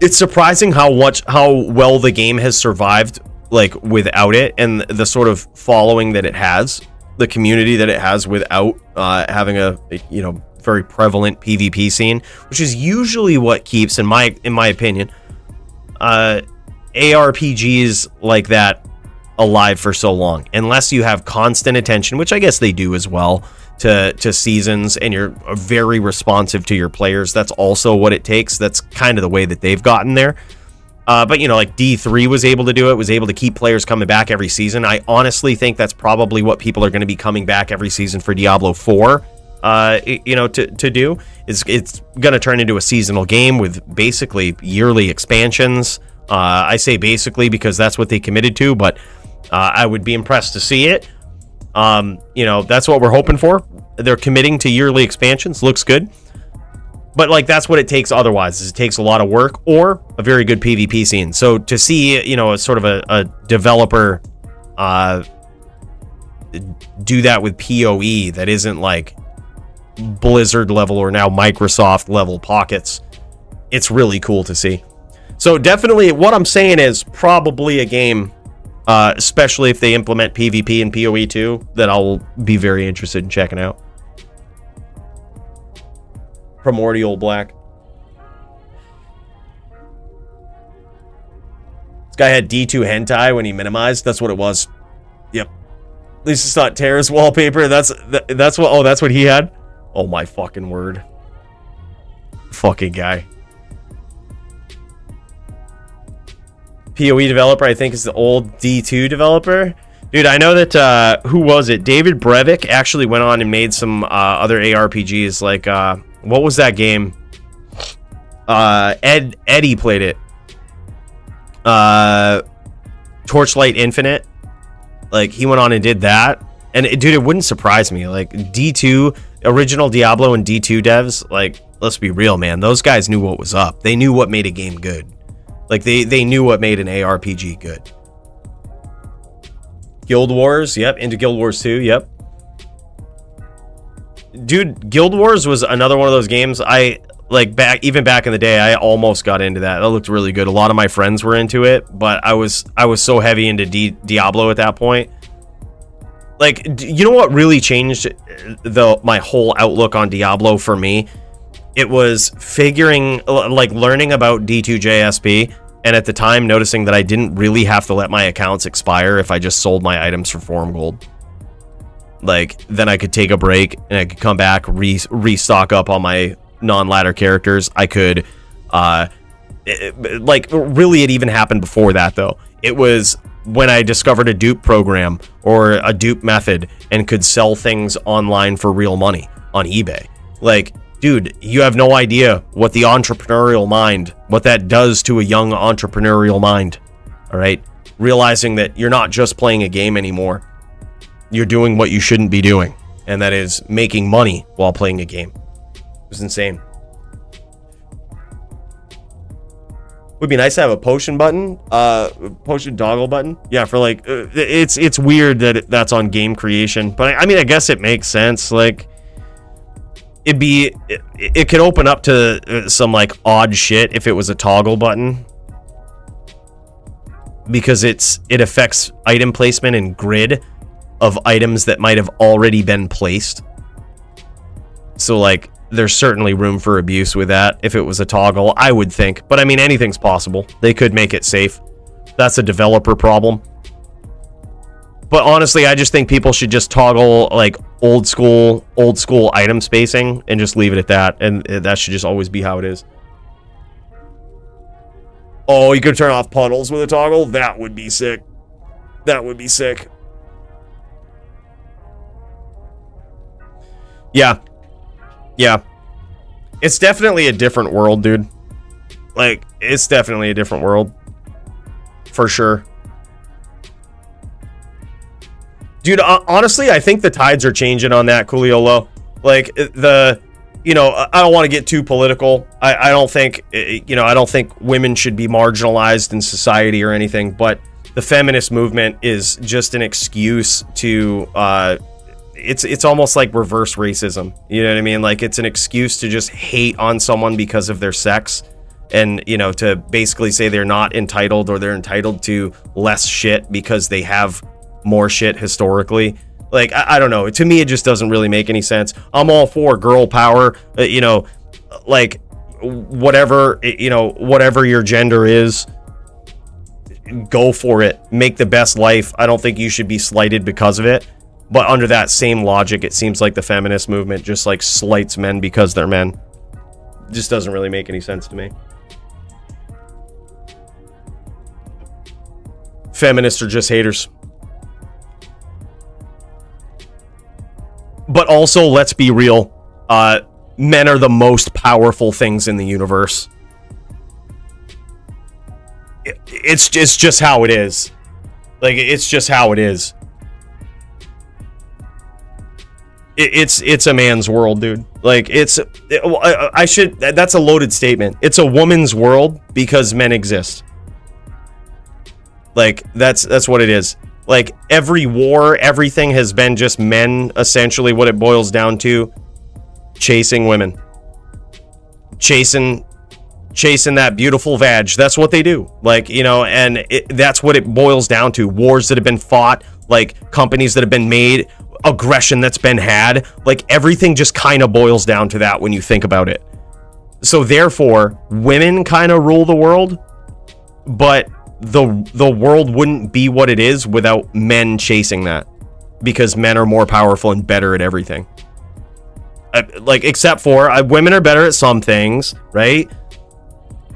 It's surprising how well the game has survived, like, without it, and the sort of following that it has, the community that it has without having a very prevalent PvP scene, which is usually what keeps, in my opinion, ARPGs like that alive for so long, unless you have constant attention, which I guess they do as well, to seasons, and you're very responsive to your players. That's also what it takes. That's kind of the way that they've gotten there. But like D3 was able to do it, was able to keep players coming back every season. I honestly think that's probably what people are going to be coming back every season for Diablo 4 to do. It's going to turn into a seasonal game with basically yearly expansions. I say basically because that's what they committed to, but I would be impressed to see it. That's what we're hoping for. They're committing to yearly expansions. Looks good. But like, that's what it takes otherwise, is it takes a lot of work or a very good PvP scene. So to see, a sort of a developer do that with PoE that isn't like Blizzard level or now Microsoft level pockets, it's really cool to see. So definitely what I'm saying is probably a game, especially if they implement PvP and PoE too, that I'll be very interested in checking out. Primordial Black. This guy had D2 hentai when he minimized. That's what it was. Yep. At least it's not Terrace wallpaper. That's what he had. Oh my fucking word. Fucking guy. PoE developer, I think, is the old D2 developer. Dude, I know that, who was it? David Brevik actually went on and made some other ARPGs, like, what was that game? Eddie played it. Torchlight Infinite. Like, he went on and did that. And, dude, it wouldn't surprise me. Like, D2, original Diablo and D2 devs, like, let's be real, man. Those guys knew what was up. They knew what made a game good. Like, they knew what made an ARPG good. Guild Wars, yep. Into Guild Wars 2, yep. Dude, Guild Wars was another one of those games even back in the day, I almost got into that. That looked really good. A lot of my friends were into it, but I was so heavy into Diablo at that point. Like, you know what really changed my whole outlook on Diablo for me? It was learning about D2JSP, and at the time noticing that I didn't really have to let my accounts expire if I just sold my items for Forum Gold. Like, then I could take a break and I could come back, restock up on my non-ladder characters. I could, really it even happened before that though. It was when I discovered a dupe program or a dupe method and could sell things online for real money on eBay. Like, dude, you have no idea what the entrepreneurial mind, what that does to a young entrepreneurial mind. All right. realizing that you're not just playing a game anymore. You're doing what you shouldn't be doing, and that is making money while playing a game. It was insane. Would be nice to have a potion button, potion toggle button. Yeah, for like, it's weird that that's on game creation, but I mean, I guess it makes sense. Like, it could open up to some like odd shit if it was a toggle button, because it affects item placement and grid of items that might have already been placed. So like, there's certainly room for abuse with that if it was a toggle, I would think. But I mean, anything's possible. They could make it safe. That's a developer problem. But honestly, I just think people should just toggle like old school item spacing and just leave it at that. And that should just always be how it is. Oh, you could turn off puddles with a toggle? That would be sick. That would be sick. Yeah. Yeah. It's definitely a different world, dude. Like, it's definitely a different world. For sure. Dude, honestly, I think the tides are changing on that, Cooliolo. Like, you know, I don't want to get too political. I don't think, you know, I don't think women should be marginalized in society or anything, but the feminist movement is just an excuse to, it's almost like reverse racism. You know what I mean? Like, it's an excuse to just hate on someone because of their sex, and, you know, to basically say they're not entitled, or they're entitled to less shit because they have more shit historically. Like, I don't know. To me, it just doesn't really make any sense. I'm all for girl power, you know, like, whatever, you know, whatever your gender is, go for it. Make the best life. I don't think you should be slighted because of it. But under that same logic, it seems like the feminist movement just like slights men because they're men. It just doesn't really make any sense to me. Feminists are just haters. But also, let's be real. Men are the most powerful things in the universe. It's just how it is. Like, it's just how it is. It's a man's world, dude. Like, that's a loaded statement. It's a woman's world because men exist. Like, that's what it is. Like, every war, everything has been just men, essentially, what it boils down to. Chasing women. Chasing that beautiful vag. That's what they do. Like, you know, and that's what it boils down to. Wars that have been fought, like, companies that have been made, aggression that's been had. Like, everything just kind of boils down to that when you think about it. So, therefore, women kind of rule the world, but the world wouldn't be what it is without men chasing that, because men are more powerful and better at everything. Like, except for women are better at some things, right?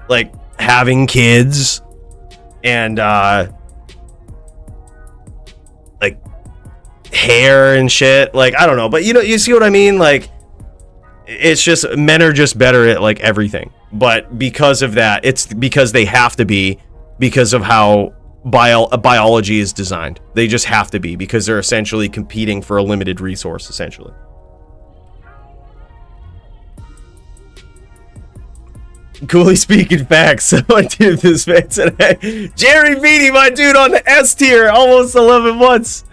Like having kids and like hair and shit. Like, I don't know, but you see what I mean? Like, it's just men are just better at like everything. But because of that, it's because they have to be, because of how biology is designed. They just have to be, because they're essentially competing for a limited resource, essentially. Coooley speaking facts. My dude, this man today. Jerry Beatty, my dude, on the S tier, almost 11 months.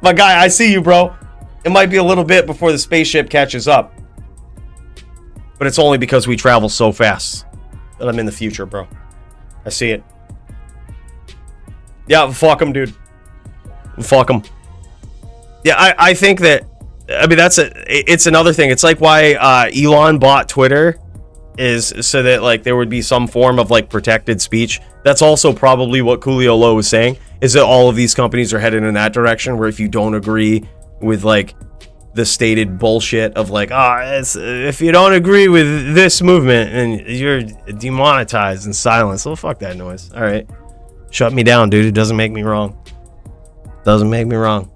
My guy, I see you, bro. It might be a little bit before the spaceship catches up, but it's only because we travel so fast that I'm in the future, bro. I see it. Yeah, fuck him, dude. Fuck him. Yeah, I think that, I mean, it's another thing. It's like why Elon bought Twitter, is so that like there would be some form of like protected speech. That's also probably what Cooliolo was saying, is that all of these companies are headed in that direction, where if you don't agree with like the stated bullshit of like, if you don't agree with this movement and you're demonetized and silenced, well, fuck that noise. All right, shut me down, dude. It doesn't make me wrong. Doesn't make me wrong.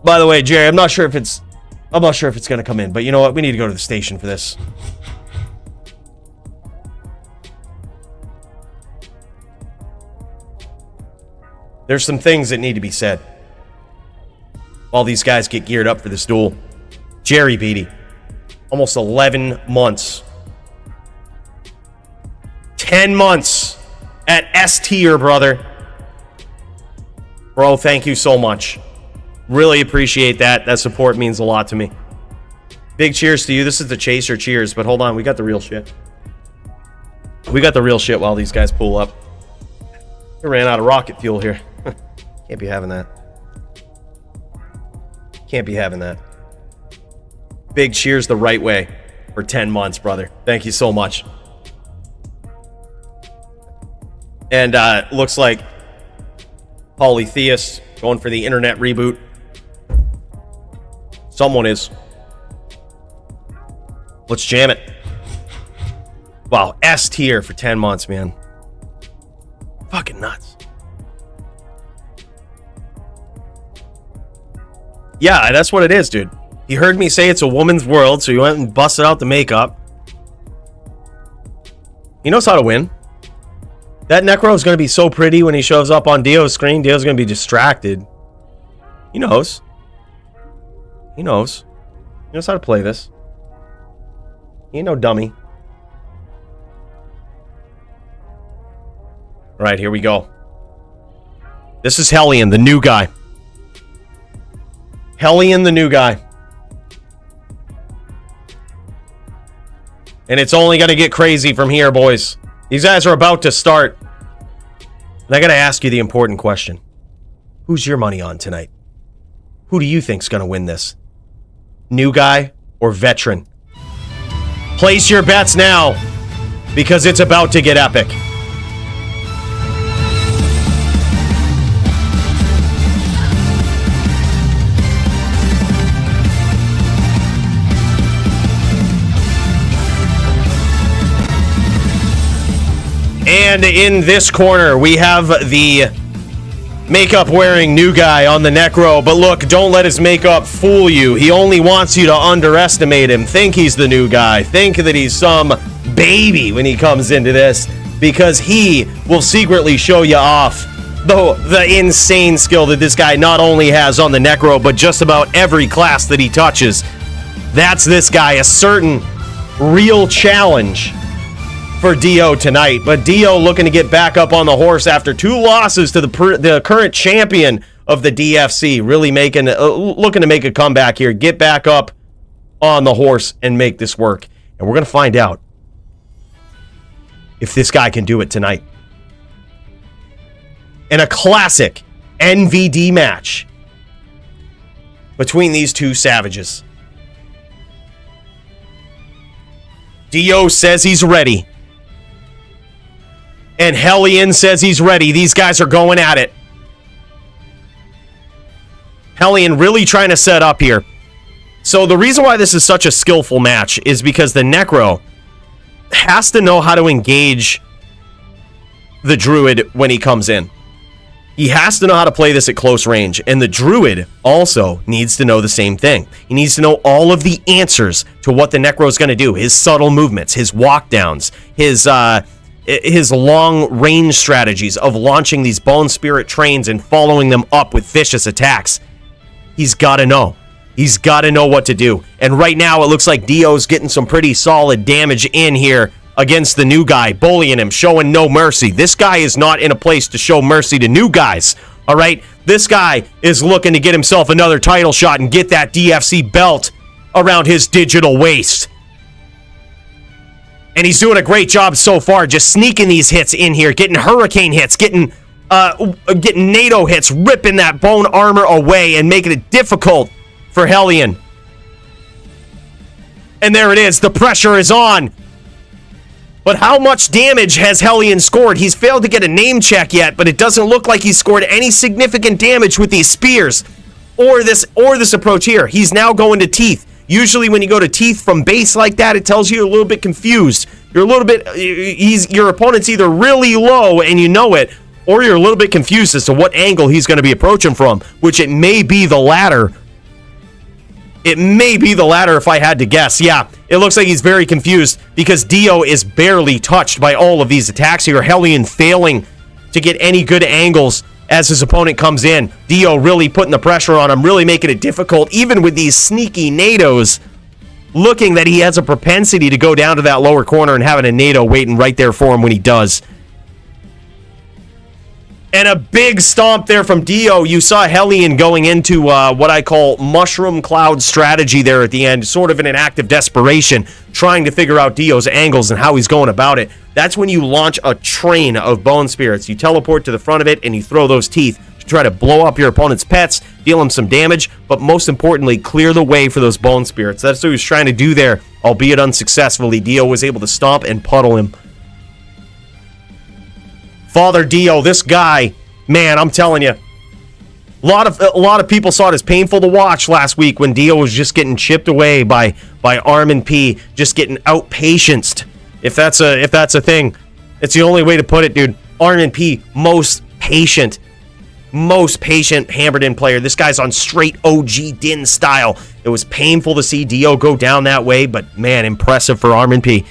By the way, Jerry, I'm not sure if it's gonna come in, but you know what? We need to go to the station for this. there's some things that need to be said while these guys get geared up for this duel. Jerry Beatty, almost 11 months. 10 months at S tier, brother. Bro, thank you so much. Really appreciate that. That support means a lot to me. Big cheers to you. This is the Chaser cheers, but hold on. We got the real shit. We got the real shit while these guys pull up. We ran out of rocket fuel here. Can't be having that. Can't be having that. Big cheers the right way for 10 months, brother. Thank you so much. And looks like Polytheist going for the internet reboot. Someone is. Let's jam it. Wow, S tier for 10 months, man. Fucking nuts. Yeah, that's what it is, dude. He heard me say it's a woman's world, so he went and busted out the makeup. He knows how to win. That necro is going to be so pretty when he shows up on Dio's screen. Dio's going to be distracted. He knows. He knows. He knows how to play this. He ain't no dummy. All right, here we go. This is Hellian, the new guy. Hellian, the new guy. And it's only going to get crazy from here, boys. These guys are about to start. And I got to ask you the important question. Who's your money on tonight? Who do you think's going to win this? New guy or veteran? Place your bets now, because it's about to get epic. And in this corner, we have the makeup-wearing new guy on the necro. But look, don't let his makeup fool you. He only wants you to underestimate him. Think he's the new guy. Think that he's some baby when he comes into this. Because he will secretly show you off the insane skill that this guy not only has on the necro, but just about every class that he touches. That's this guy, a certain real challenge for Dio tonight. But Dio looking to get back up on the horse after 2 losses to the current champion of the DFC. Really looking to make a comeback here. Get back up on the horse and make this work. And we're going to find out if this guy can do it tonight. In a classic NVD match between these two savages. Dio says he's ready. And Hellian says he's ready. These guys are going at it. Hellian really trying to set up here. So the reason why this is such a skillful match is because the necro has to know how to engage the druid when he comes in. He has to know how to play this at close range. And the druid also needs to know the same thing. He needs to know all of the answers to what the necro is going to do. His subtle movements, his walkdowns, his long range strategies of launching these bone spirit trains and following them up with vicious attacks. He's got to know. He's got to know what to do. And right now it looks like Dio's getting some pretty solid damage in here against the new guy, bullying him, showing no mercy. This guy is not in a place to show mercy to new guys. All right? This guy is looking to get himself another title shot and get that DFC belt around his digital waist. And he's doing a great job so far, just sneaking these hits in here, getting hurricane hits, getting NATO hits, ripping that bone armor away and making it difficult for Hellian. And there it is. The pressure is on. But how much damage has Hellian scored? He's failed to get a name check yet, but it doesn't look like he's scored any significant damage with these spears or this approach here. He's now going to teeth. Usually when you go to teeth from base like that, it tells you you're a little bit confused. You're a little bit, your opponent's either really low and you know it, or you're a little bit confused as to what angle he's going to be approaching from, which it may be the latter. It may be the latter if I had to guess. Yeah, it looks like he's very confused because Dio is barely touched by all of these attacks here. Hellian failing to get any good angles as his opponent comes in. Dio really putting the pressure on him, really making it difficult, even with these sneaky nados, looking that he has a propensity to go down to that lower corner and having a nado waiting right there for him when he does. And a big stomp there from Dio. You saw Hellian going into what I call mushroom cloud strategy there at the end, sort of in an act of desperation, trying to figure out Dio's angles and how he's going about it. That's when you launch a train of bone spirits. You teleport to the front of it and you throw those teeth to try to blow up your opponent's pets, deal him some damage, but most importantly, clear the way for those bone spirits. That's what he was trying to do there, albeit unsuccessfully. Dio was able to stomp and puddle him. Father Dio, this guy, man, I'm telling you, a lot of people saw it as painful to watch last week when Dio was just getting chipped away by ArmondP, just getting out-patienced. If that's a thing, it's the only way to put it, dude. ArmondP, most patient hammered in player. This guy's on straight OG Din style. It was painful to see Dio go down that way, but man, impressive for ArmondP.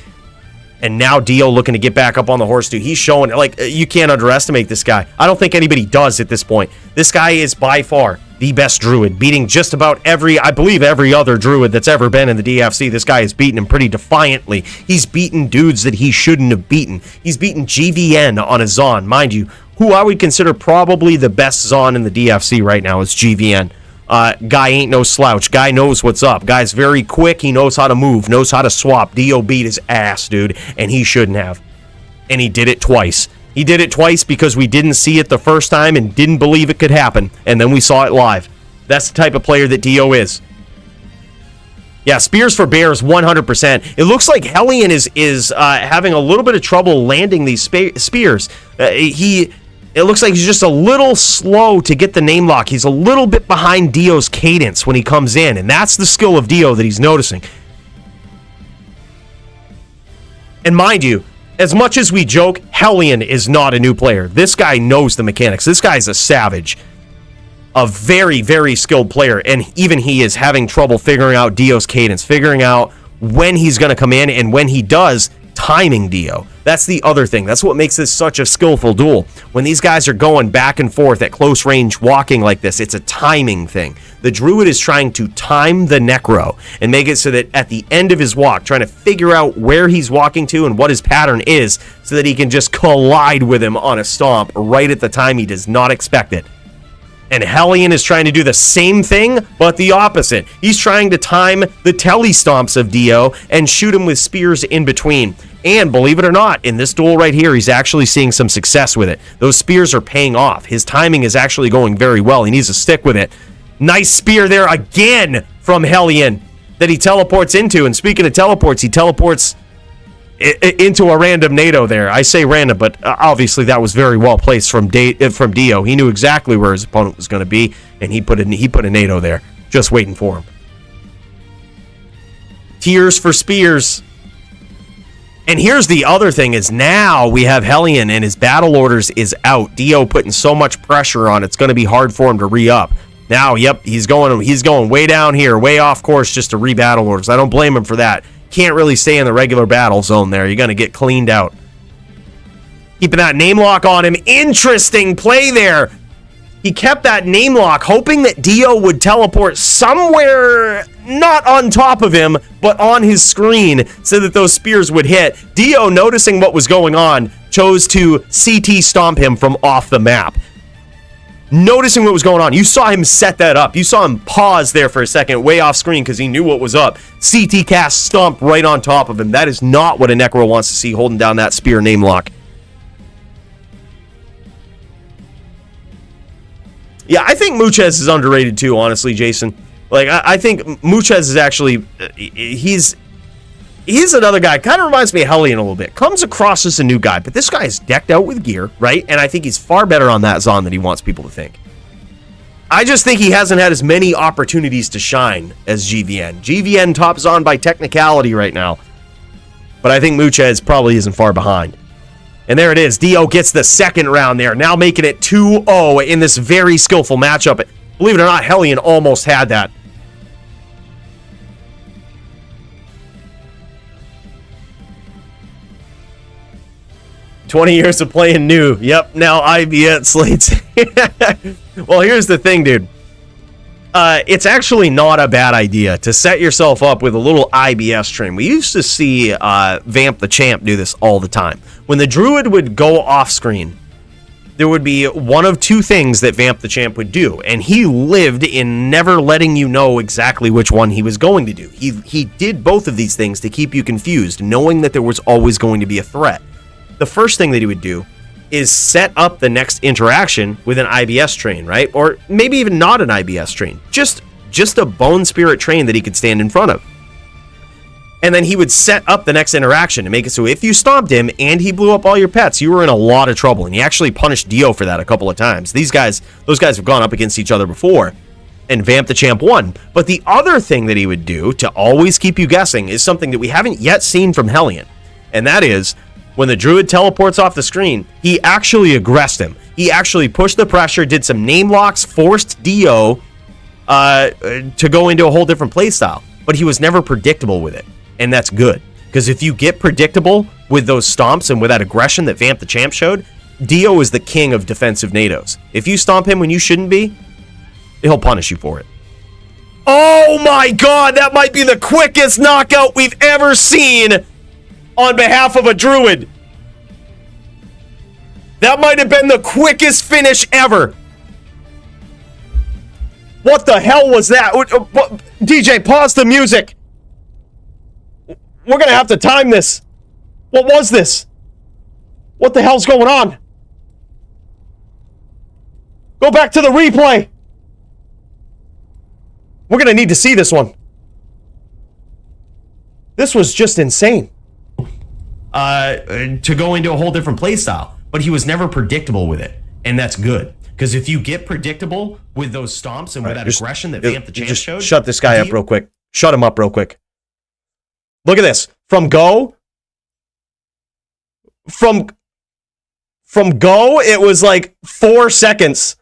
And now Dio looking to get back up on the horse, too. He's showing, like, you can't underestimate this guy. I don't think anybody does at this point. This guy is by far the best druid, beating just about every other druid that's ever been in the DFC. This guy has beaten him pretty defiantly. He's beaten dudes that he shouldn't have beaten. He's beaten GVN on a Zon. Mind you, who I would consider probably the best Zon in the DFC right now is GVN. Guy ain't no slouch. Guy knows what's up. Guy's very quick. He knows how to move, knows how to swap. Dio beat his ass, dude, and he shouldn't have. And he did it twice. He did it twice because we didn't see it the first time and didn't believe it could happen, and then we saw it live. That's the type of player that Dio is. Yeah, Spears for Bears, 100%. It looks like Hellian is having a little bit of trouble landing these spears. It looks like he's just a little slow to get the name lock. He's a little bit behind Dio's cadence when he comes in, and that's the skill of Dio that he's noticing. And mind you, as much as we joke, Hellian is not a new player. This guy knows the mechanics. This guy's a savage. A very, very skilled player, and even he is having trouble figuring out Dio's cadence, figuring out when he's going to come in, and when he does, timing Dio. That's the other thing. That's what makes this such a skillful duel. When these guys are going back and forth at close range walking like this, it's a timing thing. The druid is trying to time the necro and make it so that at the end of his walk, trying to figure out where he's walking to and what his pattern is so that he can just collide with him on a stomp right at the time he does not expect it. And Hellian is trying to do the same thing, but the opposite. He's trying to time the telly stomps of Dio and shoot him with spears in between. And believe it or not, in this duel right here, he's actually seeing some success with it. Those spears are paying off. His timing is actually going very well. He needs to stick with it. Nice spear there again from Hellian that he teleports into. And speaking of teleports, he teleports into a random nado there. I say random, but obviously that was very well placed from Dio. He knew exactly where his opponent was going to be, and he put a nado there, just waiting for him. Tears for spears. And here's the other thing is now we have Hellian and his battle orders is out. Dio putting so much pressure on it's going to be hard for him to re-up. Now, yep, he's going way down here, way off course just to re-battle orders. I don't blame him for that. Can't really stay in the regular battle zone there. You're going to get cleaned out. Keeping that name lock on him. Interesting play there. He kept that name lock, hoping that Dio would teleport somewhere not on top of him, but on his screen so that those spears would hit. Dio, noticing what was going on, chose to CT stomp him from off the map. Noticing what was going on. You saw him set that up. You saw him pause there for a second, way off screen, because he knew what was up. CT cast stomp right on top of him. That is not what a Necro wants to see, holding down that spear name lock. Yeah, I think Muchez is underrated too, honestly, Jason. Like, I think Muchez is actually, he's another guy, kind of reminds me of Hellian a little bit. Comes across as a new guy, but this guy is decked out with gear, right? And I think he's far better on that Zon than he wants people to think. I just think he hasn't had as many opportunities to shine as GVN. GVN top Zon by technicality right now. But I think Muchez probably isn't far behind. And there it is. Dio gets the second round there, now making it 2-0 in this very skillful matchup. Believe it or not, Hellian almost had that. "20 years of playing new." Yep, now IB at Slate's Well, here's the thing, dude. It's actually not a bad idea to set yourself up with a little IBS train. We used to see Vamp the Champ do this all the time. When the druid would go off screen, there would be one of two things that Vamp the Champ would do, and he lived in never letting you know exactly which one he was going to do. He did both of these things to keep you confused, knowing that there was always going to be a threat. The first thing that he would do is set up the next interaction with an IBS train, right? Or maybe even not an IBS train, just a bone spirit train that he could stand in front of. And then he would set up the next interaction to make it so if you stomped him and he blew up all your pets, you were in a lot of trouble. And he actually punished Dio for that a couple of times. Those guys have gone up against each other before, and Vamp the Champ won. But the other thing that he would do to always keep you guessing is something that we haven't yet seen from Hellian. And that is, when the druid teleports off the screen, he actually aggressed him. He actually pushed the pressure, did some name locks, forced Dio to go into a whole different playstyle. But he was never predictable with it. And that's good. Because if you get predictable with those stomps and with that aggression that Vamp the Champ showed, Dio is the king of defensive nados. If you stomp him when you shouldn't be, he'll punish you for it. Oh my god, that might be the quickest knockout we've ever seen on behalf of a druid. That might have been the quickest finish ever. What the hell was that? DJ, pause the music. We're gonna have to time this. What was this? What the hell's going on? Go back to the replay. We're gonna need to see this one. This was just insane. To go into a whole different playstyle, but he was never predictable with it, and that's good. Because if you get predictable with those stomps and with that aggression that Vamp the Champ showed, shut this guy up real quick. Shut him up real quick. Look at this. From go, it was like 4 seconds.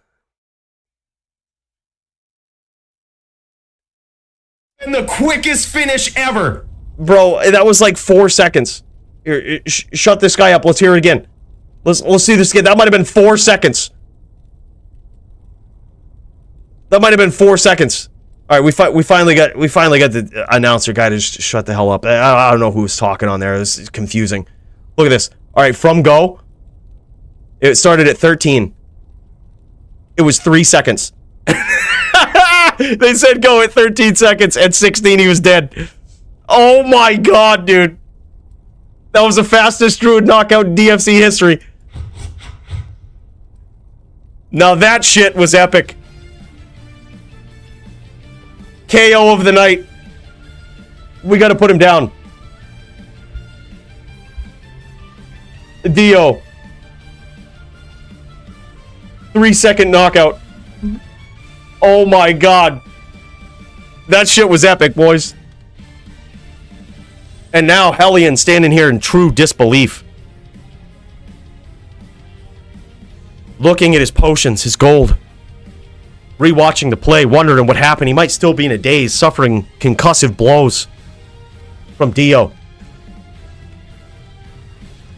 And the quickest finish ever. Bro, that was like 4 seconds. Here, shut this guy up. Let's hear it again. Let's see this again. That might have been 4 seconds. That might have been 4 seconds. All right, we finally got the announcer guy to just shut the hell up. I don't know who was talking on there. It was confusing. Look at this. All right, from go, it started at 13. It was 3 seconds. They said go at 13 seconds. At 16, he was dead. Oh my god, dude. That was the fastest druid knockout in DFC history. Now that shit was epic. KO of the night. We gotta put him down. Dio. 3-second knockout. Oh my god. That shit was epic, boys. And now Hellian standing here in true disbelief. Looking at his potions, his gold. Rewatching the play, wondering what happened. He might still be in a daze, suffering concussive blows from Dio.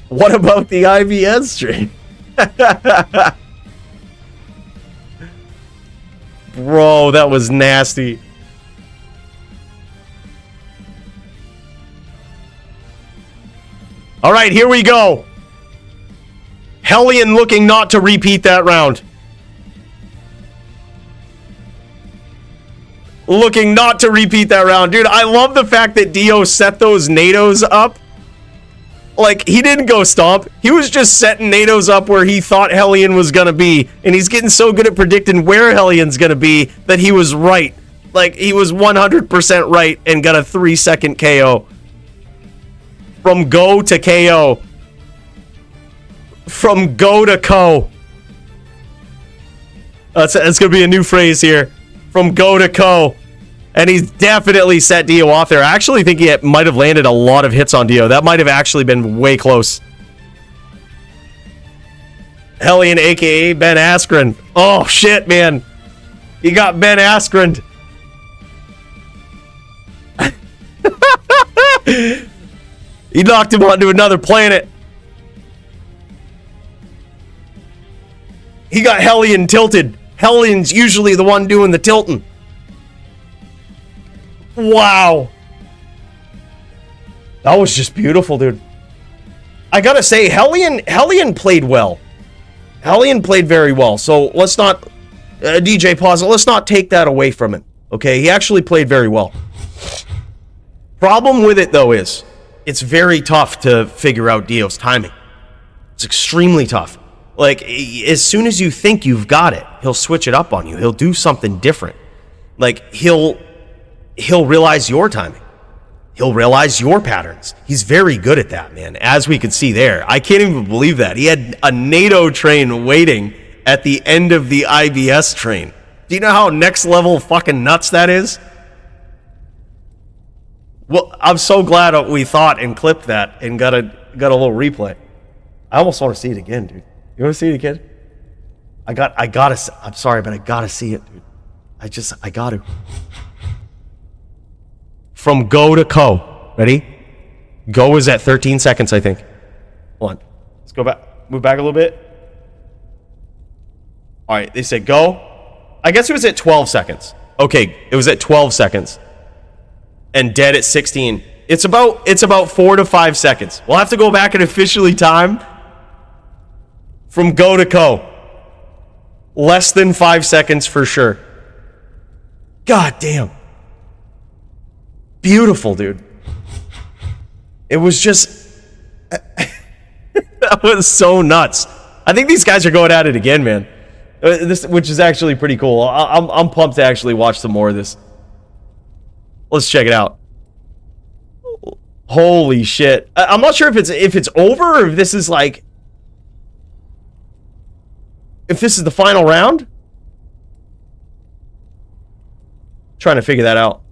What about the IBS stream? Bro, that was nasty. All right, here we go. Hellian looking not to repeat that round. Looking not to repeat that round. Dude, I love the fact that Dio set those NATOs up. Like, he didn't go stomp. He was just setting NATOs up where he thought Hellian was going to be. And he's getting so good at predicting where Hellian's going to be that he was right. Like, he was 100% right and got a 3-second KO. From go to KO. From go to co. That's going to be a new phrase here. From go to co. And he's definitely set Dio off there. I actually think he might have landed a lot of hits on Dio. That might have actually been way close. Hellian, a.k.a. Ben Askren. Oh, shit, man. He got Ben Askren. He knocked him onto another planet. He got Hellian tilted. Hellian's usually the one doing the tilting. Wow. That was just beautiful, dude. I gotta say, Hellian played well. Hellian played very well. So let's not, DJ pause it. Let's not take that away from him. Okay, he actually played very well. Problem with it though is, it's very tough to figure out Dio's timing. It's extremely tough. Like, as soon as you think you've got it, he'll switch it up on you. He'll do something different. Like, he'll realize your timing. He'll realize your patterns. He's very good at that, man, as we could see there. I can't even believe that. He had a NATO train waiting at the end of the IBS train. Do you know how next level fucking nuts that is? Well, I'm so glad we thought and clipped that and got a little replay. I almost want to see it again, dude. You want to see it again? I'm sorry, but I gotta see it, dude. I got to. From go to co. Ready? Go is at 13 seconds, I think. Hold on. Let's go back. Move back a little bit. All right, they said go. I guess it was at 12 seconds. Okay, it was at 12 seconds. And dead at 16. It's about 4 to 5 seconds. We'll have to go back and officially time. From go to co. Less than 5 seconds for sure. God damn. Beautiful, dude. It was just... that was so nuts. I think these guys are going at it again, man. Which is actually pretty cool. I'm pumped to actually watch some more of this. Let's check it out. Holy shit. I'm not sure if it's over or if this is like... if this is the final round? Trying to figure that out.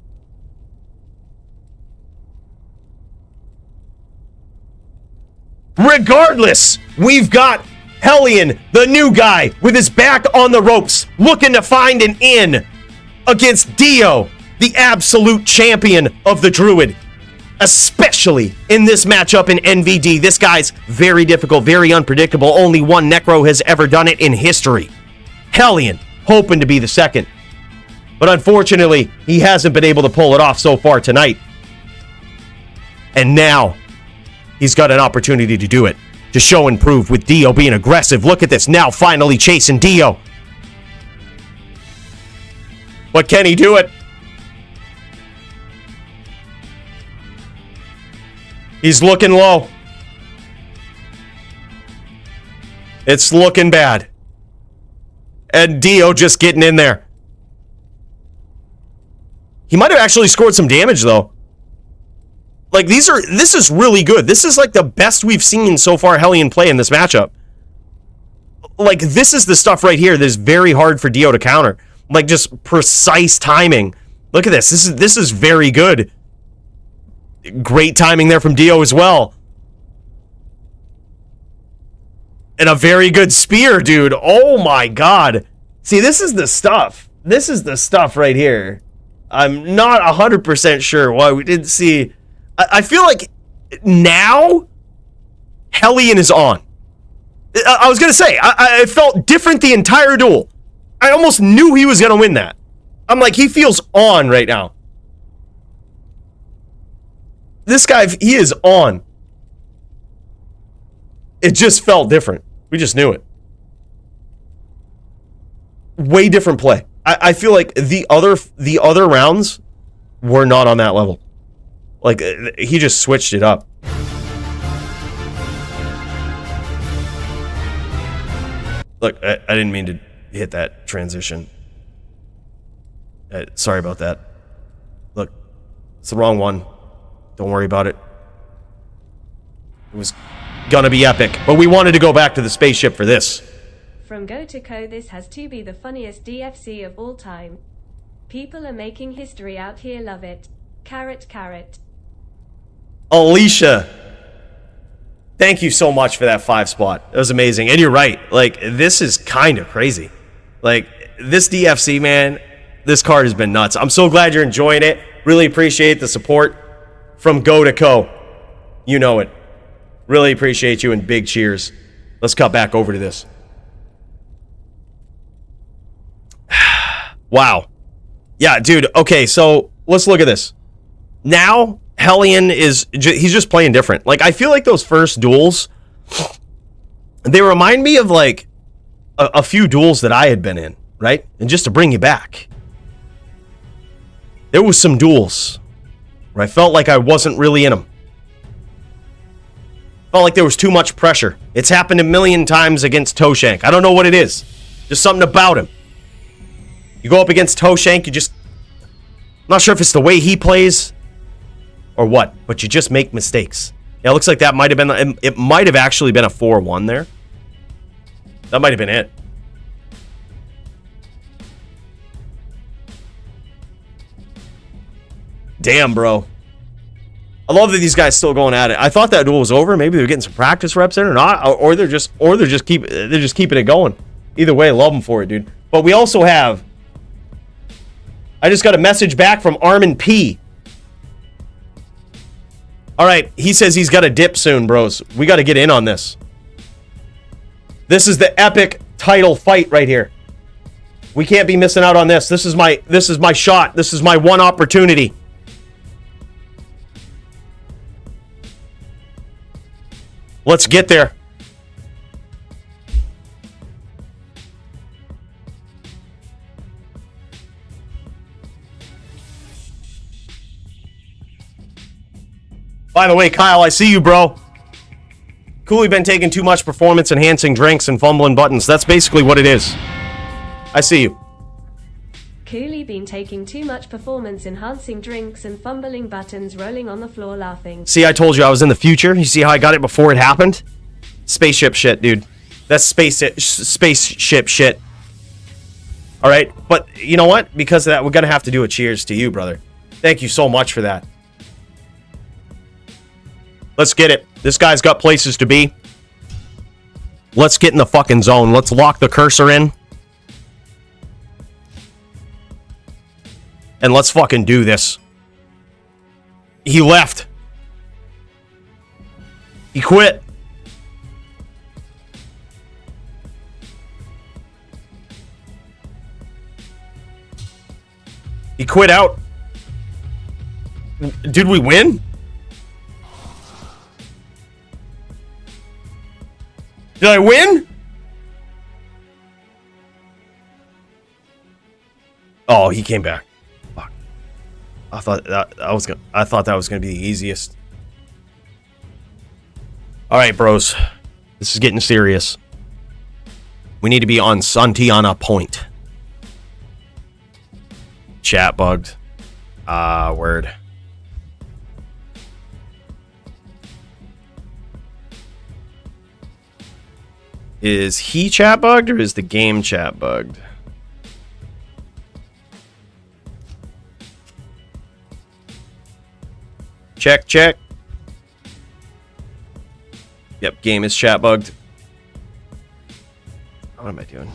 Regardless, we've got Hellian, the new guy, with his back on the ropes, looking to find an in against Dio, the absolute champion of the druid. Especially in this matchup in NVD. This guy's very difficult, very unpredictable. Only one necro has ever done it in history. Hellian, hoping to be the second. But unfortunately, he hasn't been able to pull it off so far tonight. And now, he's got an opportunity to do it. To show and prove with Dio being aggressive. Look at this, now finally chasing Dio. But can he do it? He's looking low. It's looking bad. And Dio just getting in there. He might have actually scored some damage, though. Like, this is really good. This is like the best we've seen so far Hellian play in this matchup. Like, this is the stuff right here that is very hard for Dio to counter. Like, just precise timing. Look at this. This is very good. Great timing there from Dio as well. And a very good spear, dude. Oh my god. See, this is the stuff. This is the stuff right here. I'm not 100% sure why we didn't see... I feel like now Hellian is on. I was going to say, I felt different the entire duel. I almost knew he was going to win that. I'm like, he feels on right now. This guy, he is on. It just felt different. We just knew it. Way different play. I feel like the other rounds were not on that level. Like, he just switched it up. Look, I didn't mean to hit that transition. Sorry about that. Look, it's the wrong one. Don't worry about it. It was gonna be epic, but we wanted to go back to the spaceship for this. From Go to Co, this has to be the funniest DFC of all time. People are making history out here, love it. Carrot, carrot. Alicia, thank you so much for that 5 spot. It was amazing. And you're right. Like, this is kind of crazy. Like, this DFC, man, this card has been nuts. I'm so glad you're enjoying it. Really appreciate the support from Go to Co. You know it. Really appreciate you and big cheers. Let's cut back over to this. Wow. Yeah, dude. Okay, so let's look at this. Now, Hellian he's just playing different. Like, I feel like those first duels, they remind me of, like, a few duels that I had been in, right? And just to bring you back, there was some duels where I felt like I wasn't really in them. Felt like there was too much pressure. It's happened a million times against Toshank. I don't know what it is. Just something about him. You go up against Toshank, you just... I'm not sure if it's the way he plays or what, but you just make mistakes. Yeah, it looks like that might have been... It might have actually been a 4-1 there. That might have been it. Damn, bro. I love that these guys still going at it. I thought that duel was over. Maybe they're getting some practice reps in or not, or they're just keeping it going. Either way, love them for it, dude. But we also have... I just got a message back from ArmondP. All right, he says he's got a dip soon, bros. We got to get in on this. This is the epic title fight right here. We can't be missing out on this. This is my shot. This is my one opportunity. Let's get there. By the way, Kyle, I see you, bro. Coooley been taking too much performance-enhancing drinks and fumbling buttons. That's basically what it is. I see you. Coooley been taking too much performance-enhancing drinks and fumbling buttons, rolling on the floor laughing. See, I told you I was in the future. You see how I got it before it happened? Spaceship shit, dude. That's spaceship shit. All right, but you know what? Because of that, we're gonna have to do a cheers to you, brother. Thank you so much for that. Let's get it. This guy's got places to be. Let's get in the fucking zone. Let's lock the cursor in. And let's fucking do this. He left. He quit. He quit out. Did we win? Did I win? Oh, he came back. Fuck. I thought that was gonna be the easiest. All right, bros. This is getting serious. We need to be on Santiana point. Chat bugged. Word. Is he chat bugged or is the game chat bugged? Check, check. Yep, game is chat bugged. What am I doing?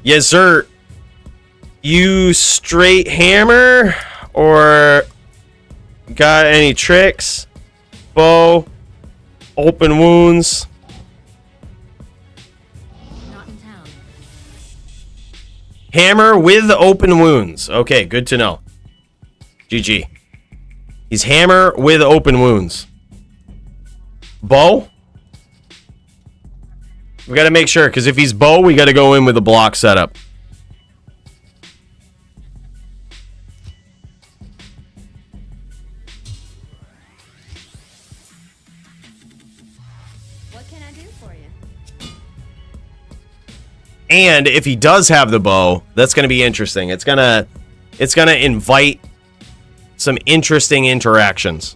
Yes, sir. You straight hammer or got any tricks? Bow, open wounds. Not in town. Hammer with open wounds. Okay, good to know. GG. He's hammer with open wounds. Bow? We got to make sure, because if he's bow, we got to go in with a block setup. What can I do for you? And if he does have the bow, that's going to be interesting. It's gonna invite some interesting interactions.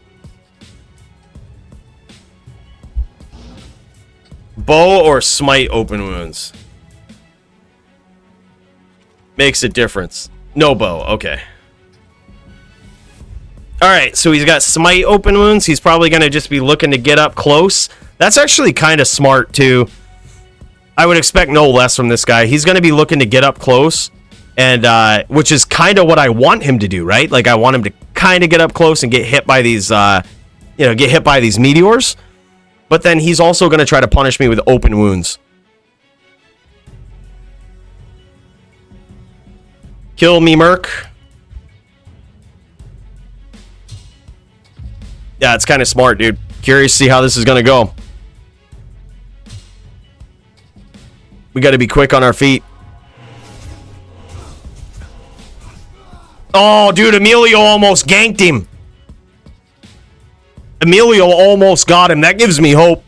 Bow or smite open wounds? Makes a difference. No bow, okay. Alright, so he's got smite open wounds. He's probably going to just be looking to get up close. That's actually kind of smart, too. I would expect no less from this guy. He's going to be looking to get up close, and which is kind of what I want him to do, right? Like, I want him to kind of get up close and get hit by these, get hit by these meteors. But then he's also going to try to punish me with open wounds. Kill me, Merc. Yeah, it's kind of smart, dude. Curious to see how this is going to go. We got to be quick on our feet. Oh, dude, Emilio almost ganked him. Emilio almost got him. That gives me hope.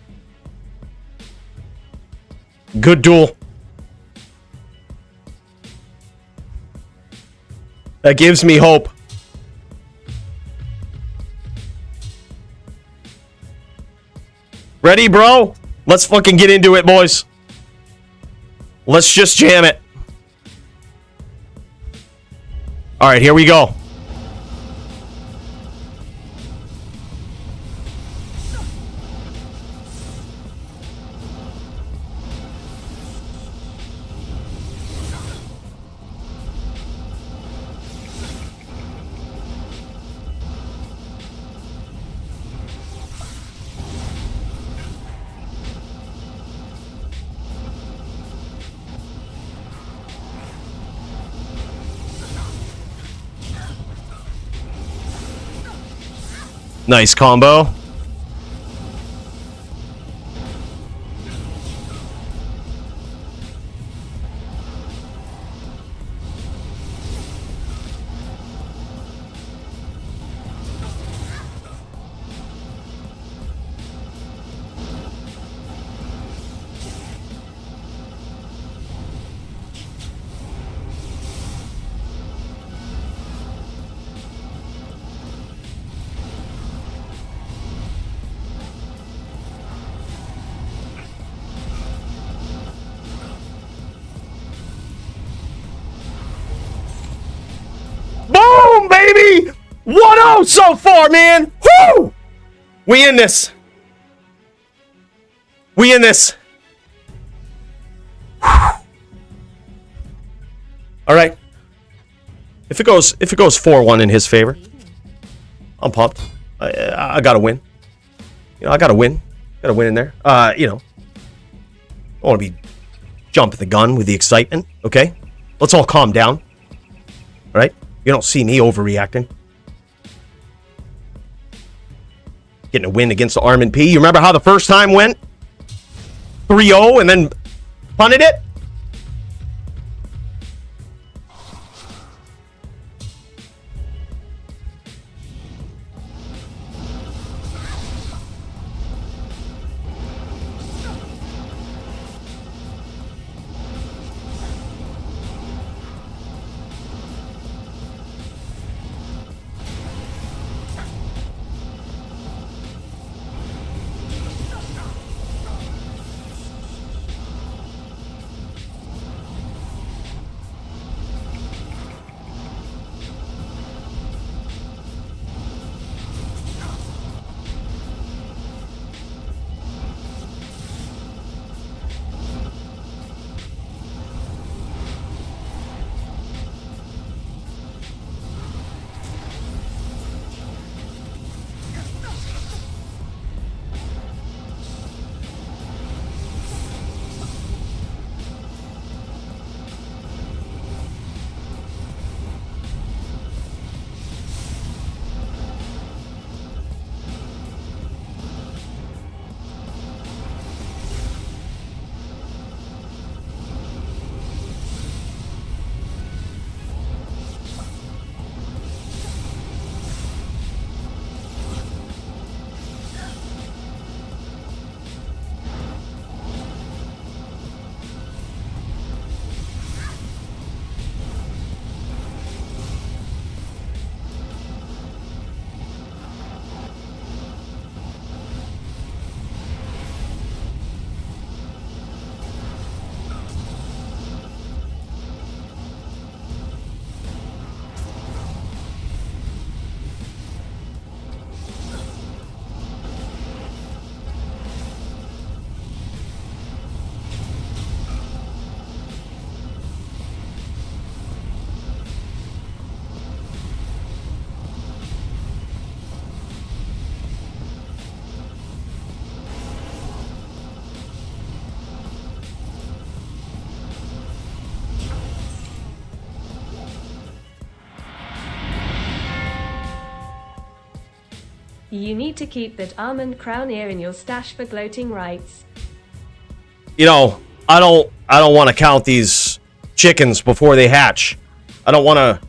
Good duel. That gives me hope. Ready, bro? Let's fucking get into it, boys. Let's just jam it. All right, here we go. Nice combo. Boom, baby! 1-0 so far, man! Woo! We in this. We in this. All right. If it goes 4-1 in his favor, I'm pumped. I gotta win. You know, I gotta win. Gotta win in there. You know, I want to be jumping the gun with the excitement. Okay, let's all calm down. All right. You don't see me overreacting. Getting a win against the ArmondP. You remember how the first time went? 3-0 and then punted it? You need to keep that almond crown ear in your stash for gloating rights. You know, I don't want to count these chickens before they hatch. I don't want to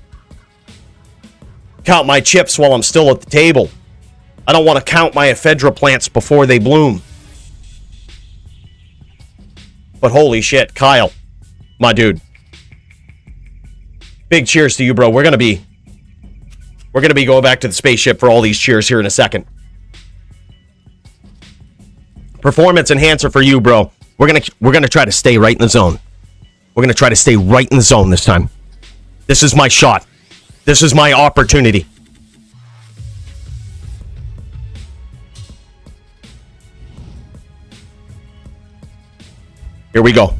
count my chips while I'm still at the table. I don't want to count my ephedra plants before they bloom. But holy shit, Kyle, my dude. Big cheers to you, bro. We're gonna be going back to the spaceship for all these cheers here in a second. Performance enhancer for you, bro. We're gonna try to stay right in the zone. We're gonna try to stay right in the zone this time. This is my shot. This is my opportunity. Here we go.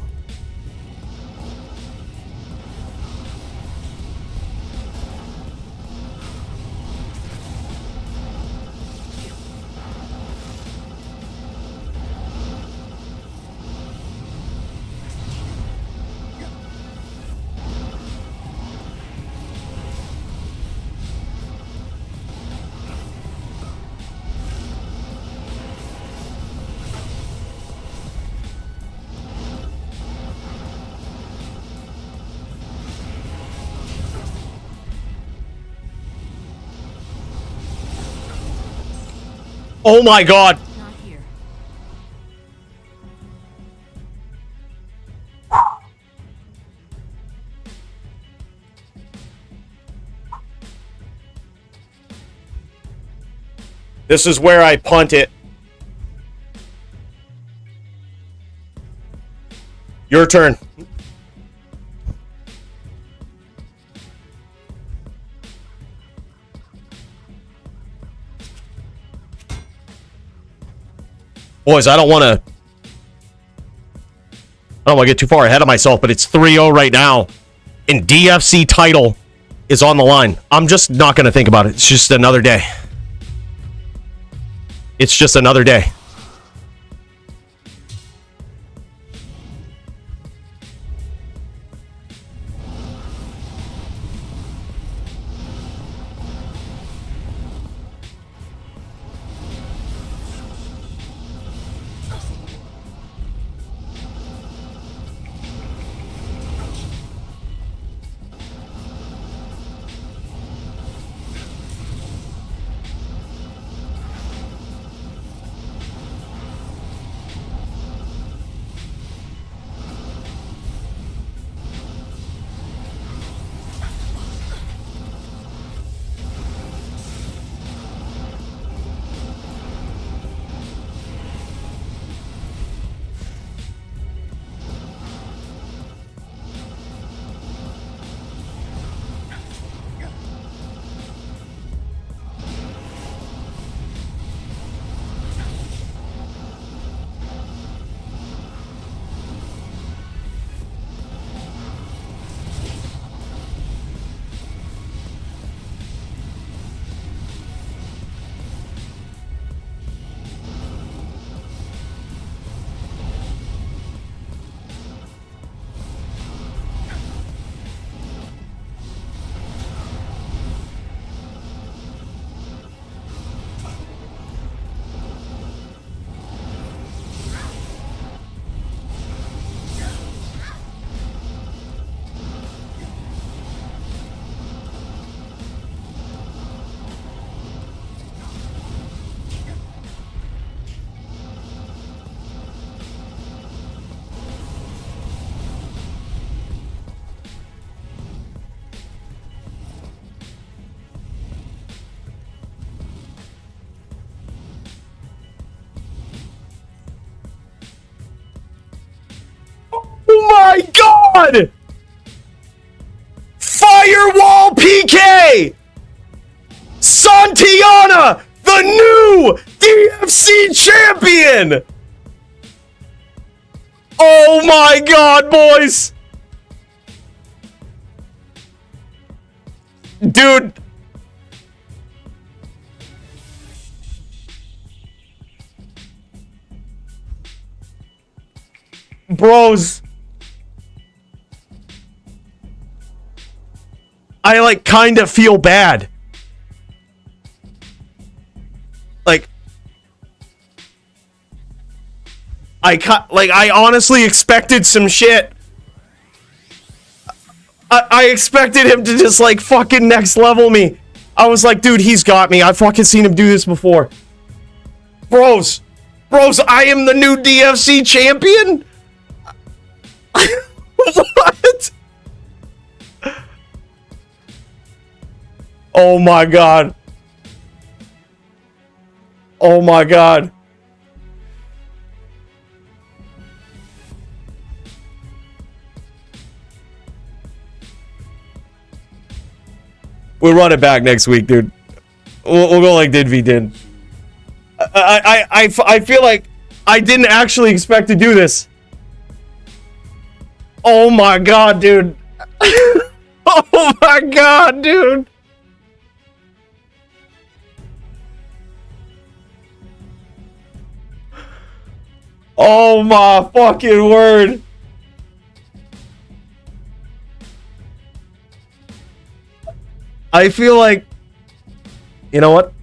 Oh my god. Not here. This is where I punt it. Your turn. Boys, I don't want to get too far ahead of myself, but it's 3-0 right now. And DFC title is on the line. I'm just not going to think about it. It's just another day. It's just another day. Oh my god! Firewall PK! Santiana, the new DFC champion! Oh my god, boys! Dude. Bros. I like kind of feel bad. Like, I honestly expected some shit. I expected him to just, like, fucking next level me. I was like, dude, he's got me. I've fucking seen him do this before. Bros, I am the new DFC champion? What? Oh my god. Oh my god. We'll run it back next week, dude. We'll go like did we did. I feel like I didn't actually expect to do this. Oh my god, dude. Oh my god, dude. Oh my fucking word. I feel like, you know what?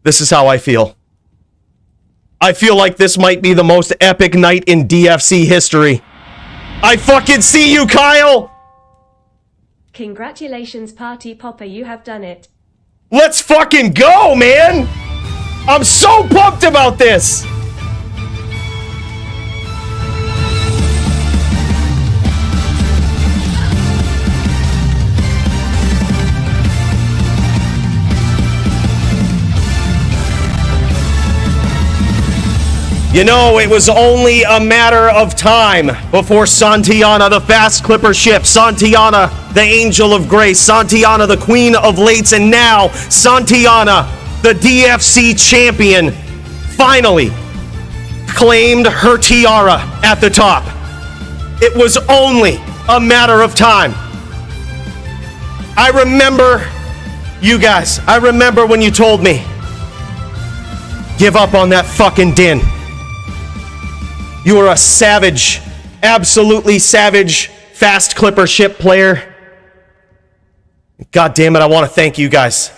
This is how I feel. I feel like this might be the most epic night in DFC history. I fucking see you, Kyle! Congratulations, Party Popper, you have done it. Let's fucking go, man! I'm so pumped about this! You know, it was only a matter of time before Santiana, the fast clipper ship, Santiana, the angel of grace, Santiana, the queen of lates, and now Santiana, the DFC champion, finally claimed her tiara at the top. It was only a matter of time. I remember, you guys, I remember when you told me, give up on that fucking din. You are a savage, absolutely savage, fast clipper ship player. God damn it, I want to thank you guys.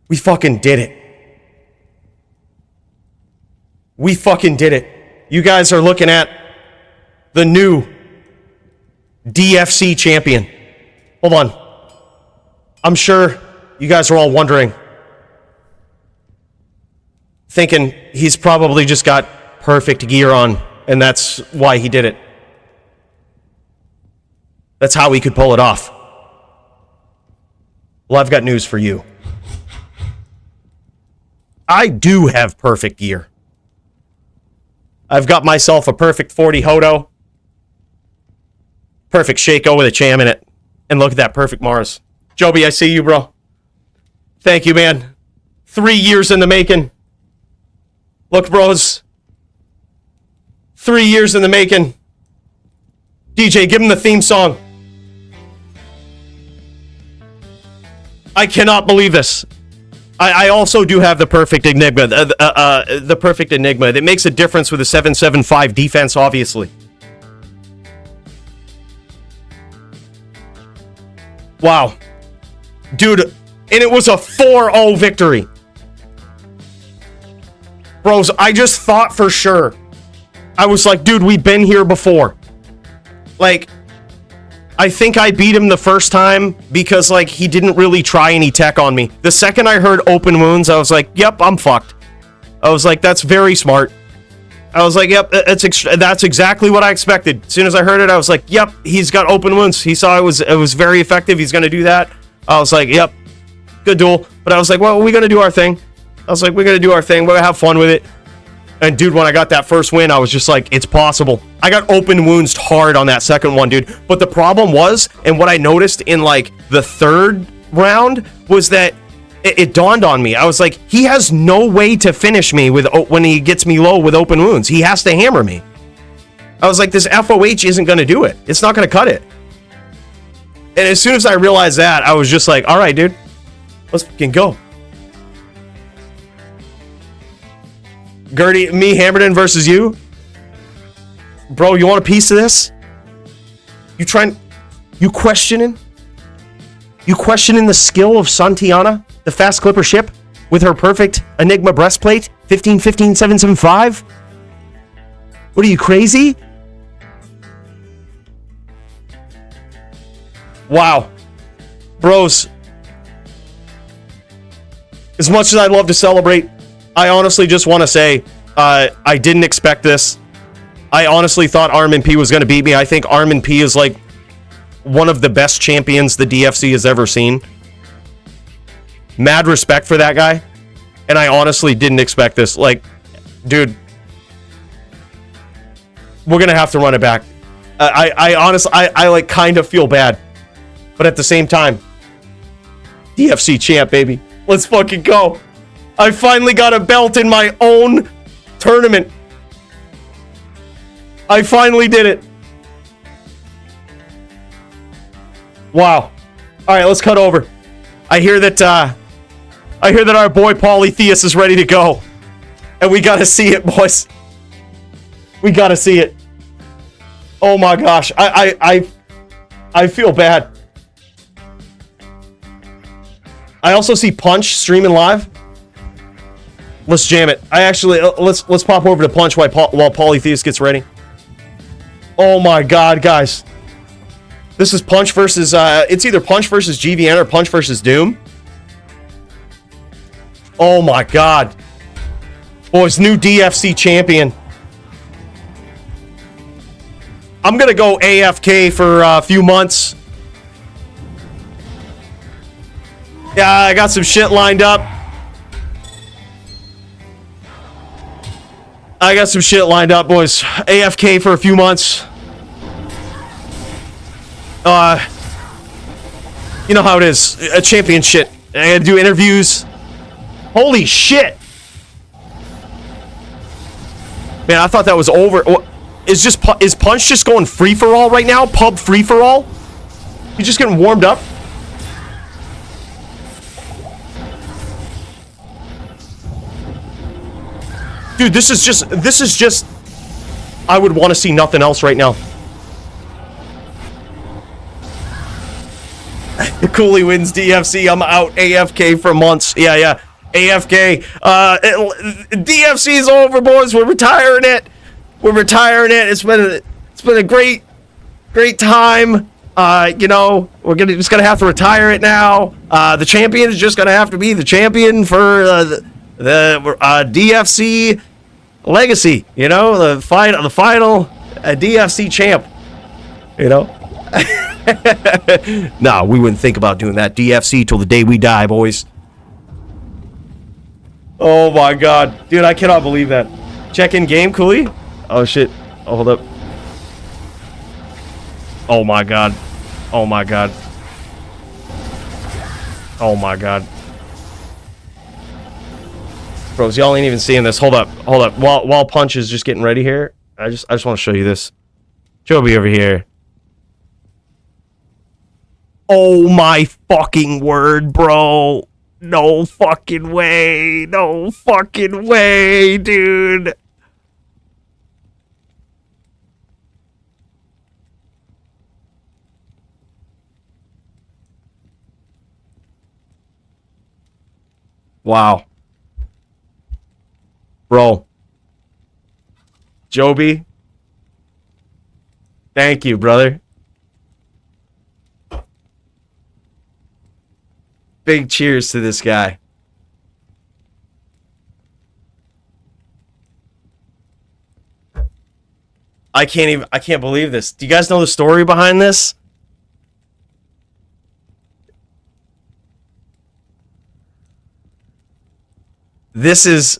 We fucking did it. We fucking did it. You guys are looking at the new DFC champion. Hold on. I'm sure you guys are all wondering, thinking he's probably just got perfect gear on, and that's why he did it. That's how he could pull it off. Well, I've got news for you. I do have perfect gear. I've got myself a perfect 40 Hodo, perfect Shaco with a Cham in it, and look at that perfect Mars. Joby, I see you, bro. Thank you, man. 3 years in the making. Look, bros. 3 years in the making. DJ, give him the theme song. I cannot believe this. I also do have the perfect Enigma. The perfect Enigma. It makes a difference with the 775 defense, obviously. Wow. Dude, and it was a 4-0 victory. Bros, I just thought for sure. I was like, dude, we've been here before. Like, I think I beat him the first time because, like, he didn't really try any tech on me. The second I heard open wounds, I was like, yep, I'm fucked. I was like, that's very smart. I was like, yep, that's exactly what I expected. As soon as I heard it, I was like, yep, he's got open wounds. He saw it was very effective. He's going to do that. I was like, yep, good duel. But I was like, well, we're going to do our thing. I was like, we're going to do our thing. We're going to have fun with it. And dude, when I got that first win, I was just like, it's possible. I got open wounds hard on that second one, dude. But the problem was, and what I noticed in like the third round was that it dawned on me. I was like, he has no way to finish me with when he gets me low with open wounds. He has to hammer me. I was like, this FOH isn't going to do it. It's not going to cut it. And as soon as I realized that, I was just like, all right, dude, let's fucking go. Gurdy, me, Hammerden versus you? Bro, you want a piece of this? You questioning? You questioning the skill of Santiana, the fast clipper ship, with her perfect Enigma breastplate, 15-15-775? What are you, crazy? Wow. Bros. As much as I'd love to celebrate, I honestly just want to say, I didn't expect this. I honestly thought ArmondP was going to beat me. I think ArmondP is like one of the best champions the DFC has ever seen. Mad respect for that guy. And I honestly didn't expect this. Like, dude, we're going to have to run it back. I honestly, I like kind of feel bad. But at the same time, DFC champ, baby. Let's fucking go. I finally got a belt in my own tournament. I finally did it. Wow. All right, let's cut over. I hear that our boy Polytheist is ready to go. And we got to see it, boys. We got to see it. Oh my gosh. I feel bad. I also see Punch streaming live. Let's jam it. Let's pop over to Punch while Polytheist gets ready. Oh my god, guys. This is Punch versus it's either Punch versus GVN or Punch versus Doom. Oh my god. Boys, new DFC champion. I'm gonna go AFK for a few months. Yeah, I got some shit lined up. Boys. AFK for a few months. You know how it is. A champion shit. I gotta do interviews. Holy shit. Man, I thought that was over. Is Punch just going free for all right now? Pub free for all? He's just getting warmed up? Dude, this is just I would want to see nothing else right now. Coooley wins DFC. I'm out AFK for months. Yeah. AFK. DFC's over, boys. We're retiring it. It's been a great time. We're just gonna have to retire it now. The champion is just gonna have to be the champion for the DFC legacy, the final DFC champ, Nah, we wouldn't think about doing that DFC till the day we die, boys. Oh my god, dude, I cannot believe that. Check in game, Coooley. Oh shit. Oh, hold up. Oh my god. Bros, y'all ain't even seeing this. Hold up. While Punch is just getting ready here, I just want to show you this. Joby over here. Oh my fucking word, bro. No fucking way, dude. Wow. Bro. Joby. Thank you, brother. Big cheers to this guy. I can't believe this. Do you guys know the story behind this? This is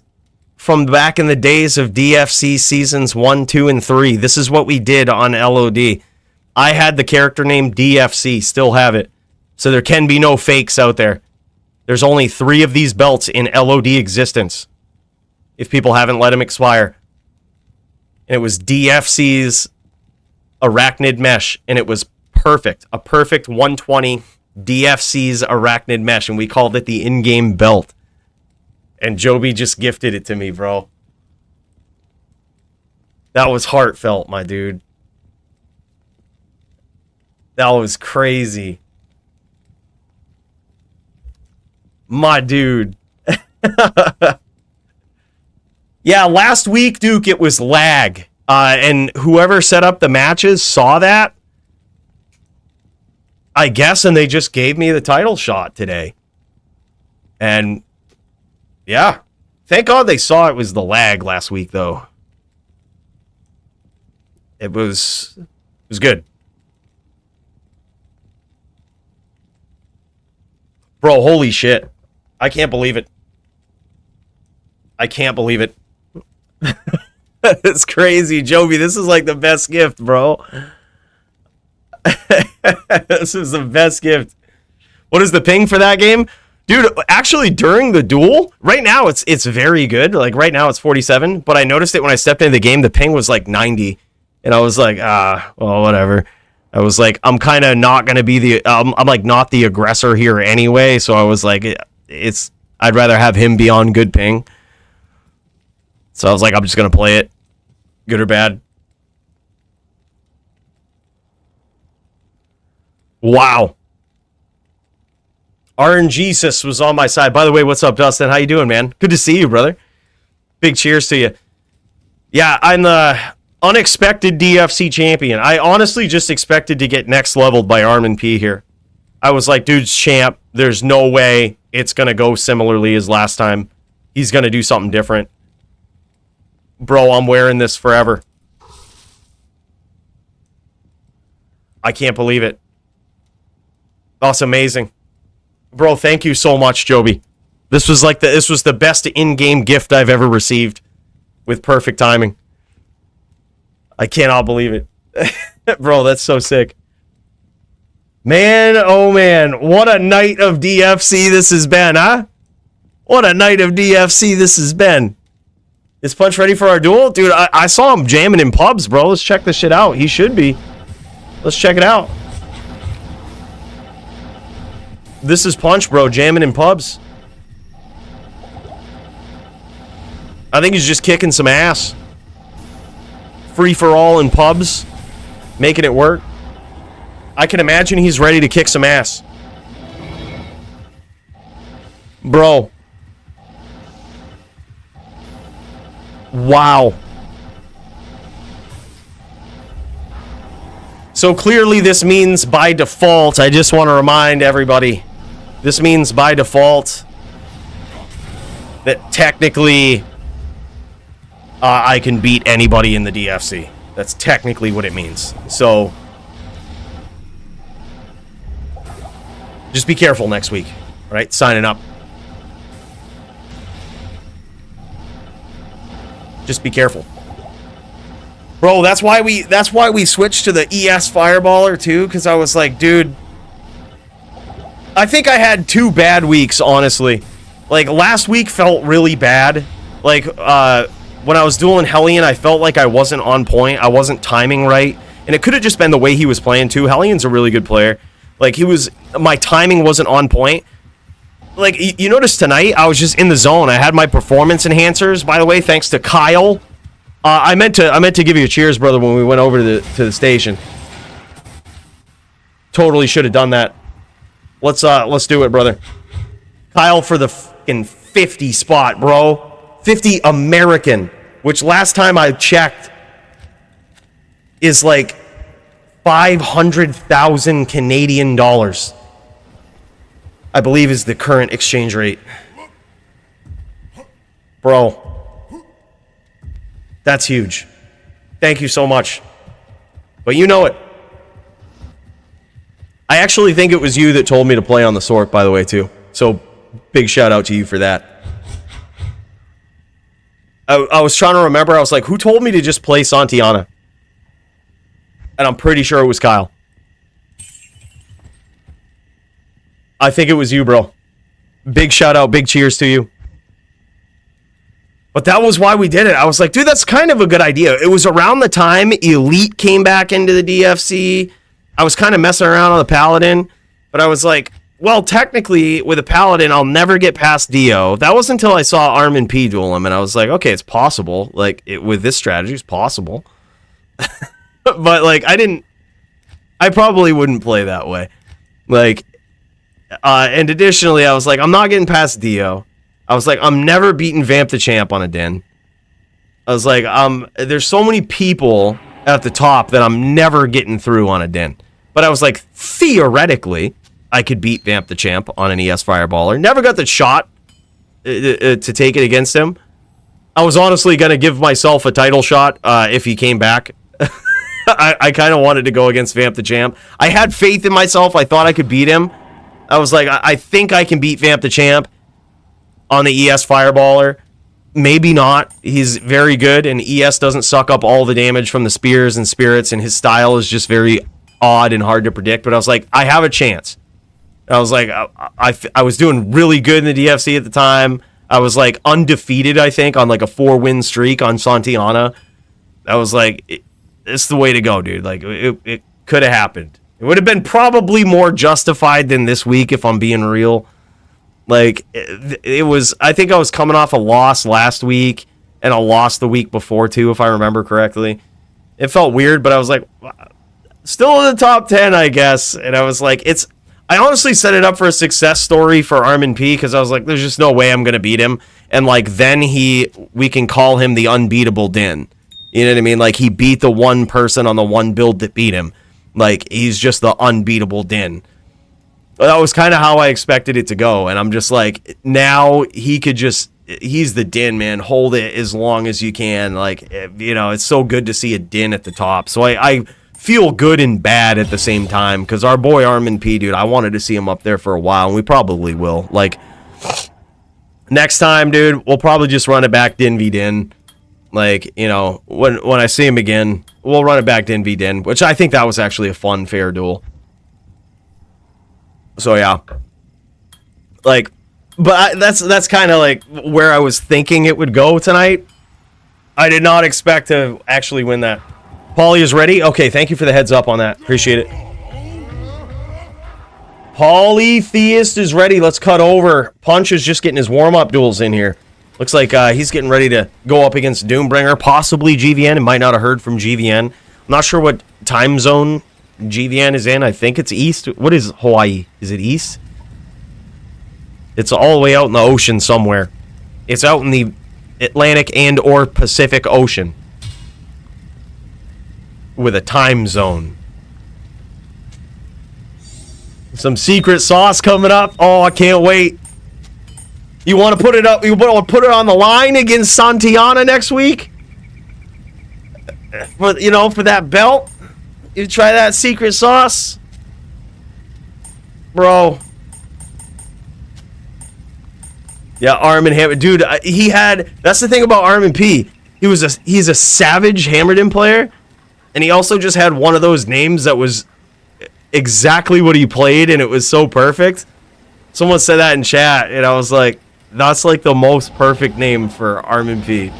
from back in the days of DFC seasons 1, 2, and 3. This is what we did on LOD. I had the character name DFC, still have it. So there can be no fakes out there. There's only 3 of these belts in LOD existence, if people haven't let them expire. And it was DFC's Arachnid Mesh, and it was perfect. A perfect 120 DFC's Arachnid Mesh, and we called it the in-game belt. And Joby just gifted it to me, bro. That was heartfelt, my dude. That was crazy. My dude. Yeah, last week, Duke, it was lag. And whoever set up the matches saw that, I guess, and they just gave me the title shot today. And, yeah. Thank God they saw it was the lag last week, though. It was good. Bro, holy shit. I can't believe it. I can't believe it. It's crazy, Joby. This is like the best gift, bro. This is the best gift. What is the ping for that game? Dude, actually, during the duel, right now it's very good. Like, right now it's 47, but I noticed it when I stepped into the game, the ping was like 90. And I was like, well, whatever. I was like, I'm kind of not going to be the... I'm like not the aggressor here anyway, so I was like, I'd rather have him be on good ping. So I was like, I'm just going to play it. Good or bad. Wow. RNG sis was on my side. By the way, what's up, Dustin? How you doing, man? Good to see you, brother. Big cheers to you. Yeah, I'm the unexpected DFC champion. I honestly just expected to get next leveled by ArmondP here. I was like, dude's champ. There's no way it's going to go similarly as last time. He's going to do something different. Bro, I'm wearing this forever. I can't believe it. That's amazing. Bro, thank you so much, Joby. This was the best in-game gift I've ever received with perfect timing. I cannot believe it. Bro, that's so sick. Man, oh man, what a night of DFC this has been, huh? What a night of DFC this has been. Is Punch ready for our duel? Dude, I saw him jamming in pubs, bro. Let's check this shit out. He should be. Let's check it out. This is Punch, bro, jamming in pubs. I think he's just kicking some ass. Free for all in pubs. Making it work. I can imagine he's ready to kick some ass. Bro. Wow. So clearly this means by default, I just want to remind everybody, this means by default that technically I can beat anybody in the DFC. That's technically what it means. So just be careful next week, all right? Signing up. Just be careful. Bro, that's why we switched to the ES Fireballer too, because I was like, dude, I think I had 2 bad weeks, honestly. Like, last week felt really bad. Like, when I was dueling Hellian, I felt like I wasn't on point. I wasn't timing right. And it could have just been the way he was playing too. Hellian's a really good player. Like, my timing wasn't on point. Like, you notice tonight, I was just in the zone. I had my performance enhancers, by the way, thanks to Kyle. I meant to give you a cheers, brother, when we went over to the station. Totally should have done that. Let's do it, brother. Kyle for the fucking 50 spot, bro. 50 American, which last time I checked is like 500,000 Canadian dollars. I believe is the current exchange rate. Bro. That's huge. Thank you so much. But you know it. I actually think it was you that told me to play on the sorc, by the way, too. So, big shout out to you for that. I was trying to remember. I was like, who told me to just play Santiana? And I'm pretty sure it was Kyle. I think it was you, bro. Big shout out, big cheers to you. But that was why we did it. I was like, dude, that's kind of a good idea. It was around the time Elite came back into the DFC. I was kind of messing around on the Paladin. But I was like, well, technically, with a Paladin, I'll never get past Dio. That was until I saw ArmondP duel him. And I was like, okay, it's possible. Like, with this strategy, it's possible. But, like, I probably wouldn't play that way. Like, And additionally, I was like, I'm not getting past Dio. I was like, I'm never beating Vamp the Champ on a din. I was like, there's so many people at the top that I'm never getting through on a din. But I was like, theoretically, I could beat Vamp the Champ on an ES Fireballer. Never got the shot to take it against him. I was honestly going to give myself a title shot if he came back. I kind of wanted to go against Vamp the Champ. I had faith in myself. I thought I could beat him. I was like, I think I can beat Vamp the Champ on the ES Fireballer. Maybe not. He's very good, and ES doesn't suck up all the damage from the spears and spirits, and his style is just very odd and hard to predict. But I was like, I have a chance. I was like, I was doing really good in the DFC at the time. I was like undefeated, I think, on like a 4-win streak on Santiana. I was like, it's the way to go, dude. Like, it could have happened. It would have been probably more justified than this week, if I'm being real. Like, it was, I think I was coming off a loss last week and a loss the week before, too, if I remember correctly. It felt weird, but I was like, still in the top 10, I guess. And I was like, I honestly set it up for a success story for ArmondP, because I was like, there's just no way I'm going to beat him. And, like, then we can call him the unbeatable Din. You know what I mean? Like, he beat the one person on the one build that beat him. Like, he's just the unbeatable Din. That was kind of how I expected it to go. And I'm just like, now he's the Din, man. Hold it as long as you can. Like, you know, it's so good to see a Din at the top. So I feel good and bad at the same time, because our boy ArmondP, dude, I wanted to see him up there for a while, and we probably will. Like, next time, dude, we'll probably just run it back Din v Din. Like, you know, when I see him again, we'll run it back Din v Din, which I think that was actually a fun, fair duel. So, yeah. Like, but that's kind of like where I was thinking it would go tonight. I did not expect to actually win that. Paulie is ready? Okay, thank you for the heads up on that. Appreciate it. Polytheist is ready. Let's cut over. Punch is just getting his warm-up duels in here. Looks like he's getting ready to go up against Doombringer, possibly GVN. It might not have heard from GVN. I'm not sure what time zone GVN is in. I think it's east. What is Hawaii? Is it east? It's all the way out in the ocean somewhere. It's out in the Atlantic and or Pacific Ocean with a time zone. Some secret sauce coming up. Oh, I can't wait. You want to put it up? You want to put it on the line against Santiana next week? For, you know, for that belt? You try that secret sauce? Bro. Yeah, ArmondP. Dude, he had... That's the thing about ArmondP. He's a savage Hammerden player, and he also just had one of those names that was exactly what he played, and it was so perfect. Someone said that in chat, and I was like, that's like the most perfect name for ArmondP.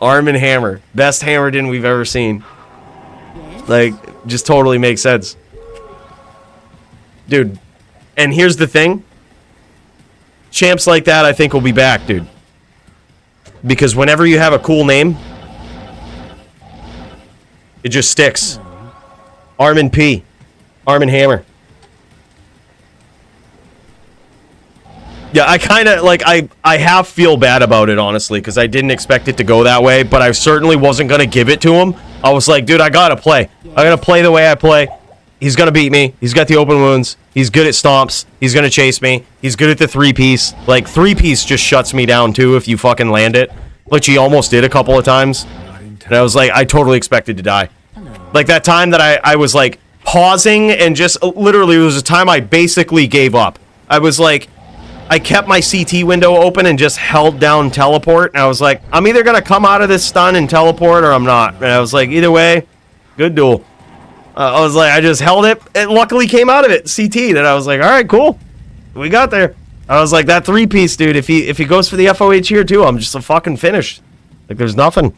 Arm and Hammer. Best Hammerden we've ever seen. Like, just totally makes sense. Dude, and here's the thing. Champs like that, I think, will be back, dude. Because whenever you have a cool name, it just sticks. ArmondP. Arm and Hammer. Yeah, I kind of, like, I half feel bad about it, honestly, because I didn't expect it to go that way, but I certainly wasn't going to give it to him. I was like, dude, I got to play. I got to play the way I play. He's going to beat me. He's got the open wounds. He's good at stomps. He's going to chase me. He's good at the 3-piece. Like, 3-piece just shuts me down, too, if you fucking land it, which he almost did a couple of times. And I was like, I totally expected to die. Like, that time that I was, like, pausing and just, literally, it was a time I basically gave up. I was like... I kept my CT window open and just held down teleport. And I was like, I'm either going to come out of this stun and teleport or I'm not. And I was like, either way, good duel. I was like, I just held it. It luckily came out of it, CT'd. And I was like, all right, cool. We got there. I was like, that 3-piece, dude, if he goes for the FOH here, too, I'm just a fucking finished. Like, there's nothing.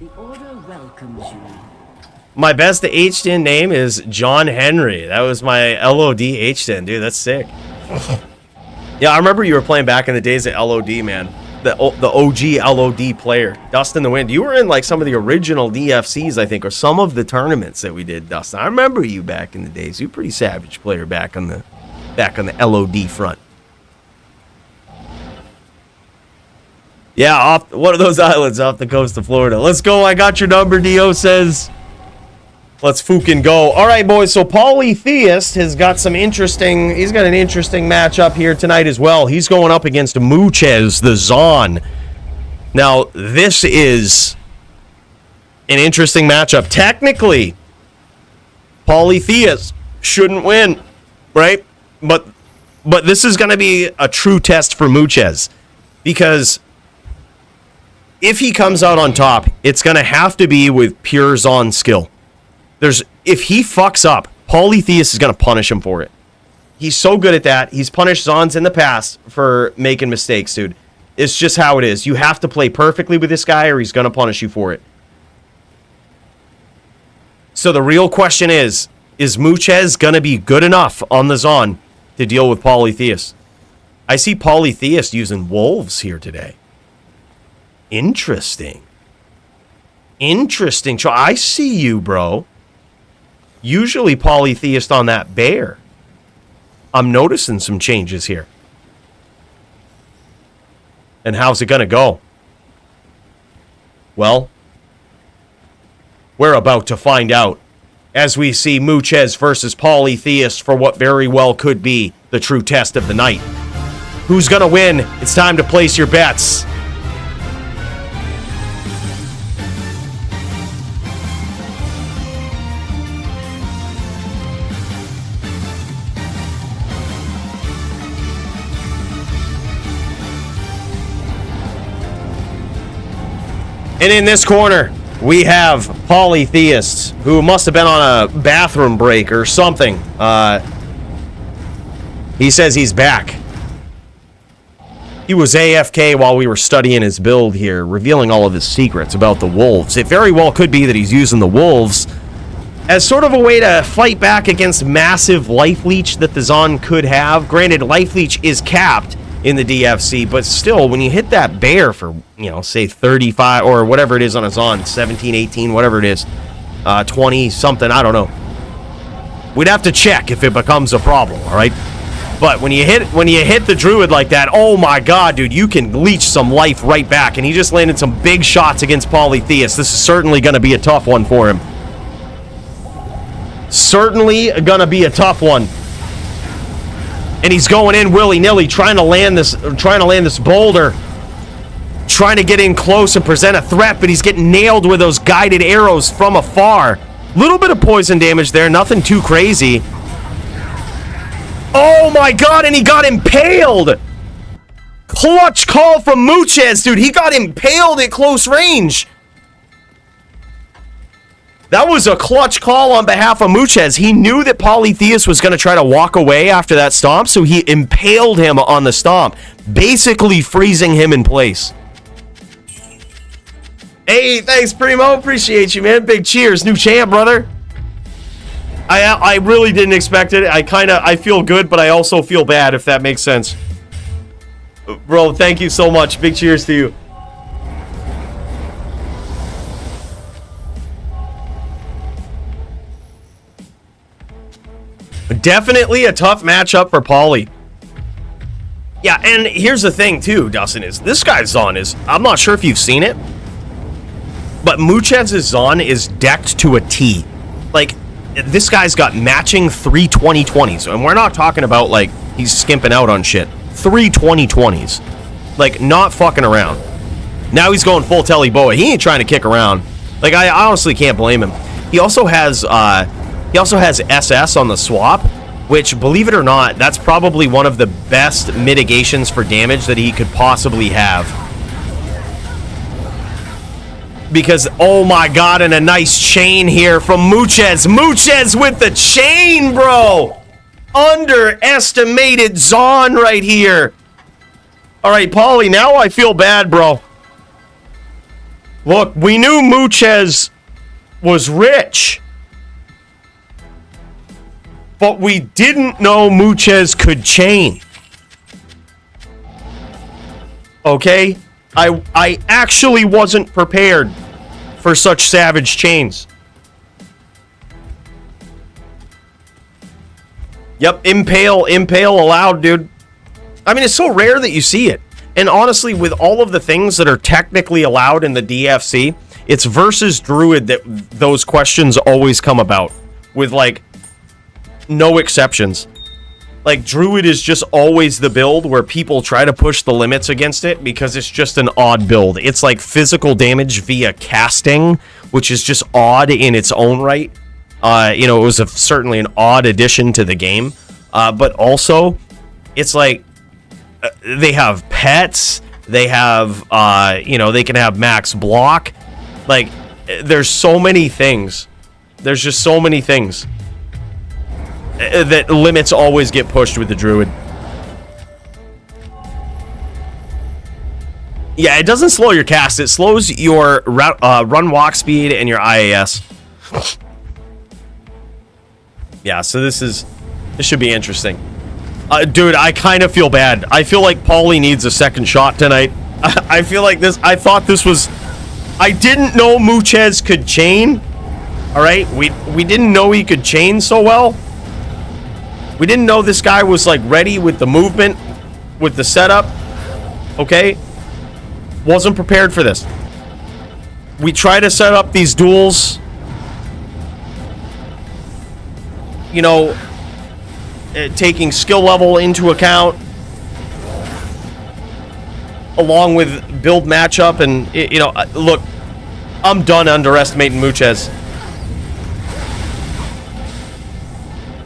The order welcomes you. My best hdin name is John Henry. That was my LOD hdin, dude. That's sick. Yeah, I remember you were playing back in the days of LOD, man. The OG LOD player. Dust in the Wind. You were in, like, some of the original DFCs, I think, or some of the tournaments that we did, Dustin. I remember you back in the days. You were a pretty savage player back in the back on the LOD front. Yeah, off one of those islands off the coast of Florida. Let's go. I got your number, Dio says. Let's fucking go. All right, boys. So Polytheist has got some interesting... He's got an interesting matchup here tonight as well. He's going up against Muchez, the Zon. Now, this is an interesting matchup. Technically, Polytheist shouldn't win, right? But this is going to be a true test for Muchez. Because if he comes out on top, it's going to have to be with pure Zon skill. If he fucks up, Polytheist is going to punish him for it. He's so good at that. He's punished Zons in the past for making mistakes, dude. It's just how it is. You have to play perfectly with this guy or he's going to punish you for it. So the real question is Muchez going to be good enough on the Zon to deal with Polytheist? I see Polytheist using wolves here today. Interesting. Interesting. I see you, bro. Usually Polytheist on that bear. I'm noticing some changes here. And how's it going to go? Well, we're about to find out as we see Muchez versus Polytheist for what very well could be the true test of the night. Who's going to win? It's time to place your bets. And in this corner, we have Polytheist, who must have been on a bathroom break or something. He says he's back. He was AFK while we were studying his build here, revealing all of his secrets about the wolves. It very well could be that he's using the wolves as sort of a way to fight back against massive life leech that the Zon could have. Granted, life leech is capped in the DFC, but still, when you hit that bear for, say 35 or whatever it is on a Zon, 17, 18, whatever it is, 20 something, I don't know. We'd have to check if it becomes a problem, all right? But when you hit the druid like that, oh my god, dude, you can leech some life right back. And he just landed some big shots against Polytheist. This is certainly going to be a tough one for him. Certainly going to be a tough one. And he's going in willy-nilly, trying to land this boulder. Trying to get in close and present a threat, but he's getting nailed with those guided arrows from afar. Little bit of poison damage there, nothing too crazy. Oh my god, and he got impaled! Clutch call from Muchez, dude. He got impaled at close range. That was a clutch call on behalf of Muchez. He knew that Polytheist was going to try to walk away after that stomp, so he impaled him on the stomp, basically freezing him in place. Hey, thanks, Primo. Appreciate you, man. Big cheers. New champ, brother. I really didn't expect it. I feel good, but I also feel bad, if that makes sense. Bro, thank you so much. Big cheers to you. Definitely a tough matchup for Poly. Yeah, and here's the thing too, Dustin, is this guy's Zon is, I'm not sure if you've seen it, but Muchez's Zon is decked to a T. Like, this guy's got matching 3 2020s, and we're not talking about, like, he's skimping out on shit. 3 2020s. Like, not fucking around. Now he's going full telly boa. He ain't trying to kick around. Like, I honestly can't blame him. He also has SS on the swap, which, believe it or not, that's probably one of the best mitigations for damage that he could possibly have. Because, oh my god, and a nice chain here from Muchez. Muchez with the chain, bro! Underestimated Zon right here. Alright, Paulie, now I feel bad, bro. Look, we knew Muchez was rich. But we didn't know Muchez could chain. Okay? I actually wasn't prepared for such savage chains. Yep, impale allowed, dude. I mean, it's so rare that you see it. And honestly, with all of the things that are technically allowed in the DFC, it's versus druid that those questions always come about. With, like, no exceptions. Like, druid is just always the build where people try to push the limits against it because it's just an odd build. It's like physical damage via casting, which is just odd in its own right. You know, it was certainly an odd addition to the game. But also, it's like, they have pets, they have, you know, they can have max block. Like, there's so many things. There's just so many things that limits always get pushed with the druid. Yeah, it doesn't slow your cast. It slows your run walk speed and your IAS. Yeah, so this should be interesting. Dude, I kind of feel bad. I feel like Paulie needs a second shot tonight. I feel like this. I thought this was. I didn't know Muchez could chain. All right, we didn't know he could chain so well. We didn't know this guy was like ready with the movement, with the setup. Okay, wasn't prepared for this. We try to set up these duels. You know, taking skill level into account, along with build matchup, and you know, look, I'm done underestimating Muchez.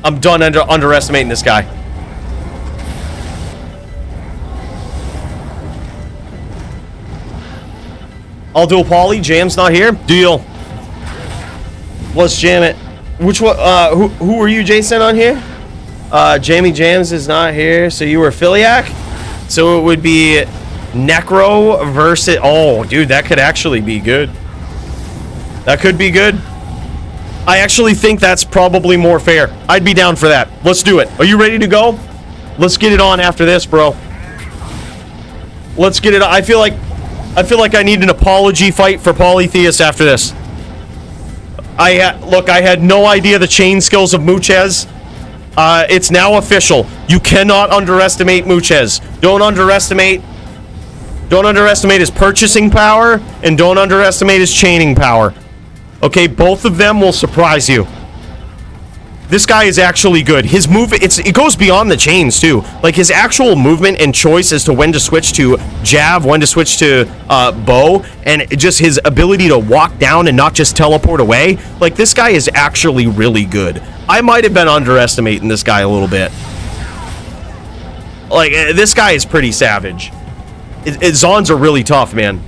I'm done underestimating this guy. I'll do a poly. Jam's not here. Deal. Let's jam it. Which one? Who were you, Jason, on here? Jamie Jams is not here, so you were Philiac. So it would be necro versus. Oh, dude, that could actually be good. That could be good. I actually think that's probably more fair. I'd be down for that. Let's do it. Are you ready to go? Let's get it on after this, bro. Let's get it on. I feel like I need an apology fight for Polytheist after this. Look, I had no idea the chain skills of Muchez. It's now official. You cannot underestimate Muchez. Don't underestimate his purchasing power, and don't underestimate his chaining power. Okay, both of them will surprise you. This guy is actually good. His move, it goes beyond the chains too. Like his actual movement and choice as to when to switch to Jav, when to switch to bow, and just his ability to walk down and not just teleport away. Like this guy is actually really good. I might have been underestimating this guy a little bit. Like this guy is pretty savage. Zons are really tough, man.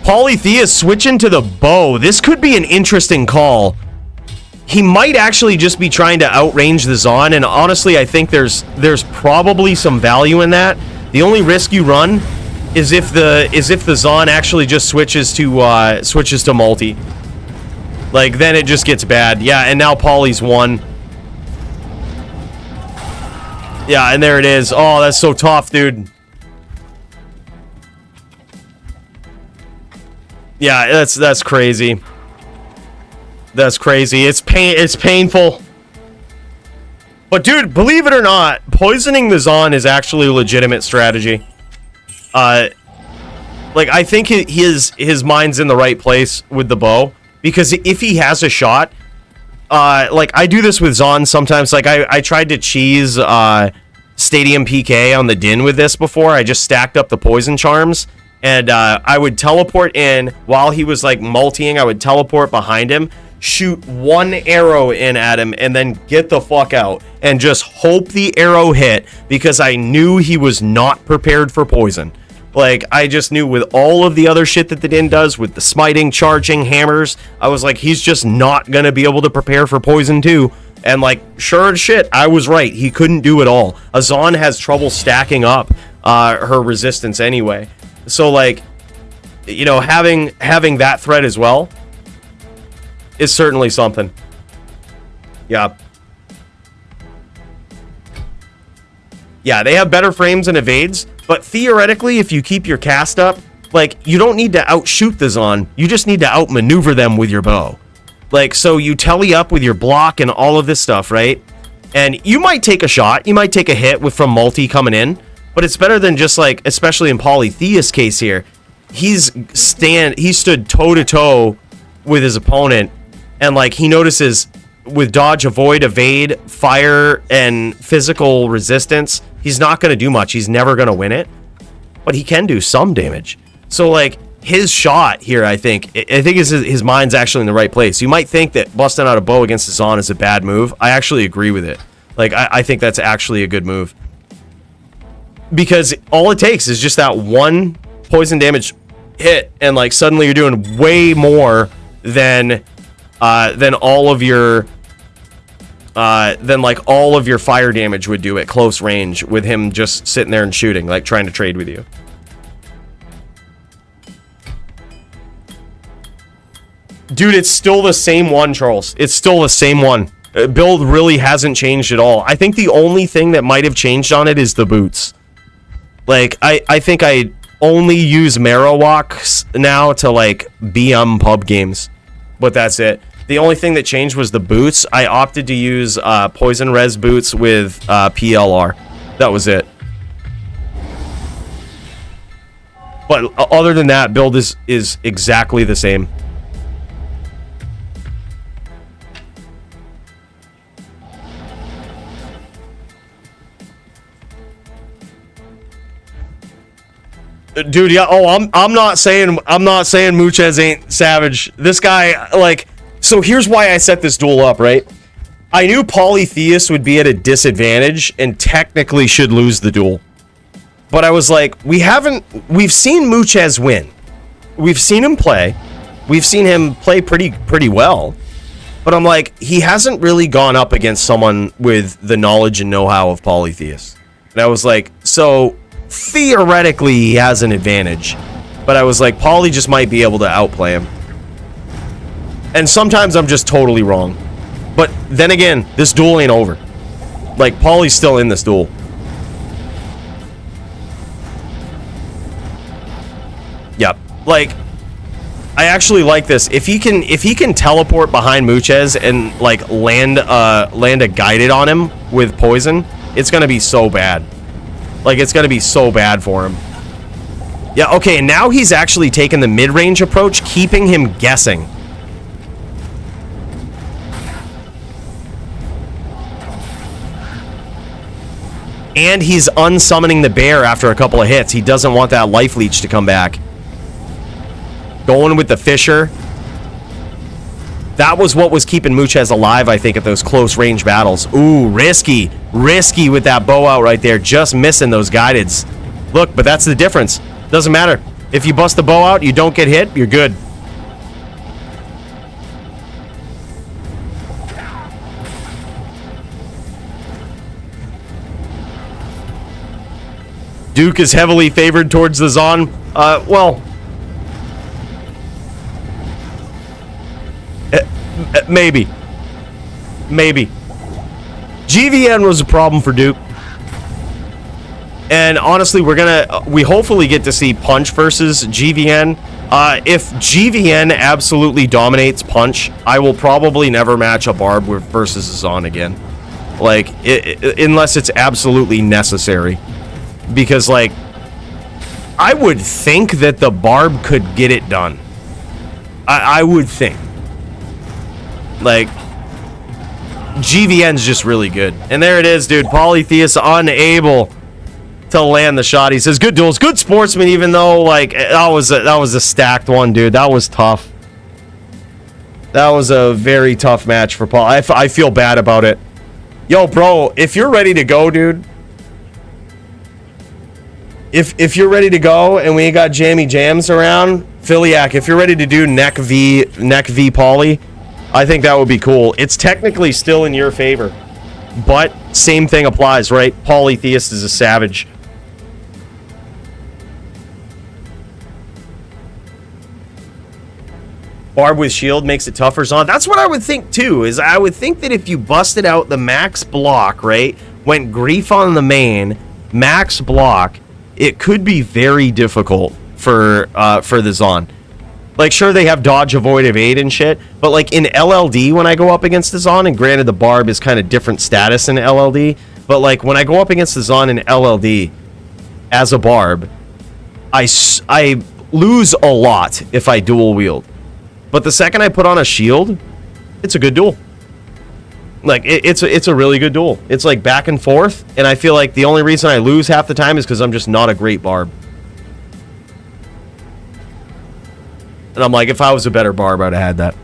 Polytheist switching to the bow. This could be an interesting call. He might actually just be trying to outrange the Zon, and honestly, I think there's probably some value in that. The only risk you run is if the Zon actually just switches to multi. Like then it just gets bad. Yeah, and now Poly's won. Yeah, and there it is. Oh, that's so tough, dude. Yeah, that's crazy. That's crazy. It's painful. But dude, believe it or not, poisoning the Zon is actually a legitimate strategy. Like I think his mind's in the right place with the bow, because if he has a shot, like I do this with Zon sometimes. Like I tried to cheese Stadium PK on the Din with this before. I just stacked up the poison charms. And I would teleport in while he was like multiing. I would teleport behind him, shoot one arrow in at him, and then get the fuck out and just hope the arrow hit, because I knew he was not prepared for poison. Like I just knew with all of the other shit that the Din does with the smiting, charging, hammers, I was like, he's just not gonna be able to prepare for poison too. And like, sure as shit, I was right. He couldn't do it all. Azan has trouble stacking up her resistance anyway. So like, you know, having that threat as well is certainly something. Yeah. Yeah, they have better frames and evades, but theoretically, if you keep your cast up, like, you don't need to outshoot the Zon. You just need to outmaneuver them with your bow. Like, so you telly up with your block and all of this stuff, right? And you might take a shot. You might take a hit from multi coming in. But it's better than just, like, especially in Polytheist case here. He stood toe-to-toe with his opponent. And, like, he notices with dodge, avoid, evade, fire, and physical resistance, he's not going to do much. He's never going to win it. But he can do some damage. So, like, his shot here, I think his mind's actually in the right place. You might think that busting out a bow against the Zon is a bad move. I actually agree with it. Like, I think that's actually a good move. Because all it takes is just that one poison damage hit, and, like, suddenly you're doing way more than all of your all of your fire damage would do at close range with him just sitting there and shooting, like trying to trade with you. Dude, it's still the same one, Charles. It's still the same one. Build really hasn't changed at all. I think the only thing that might have changed on it is the boots. Like, I think I only use Marowaks now to, like, BM pub games. But that's it. The only thing that changed was the boots. I opted to use Poison Res boots with PLR. That was it. But other than that, build is exactly the same. Dude, yeah. Oh, I'm not saying Muchez ain't savage. This guy, like, so here's why I set this duel up, right? I knew Polytheist would be at a disadvantage and technically should lose the duel. But I was like, we've seen Muchez win. We've seen him play. We've seen him play pretty well. But I'm like, he hasn't really gone up against someone with the knowledge and know-how of Polytheist. And I was like, so theoretically he has an advantage, but I was like, Poly just might be able to outplay him. And sometimes I'm just totally wrong. But then again, this duel ain't over. Like, Poly's still in this duel. Yep. Like, I actually like this. If he can teleport behind Muchez and, like, land a guided on him with poison, it's gonna be so bad. Like, it's going to be so bad for him. Yeah, okay, now he's actually taken the mid-range approach, keeping him guessing. And he's unsummoning the bear after a couple of hits. He doesn't want that life leech to come back. Going with the Fisher. That was what was keeping Muchez alive, I think, at those close range battles. Ooh, risky. Risky with that bow out right there. Just missing those guideds. Look, but that's the difference. Doesn't matter. If you bust the bow out, you don't get hit, you're good. Duke is heavily favored towards the Zon. Well... Maybe. GVN was a problem for Duke. And honestly, we hopefully get to see Punch versus GVN. If GVN absolutely dominates Punch, I will probably never match a Barb versus a Zon again. Like, unless it's absolutely necessary. Because, like, I would think that the Barb could get it done. I would think. Like, GVN's just really good. And there it is, dude. Polytheist unable to land the shot. He says, good duels, good sportsman, even though, like, that was a stacked one, dude. That was tough. That was a very tough match for Paul. I feel bad about it. Yo, bro, if you're ready to go, dude. If you're ready to go and we ain't got jammy jams around, Philiac, if you're ready to do neck v Poly, I think that would be cool. It's technically still in your favor, but same thing applies, right? Polytheist is a savage. Barb with shield makes it tougher Zon. That's what I would think too, is I would think that if you busted out the max block, right, went grief on the main, max block, it could be very difficult for the Zon. Like, sure, they have dodge, avoid, evade, and shit, but, like, in LLD, when I go up against the Zon, and granted, the Barb is kind of different status in LLD, but, like, when I go up against the Zon in LLD as a Barb, I lose a lot if I dual wield. But the second I put on a shield, it's a good duel. Like, it's a really good duel. It's, like, back and forth, and I feel like the only reason I lose half the time is because I'm just not a great Barb. And I'm like, if I was a better Barb, I'd have had that.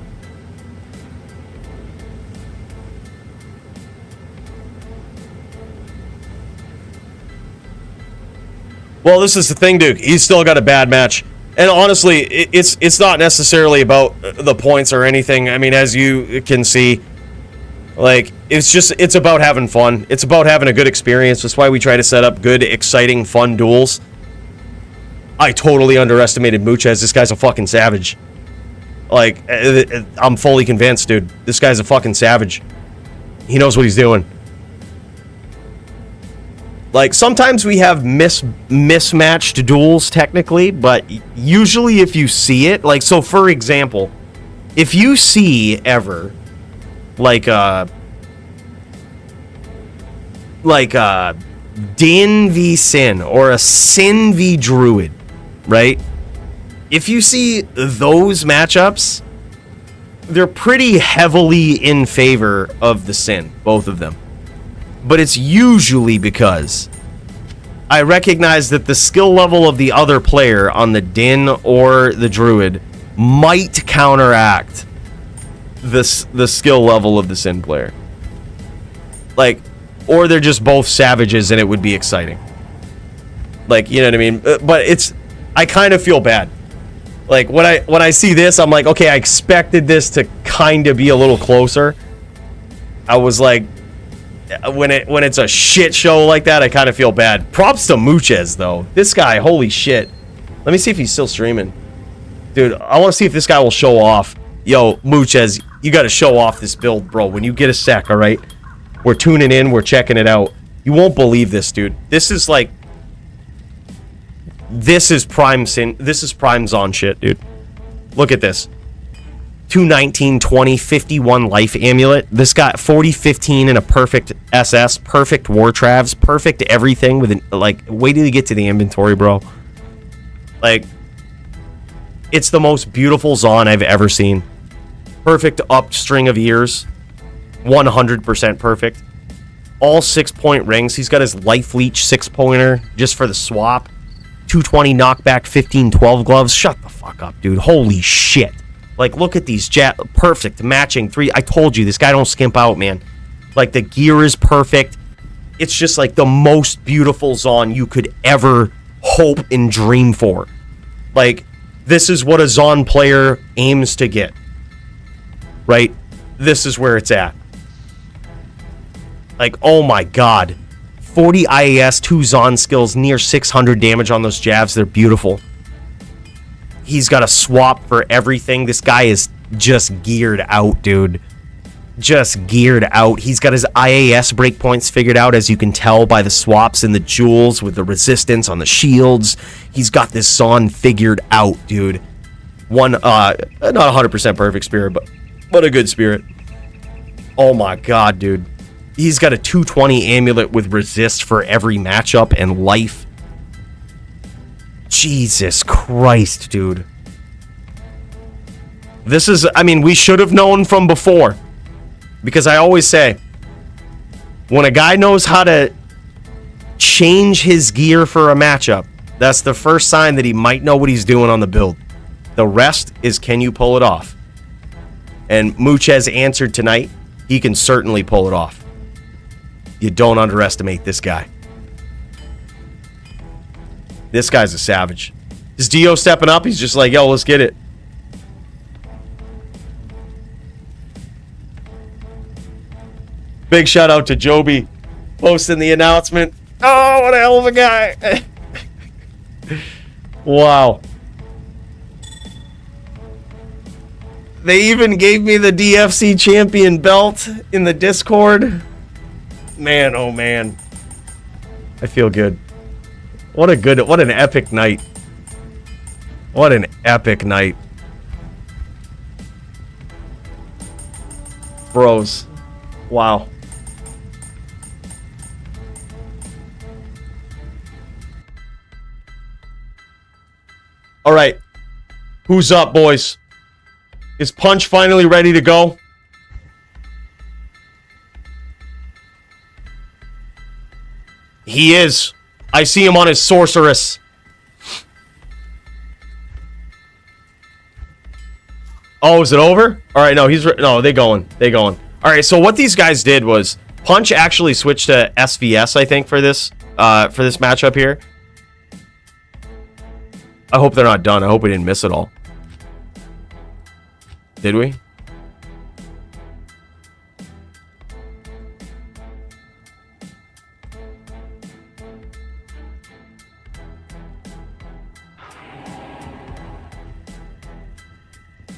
Well, this is the thing, dude. He's still got a bad match. And honestly, it's not necessarily about the points or anything. I mean, as you can see, like, it's about having fun. It's about having a good experience. That's why we try to set up good, exciting, fun duels. I totally underestimated Muchez. This guy's a fucking savage. Like, I'm fully convinced, dude. This guy's a fucking savage. He knows what he's doing. Like, sometimes we have mismatched duels, technically, but usually if you see it, like, so for example, if you see ever, like Din v Sin, or a Sin v Druid, right? If you see those matchups, they're pretty heavily in favor of the Sin, both of them. But it's usually because I recognize that the skill level of the other player on the Din or the Druid might counteract the skill level of the Sin player. Like, or they're just both savages and it would be exciting. Like, you know what I mean? But I kind of feel bad. Like, when I see this, I'm like, okay, I expected this to kind of be a little closer. I was like, when it's a shit show like that, I kind of feel bad. Props to Muchez, though. This guy, holy shit. Let me see if he's still streaming. Dude, I want to see if this guy will show off. Yo, Muchez, you got to show off this build, bro. When you get a sec, all right? We're tuning in. We're checking it out. You won't believe this, dude. This is like... This is prime Sin. This is prime Zon shit, dude. Look at this. 219, 20, 51 life amulet. This got 40, 15 and a perfect SS, perfect war travs, perfect everything with an, like, wait till you get to the inventory, bro. Like, it's the most beautiful Zon I've ever seen. Perfect up string of ears. 100% perfect. All 6-point rings. He's got his life leech 6-pointer just for the swap. 220 knockback, 15-12 gloves. Shut the fuck up, dude. Holy shit. Like, look at these perfect matching 3. I told you, this guy don't skimp out, man. Like, the gear is perfect. It's just like the most beautiful Zon you could ever hope and dream for. Like, this is what a Zon player aims to get. Right? This is where it's at. Like, oh my god. 40 IAS, 2 Zon skills, near 600 damage on those jabs. They're beautiful. He's got a swap for everything. This guy is just geared out, dude. Just geared out. He's got his IAS breakpoints figured out, as you can tell by the swaps and the jewels with the resistance on the shields. He's got this Zon figured out, dude. One, not 100% perfect spirit, but a good spirit. Oh my god, dude. He's got a 220 amulet with resist for every matchup and life. Jesus Christ, dude. This is, I mean, we should have known from before. Because I always say, when a guy knows how to change his gear for a matchup, that's the first sign that he might know what he's doing on the build. The rest is, can you pull it off? And Muchez answered tonight, he can certainly pull it off. You don't underestimate this guy. This guy's a savage. Is Dio stepping up? He's just like, yo, let's get it. Big shout out to Joby posting the announcement. Oh, what a hell of a guy. Wow. They even gave me the DFC champion belt in the Discord. Man, oh man. I feel good. What an epic night. What an epic night. Bros. Wow. All right. Who's up, boys? Is Punch finally ready to go? He is. I see him on his sorceress. Oh, is it over? All right, no, they going. All right, so what these guys did was Punch actually switched to SVS, I think, for this matchup here. I hope they're not done. I hope we didn't miss it all. Did we?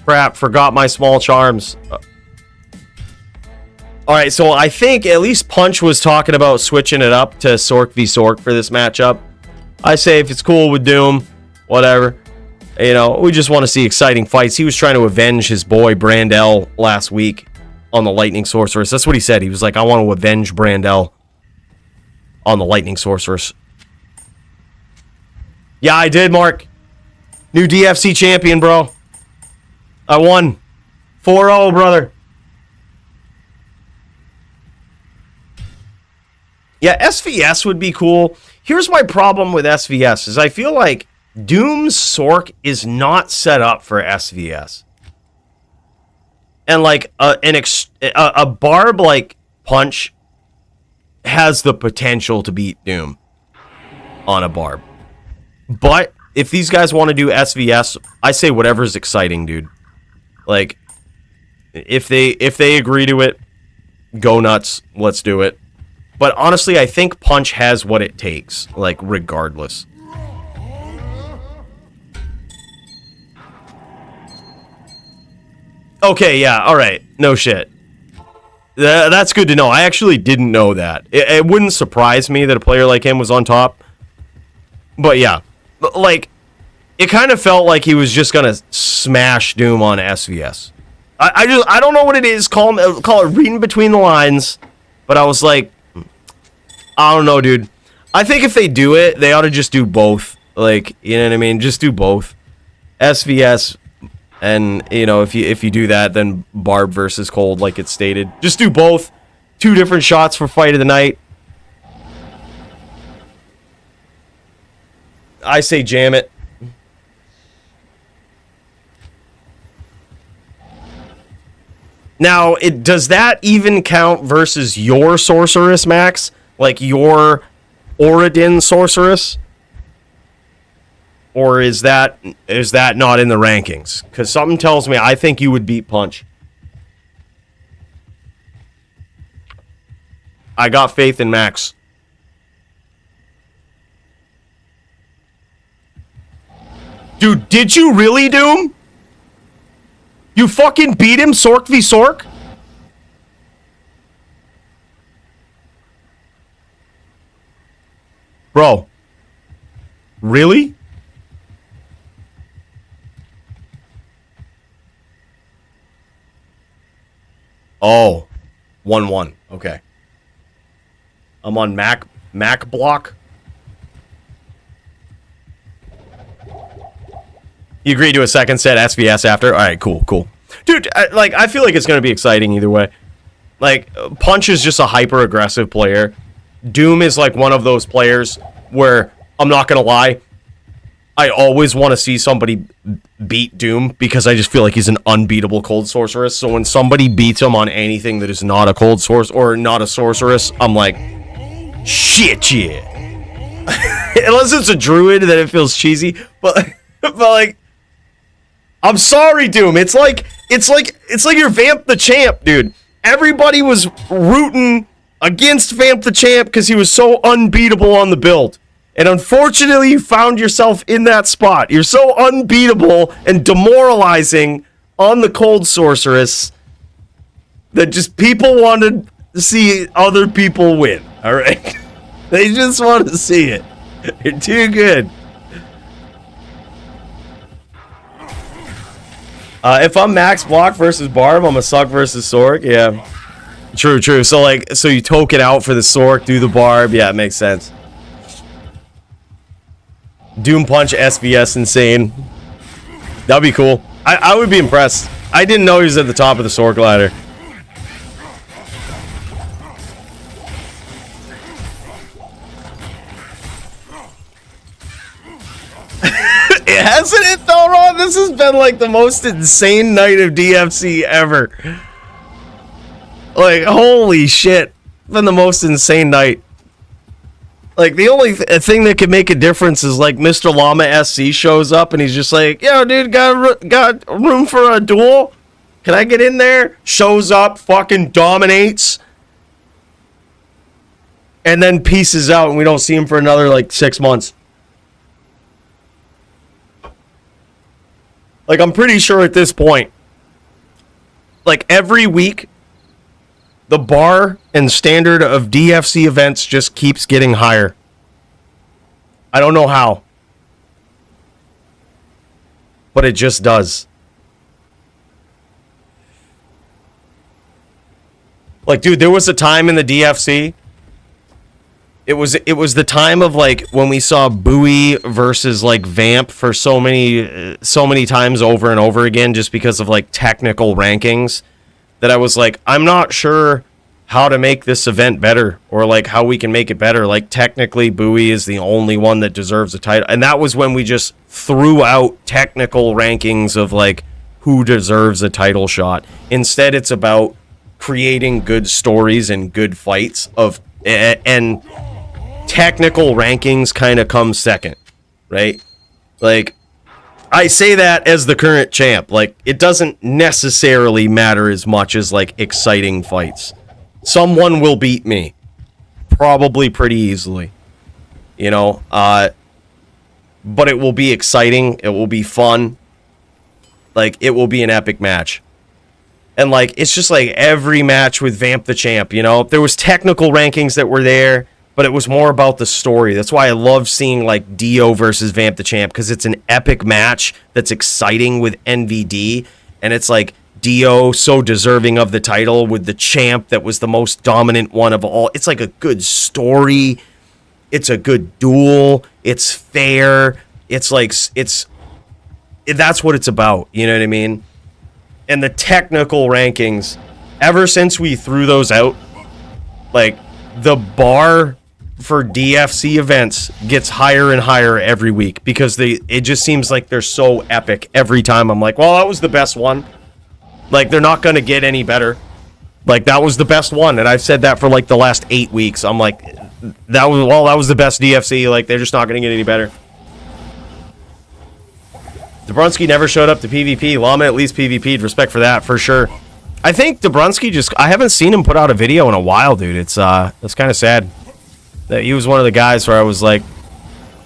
Crap, forgot my small charms. Alright, so I think at least Punch was talking about switching it up to sorc v sorc for this matchup. I say if it's cool with Doom, whatever. You know, we just want to see exciting fights. He was trying to avenge his boy Brandel last week on the Lightning Sorceress. That's what he said. He was like, I want to avenge Brandel on the Lightning Sorceress. Yeah, I did, Mark. New DFC champion, bro. I won. 4-0, brother. Yeah, SVS would be cool. Here's my problem with SVS, is I feel like Doom's sorc is not set up for SVS. And like a barb like Punch has the potential to beat Doom on a barb. But if these guys want to do SVS, I say whatever's exciting, dude. Like, if they agree to it, go nuts. Let's do it. But honestly, I think Punch has what it takes, like, regardless. Okay, yeah, alright. No shit. That's good to know. I actually didn't know that. It wouldn't surprise me that a player like him was on top. But yeah, like, it kind of felt like he was just gonna smash Doom on SVS. I don't know what it is. Call it reading between the lines. But I was like, I don't know, dude. I think if they do it, they ought to just do both. Like, you know what I mean? Just do both. SVS, and, you know, if you do that, then Barb versus Cold, like it's stated. Just do both. 2 different shots for fight of the night. I say jam it. Now, does that even count versus your sorceress, Max? Like your Oridin sorceress? Or is that not in the rankings? Because something tells me I think you would beat Punch. I got faith in Max. Dude, did you really, Doom? You fucking beat him, sorc v sorc? Bro. Really? Oh. 1-1. Okay. I'm on Mac block. You agreed to a second set SVS after? Alright, cool. Dude, I feel like it's going to be exciting either way. Like, Punch is just a hyper-aggressive player. Doom is like one of those players where, I'm not going to lie, I always want to see somebody beat Doom because I just feel like he's an unbeatable cold sorceress. So when somebody beats him on anything that is not a cold source or not a sorceress, I'm like, shit, yeah. Unless it's a druid, then it feels cheesy. But like, I'm sorry, Doom. It's like you're Vamp the Champ, dude. Everybody was rooting against Vamp the Champ because he was so unbeatable on the build. And unfortunately, you found yourself in that spot. You're so unbeatable and demoralizing on the cold sorceress that just people wanted to see other people win. All right? They just want to see it. You're too good. If I'm max block versus barb, I'm a suck versus sorc. Yeah. True. So like, so you token out for the sorc, do the barb. Yeah, it makes sense. Doom punch SVS insane. That'd be cool. I would be impressed. I didn't know he was at the top of the sorc ladder. Hasn't it though, Ron? This has been like the most insane night of DFC ever. Like, holy shit. Been the most insane night. Like, the only thing that could make a difference is like Mr. Llama SC shows up and he's just like, yo, dude, got room for a duel? Can I get in there? Shows up, fucking dominates. And then pieces out and we don't see him for another like 6 months. Like, I'm pretty sure at this point, like, every week, the bar and standard of DFC events just keeps getting higher. I don't know how. But it just does. Like, dude, there was a time in the DFC. It was the time of like when we saw Bowie versus like Vamp for so many times over and over again, just because of like technical rankings, that I was like, I'm not sure how to make this event better or like how we can make it better. Like, technically Bowie is the only one that deserves a title, and that was when we just threw out technical rankings of like who deserves a title shot. Instead, it's about creating good stories and good fights and technical rankings kind of come second, right? Like, I say that as the current champ. Like, it doesn't necessarily matter as much as like exciting fights. Someone will beat me, probably pretty easily, you know. But it will be exciting. It will be fun. Like, it will be an epic match. And like, it's just like every match with Vamp the Champ, you know. There was technical rankings that were there, but it was more about the story. That's why I love seeing like Dio versus Vamp the Champ, because it's an epic match that's exciting with NVD, and it's like Dio so deserving of the title with the champ that was the most dominant one of all. It's like a good story. It's a good duel. It's fair. It's like that's what it's about. You know what I mean? And the technical rankings, ever since we threw those out, like, the bar for DFC events gets higher and higher every week, because it just seems like they're so epic every time. I'm like, well, that was the best one. Like, they're not going to get any better. Like, that was the best one, and I've said that for like the last 8 weeks. I'm like, that was the best DFC. Like, they're just not going to get any better. Dabrunski never showed up to PvP. Llama at least PvP'd. Respect for that, for sure. I think Dabrunski I haven't seen him put out a video in a while, dude. It's kind of sad that he was one of the guys where I was like,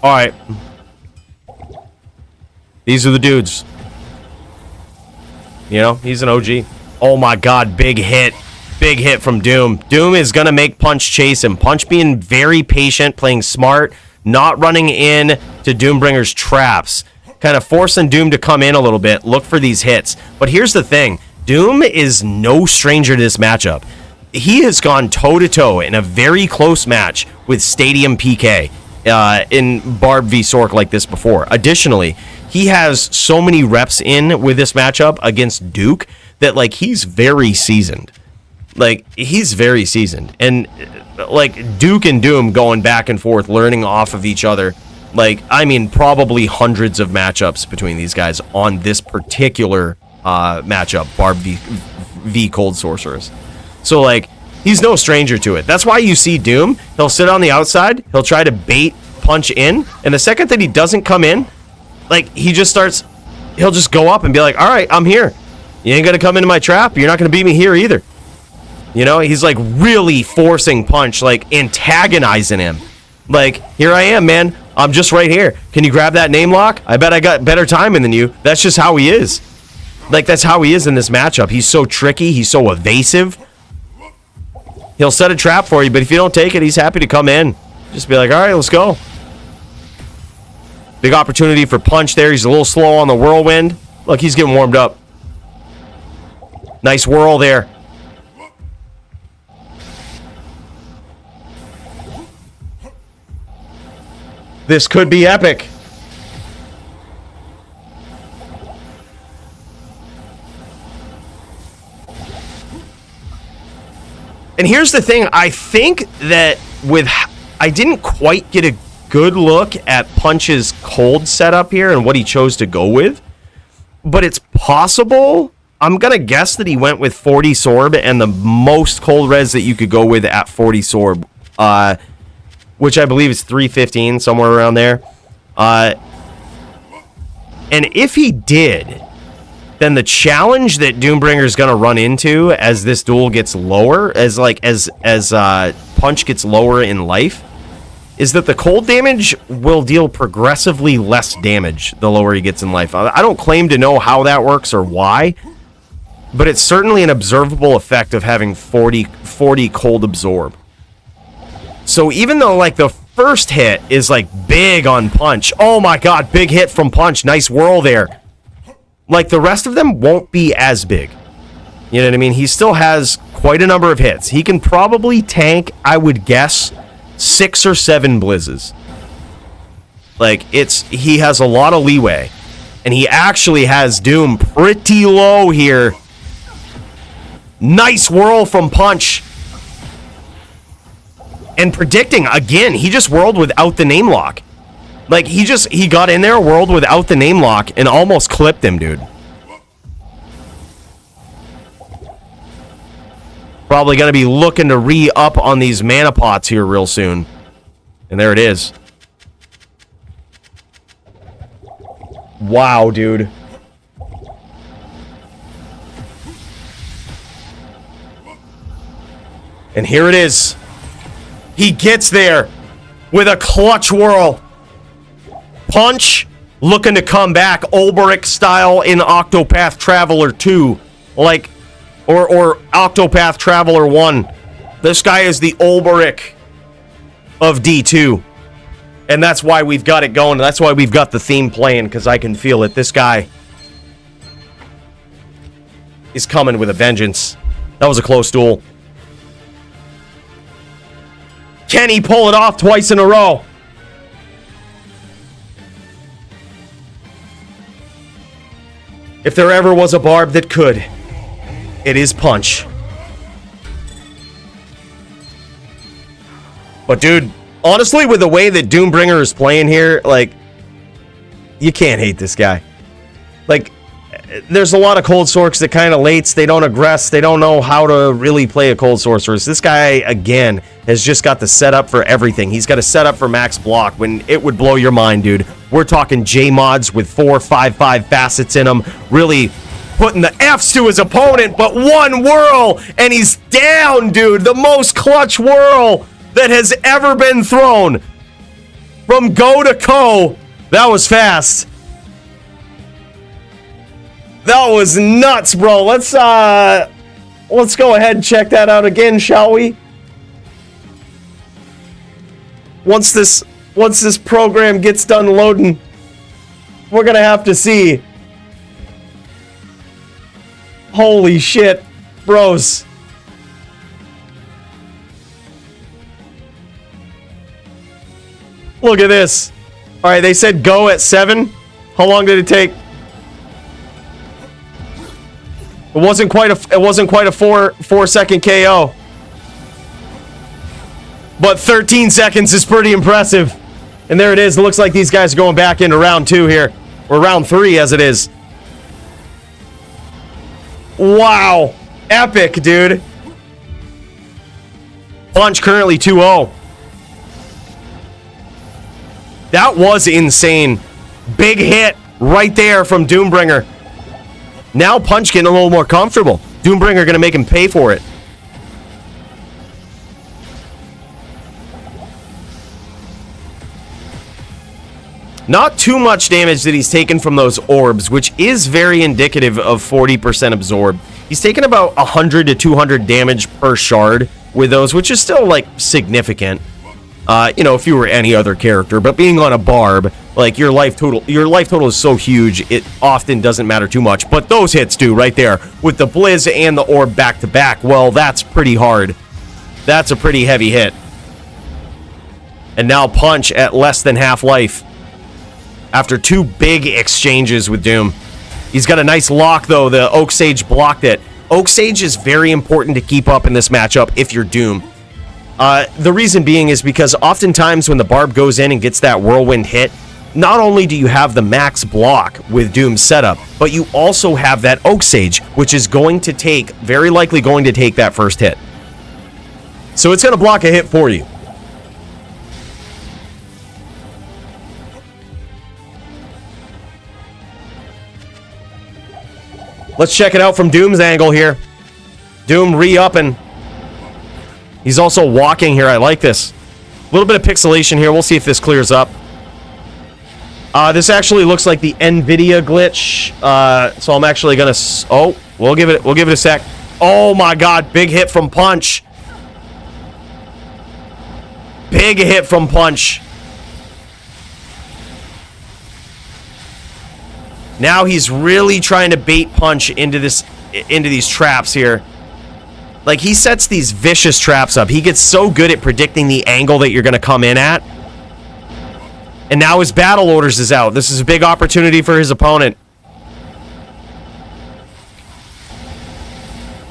all right, these are the dudes. You know, he's an OG. Oh my God, big hit from Doom. Doom is gonna make Punch chase him. Punch being very patient, playing smart, not running in to Doombringer's traps, kind of forcing Doom to come in a little bit, look for these hits. But here's the thing. Doom is no stranger to this matchup. He has gone toe-to-toe in a very close match with Stadium PK in Barb v Sorc like this before. Additionally, he has so many reps in with this matchup against Duke that, like, he's very seasoned. Like, he's very seasoned. And, like, Duke and Doom going back and forth, learning off of each other. Like, I mean, probably hundreds of matchups between these guys on this particular matchup, Barb v Cold Sorceress. So, like, he's no stranger to it. That's why you see Doom. He'll sit on the outside. He'll try to bait Punch in. And the second that he doesn't come in, like, he'll just go up and be like, all right, I'm here. You ain't going to come into my trap. You're not going to beat me here either. You know, he's, like, really forcing Punch, like, antagonizing him. Like, here I am, man. I'm just right here. Can you grab that name lock? I bet I got better timing than you. That's just how he is. Like, that's how he is in this matchup. He's so tricky. He's so evasive. He'll set a trap for you, but if you don't take it, he's happy to come in. Just be like, all right, let's go. Big opportunity for Punch there. He's a little slow on the whirlwind. Look, he's getting warmed up. Nice whirl there. This could be epic. And here's the thing, I think that I didn't quite get a good look at Punch's cold setup here and what he chose to go with, but it's possible. I'm gonna guess that he went with 40 Sorb and the most cold res that you could go with at 40 Sorb, which I believe is 315, somewhere around there. And if he did, then the challenge that Doombringer is going to run into as this duel gets lower, as Punch gets lower in life, is that the cold damage will deal progressively less damage the lower he gets in life. I don't claim to know how that works or why, but it's certainly an observable effect of having 40 cold absorb. So even though like the first hit is like big on Punch, oh my god, big hit from Punch, nice whirl there. Like, the rest of them won't be as big. You know what I mean? He still has quite a number of hits. He can probably tank, I would guess, 6 or 7 blizzes. Like, he has a lot of leeway. And he actually has Doom pretty low here. Nice whirl from Punch. And predicting, again, he just whirled without the name lock. Like, he got in there, whirled without the name lock, and almost clipped him, dude. Probably going to be looking to re-up on these mana pots here real soon. And there it is. Wow, dude. And here it is. He gets there with a clutch whirl. Punch looking to come back Olberic style in Octopath Traveler 2. Like, or Octopath Traveler 1. This guy is the Olberic of D2. And that's why we've got it going. That's why we've got the theme playing, because I can feel it. This guy is coming with a vengeance. That was a close duel. Can he pull it off twice in a row? If there ever was a barb that could, it is Punch. But dude, honestly, with the way that Doombringer is playing here, like, you can't hate this guy. Like, there's a lot of cold sorcs that kind of lates, they don't aggress, they don't know how to really play a cold sorceress. This guy, again, has just got the setup for everything. He's got a setup for max block when it would blow your mind, dude. We're talking J-mods with 4/5/5 facets in them, really putting the F's to his opponent, but one whirl, and he's down, dude. The most clutch whirl that has ever been thrown. From go to co. That was fast. That was nuts, bro. Let's go ahead and check that out again, shall we? Once this program gets done loading, we're gonna have to see. Holy shit, bros. Look at this. All right, they said go at 7. How long did it take? It wasn't quite a 4-second KO. But 13 seconds is pretty impressive. And there it is. It looks like these guys are going back into round 2 here. Or round 3 as it is. Wow. Epic, dude. Punch currently 2-0. That was insane. Big hit right there from Doombringer. Now Punch getting a little more comfortable. Doombringer gonna make him pay for it. Not too much damage that he's taken from those orbs, which is very indicative of 40% absorb. He's taken about 100 to 200 damage per shard with those, which is still, like, significant. You know, if you were any other character. But being on a barb, Like, your life total is so huge, it often doesn't matter too much. But those hits do, right there. With the Blizz and the Orb back-to-back, well, that's pretty hard. That's a pretty heavy hit. And now Punch at less than half life. After 2 big exchanges with Doom. He's got a nice lock, though. The Oak Sage blocked it. Oak Sage is very important to keep up in this matchup if you're Doom. The reason being is because oftentimes when the Barb goes in and gets that Whirlwind hit, not only do you have the max block with Doom's setup, but you also have that Oak Sage, which is very likely going to take that first hit. So it's going to block a hit for you. Let's check it out from Doom's angle here. Doom re-upping. He's also walking here. I like this. A little bit of pixelation here. We'll see if this clears up. This actually looks like the NVIDIA glitch. So I'm actually gonna. Oh, we'll give it a sec. Oh my God! Big hit from Punch. Big hit from Punch. Now he's really trying to bait Punch into these traps here. Like, he sets these vicious traps up. He gets so good at predicting the angle that you're going to come in at. And now his Battle Orders is out. This is a big opportunity for his opponent.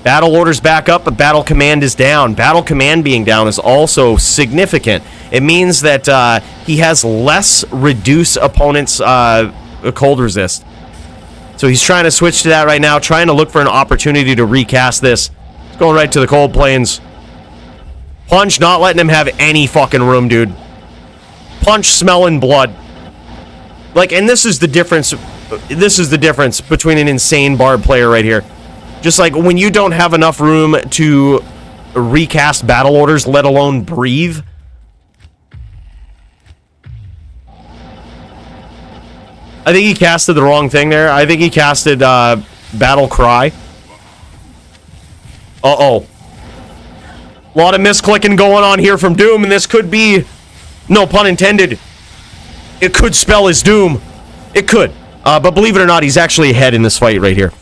Battle Orders back up, but Battle Command is down. Battle Command being down is also significant. It means that he has less reduce opponents' cold resist. So he's trying to switch to that right now, trying to look for an opportunity to recast this. He's going right to the cold plains. Punch not letting him have any fucking room, dude. Punch smelling blood. Like, and this is the difference. This is the difference between an insane Barb player right here. Just like when you don't have enough room to recast Battle Orders, let alone breathe. I think he casted the wrong thing there. I think he casted Battle Cry. Uh-oh. A lot of misclicking going on here from Doom, and this could be, no pun intended, it could spell his doom. It could. But believe it or not, he's actually ahead in this fight right here.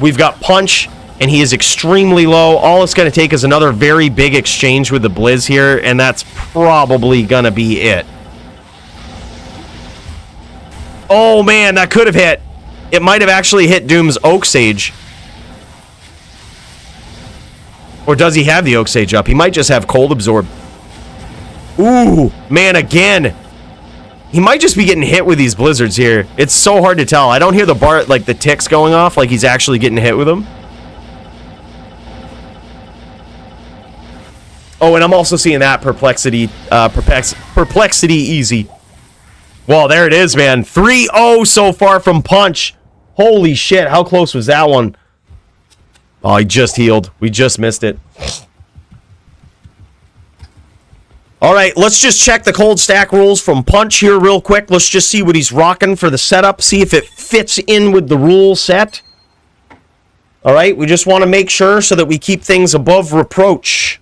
We've got Punch, and he is extremely low. All it's going to take is another very big exchange with the Blizz here, and that's probably going to be it. Oh, man, that could have hit. It might have actually hit Doom's Oak Sage. Or does he have the Oak Sage up? He might just have Cold Absorb. Ooh, man, again. He might just be getting hit with these blizzards here. It's so hard to tell. I don't hear the ticks going off like he's actually getting hit with them. Oh, and I'm also seeing that perplexity easy. Well, there it is, man. 3-0 so far from Punch. Holy shit, how close was that one? Oh, he just healed. We just missed it. All right, let's just check the cold stack rules from Punch here real quick. Let's just see what he's rocking for the setup. See if it fits in with the rule set. All right, we just want to make sure so that we keep things above reproach.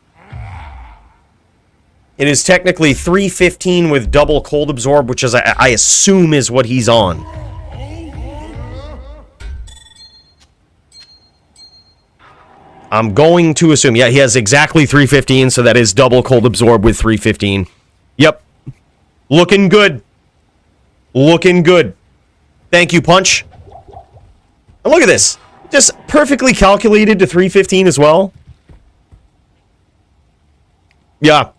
It is technically 315 with double Cold Absorb, which is I assume is what he's on. I'm going to assume, yeah, he has exactly 315, so that is double Cold Absorb with 315. Yep. Looking good. Looking good. Thank you, Punch. And look at this. Just perfectly calculated to 315 as well. Yeah.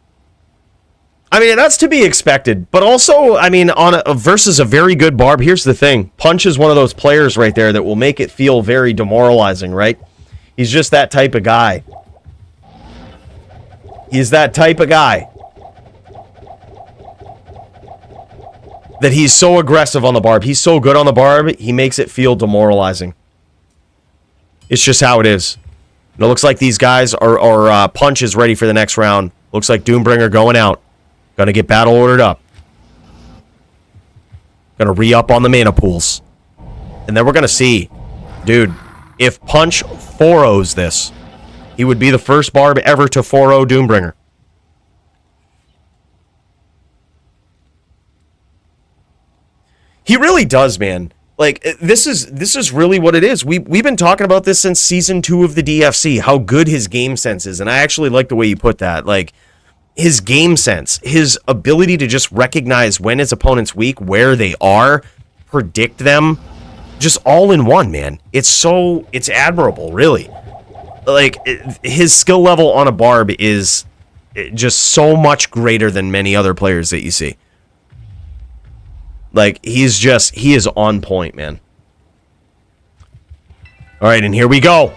I mean, that's to be expected. But also, I mean, versus a very good Barb, here's the thing. Punch is one of those players right there that will make it feel very demoralizing, right? He's just that type of guy. He's that type of guy. That he's so aggressive on the Barb. He's so good on the Barb, he makes it feel demoralizing. It's just how it is. And it looks like these guys are Punch is ready for the next round. Looks like Doombringer going out. Gonna get battle ordered up. Gonna re-up on the mana pools. And then we're gonna see. Dude, if Punch 4-0s this, he would be the first Barb ever to 4-0 Doombringer. He really does, man. Like, this is really what it is. We've been talking about this since Season 2 of the DFC, how good his game sense is, and I actually like the way you put that. Like, his game sense, his ability to just recognize when his opponent's weak, where they are, predict them, just all in one, man. It's admirable, really. Like, his skill level on a barb is just so much greater than many other players that you see. Like, he is on point, man. All right, and here we go.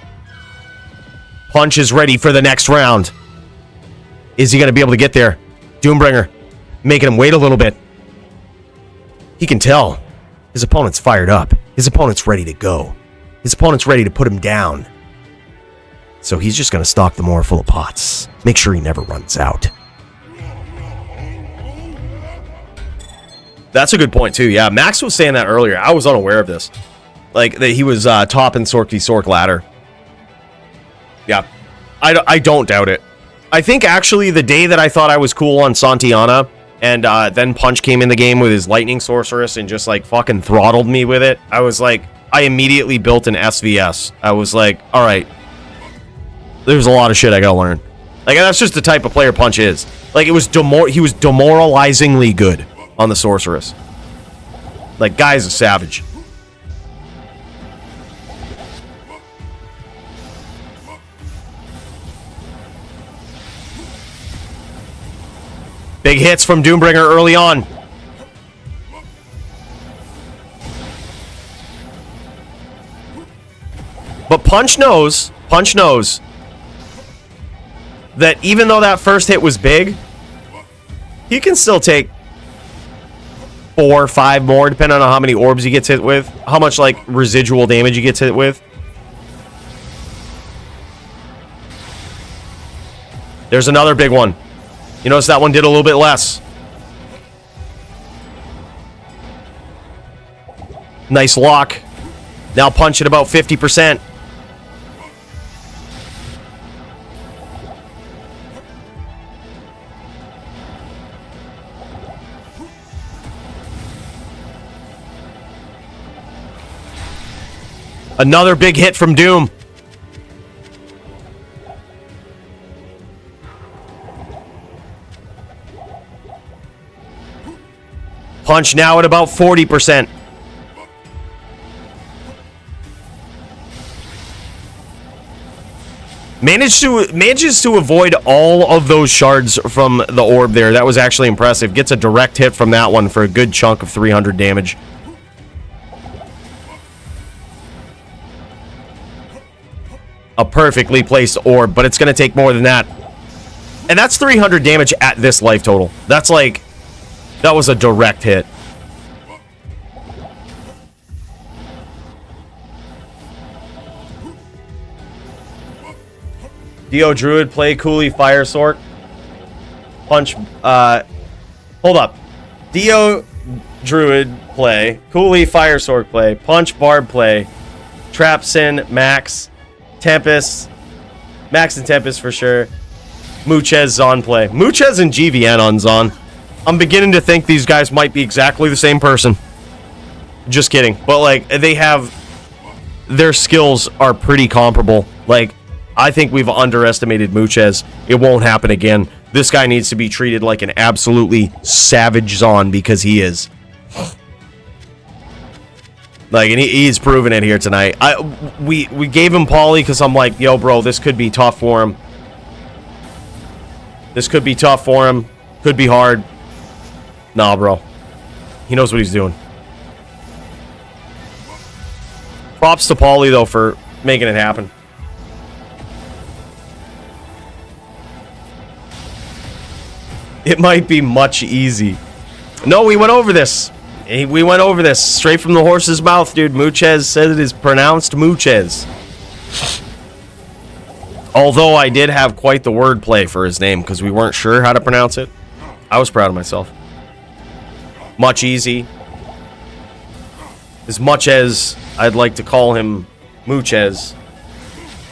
Punch is ready for the next round. Is he going to be able to get there? Doombringer, making him wait a little bit. He can tell. His opponent's fired up. His opponent's ready to go. His opponent's ready to put him down. So he's just going to stock the moor full of pots. Make sure he never runs out. That's a good point, too. Yeah, Max was saying that earlier. I was unaware of this. Like, that he was top in sorc v sorc ladder. Yeah, I don't doubt it. I think, actually, the day that I thought I was cool on Santiana, and then Punch came in the game with his Lightning Sorceress and just, like, fucking throttled me with it, I was like, I immediately built an SVS. I was like, all right, there's a lot of shit I gotta learn. Like, that's just the type of player Punch is. Like, he was demoralizingly good on the Sorceress. Like, guy's a savage. Big hits from Doombringer early on. But Punch knows that even though that first hit was big, he can still take 4 or 5 more, depending on how many orbs he gets hit with, how much, like, residual damage he gets hit with. There's another big one. You notice that one did a little bit less. Nice lock. Now Punch at about 50%. Another big hit from Doom. Punch now at about 40%. Manages to avoid all of those shards from the orb there. That was actually impressive. Gets a direct hit from that one for a good chunk of 300 damage. A perfectly placed orb, but it's going to take more than that. And that's 300 damage at this life total. That's like... That was a direct hit. Dio Druid play Coooley Fire Sorc. Punch. Hold up. Dio Druid play. Coooley Fire Sorc play. Punch Barb play. Trap Sin Max. Tempest. Max and Tempest for sure. Muchez Zon play. Muchez and GVN on Zon. I'm beginning to think these guys might be exactly the same person. Just kidding. But, like, they have... Their skills are pretty comparable. Like, I think we've underestimated Muchez. It won't happen again. This guy needs to be treated like an absolutely savage Zon because he is. Like, and he's proven it here tonight. We gave him Poly because I'm like, yo, bro, this could be tough for him. This could be tough for him. Could be hard. Nah, bro. He knows what he's doing. Props to Poly, though, for making it happen. It might be much easy. No, we went over this. We went over this straight from the horse's mouth, dude. Muchez said it is pronounced Muchez. Although I did have quite the wordplay for his name because we weren't sure how to pronounce it. I was proud of myself. Much easy. As much as I'd like to call him Muchez,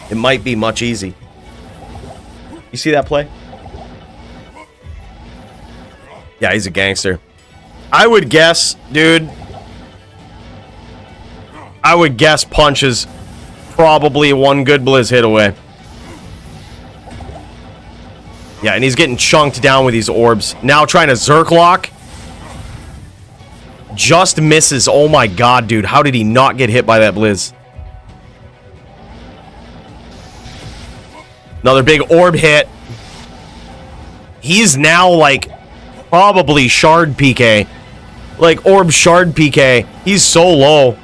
it might be much easy. You see that play? Yeah, he's a gangster. I would guess, dude, I would guess Punch is probably one good Blizz hit away. Yeah, and he's getting chunked down with these orbs. Now trying to Zerk lock. Just misses. Oh my god, dude. How did he not get hit by that Blizz? Another big orb hit. He's now like probably shard PK. Like orb shard PK. He's so low.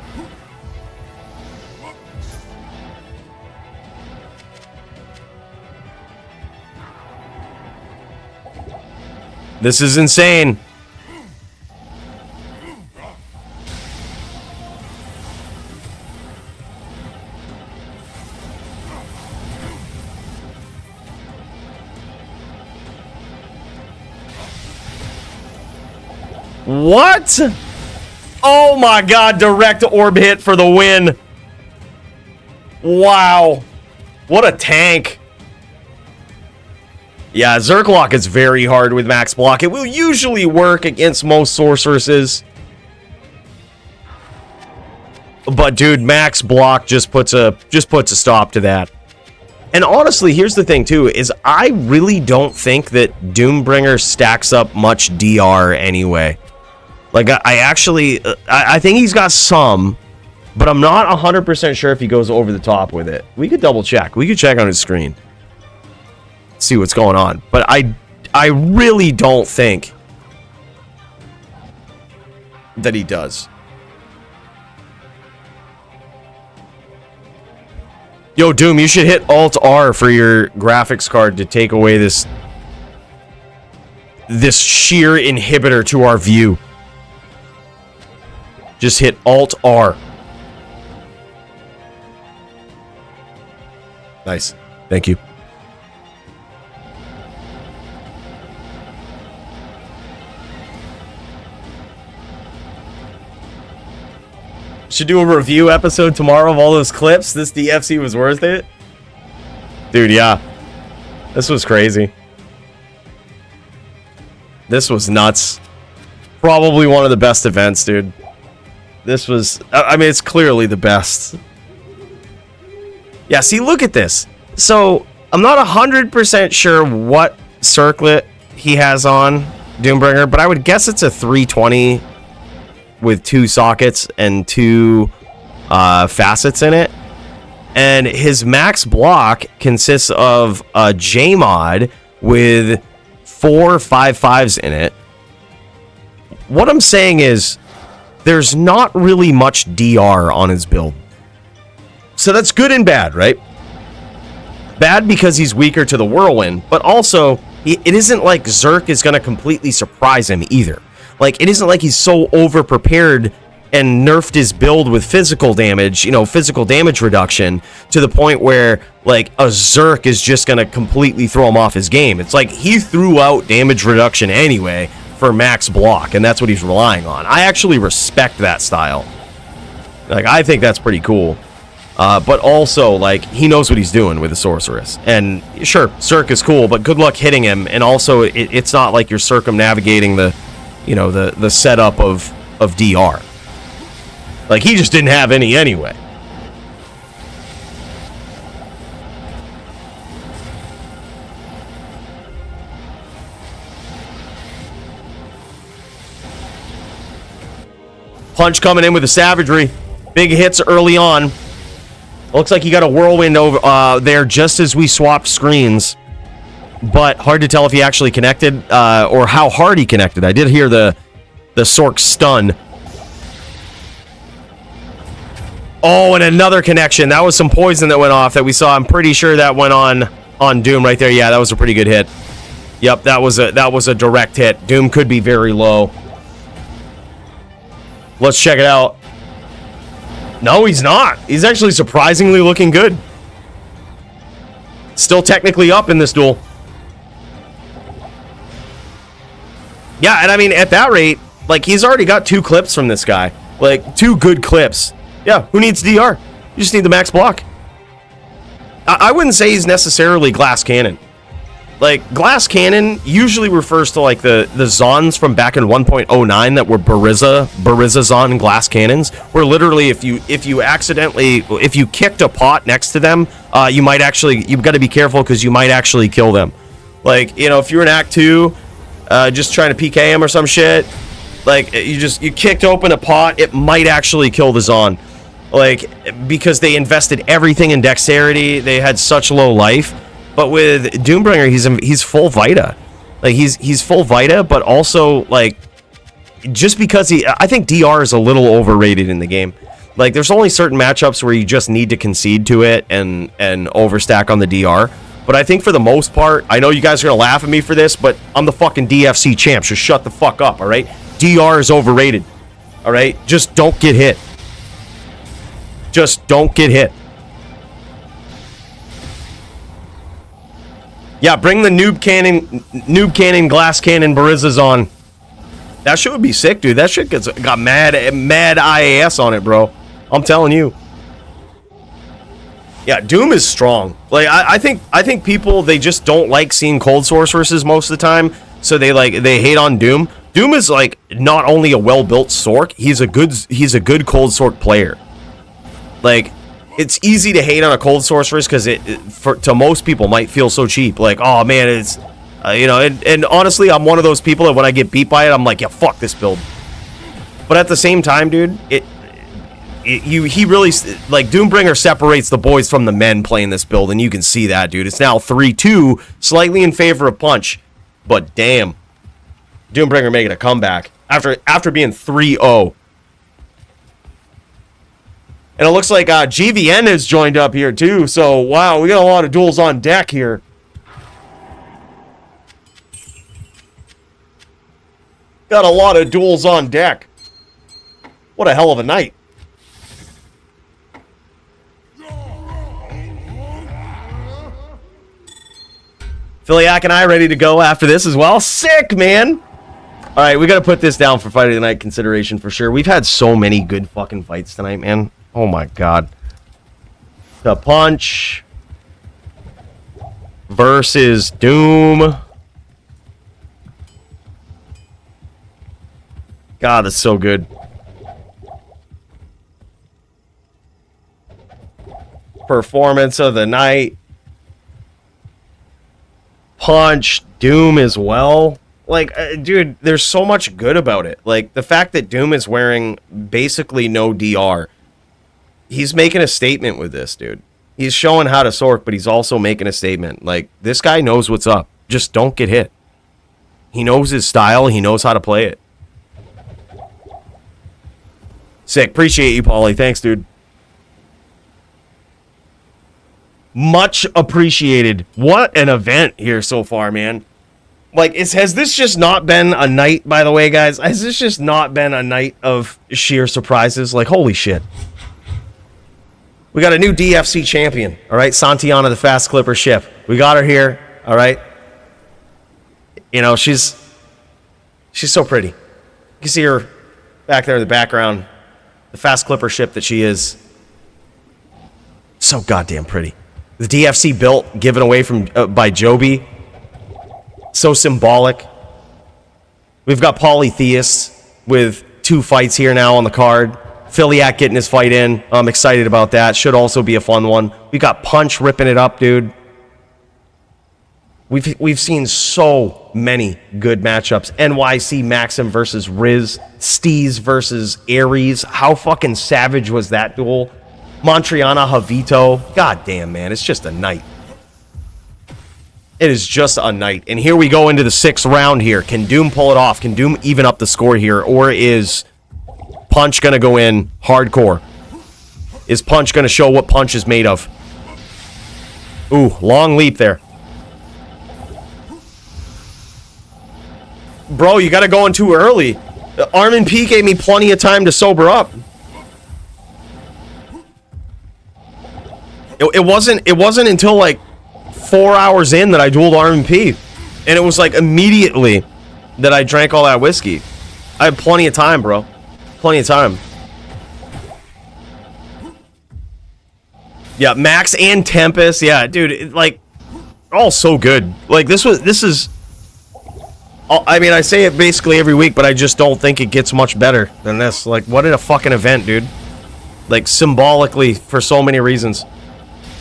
This is insane. What? Oh my god, direct orb hit for the win. Wow. What a tank. Yeah, Zerklock is very hard with max block. It will usually work against most sorceresses. But dude, max block just puts a stop to that. And honestly, here's the thing too, is I really don't think that Doombringer stacks up much DR anyway. Like I think he's got some, but I'm not 100% sure if he goes over the top with it. We could double check. We could check on his screen. See what's going on. But I really don't think that he does. Yo, Doom, you should hit Alt-R for your graphics card to take away this sheer inhibitor to our view. Just hit Alt-R. Nice. Thank you. Should do a review episode tomorrow of all those clips. This DFC was worth it. Dude, yeah. This was crazy. This was nuts. Probably one of the best events, dude. This was... I mean, it's clearly the best. Yeah, see, look at this. So, I'm not 100% sure what circlet he has on Doombringer, but I would guess it's a 320... with 2 sockets and 2 facets in it. And his max block consists of a J-mod with 4 5/5s in it. What I'm saying is, there's not really much DR on his build. So that's good and bad, right? Bad because he's weaker to the Whirlwind, but also, it isn't like Zerk is going to completely surprise him either. Like, it isn't like he's so over-prepared and nerfed his build with physical damage, you know, physical damage reduction, to the point where, like, a Zerk is just going to completely throw him off his game. It's like he threw out damage reduction anyway for max block, and that's what he's relying on. I actually respect that style. Like, I think that's pretty cool. But also, like, he knows what he's doing with the Sorceress. And, sure, Zerk is cool, but good luck hitting him. And also, it's not like you're circumnavigating the... you know, the setup of DR. Like, he just didn't have any anyway. Punch coming in with the savagery. Big hits early on. Looks like he got a whirlwind over there just as we swapped screens. But hard to tell if he actually connected, or how hard he connected. I did hear the sorc stun. Oh, and another connection. That was some poison that went off that we saw. I'm pretty sure that went on Doom right there. Yeah, that was a pretty good hit. Yep, that was a direct hit. Doom could be very low. Let's check it out. No, he's not. He's actually surprisingly looking good. Still technically up in this duel. Yeah, and I mean, at that rate, like, he's already got 2 clips from this guy. Like, 2 good clips. Yeah, who needs DR? You just need the max block. I wouldn't say he's necessarily glass cannon. Like, Glass Cannon usually refers to, like, the Zons from back in 1.09 that were Barizza Zon Glass Cannons, where literally if you kicked a pot next to them, you've got to be careful because you might actually kill them. Like, you know, if you're in Act 2, just trying to PK him or some shit, like, you kicked open a pot, it might actually kill the Zon. Like, because they invested everything in dexterity, they had such low life. But with Doombringer, he's full Vita. Like, he's full Vita, but also, like, just because I think DR is a little overrated in the game. Like, there's only certain matchups where you just need to concede to it and overstack on the DR. But I think for the most part, I know you guys are going to laugh at me for this, but I'm the fucking DFC champ, so shut the fuck up, alright? DR is overrated, alright? Just don't get hit. Just don't get hit. Yeah, bring the noob cannon, glass cannon, Barizzas on. That shit would be sick, dude. That shit got mad IAS on it, bro. I'm telling you. Yeah, Doom is strong. Like, I think people, they just don't like seeing cold sorceresses most of the time, so they hate on Doom. Doom is, like, not only a well-built sorc, he's a good cold sorc player. Like, it's easy to hate on a cold sorceress because to most people might feel so cheap. Like, oh man, it's you know, and honestly, I'm one of those people that when I get beat by it, I'm like, yeah, fuck this build. But at the same time, dude, he really, like, Doombringer separates the boys from the men playing this build, and you can see that, dude. It's now 3-2, slightly in favor of Punch, but damn, Doombringer making a comeback after being 3-0. And it looks like GVN has joined up here, too. So, wow, we got a lot of duels on deck here. Got a lot of duels on deck. What a hell of a night. Philiac and I ready to go after this as well. Sick, man. All right, we got to put this down for Fight of the Night consideration for sure. We've had so many good fucking fights tonight, man. Oh my god. tehPunch versus Doom. God, that's so good. Performance of the night. Punch, Doom as well. Like, dude, there's so much good about it. Like, the fact that Doom is wearing basically no DR. He's making a statement with this, dude. He's showing how to sorc, but he's also making a statement. Like, this guy knows what's up. Just don't get hit. He knows his style. He knows how to play it. Sick. Appreciate you, Paulie. Thanks, dude. Much appreciated. What an event here so far, man. Like, has this just not been a night, by the way, guys? Has this just not been a night of sheer surprises? Like, holy shit. We got a new DFC champion, all right? Santiana, the fast clipper ship. We got her here, all right? You know, she's so pretty. You can see her back there in the background. The fast clipper ship that she is. So goddamn pretty. The DFC built, given away by Joby. So symbolic. We've got Polytheist with 2 fights here now on the card. Philiac getting his fight in. I'm excited about that. Should also be a fun one. We got Punch ripping it up, dude. We've seen so many good matchups. NYCmaxim versus Riz. Steez versus Ares. How fucking savage was that duel? Mantrayana, Javito. God damn, man. It's just a night. It is just a night. And here we go into the 6th round here. Can Doom pull it off? Can Doom even up the score here? Or is Punch going to go in hardcore? Is Punch going to show what Punch is made of? Ooh, long leap there. Bro, you got to go in too early. ArmondP gave me plenty of time to sober up. It wasn't until like 4 hours in that I dueled ArmondP. And it was like immediately that I drank all that whiskey. I had plenty of time, bro. Plenty of time. Yeah, Max and Tempest. Yeah, dude, all so good. Like, this is... I mean, I say it basically every week, but I just don't think it gets much better than this. Like, what a fucking event, dude. Like, symbolically, for so many reasons.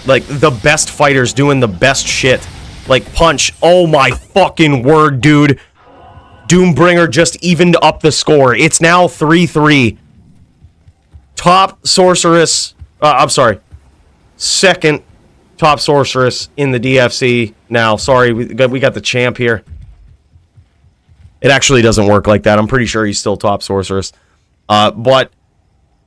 Like, the best fighters doing the best shit. Like, Punch. Oh my fucking word, dude. Doombringer just evened up the score. It's now 3-3. Top sorceress... I'm sorry. Second top sorceress in the DFC now. Sorry, we got the champ here. It actually doesn't work like that. I'm pretty sure he's still top sorceress. But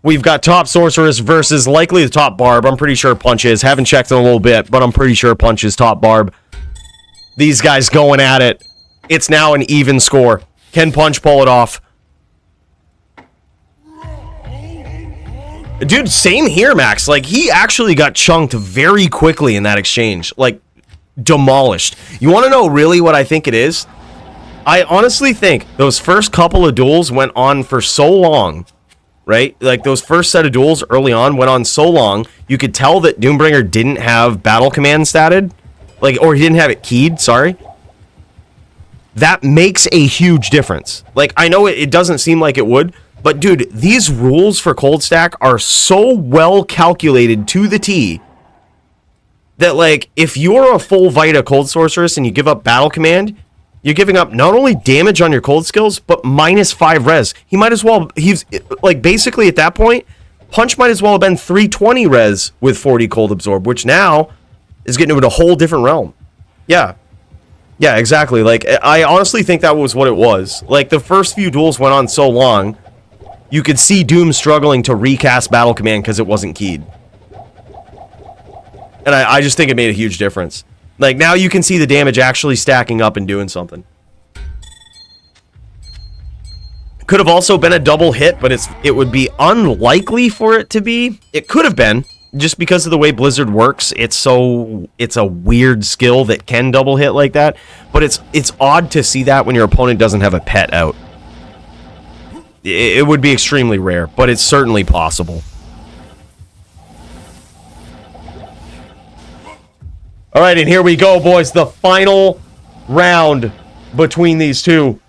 we've got top sorceress versus likely the top barb. I'm pretty sure Punch is. Haven't checked in a little bit, but I'm pretty sure Punch is top barb. These guys going at it. It's now an even score. Can Punch pull it off? Dude, same here, Max. Like, he actually got chunked very quickly in that exchange. Like, demolished. You want to know really what I think it is? I honestly think those first couple of duels went on for so long, right? Like, those first set of duels early on went on so long, you could tell that Doombringer didn't have battle command statted. Like, or he didn't have it keyed, sorry. That makes a huge difference. Like, I know it doesn't seem like it would, but dude, these rules for Cold Stack are so well calculated to the T that, like, if you're a full Vita Cold Sorceress and you give up battle command, you're giving up not only damage on your cold skills, but -5 res. He might as well, he's, like, basically at that point, Punch might as well have been 320 res with 40 cold absorb, which now is getting into a whole different realm. Yeah. Yeah, exactly. Like, I honestly think that was what it was. Like, the first few duels went on so long, you could see Doom struggling to recast battle command because it wasn't keyed. And I just think it made a huge difference. Like, now you can see the damage actually stacking up and doing something. Could have also been a double hit, but it would be unlikely for it to be. It could have been, just because of the way Blizzard works. It's a weird skill that can double hit like that. But it's odd to see that when your opponent doesn't have a pet out. It would be extremely rare, but it's certainly possible. All right, and here we go, boys. The final round between these two.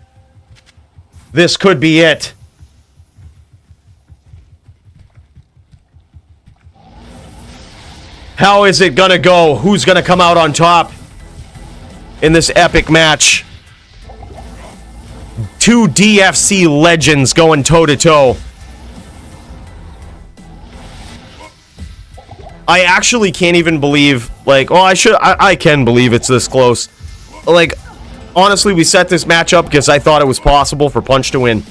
This could be it. How is it gonna go? Who's gonna come out on top in this epic match? Two DFC legends going toe-to-toe. I actually can't even believe, like, oh, I can believe it's this close. Like, honestly, we set this match up because I thought it was possible for Punch to win.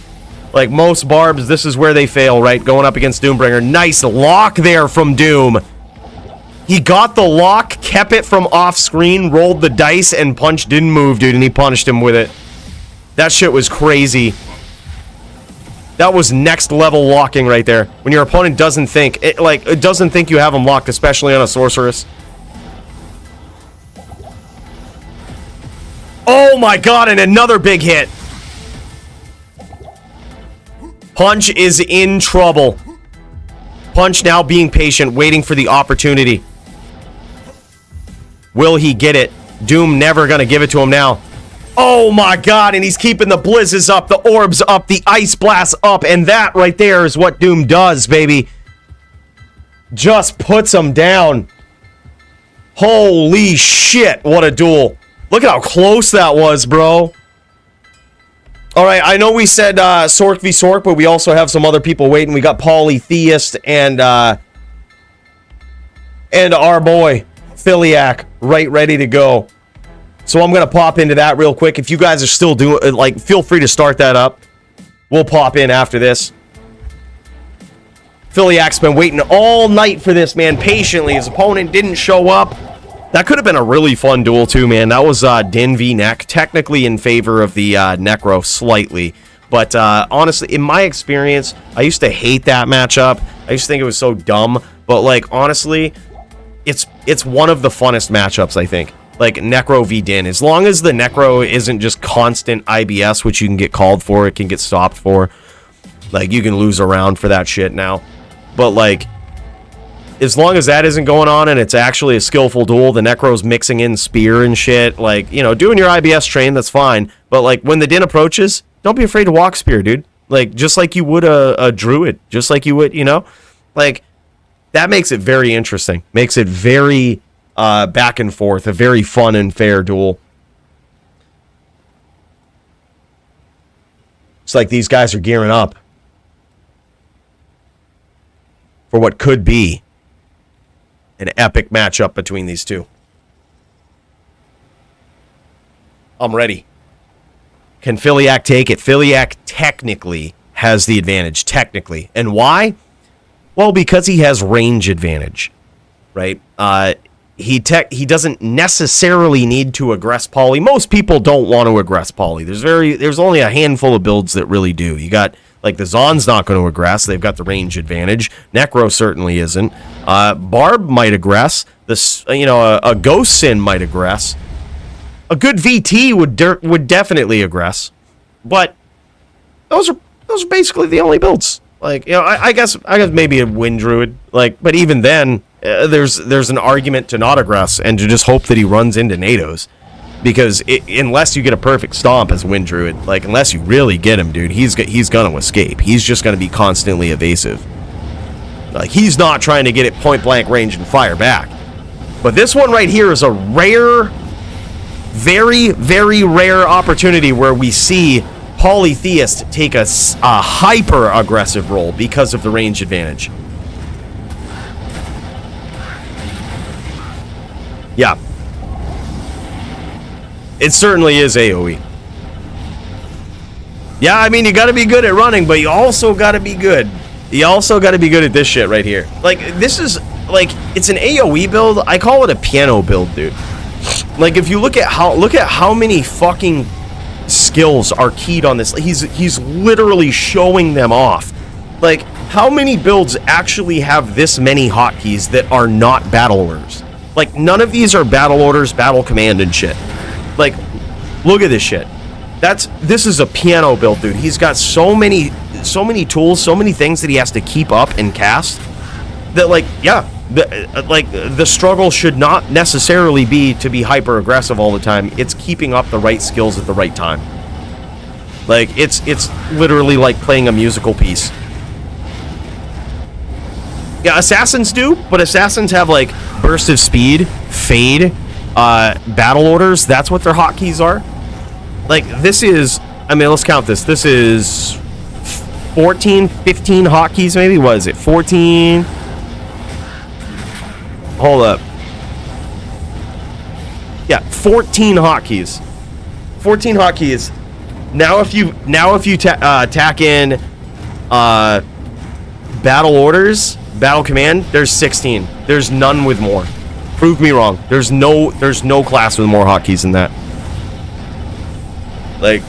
Like, most barbs, this is where they fail, right? Going up against Doombringer. Nice lock there from Doom. He got the lock, kept it from off screen, rolled the dice, and Punch didn't move, dude, and he punished him with it. That shit was crazy. That was next level locking right there. When your opponent doesn't think, it doesn't think you have him locked, especially on a sorceress. Oh my god, and another big hit. Punch is in trouble. Punch now being patient, waiting for the opportunity. Will he get it? Doom never gonna give it to him now. Oh my god, and he's keeping the blizzes up, the orbs up, the ice blasts up, and that right there is what Doom does, baby. Just puts him down. Holy shit, what a duel. Look at how close that was, bro. Alright, I know we said sorc v sorc, but we also have some other people waiting. We got Polytheist and our boy, Philiac, right ready to go. So I'm going to pop into that real quick. If you guys are still doing, like, feel free to start that up. We'll pop in after this. Philiac's been waiting all night for this, man, patiently. His opponent didn't show up. That could have been a really fun duel, too, man. That was Din v Neck, technically in favor of the Necro, slightly. But honestly, in my experience, I used to hate that matchup. I used to think it was so dumb. But, like, honestly, it's one of the funnest matchups, I think. Like, Necro v Din. As long as the Necro isn't just constant IBS, which you can get called for, it can get stopped for. Like, you can lose a round for that shit now. But, like, as long as that isn't going on and it's actually a skillful duel, the Necro's mixing in spear and shit, like, you know, doing your IBS train, that's fine. But, like, when the Din approaches, don't be afraid to walk spear, dude. Like, just like you would a druid. Just like you would, you know? Like, that makes it very interesting. Makes it very back and forth, a very fun and fair duel. It's like these guys are gearing up for what could be an epic matchup between these two. I'm ready. Can Philiac take it? Philiac technically has the advantage, technically. And why? Well, because he has range advantage, right? He doesn't necessarily need to aggress Poly. Most people don't want to aggress Poly. There's only a handful of builds that really do. You got, like, the Zon's not going to aggress. They've got the range advantage. Necro certainly isn't. Barb might aggress. A Ghost Sin might aggress. A good VT would definitely aggress. But those are basically the only builds. Like, you know, I guess maybe a Wind Druid. Like, but even then, there's an argument to not aggress and to just hope that he runs into NATOs. Because unless you get a perfect stomp as Wind Druid, like, unless you really get him, dude, he's going to escape. He's just going to be constantly evasive. Like, he's not trying to get it point blank range and fire back. But this one right here is a rare, very, very rare opportunity where we see Polytheist take a hyper aggressive role because of the range advantage. Yeah. It certainly is AoE. Yeah, I mean, you got to be good at running, but you also got to be good. You also got to be good at this shit right here. Like, this is, like, it's an AoE build. I call it a piano build, dude. Like, if you look at how many fucking skills are keyed on this. He's literally showing them off. Like, how many builds actually have this many hotkeys that are not battle orders? Like, none of these are battle orders, battle command and shit. Like, look at this shit. This is a piano build, dude. He's got so many tools, so many things that he has to keep up and cast that, like, yeah, the struggle should not necessarily be to be hyper aggressive all the time. It's keeping up the right skills at the right time. Like, it's literally like playing a musical piece. Yeah, assassins do, but assassins have, like, burst of speed, fade, battle orders. That's what their hotkeys are. Like, this is, I mean, let's count this. This is 14, 15 hotkeys maybe. What is it? 14. Hold up. Yeah, 14 hotkeys. 14 hotkeys. Now if you tack in battle orders, battle command, there's 16. There's none with more. Prove me wrong. There's no class with more hotkeys than that. Like,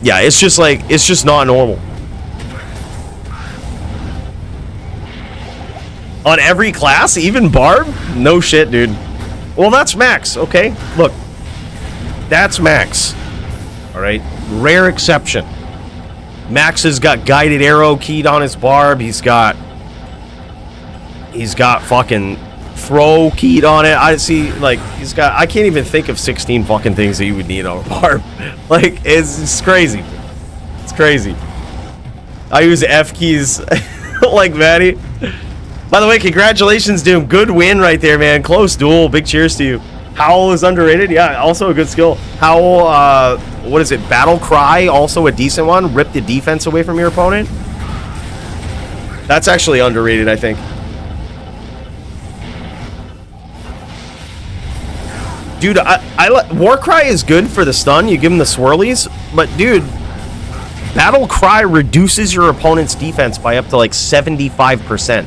yeah, it's just not normal. On every class, even Barb? No shit, dude. Well, that's max, okay? Look. That's max. Alright? Rare exception. Max has got guided arrow keyed on his Barb. He's got fucking throw keyed on it. I see, like, I can't even think of 16 fucking things that you would need on a Barb. Like, it's crazy. It's crazy. I use F keys like Maddie. By the way, congratulations, Doom. Good win right there, man. Close duel. Big cheers to you. Howl is underrated. Yeah, also a good skill. Howl, what is it? Battle Cry, also a decent one. Rip the defense away from your opponent. That's actually underrated, I think. Dude, Warcry is good for the stun. You give him the swirlies. But, dude, Battle Cry reduces your opponent's defense by up to, like, 75%.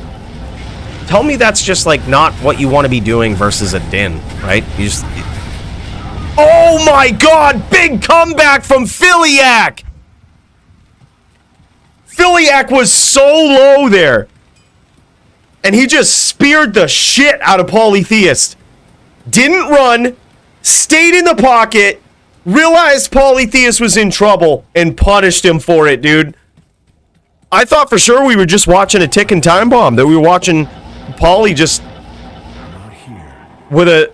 Tell me that's just, like, not what you want to be doing versus a Din, right? You just... Oh my god! Big comeback from Philiac! Philiac was so low there. And he just speared the shit out of Polytheist. Didn't run, stayed in the pocket, realized Polytheist was in trouble, and punished him for it, dude. I thought for sure we were just watching a ticking time bomb, that we were watching Poly just with a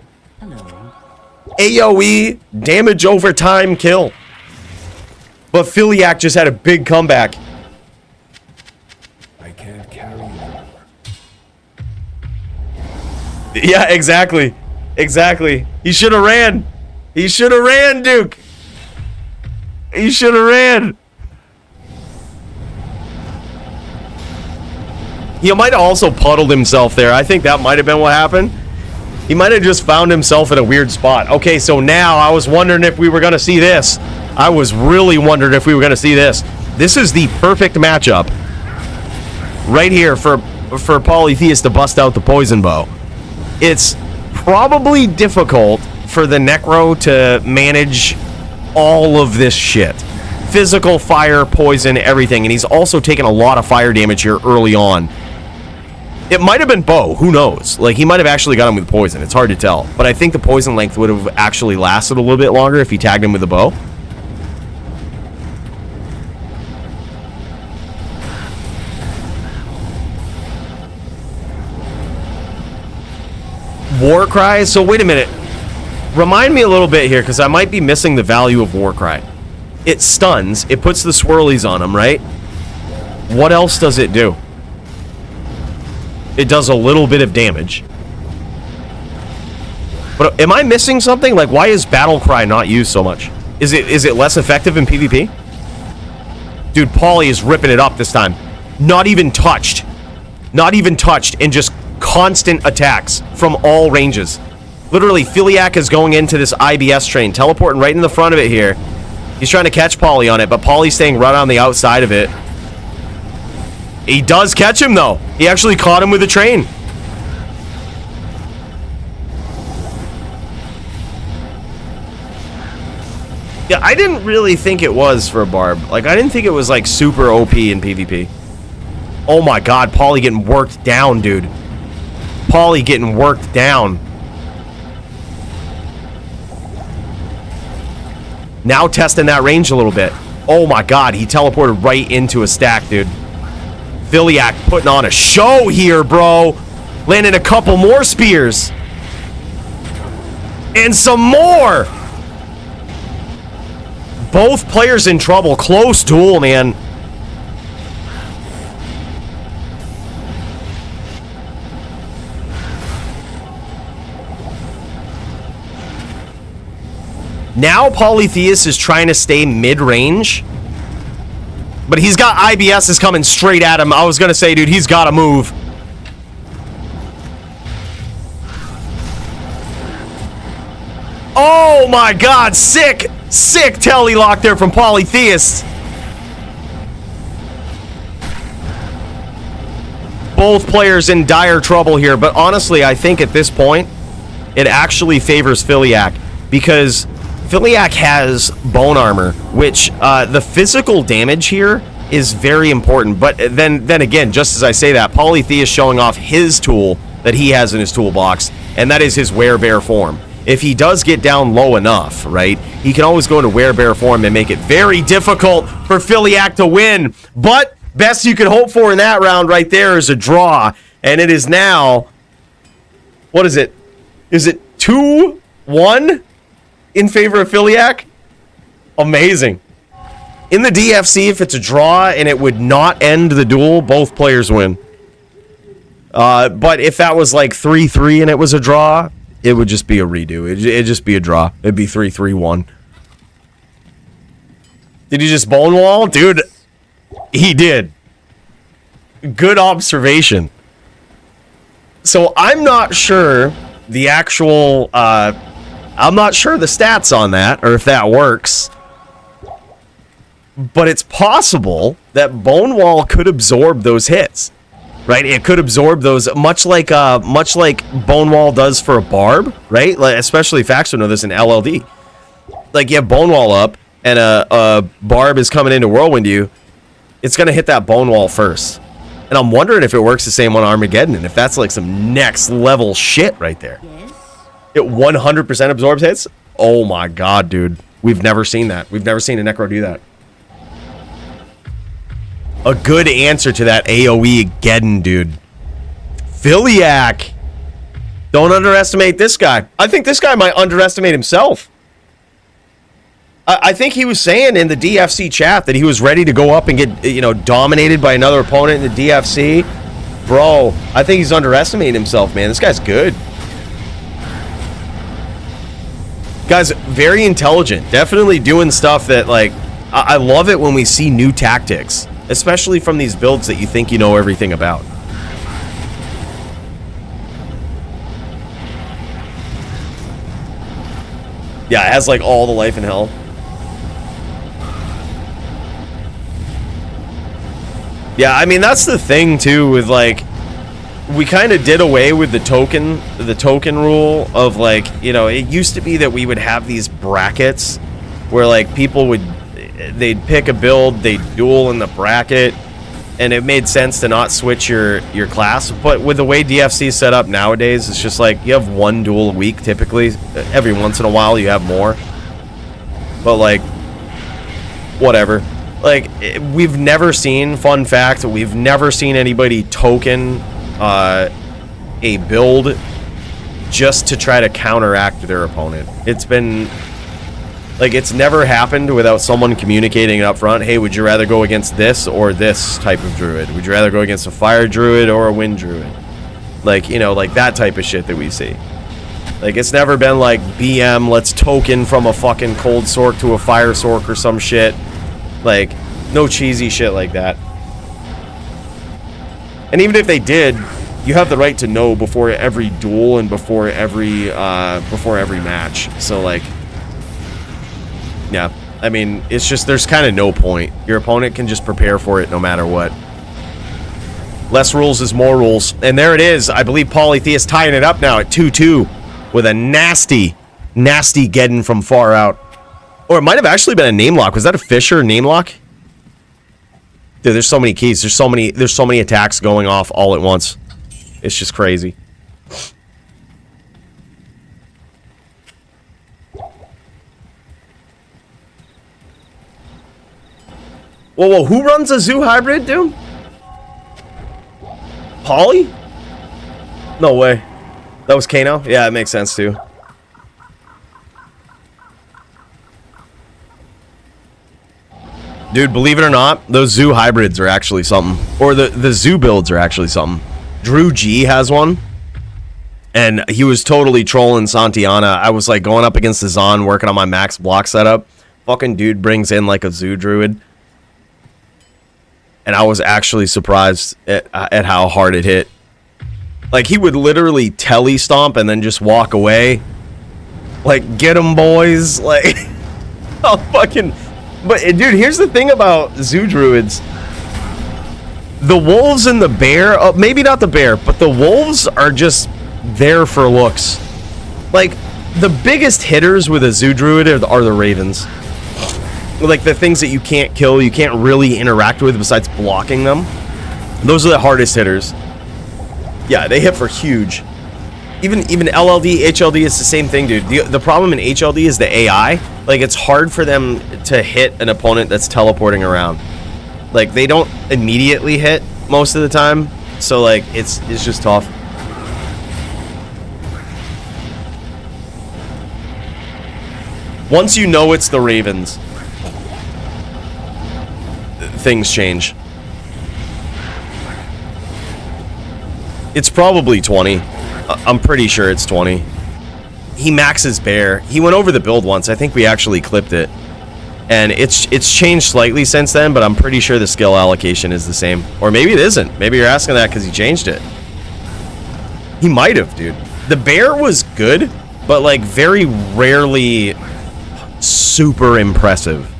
AoE damage over time kill. But Philiac just had a big comeback. I can't carry anymore. Yeah, exactly. Exactly. He should have ran. He should have ran, Duke. He should have ran. He might have also puddled himself there. I think that might have been what happened. He might have just found himself in a weird spot. Okay, so now I was wondering if we were going to see this. I was really wondering if we were going to see this. This is the perfect matchup right here for Polytheist to bust out the poison bow. It's probably difficult for the necro to manage all of this shit. Physical, fire, poison, everything. And he's also taken a lot of fire damage here early on. It might have been bow. Who knows? Like, he might have actually got him with poison. It's hard to tell. But I think the poison length would have actually lasted a little bit longer if he tagged him with a bow. Warcry? So wait a minute. Remind me a little bit here, because I might be missing the value of Warcry. It stuns. It puts the swirlies on him, right? What else does it do? It does a little bit of damage. But am I missing something? Like, why is Battle Cry not used so much? Is it less effective in PvP? Dude, Poly is ripping it up this time. Not even touched. Not even touched, and just constant attacks from all ranges. Literally, Philiac is going into this IBS train, teleporting right in the front of it here. He's trying to catch Poly on it, but Poly's staying right on the outside of it. He does catch him, though. He actually caught him with a train. Yeah, I didn't really think it was for a barb. Like, I didn't think it was, like, super OP in PvP. Oh my god, Poly getting worked down, dude. Poly getting worked down. Now testing that range a little bit. Oh my god, he teleported right into a stack, dude. Philiac putting on a show here, bro. Landing a couple more spears. And some more. Both players in trouble. Close duel, man. Now Polytheist is trying to stay mid-range. But he's got IBSs coming straight at him. I was going to say, dude, he's got to move. Oh my god, sick, sick telly lock there from Polytheist. Both players in dire trouble here, but honestly, I think at this point, it actually favors Philiac, because Philiac has bone armor, which the physical damage here is very important. But then again, just as I say that, Polytheist showing off his tool that he has in his toolbox, and that is his werebear form. If he does get down low enough, right, he can always go into werebear form and make it very difficult for Philiac to win. But best you can hope for in that round right there is a draw, and it is now, what is it? Is it 2-1? In favor of Philiac? Amazing. In the DFC, if it's a draw and it would not end the duel, both players win. But if that was like 3-3 and it was a draw, it would just be a redo. It'd just be a draw. It'd be 3-3-1. Did he just bone wall? Dude, he did. Good observation. So I'm not sure the actual... I'm not sure the stats on that, or if that works. But it's possible that Bonewall could absorb those hits. Right? It could absorb those, much like Bonewall does for a barb, right? Like, especially Faxo know this in LLD. Like, you have Bonewall up, and a barb is coming in to whirlwind you, it's going to hit that Bonewall first. And I'm wondering if it works the same on Armageddon, and if that's like some next level shit right there. It 100% absorbs hits? Oh my god, dude. We've never seen that. We've never seen a Necro do that. A good answer to that AoE Geddon, dude. Philiac. Don't underestimate this guy. I think this guy might underestimate himself. I think he was saying in the DFC chat that he was ready to go up and get, you know, dominated by another opponent in the DFC. Bro, I think he's underestimating himself, man. This guy's good. Guy's very intelligent. Definitely doing stuff that, like, I love it when we see new tactics, especially from these builds that you think you know everything about. Yeah, it has, like, all the life in hell. Yeah, I mean, that's the thing, too, with, like, we kind of did away with the token rule of, like, you know, it used to be that we would have these brackets where, like, people would, they'd pick a build, they'd duel in the bracket, and it made sense to not switch your class. But with the way DFC is set up nowadays, it's just like, you have one duel a week, typically. Every once in a while, you have more. But, like, whatever. Like, we've never seen, fun fact, we've never seen anybody token a build just to try to counteract their opponent. It's been, like, it's never happened without someone communicating up front, hey, would you rather go against this or this type of druid? Would you rather go against a fire druid or a wind druid? Like, you know, like that type of shit that we see. Like, it's never been like, BM, let's token from a fucking cold sorc to a fire sorc or some shit. Like, no cheesy shit like that. And even if they did, you have the right to know before every duel and before every match. So, like, yeah, I mean, it's just, there's kind of no point. Your opponent can just prepare for it no matter what. Less rules is more rules. And there it is. I believe Polytheist tying it up now at 2-2 with a nasty Geddon from far out. Or it might have actually been a name lock. Was that a Fisher name lock? Dude, there's so many keys. There's so many attacks going off all at once. It's just crazy. Whoa, who runs a zoo hybrid, dude? Polly? No way. That was Kano? Yeah, it makes sense too. Dude, believe it or not, those zoo hybrids are actually something. Or the zoo builds are actually something. Drew G has one. And he was totally trolling Santiana. I was like going up against the Zon, working on my max block setup. Fucking dude brings in like a zoo druid. And I was actually surprised at how hard it hit. Like, he would literally tele-stomp and then just walk away. Like, get 'em, boys. Like, oh, fucking... But, dude, here's the thing about zoo druids. The wolves and the bear... Oh, maybe not the bear, but the wolves are just there for looks. Like, the biggest hitters with a zoo druid are the ravens. Like, the things that you can't kill, you can't really interact with besides blocking them. Those are the hardest hitters. Yeah, they hit for huge. Even LLD, HLD is the same thing, dude. The problem in HLD is the AI. Like, it's hard for them to hit an opponent that's teleporting around. Like, they don't immediately hit most of the time. So, like, it's just tough. Once you know it's the Ravens, things change. It's probably 20. I'm pretty sure it's 20. He maxes bear. He went over the build once. I think we actually clipped it. And it's changed slightly since then, but I'm pretty sure the skill allocation is the same. Or maybe it isn't. Maybe you're asking that because he changed it. He might have, dude. The bear was good, but like very rarely super impressive.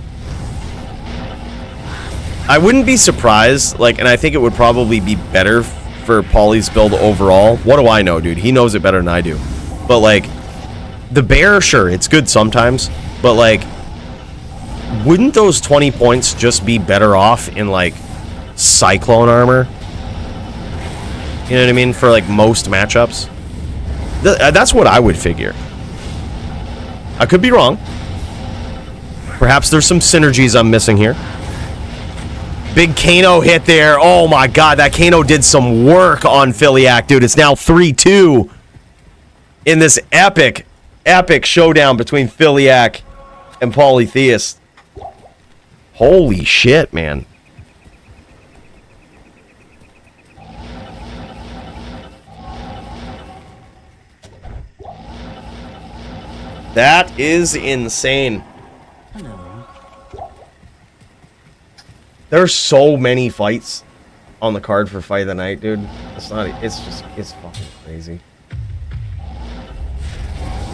I wouldn't be surprised, like, and I think it would probably be better for Pauly's build overall. What do I know, dude? He knows it better than I do. But, like, the bear, sure, it's good sometimes. But, like, wouldn't those 20 points just be better off in, like, Cyclone armor? You know what I mean? For, like, most matchups. That's what I would figure. I could be wrong. Perhaps there's some synergies I'm missing here. Big Kano hit there. Oh my god, that Kano did some work on Philiac, dude. It's now 3-2 in this epic showdown between Philiac and Polytheist. Holy shit, man. That is insane. Hello. There's so many fights on the card for Fight of the Night, dude. It's fucking crazy.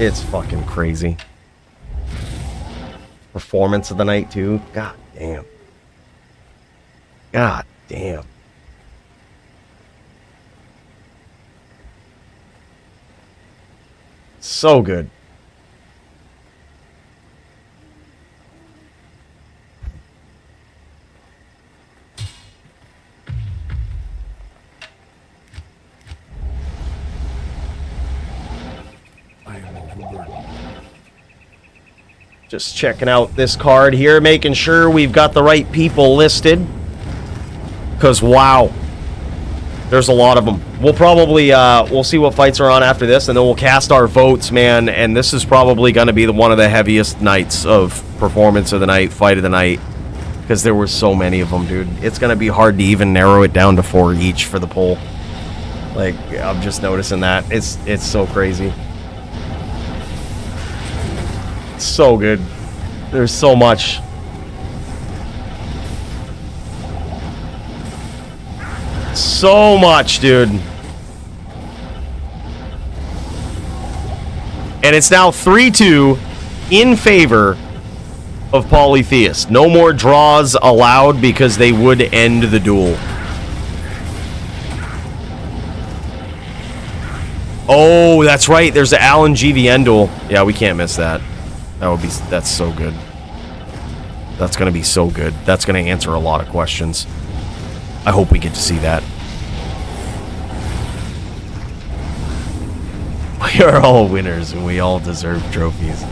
It's fucking crazy. Performance of the night, too. God damn. God damn. So good. Just checking out this card here, making sure we've got the right people listed. Because, wow. There's a lot of them. We'll probably, we'll see what fights are on after this, and then we'll cast our votes, man. And this is probably going to be one of the heaviest nights of Performance of the Night, Fight of the Night. Because there were so many of them, dude. It's going to be hard to even narrow it down to 4 each for the poll. Like, I'm just noticing that. It's so crazy. So good. There's so much. So much, dude. And it's now 3-2 in favor of Polytheist. No more draws allowed because they would end the duel. Oh, that's right. There's the Allen GVN duel. Yeah, we can't miss that. That's so good. That's going to be so good. That's going to answer a lot of questions. I hope we get to see that. We are all winners and we all deserve trophies.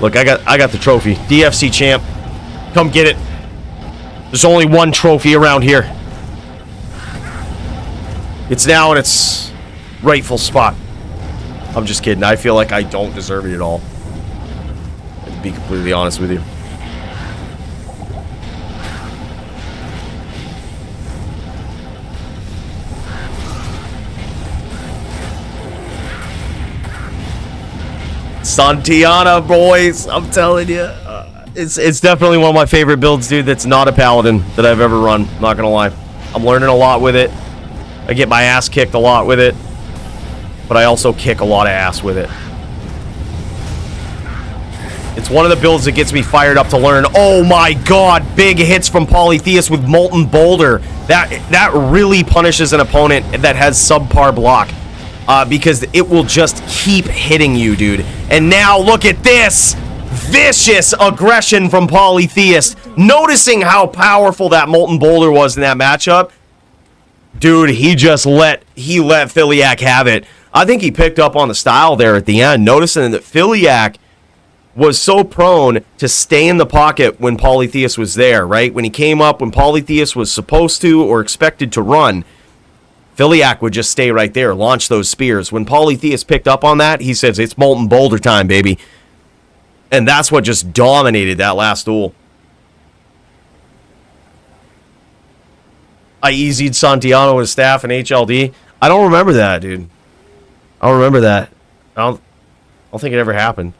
Look, I got the trophy. DFC champ. Come get it. There's only one trophy around here. It's now in its rightful spot. I'm just kidding. I feel like I don't deserve it at all. To be completely honest with you. Santiana, boys. I'm telling you. It's definitely one of my favorite builds, dude, that's not a paladin that I've ever run. Not gonna lie. I'm learning a lot with it. I get my ass kicked a lot with it. But I also kick a lot of ass with it. It's one of the builds that gets me fired up to learn. Oh my god, big hits from Polytheist with Molten Boulder. That really punishes an opponent that has subpar block. Because it will just keep hitting you, dude. And now look at this! Vicious aggression from Polytheist. Noticing how powerful that Molten Boulder was in that matchup. Dude, he let Philiac have it. I think he picked up on the style there at the end, noticing that Philiac was so prone to stay in the pocket when Polytheist was there, right? When he came up, when Polytheist was supposed to or expected to run, Philiac would just stay right there, launch those spears. When Polytheist picked up on that, he says, it's Molten Boulder time, baby. And that's what just dominated that last duel. I easied Santiano with staff and HLD. I don't remember that, dude. I don't remember that. I don't think it ever happened.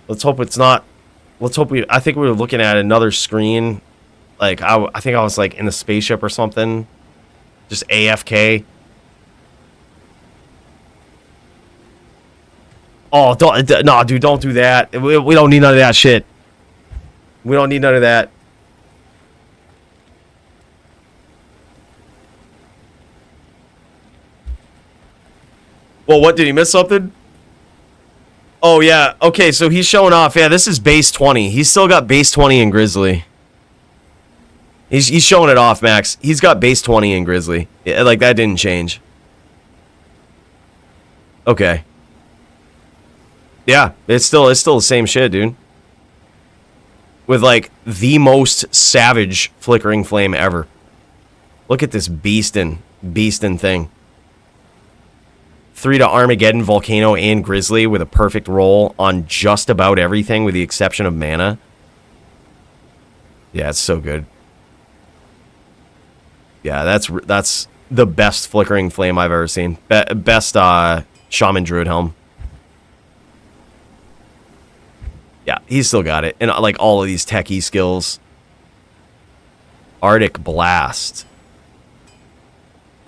Let's hope it's not. Let's hope I think we were looking at another screen. Like, I think I was, like, in the spaceship or something. Just AFK. Oh, no, dude, don't do that. We don't need none of that shit. We don't need none of that. Well, what, did he miss something? Oh, yeah. Okay, so he's showing off. Yeah, this is base 20. He's still got base 20 in Grizzly. He's showing it off, Max. He's got base 20 in Grizzly. Yeah, like, that didn't change. Okay. Yeah, it's still the same shit, dude. with like the most savage flickering flame ever. Look at this beastin' thing. 3 to Armageddon, Volcano, and Grizzly with a perfect roll on just about everything with the exception of mana. Yeah, it's so good. Yeah, that's the best flickering flame I've ever seen. Best Shaman Druid Helm. Yeah, he's still got it. And like all of these techie skills. Arctic Blast.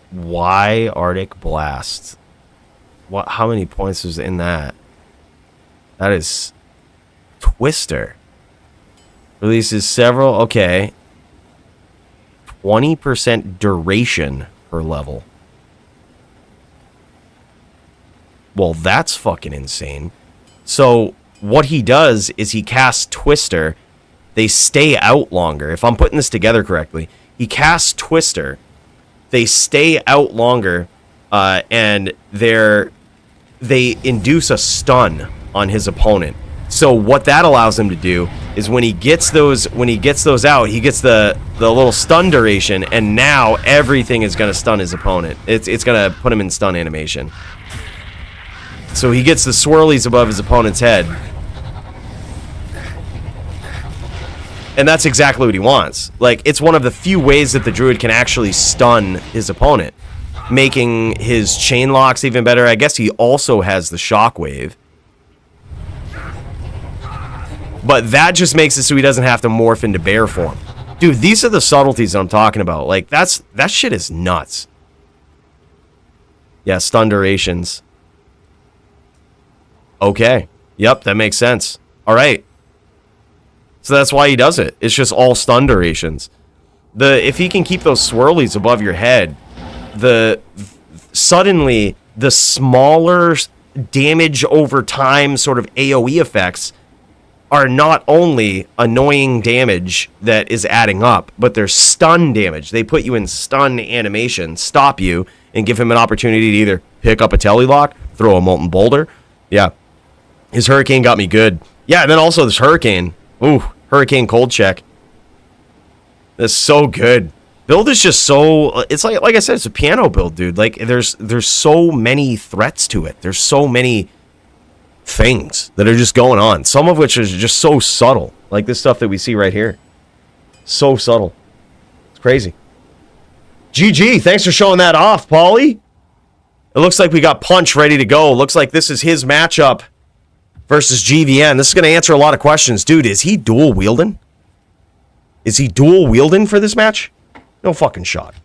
Why Arctic Blast? What? How many points was in that? That is Twister. Releases several. Okay. 20% duration per level. Well, that's fucking insane. So what he does is he casts Twister. They stay out longer. If I'm putting this together correctly, he casts Twister. They stay out longer, and they induce a stun on his opponent. So what that allows him to do is when he gets those out, he gets the little stun duration, and now everything is going to stun his opponent. It's going to put him in stun animation. So he gets the swirlies above his opponent's head. And that's exactly what he wants. Like, it's one of the few ways that the Druid can actually stun his opponent, making his chain locks even better. I guess he also has the shockwave. But that just makes it so he doesn't have to morph into bear form. Dude, these are the subtleties that I'm talking about. Like, that shit is nuts. Yeah, stun durations. Okay. Yep, that makes sense. All right. So that's why he does it. It's just all stun durations. If he can keep those swirlies above your head, suddenly the smaller damage over time sort of AoE effects are not only annoying damage that is adding up, but they're stun damage. They put you in stun animation, stop you, and give him an opportunity to either pick up a Telelock, throw a Molten Boulder. Yeah. His Hurricane got me good. Yeah, and then also this Hurricane. Ooh, Hurricane cold check. That's so good. Build is just so... It's like I said, it's a piano build, dude. Like, there's so many threats to it. There's so many things that are just going on. Some of which is just so subtle. Like this stuff that we see right here. So subtle. It's crazy. GG, thanks for showing that off, Paulie. It looks like we got Punch ready to go. Looks like this is his matchup versus GVN. This is going to answer a lot of questions. Dude, is he dual wielding? Is he dual wielding for this match? No fucking shot.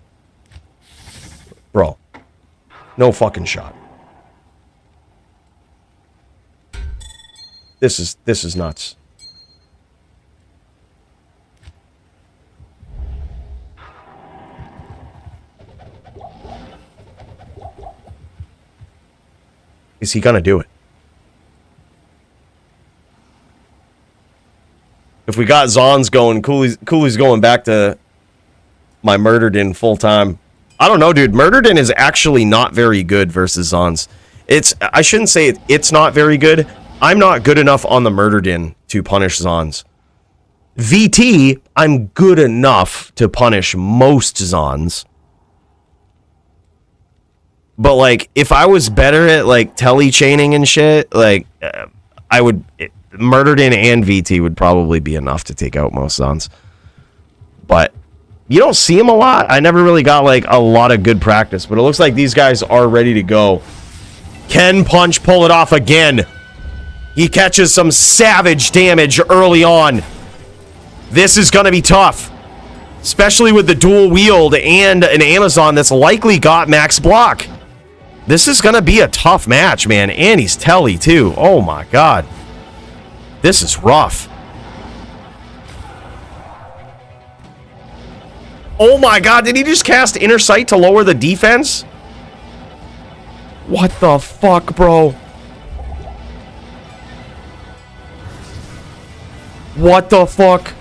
Bro. No fucking shot. This is nuts. Is he gonna do it? If we got Zons going, Coooley's going back to my Murdered-In full time. I don't know, dude. Murdered-In is actually not very good versus Zons. I shouldn't say it's not very good. I'm not good enough on the Murdered-In to punish Zons. VT, I'm good enough to punish most Zons. But, like, if I was better at, like, tele-chaining and shit, like, I would... Murdered-In and VT would probably be enough to take out most Zons. But you don't see them a lot. I never really got, like, a lot of good practice. But it looks like these guys are ready to go. Can Punch pull it off again? He catches some savage damage early on. This is going to be tough. Especially with the dual wield and an Amazon that's likely got max block. This is going to be a tough match, man. And he's telly, too. Oh, my God. This is rough. Oh, my God. Did he just cast Inner Sight to lower the defense? What the fuck, bro? What the fuck?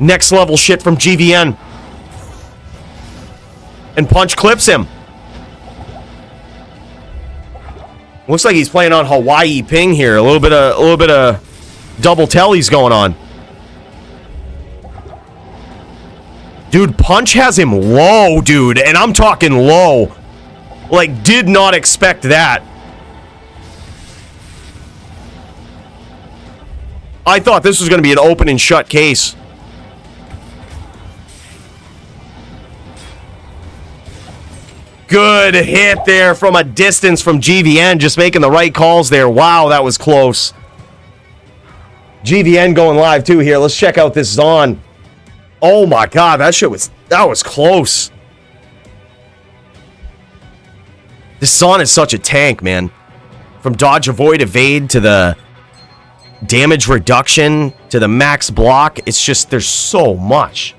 Next level shit from GVN. And Punch clips him. Looks like he's playing on Hawaii ping here. A little bit of double tellies going on. Dude, Punch has him low, dude. And I'm talking low. Like, did not expect that. I thought this was going to be an open and shut case. Good hit there from a distance from GVN. Just making the right calls there. Wow, that was close. GVN going live too here. Let's check out this Zon. Oh my god, that was close. This Zon is such a tank, man. From dodge, avoid, evade to the damage reduction to the max block. It's just, there's so much.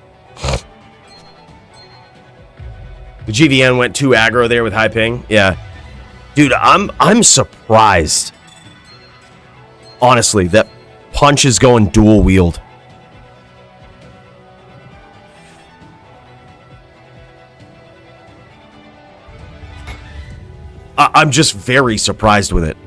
The GVN went too aggro there with high ping. Yeah. Dude, I'm surprised. Honestly, that Punch is going dual wield. I'm just very surprised with it.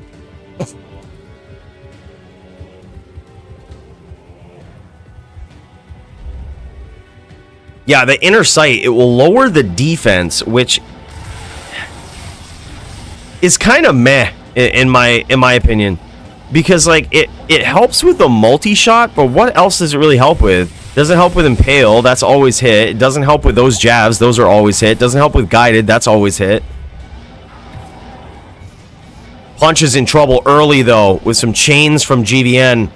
Yeah, the inner sight, it will lower the defense, which is kind of meh in my opinion, because like it helps with the multi-shot, but what else does it really help with? Doesn't help with impale, that's always hit. It doesn't help with those jabs, those are always hit. Doesn't help with guided, that's always hit. Punch is in trouble early though with some chains from GVN.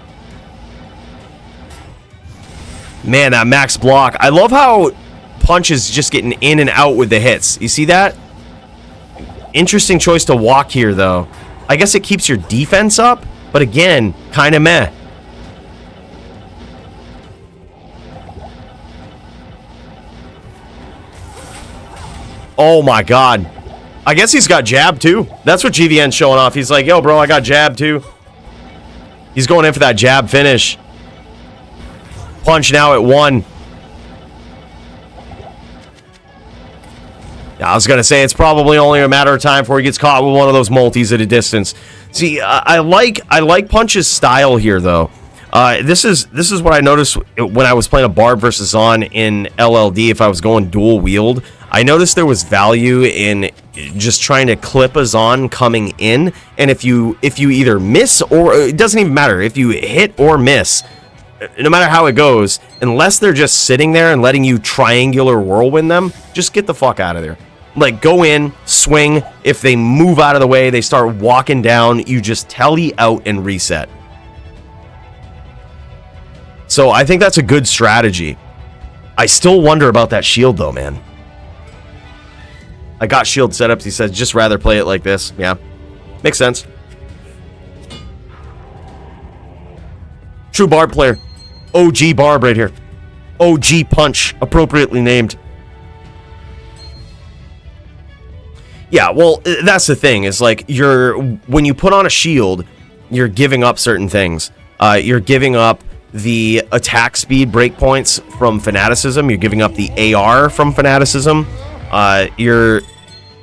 Man, that max block. I love how Punch is just getting in and out with the hits. You see that? Interesting choice to walk here, though. I guess it keeps your defense up, but again, kind of meh. Oh my god. I guess he's got jab, too. That's what GVN's showing off. He's like, yo, bro, I got jab, too. He's going in for that jab finish. Punch now at 1. I was gonna say it's probably only a matter of time before he gets caught with one of those multis at a distance. See, I like Punch's style here though. This is what I noticed when I was playing a barb versus on in LLD. If I was going dual wield, I noticed there was value in just trying to clip a Zon coming in, and if you either miss or it doesn't even matter if you hit or miss. No matter how it goes, unless they're just sitting there and letting you triangular whirlwind them, just get the fuck out of there. Like, go in, swing. If they move out of the way, they start walking down, you just telly out and reset. So I think that's a good strategy. I still wonder about that shield, though, man. I got shield setups. He says, just rather play it like this. Yeah, makes sense. True barb player. OG barb right here. OG punch, appropriately named. Yeah, well, that's the thing, is like, when you put on a shield, you're giving up certain things. You're giving up the attack speed breakpoints from Fanaticism. You're giving up the AR from Fanaticism. You're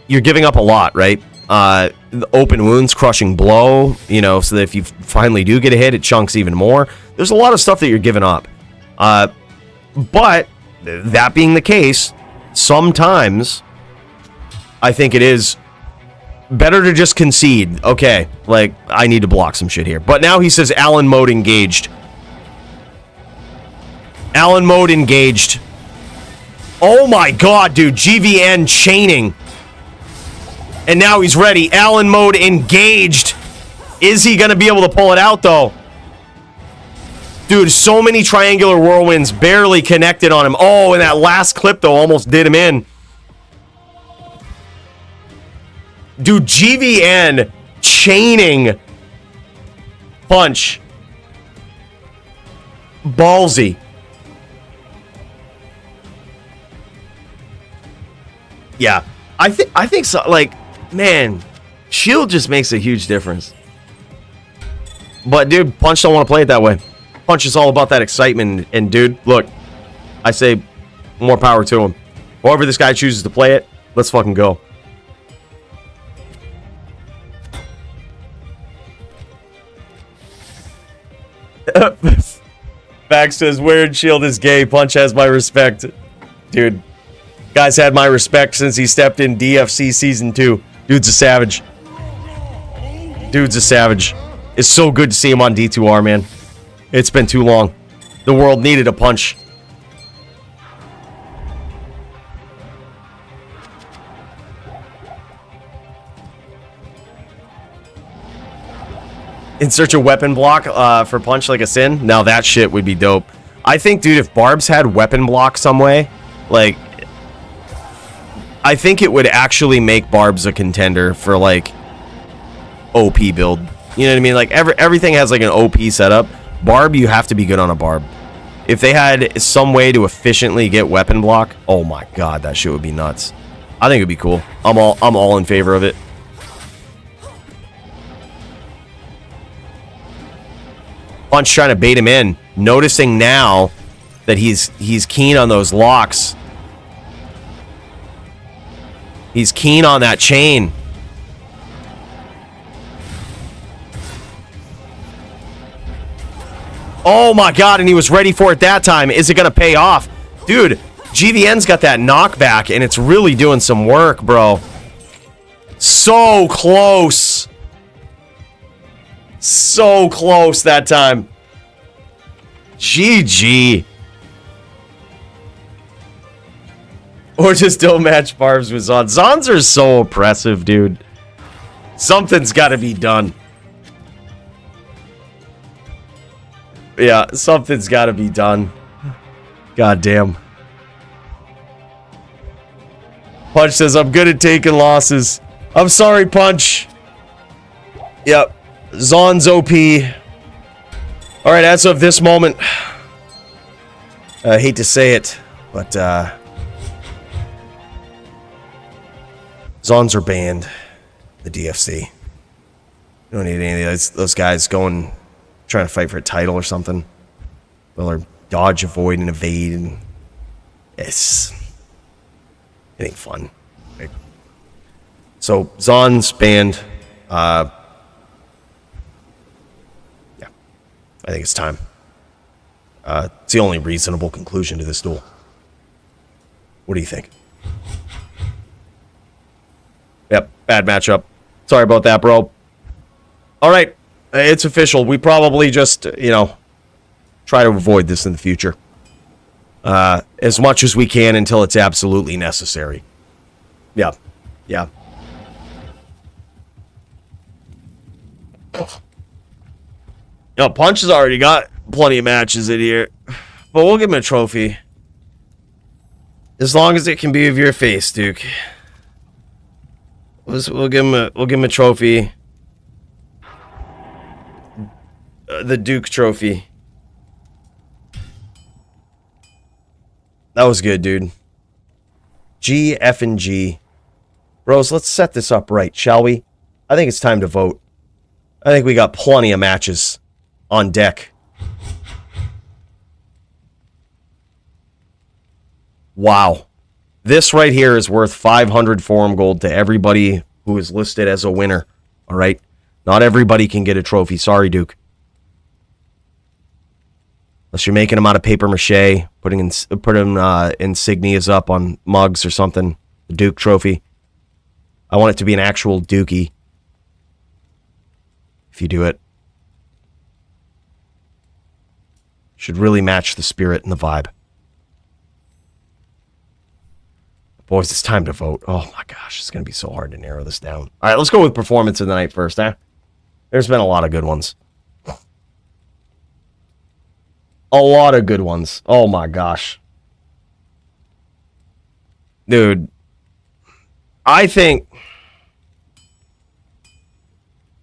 giving up a lot, right? The open wounds, crushing blow, you know, so that if you finally do get a hit, it chunks even more. There's a lot of stuff that you're giving up. But that being the case, sometimes I think it is better to just concede. Okay, like, I need to block some shit here. But now he says Allen mode engaged. Allen mode engaged. Oh my god, dude. GVN chaining. And now he's ready. Allen mode engaged. Is he going to be able to pull it out, though? Dude, so many triangular whirlwinds barely connected on him. Oh, and that last clip, though, almost did him in. Dude, GVN chaining punch. Ballsy. Yeah, I think so. Like, man, shield just makes a huge difference. But dude, Punch don't want to play it that way. Punch is all about that excitement. And dude, look, I say more power to him. However this guy chooses to play it, let's fucking go. Bax says, weird shield is gay. Punch has my respect. Dude, guy's had my respect since he stepped in DFC Season 2. Dude's a savage. Dude's a savage. It's so good to see him on D2R, man. It's been too long. The world needed a punch. Insert a weapon block for punch like a sin. Now that shit would be dope. I think, dude, if Barbs had weapon block some way, like, I think it would actually make Barbs a contender for, like, OP build. You know what I mean? Like, everything has, like, an OP setup. Barb, you have to be good on a Barb. If they had some way to efficiently get weapon block, oh my god, that shit would be nuts. I think it'd be cool. I'm all in favor of it. Punch trying to bait him in, noticing now that he's keen on those locks. He's keen on that chain. Oh my god, and he was ready for it that time. Is it going to pay off? Dude, GVN's got that knockback, and it's really doing some work, bro. So close. So close that time. GG. Or just don't match Barbs with Zons. Zons are so oppressive, dude. Something's got to be done. Yeah, something's got to be done. God damn. Punch says, I'm good at taking losses. I'm sorry, Punch. Yep. Zon's OP. Alright, as of this moment, I hate to say it, but Zons are banned. The DFC. You don't need any of those guys going, trying to fight for a title or something. Well, or dodge, avoid, and evade, and it ain't fun. Right? So, Zon's banned. I think it's time. It's the only reasonable conclusion to this duel. What do you think? Yep, bad matchup. Sorry about that, bro. All right, it's official. We probably just, you know, try to avoid this in the future. As much as we can until it's absolutely necessary. Yeah, yeah. No, Punch has already got plenty of matches in here. But we'll give him a trophy. As long as it can be of your face, Duke. We'll give him a trophy. The Duke trophy. That was good, dude. G, F, and G. Bros, let's set this up right, shall we? I think it's time to vote. I think we got plenty of matches on deck. Wow. This right here is worth 500 forum gold to everybody who is listed as a winner. All right? Not everybody can get a trophy. Sorry, Duke. Unless you're making them out of paper mache, putting insignias up on mugs or something. The Duke trophy. I want it to be an actual Dookie. If you do it. Should really match the spirit and the vibe. Boys, it's time to vote. Oh my gosh, it's going to be so hard to narrow this down. All right, let's go with performance of the night first, huh? There's been a lot of good ones. A lot of good ones. Oh my gosh. Dude. I think...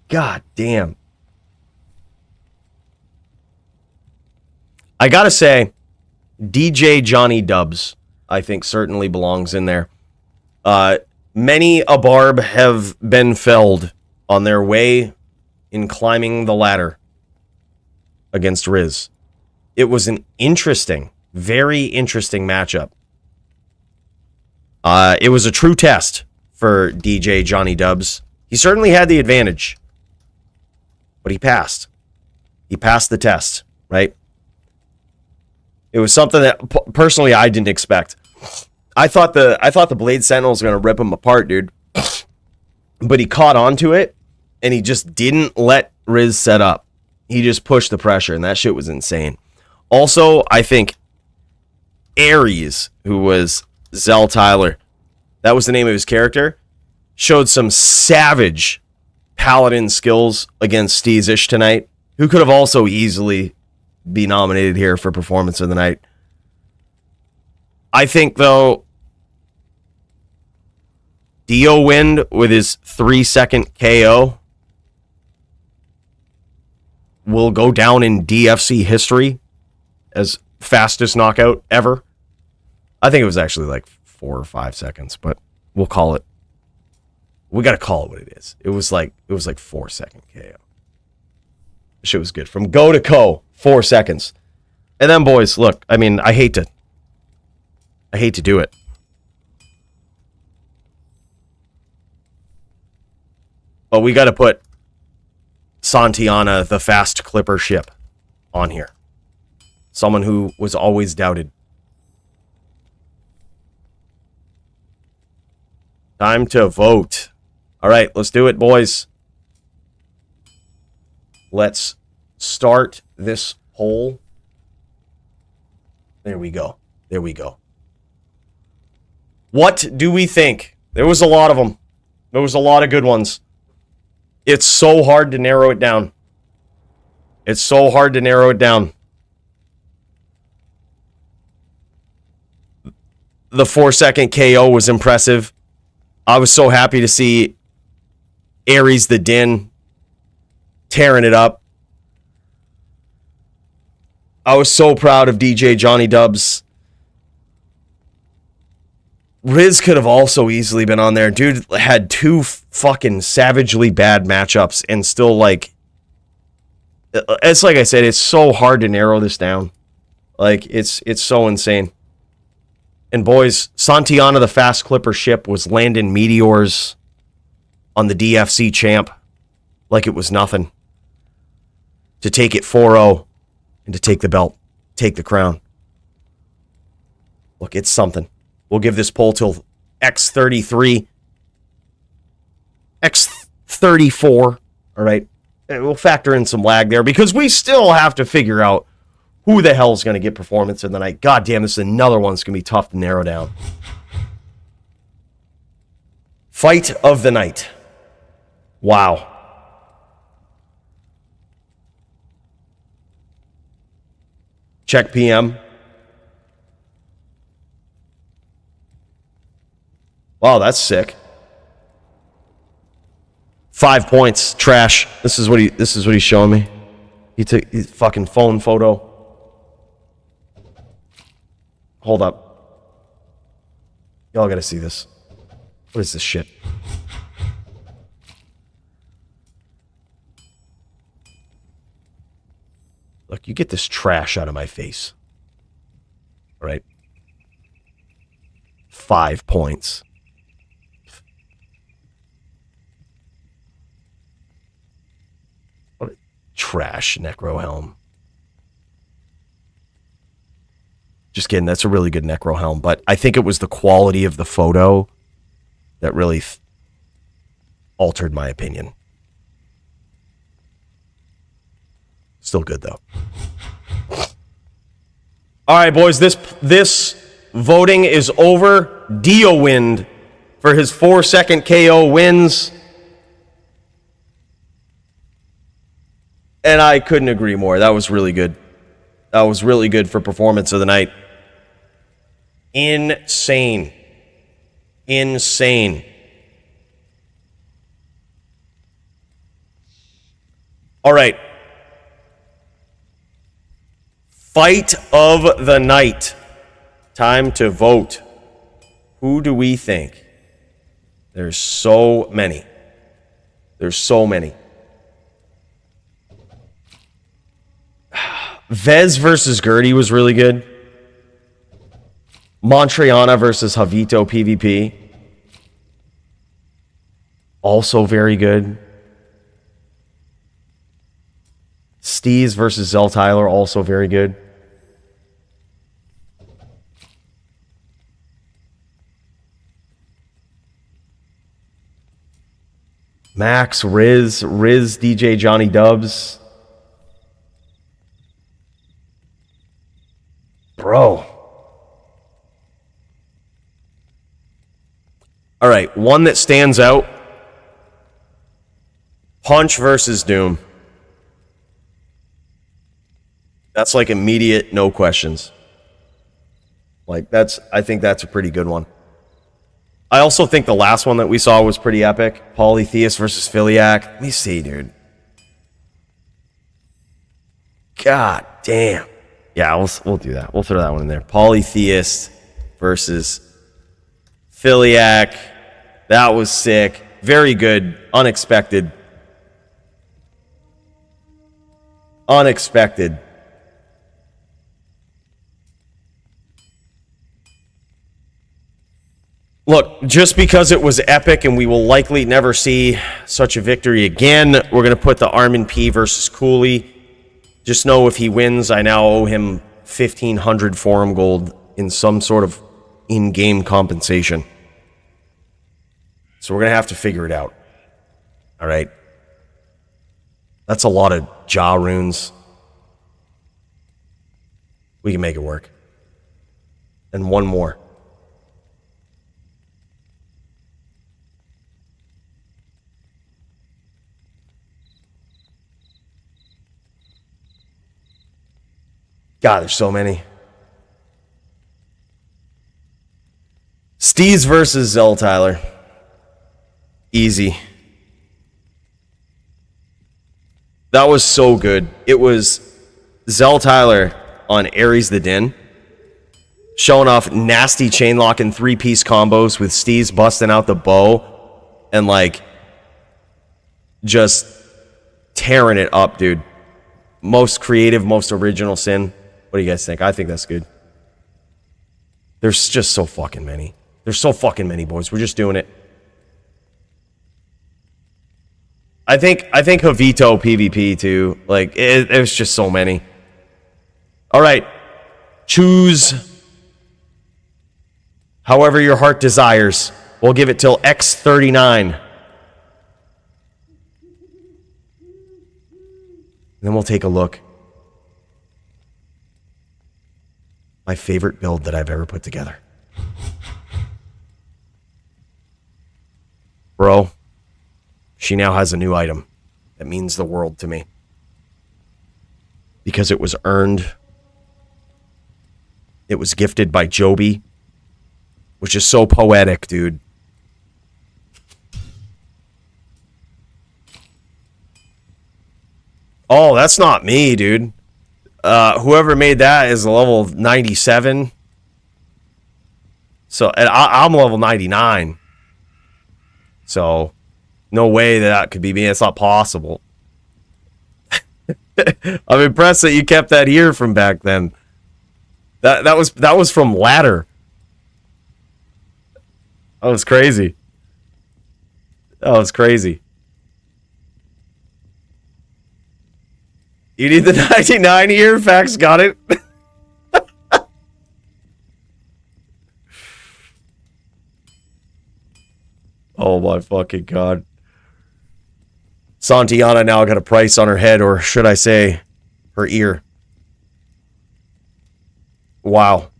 God damn. I gotta say, DJ Johnny Dubs, I think, certainly belongs in there. Many a barb have been felled on their way in climbing the ladder against Riz. It was an interesting, very interesting matchup. It was a true test for DJ Johnny Dubs. He certainly had the advantage, but he passed. He passed the test, right? It was something that, personally, I didn't expect. I thought the Blade Sentinel was going to rip him apart, dude. But he caught onto it, and he just didn't let Riz set up. He just pushed the pressure, and that shit was insane. Also, I think Ares, who was Xeltyler, that was the name of his character, showed some savage paladin skills against Steezish tonight, who could have also easily be nominated here for performance of the night. I think, though, Diowind with his 3-second KO will go down in DFC history as fastest knockout ever. I think it was actually like 4 or 5 seconds, but we'll call it. We got to call it what it is. It was like 4-second KO. Shit was good. From go to co, 4 seconds. And then, boys, look, I mean, I hate to do it. But we got to put Santiana, the fast clipper ship, on here. Someone who was always doubted. Time to vote. All right, let's do it, boys. Let's start this poll. There we go. There we go. What do we think? There was a lot of them. There was a lot of good ones. It's so hard to narrow it down. It's so hard to narrow it down. The 4-second KO was impressive. I was so happy to see Ares the Din tearing it up. I was so proud of DJ Johnny Dubs. Riz could have also easily been on there. Dude had 2 fucking savagely bad matchups and still, like, it's like I said, it's so hard to narrow this down. Like, it's so insane. And boys, Santiana the fast clipper ship was landing meteors on the DFC champ like it was nothing. To take it 4-0 and to take the belt, take the crown. Look, it's something. We'll give this poll till X33, X34, all right? And we'll factor in some lag there because we still have to figure out who the hell is going to get performance of the night. God damn, this is another one that's going to be tough to narrow down. Fight of the night. Wow. Check PM. Wow, that's sick. 5 points. Trash. This is what he's showing me. He took his fucking phone photo. Hold up. Y'all gotta see this. What is this shit? Look, you get this trash out of my face. All right. 5 points. What a trash necro helm. Just kidding, that's a really good necro helm, but I think it was the quality of the photo that really altered my opinion. Still good, though. All right, boys, this voting is over. Diowind for his 4-second KO wins. And I couldn't agree more. That was really good. That was really good for performance of the night. Insane. Insane. All right. Fight of the night. Time to vote. Who do we think? There's so many. There's so many. Vez versus Gurdy was really good. Mantrayana versus Javitopvp. Also very good. Steez versus Xeltyler, also very good. Max, Riz, DJ, Johnny Dubs. Bro. All right, one that stands out. Punch versus Doom. That's like immediate, no questions. Like I think that's a pretty good one. I also think the last one that we saw was pretty epic. Polytheist versus Philiac. Let me see, dude. God damn. Yeah, we'll do that. We'll throw that one in there. Polytheist versus Philiac. That was sick. Very good. Unexpected. Unexpected. Look, just because it was epic and we will likely never see such a victory again, we're going to put the ArmondP versus Coooley. Just know if he wins, I now owe him 1,500 forum gold in some sort of in-game compensation. So we're going to have to figure it out. All right? That's a lot of jaw runes. We can make it work. And one more. God, there's so many. Steez versus Xeltyler. Easy. That was so good. It was Xeltyler on Ares the Din, showing off nasty chainlock and three-piece combos with Steez busting out the bow and, like, just tearing it up, dude. Most creative, most original sin. What do you guys think? I think that's good. There's just so fucking many. There's so fucking many, boys. We're just doing it. I think Javitopvp PvP too. Like there's just so many. All right, choose however your heart desires. We'll give it till X39. And then we'll take a look. My favorite build that I've ever put together. Bro, she now has a new item that means the world to me. Because it was earned. It was gifted by Joby, which is so poetic, dude. Oh, that's not me, dude. Whoever made that is a level 97. So, and I'm level 99. So, no way that could be me. It's not possible. I'm impressed that you kept that here from back then. That was from Ladder. That was crazy. That was crazy. You need the 99 here? Fax got it. Oh my fucking god. Santiana now got a price on her head, or should I say, her ear. Wow.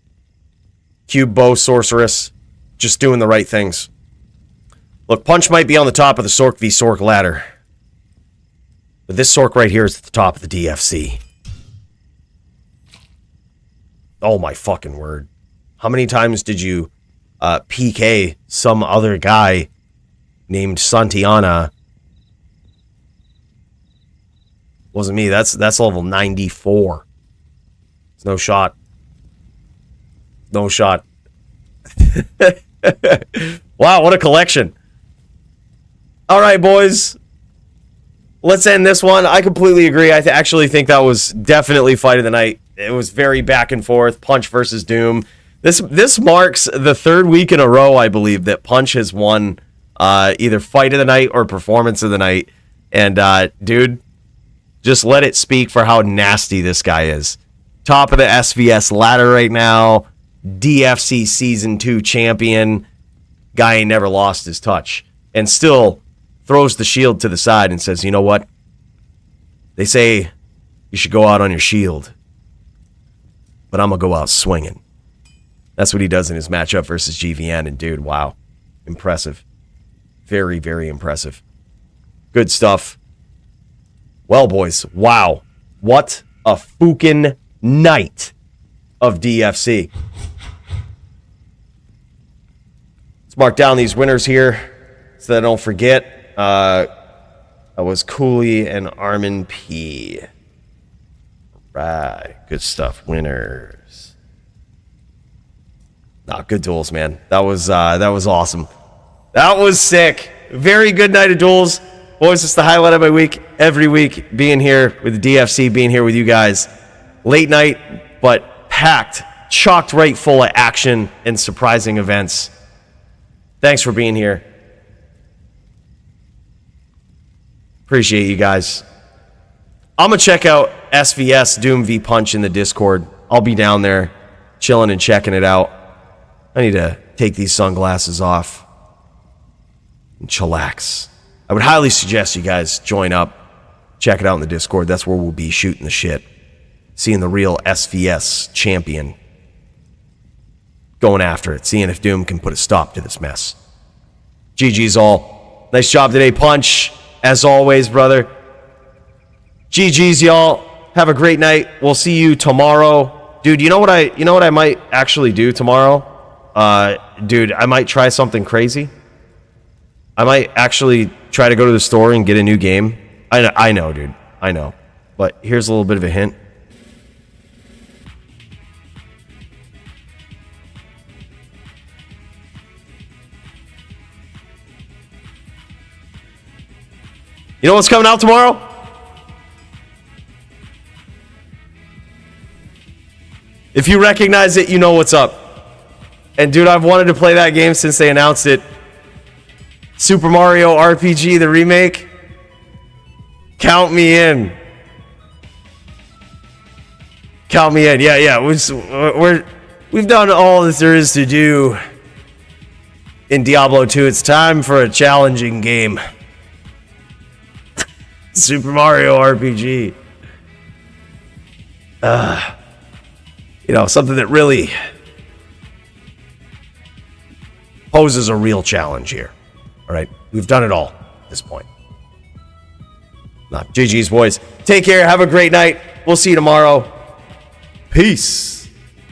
Cube Bow Sorceress. Just doing the right things. Look, Punch might be on the top of the Sorc v Sorc ladder. But this Sorc right here is at the top of the DFC. Oh my fucking word. How many times did you PK some other guy named Santiana? Wasn't me. That's level 94. It's no shot. No shot. Wow, what a collection. All right, boys. Let's end this one. I completely agree. I actually think that was definitely fight of the night. It was very back and forth. Punch versus Doom. This marks the third week in a row, I believe, that Punch has won either fight of the night or performance of the night. And, dude, just let it speak for how nasty this guy is. Top of the SVS ladder right now. DFC Season 2 champion. Guy ain't never lost his touch. And still throws the shield to the side and says, you know what? They say you should go out on your shield, but I'm going to go out swinging. That's what he does in his matchup versus GVN, and dude, wow. Impressive. Very, very impressive. Good stuff. Well, boys, wow. What a fucking night of DFC. Let's mark down these winners here so that I don't forget. That was Coooley and ArmondP. Right. Good stuff. Winners. Good duels, man. That was awesome. That was sick. Very good night of duels. Boys, it's the highlight of my week. Every week, being here with the DFC, being here with you guys. Late night, but packed, chocked right full of action and surprising events. Thanks for being here. Appreciate you guys. I'm going to check out SVS Doom v Punch in the Discord. I'll be down there chilling and checking it out. I need to take these sunglasses off and chillax. I would highly suggest you guys join up. Check it out in the Discord. That's where we'll be shooting the shit. Seeing the real SVS champion. Going after it. Seeing if Doom can put a stop to this mess. GG's all. Nice job today, Punch. As always, brother. GG's, y'all. Have a great night. We'll see you tomorrow. Dude, you know what I might actually do tomorrow? Dude, I might try something crazy. I might actually try to go to the store and get a new game. I know, dude. I know. But here's a little bit of a hint. You know what's coming out tomorrow? If you recognize it, you know what's up. And dude, I've wanted to play that game since they announced it. Super Mario RPG, the remake. Count me in. Count me in. Yeah. We've done all that there is to do in Diablo 2. It's time for a challenging game. Super Mario RPG. Something that really poses a real challenge here. All right, we've done it all at this point. GG's, boys. Take care. Have a great night. We'll see you tomorrow. Peace.